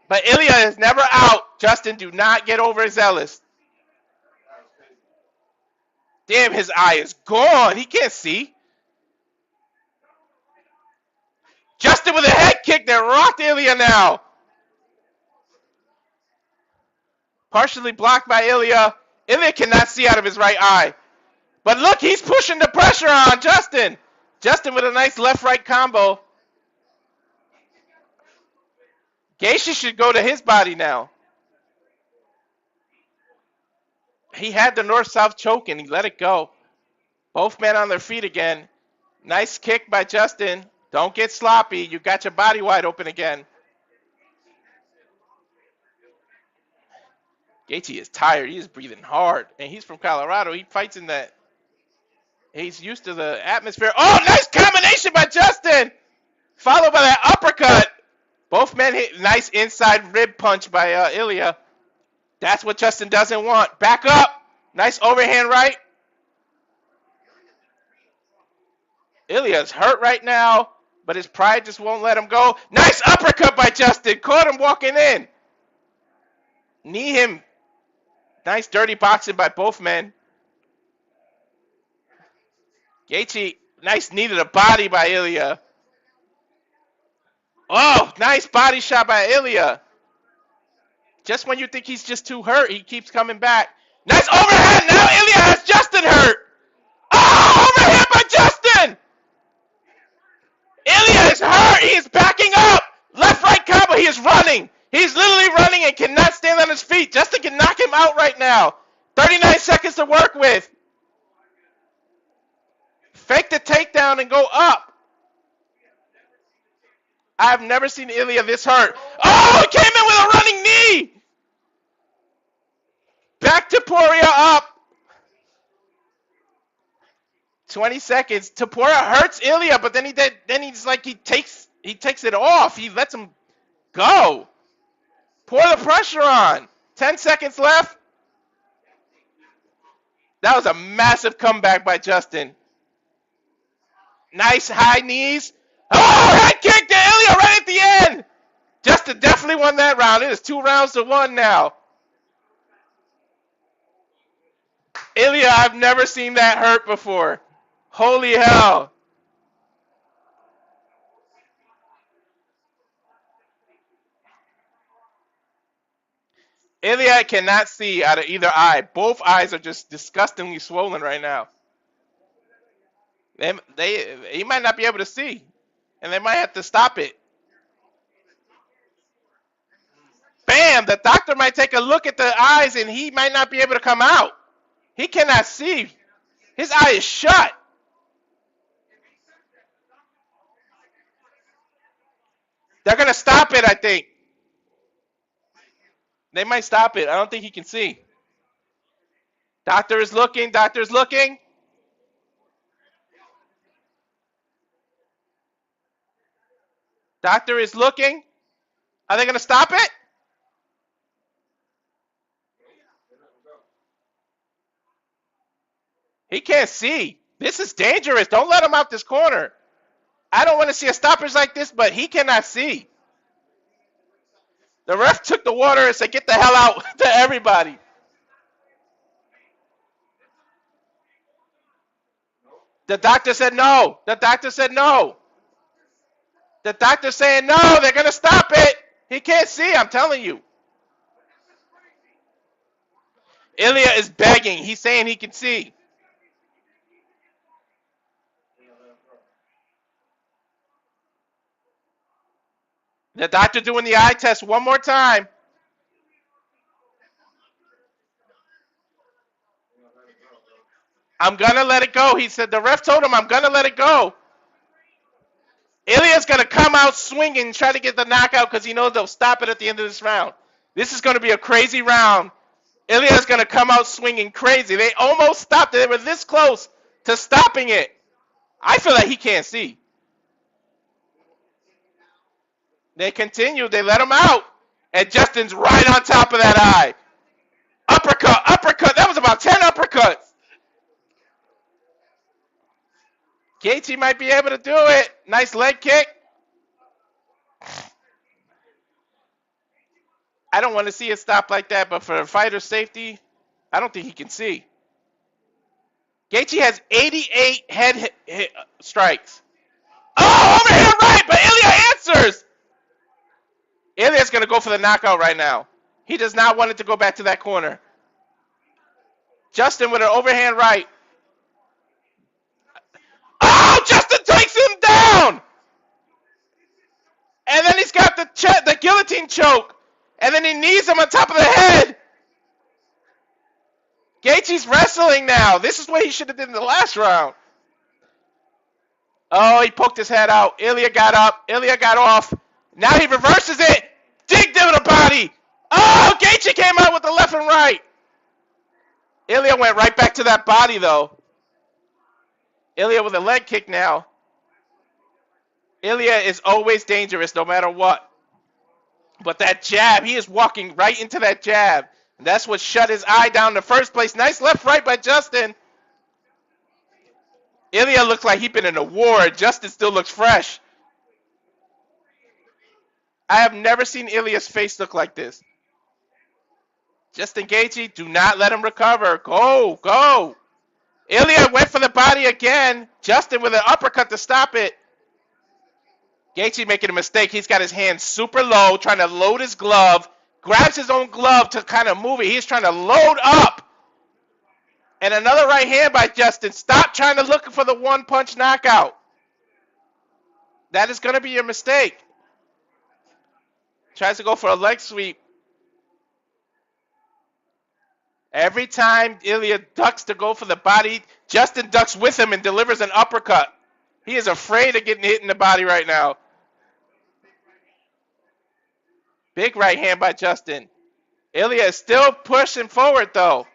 But Ilia is never out. Justin, do not get overzealous. Damn, his eye is gone. He can't see. Justin with a head kick that rocked Ilia now. Partially blocked by Ilia. Ilia cannot see out of his right eye. But look, he's pushing the pressure on Justin. Justin with a nice left-right combo. Gaethje should go to his body now. He had the north-south choke and he let it go. Both men on their feet again. Nice kick by Justin. Don't get sloppy. You got your body wide open again. Gaethje is tired. He is breathing hard. And he's from Colorado. He fights in that. He's used to the atmosphere. Oh, nice combination by Justin. Followed by that uppercut. Both men hit nice inside rib punch by Ilia. That's what Justin doesn't want. Back up. Nice overhand right. Ilia's hurt right now, but his pride just won't let him go. Nice uppercut by Justin. Caught him walking in. Knee him. Nice dirty boxing by both men. Gaethje, nice knee to the body by Ilia. Oh, nice body shot by Ilia. Just when you think he's just too hurt, he keeps coming back. Nice overhead. Now Ilia has Justin hurt. Oh, overhead by Justin. Ilia is hurt. He is backing up. Left-right combo. He is running. He's literally running and cannot stand on his feet. Justin can knock him out right now. 39 seconds to work with. Fake the takedown and go up. I've never seen Ilia this hurt. Oh, he came in with a running knee. Back to Topuria up. 20 seconds. Topuria hurts Ilia, but then he takes it off. He lets him go. Pour the pressure on. 10 seconds left. That was a massive comeback by Justin. Nice high knees. Oh, head kick to Ilia right at the end. Justin definitely won that round. It is 2 rounds to 1 now. Ilia, I've never seen that hurt before. Holy hell. Ilia cannot see out of either eye. Both eyes are just disgustingly swollen right now. He might not be able to see, and they might have to stop it. Bam! The doctor might take a look at the eyes, and he might not be able to come out. He cannot see. His eye is shut. They're going to stop it, I think. They might stop it. I don't think he can see. Doctor is looking. Doctor is looking. Doctor is looking. Are they going to stop it? He can't see. This is dangerous. Don't let him out this corner. I don't want to see a stoppage like this, but he cannot see. The ref took the water and said, get the hell out to everybody. The doctor said no. The doctor said no. The doctor's saying no. They're going to stop it. He can't see, I'm telling you. Ilia is begging. He's saying he can see. The doctor doing the eye test one more time. I'm going to let it go. He said, the ref told him, I'm going to let it go. Ilia's going to come out swinging and try to get the knockout because he knows they'll stop it at the end of this round. This is going to be a crazy round. Ilia's going to come out swinging crazy. They almost stopped it. They were this close to stopping it. I feel like he can't see. They continue. They let him out. And Justin's right on top of that eye. Uppercut, uppercut. That was about 10 uppercuts. Gaethje might be able to do it. Nice leg kick. I don't want to see it stop like that, but for a fighter's safety, I don't think he can see. Gaethje has 88 head strikes. Oh, overhand right, but Ilia answers. Ilia's going to go for the knockout right now. He does not want it to go back to that corner. Justin with an overhand right. Oh, Justin takes him down. And then he's got the guillotine choke. And then he knees him on top of the head. Gaethje's wrestling now. This is what he should have done in the last round. Oh, he poked his head out. Ilia got up. Ilia got off. Now he reverses it. Dig to the body. Oh, Gaethje came out with the left and right. Ilia went right back to that body, though. Ilia with a leg kick now. Ilia is always dangerous no matter what. But that jab, he is walking right into that jab. And that's what shut his eye down in the first place. Nice left right by Justin. Ilia looks like he's been in a war. Justin still looks fresh. I have never seen Ilia's face look like this. Justin Gaethje, do not let him recover. Go, go. Ilia went for the body again. Justin with an uppercut to stop it. Gaethje making a mistake. He's got his hand super low, trying to load his glove. grabs his own glove to kind of move it. He's trying to load up. And another right hand by Justin. Stop trying to look for the one-punch knockout. That is going to be your mistake. Tries to go for a leg sweep. Every time Ilia ducks to go for the body, Justin ducks with him and delivers an uppercut. He is afraid of getting hit in the body right now. Big right hand by Justin. Ilia is still pushing forward, though.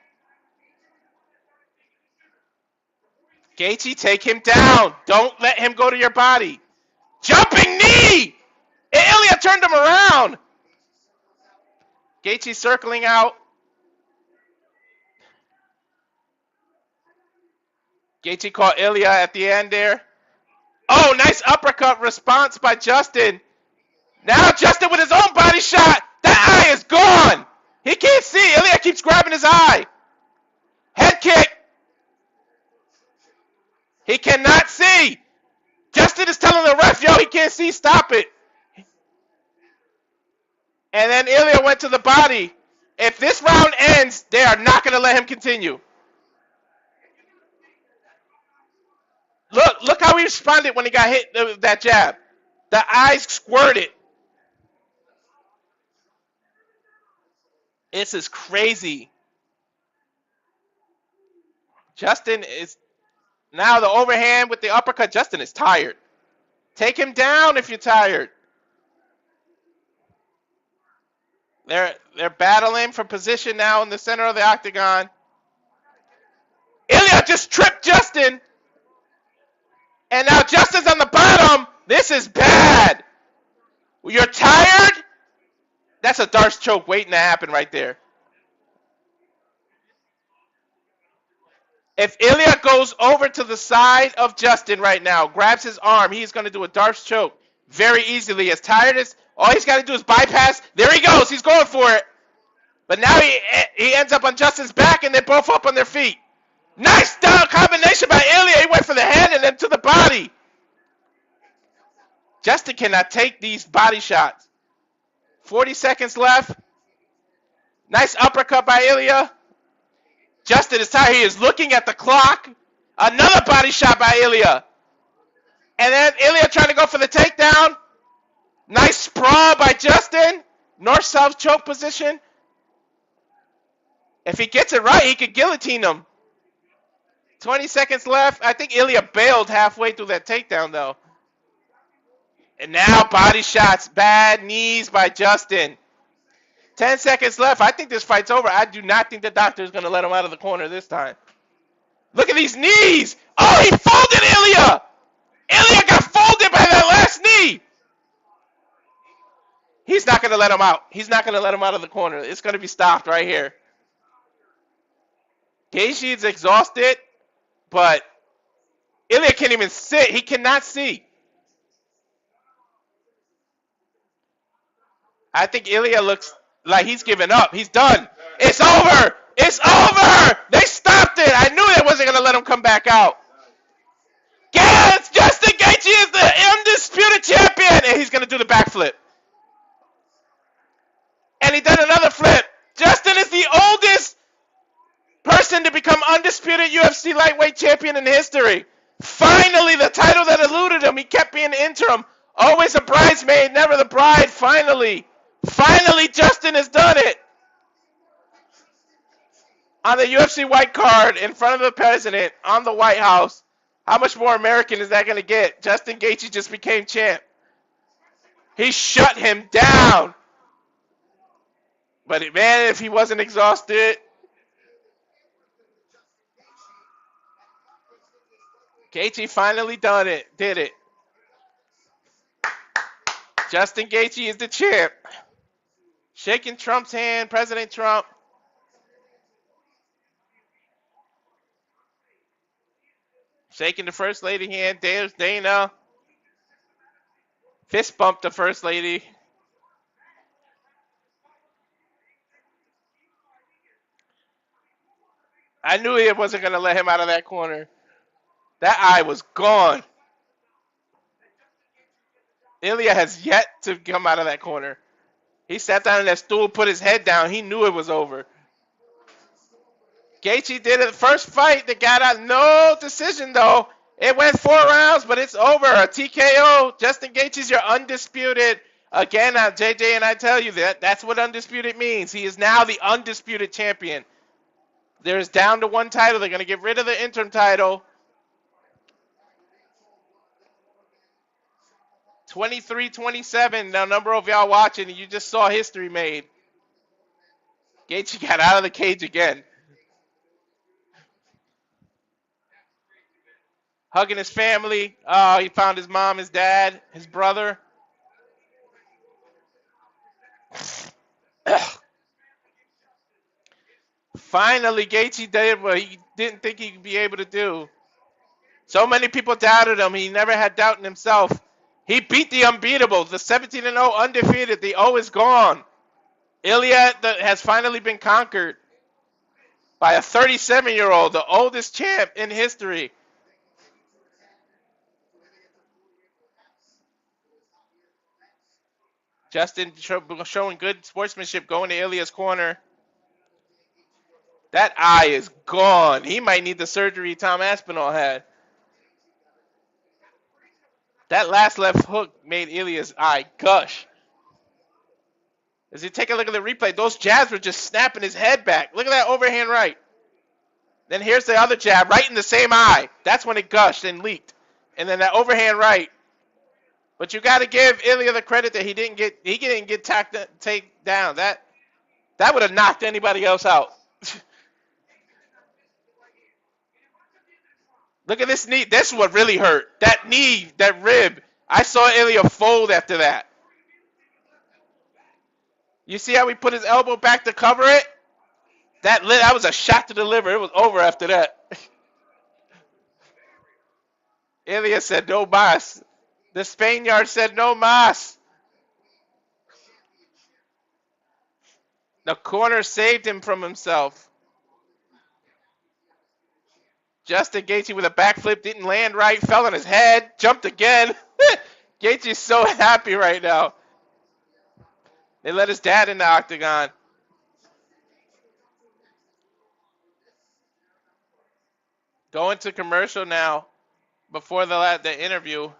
Gaethje, take him down. Don't let him go to your body. Jumping knee! Ilia turned him around. Gaethje circling out. Gaethje caught Ilia at the end there. Oh, nice uppercut response by Justin. Now Justin with his own body shot. That eye is gone. He can't see. Ilia keeps grabbing his eye. Head kick. He cannot see. Justin is telling the ref, yo, he can't see. Stop it. And then Ilia went to the body. If this round ends, they are not going to let him continue. Look how he responded when he got hit with that jab. The eyes squirted. This is crazy. Justin is now the overhand with the uppercut. Justin is tired. Take him down if you're tired. They're battling for position now in the center of the octagon. Ilia just tripped Justin. And now Justin's on the bottom. This is bad. You're tired? That's a Darce choke waiting to happen right there. If Ilia goes over to the side of Justin right now, grabs his arm, he's going to do a Darce choke very easily. As tired as, all he's got to do is bypass. There he goes. He's going for it. But now he ends up on Justin's back, and they're both up on their feet. Nice down combination by Ilia. He went for the head and then to the body. Justin cannot take these body shots. 40 seconds left. Nice uppercut by Ilia. Justin is tired. He is looking at the clock. Another body shot by Ilia. And then Ilia trying to go for the takedown. Nice sprawl by Justin. North-south choke position. If he gets it right, he could guillotine him. 20 seconds left. I think Ilia bailed halfway through that takedown, though. And now body shots. Bad knees by Justin. 10 seconds left. I think this fight's over. I do not think the doctor is going to let him out of the corner this time. Look at these knees. Oh, he folded Ilia. Ilia got folded by that last knee. He's not going to let him out. He's not going to let him out of the corner. It's going to be stopped right here. Gaethje is exhausted, but Ilia can't even sit. He cannot see. I think Ilia looks like he's given up. He's done. It's over. It's over. They stopped it. I knew they wasn't going to let him come back out. Yes, Justin Gaethje is the undisputed champion. And he's going to do the backflip. And he did another flip. Justin is the oldest person to become undisputed UFC lightweight champion in history. Finally, the title that eluded him. He kept being interim. Always a bridesmaid, never the bride. Finally, Justin has done it. On the UFC white card, in front of the president, on the White House. How much more American is that going to get? Justin Gaethje just became champ. He shut him down. But man, if he wasn't exhausted. Gaethje finally did it. Justin Gaethje is the champ. Shaking Trump's hand, President Trump. Shaking the First Lady hand. There's Dana. Fist bump the First Lady. I knew he wasn't going to let him out of that corner. That eye was gone. Ilia has yet to come out of that corner. He sat down in that stool, put his head down. He knew it was over. Gaethje did it the first fight that got out. No decision, though. It went 4 rounds, but it's over. A TKO. Justin Gaethje's your undisputed. Again, JJ and I tell you that's what undisputed means. He is now the undisputed champion. There's down to 1 title. They're going to get rid of the interim title. 23-27. Now, number of y'all watching, and you just saw history made. Gaethje got out of the cage again. Hugging his family. Oh, he found his mom, his dad, his brother. Finally, Gaethje did what he didn't think he could be able to do. So many people doubted him. He never had doubt in himself. He beat the unbeatable, the 17-0 undefeated. The O is gone. Ilia has finally been conquered by a 37-year-old, the oldest champ in history. Justin showing good sportsmanship, going to Ilia's corner. That eye is gone. He might need the surgery Tom Aspinall had. That last left hook made Ilia's eye gush. As you take a look at the replay, those jabs were just snapping his head back. Look at that overhand right. Then here's the other jab right in the same eye. That's when it gushed and leaked. And then that overhand right. But you got to give Ilia the credit that he didn't get taken down. That would have knocked anybody else out. Look at this knee. This is what really hurt. That knee, that rib. I saw Ilia fold after that. You see how he put his elbow back to cover it? That was a shot to the liver. It was over after that. Ilia said, no mas. The Spaniard said, no mas. The corner saved him from himself. Justin Gaethje with a backflip, didn't land right, fell on his head, jumped again. Gaethje's so happy right now. They let his dad in the octagon. Going to commercial now before the interview.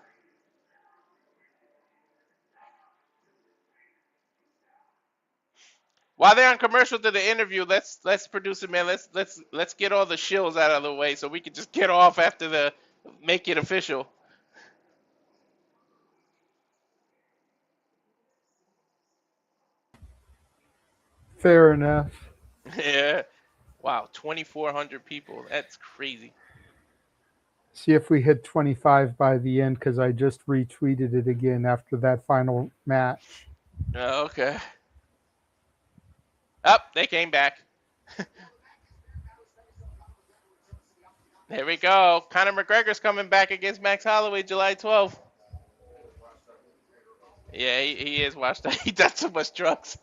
While they're on commercial to the interview, let's produce it, man. Let's get all the shills out of the way so we can just get off after the make it official. Fair enough. Yeah. Wow, 2,400 people. That's crazy. See if we hit 25 by the end, because I just retweeted it again after that final match. Oh, okay. They came back. There we go. Conor McGregor's coming back against Max Holloway July 12th. Yeah, he is washed out. He does too much drugs.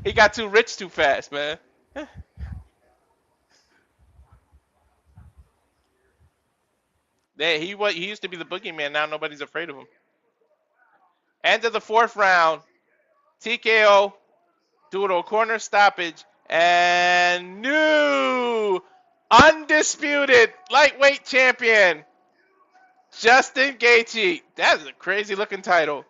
He got too rich too fast, man. He used to be the boogeyman. Now nobody's afraid of him. End of the 4th round. TKO. Due to a corner stoppage. And new undisputed lightweight champion, Justin Gaethje. That is a crazy looking title.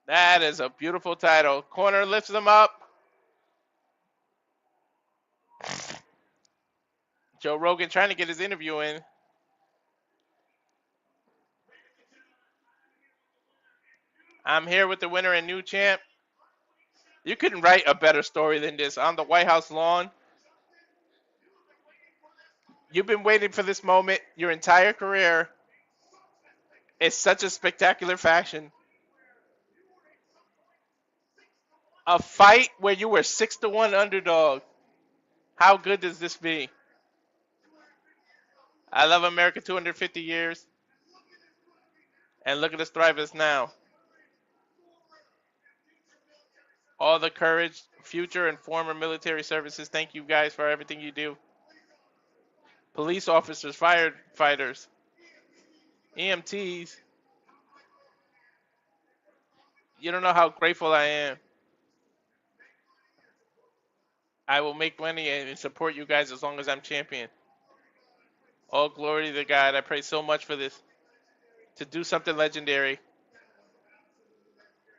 That is a beautiful title. Corner lifts them up. Joe Rogan trying to get his interview in. I'm here with the winner and new champ. You couldn't write a better story than this. On the White House lawn. You've been waiting for this moment your entire career. It's such a spectacular fashion. A fight where you were 6-1 underdog. How good does this be? I love America 250 years. And look at us thrive us now. All the courage, future and former military services. Thank you guys for everything you do. police officers, firefighters, EMTs. You don't know how grateful I am. I will make money and support you guys as long as I'm champion. All glory to God. I pray so much for this. To do something legendary.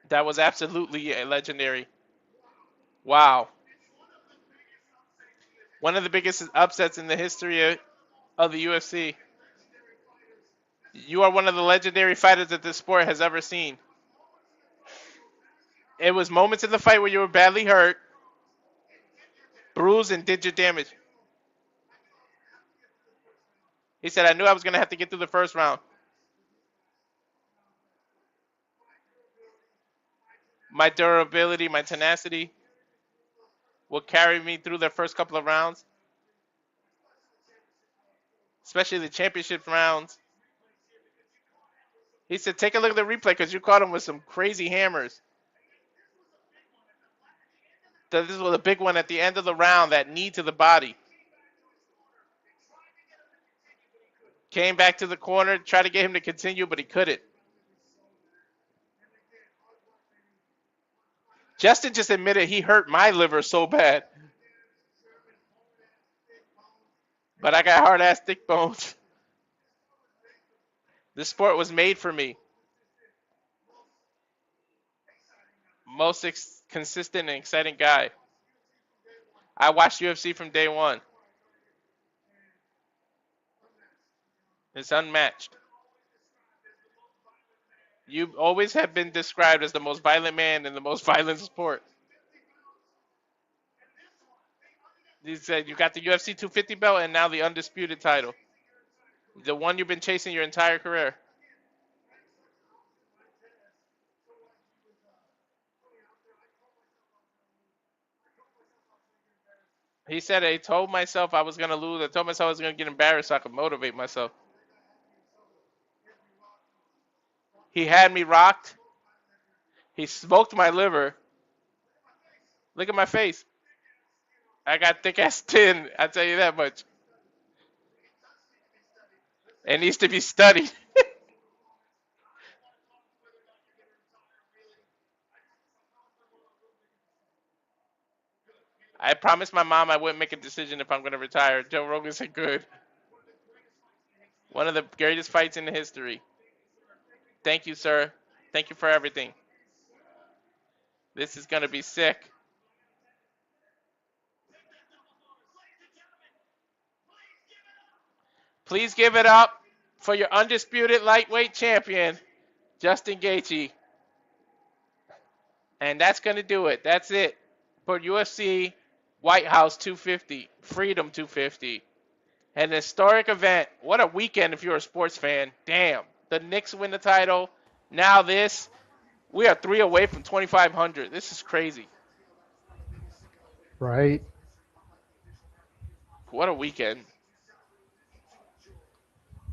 That was absolutely legendary. Wow. One of the biggest upsets in the history of the UFC. You are one of the legendary fighters that this sport has ever seen. It was moments in the fight where you were badly hurt, bruised, and did your damage. He said, I knew I was going to have to get through the first round. My durability, my tenacity will carry me through the first couple of rounds. Especially the championship rounds. He said, take a look at the replay because you caught him with some crazy hammers. This was a big one at the end of the round, that knee to the body. Came back to the corner, tried to get him to continue, but he couldn't. Justin just admitted he hurt my liver so bad. But I got hard-ass thick bones. This sport was made for me. Most consistent and exciting guy. I watched UFC from day one. It's unmatched. You always have been described as the most violent man in the most violent sport. He said you got the UFC 250 belt and now the undisputed title. The one you've been chasing your entire career. He said, I told myself I was going to lose. I told myself I was going to get embarrassed so I could motivate myself. He had me rocked. He smoked my liver. Look at my face. I got thick-ass tin. I tell you that much. It needs to be studied. I promised my mom I wouldn't make a decision if I'm going to retire. Joe Rogan said good. One of the greatest fights in the history. Thank you, sir. Thank you for everything. This is going to be sick. Please give it up for your undisputed lightweight champion, Justin Gaethje. And that's going to do it. That's it for UFC White House 250, Freedom 250. An historic event. What a weekend if you're a sports fan. Damn. The Knicks win the title. Now this. We are 3 away from 2,500. This is crazy. Right. What a weekend.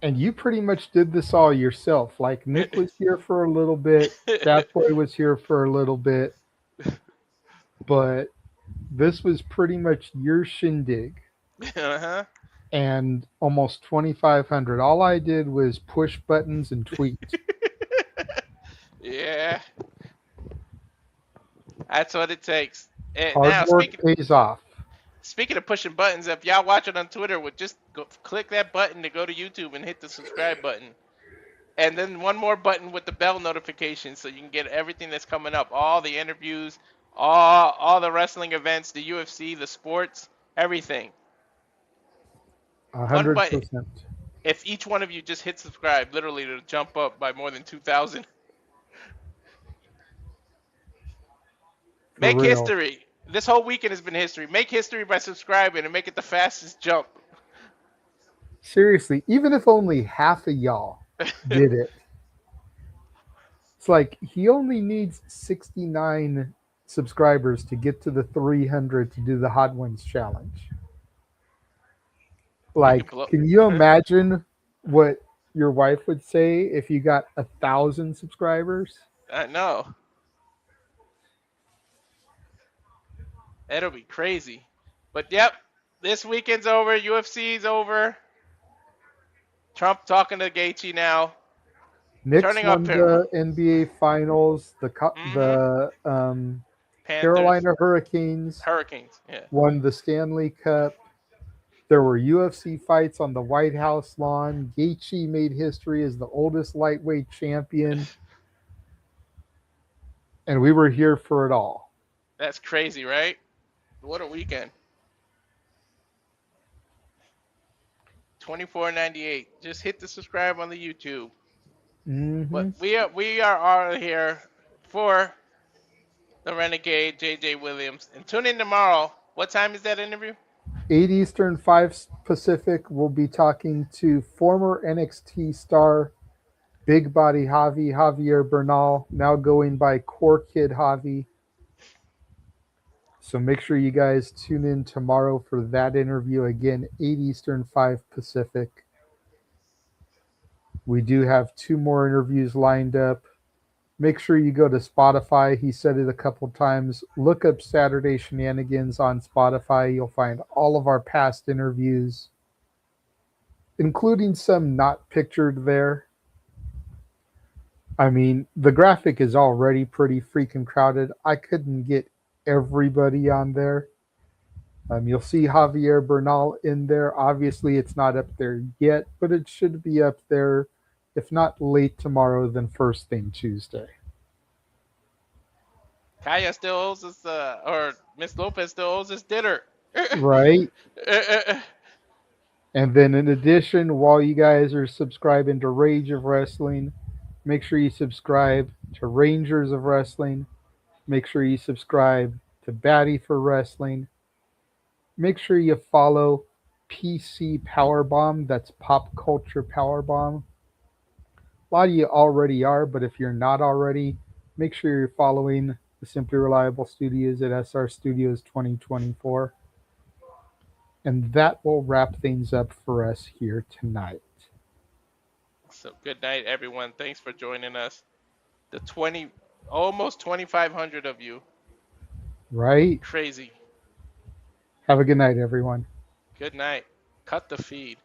And you pretty much did this all yourself. Like, Nick was here for a little bit. That boy was here for a little bit. But this was pretty much your shindig. Uh-huh. And almost 2,500. All I did was push buttons and tweet. Yeah. That's what it takes. And Hard now, work pays off. Speaking of pushing buttons, if y'all watch it on Twitter, would just click that button to go to YouTube and hit the subscribe button. And then one more button with the bell notification so you can get everything that's coming up. All the interviews, all the wrestling events, the UFC, the sports, everything. 100%. If each one of you just hit subscribe, literally it'll jump up by more than 2,000. Make history. This whole weekend has been history. Make history by subscribing and make it the fastest jump. Seriously, even if only half of y'all did it. It's like he only needs 69 subscribers to get to the 300 to do the Hot Ones challenge. Like, can you imagine what your wife would say if you got 1,000 subscribers? I know. It'll be crazy. But yep, this weekend's over. UFC's over. Trump talking to Gaethje now. Knicks Turning won up the NBA Finals. The Panthers. Carolina Hurricanes Yeah. won the Stanley Cup. There were UFC fights on the White House lawn. Gaethje made history as the oldest lightweight champion. And we were here for it all. That's crazy, right? What a weekend. $24.98. Just hit the subscribe on the YouTube. But we are all here for the Renegade JJ Williams. And tune in tomorrow. What time is that interview? 8 Eastern, 5 Pacific. We'll be talking to former NXT star Big Body Javier Bernal, now going by Core Kid Javi. So make sure you guys tune in tomorrow for that interview. Again, 8 Eastern, 5 Pacific. We do have 2 more interviews lined up. Make sure you go to Spotify. He said it a couple times. Look up Saturday Shenanigans on Spotify. You'll find all of our past interviews, including some not pictured there. I mean, the graphic is already pretty freaking crowded. I couldn't get everybody on there. You'll see Javier Bernal in there. Obviously, it's not up there yet, but it should be up there. If not late tomorrow, then first thing Tuesday. Kaya still owes us, or Miss Lopez still owes us dinner. Right. And then in addition, while you guys are subscribing to Rage of Wrestling, make sure you subscribe to Rangers of Wrestling. Make sure you subscribe to Batty for Wrestling. Make sure you follow PC Powerbomb. That's Pop Culture Powerbomb. A lot of you already are, but if you're not already, make sure you're following the Simply Reliable Studios at SR Studios 2024. And that will wrap things up for us here tonight. So good night, everyone. Thanks for joining us. Almost 2,500 of you. Right? Crazy. Have a good night, everyone. Good night. Cut the feed.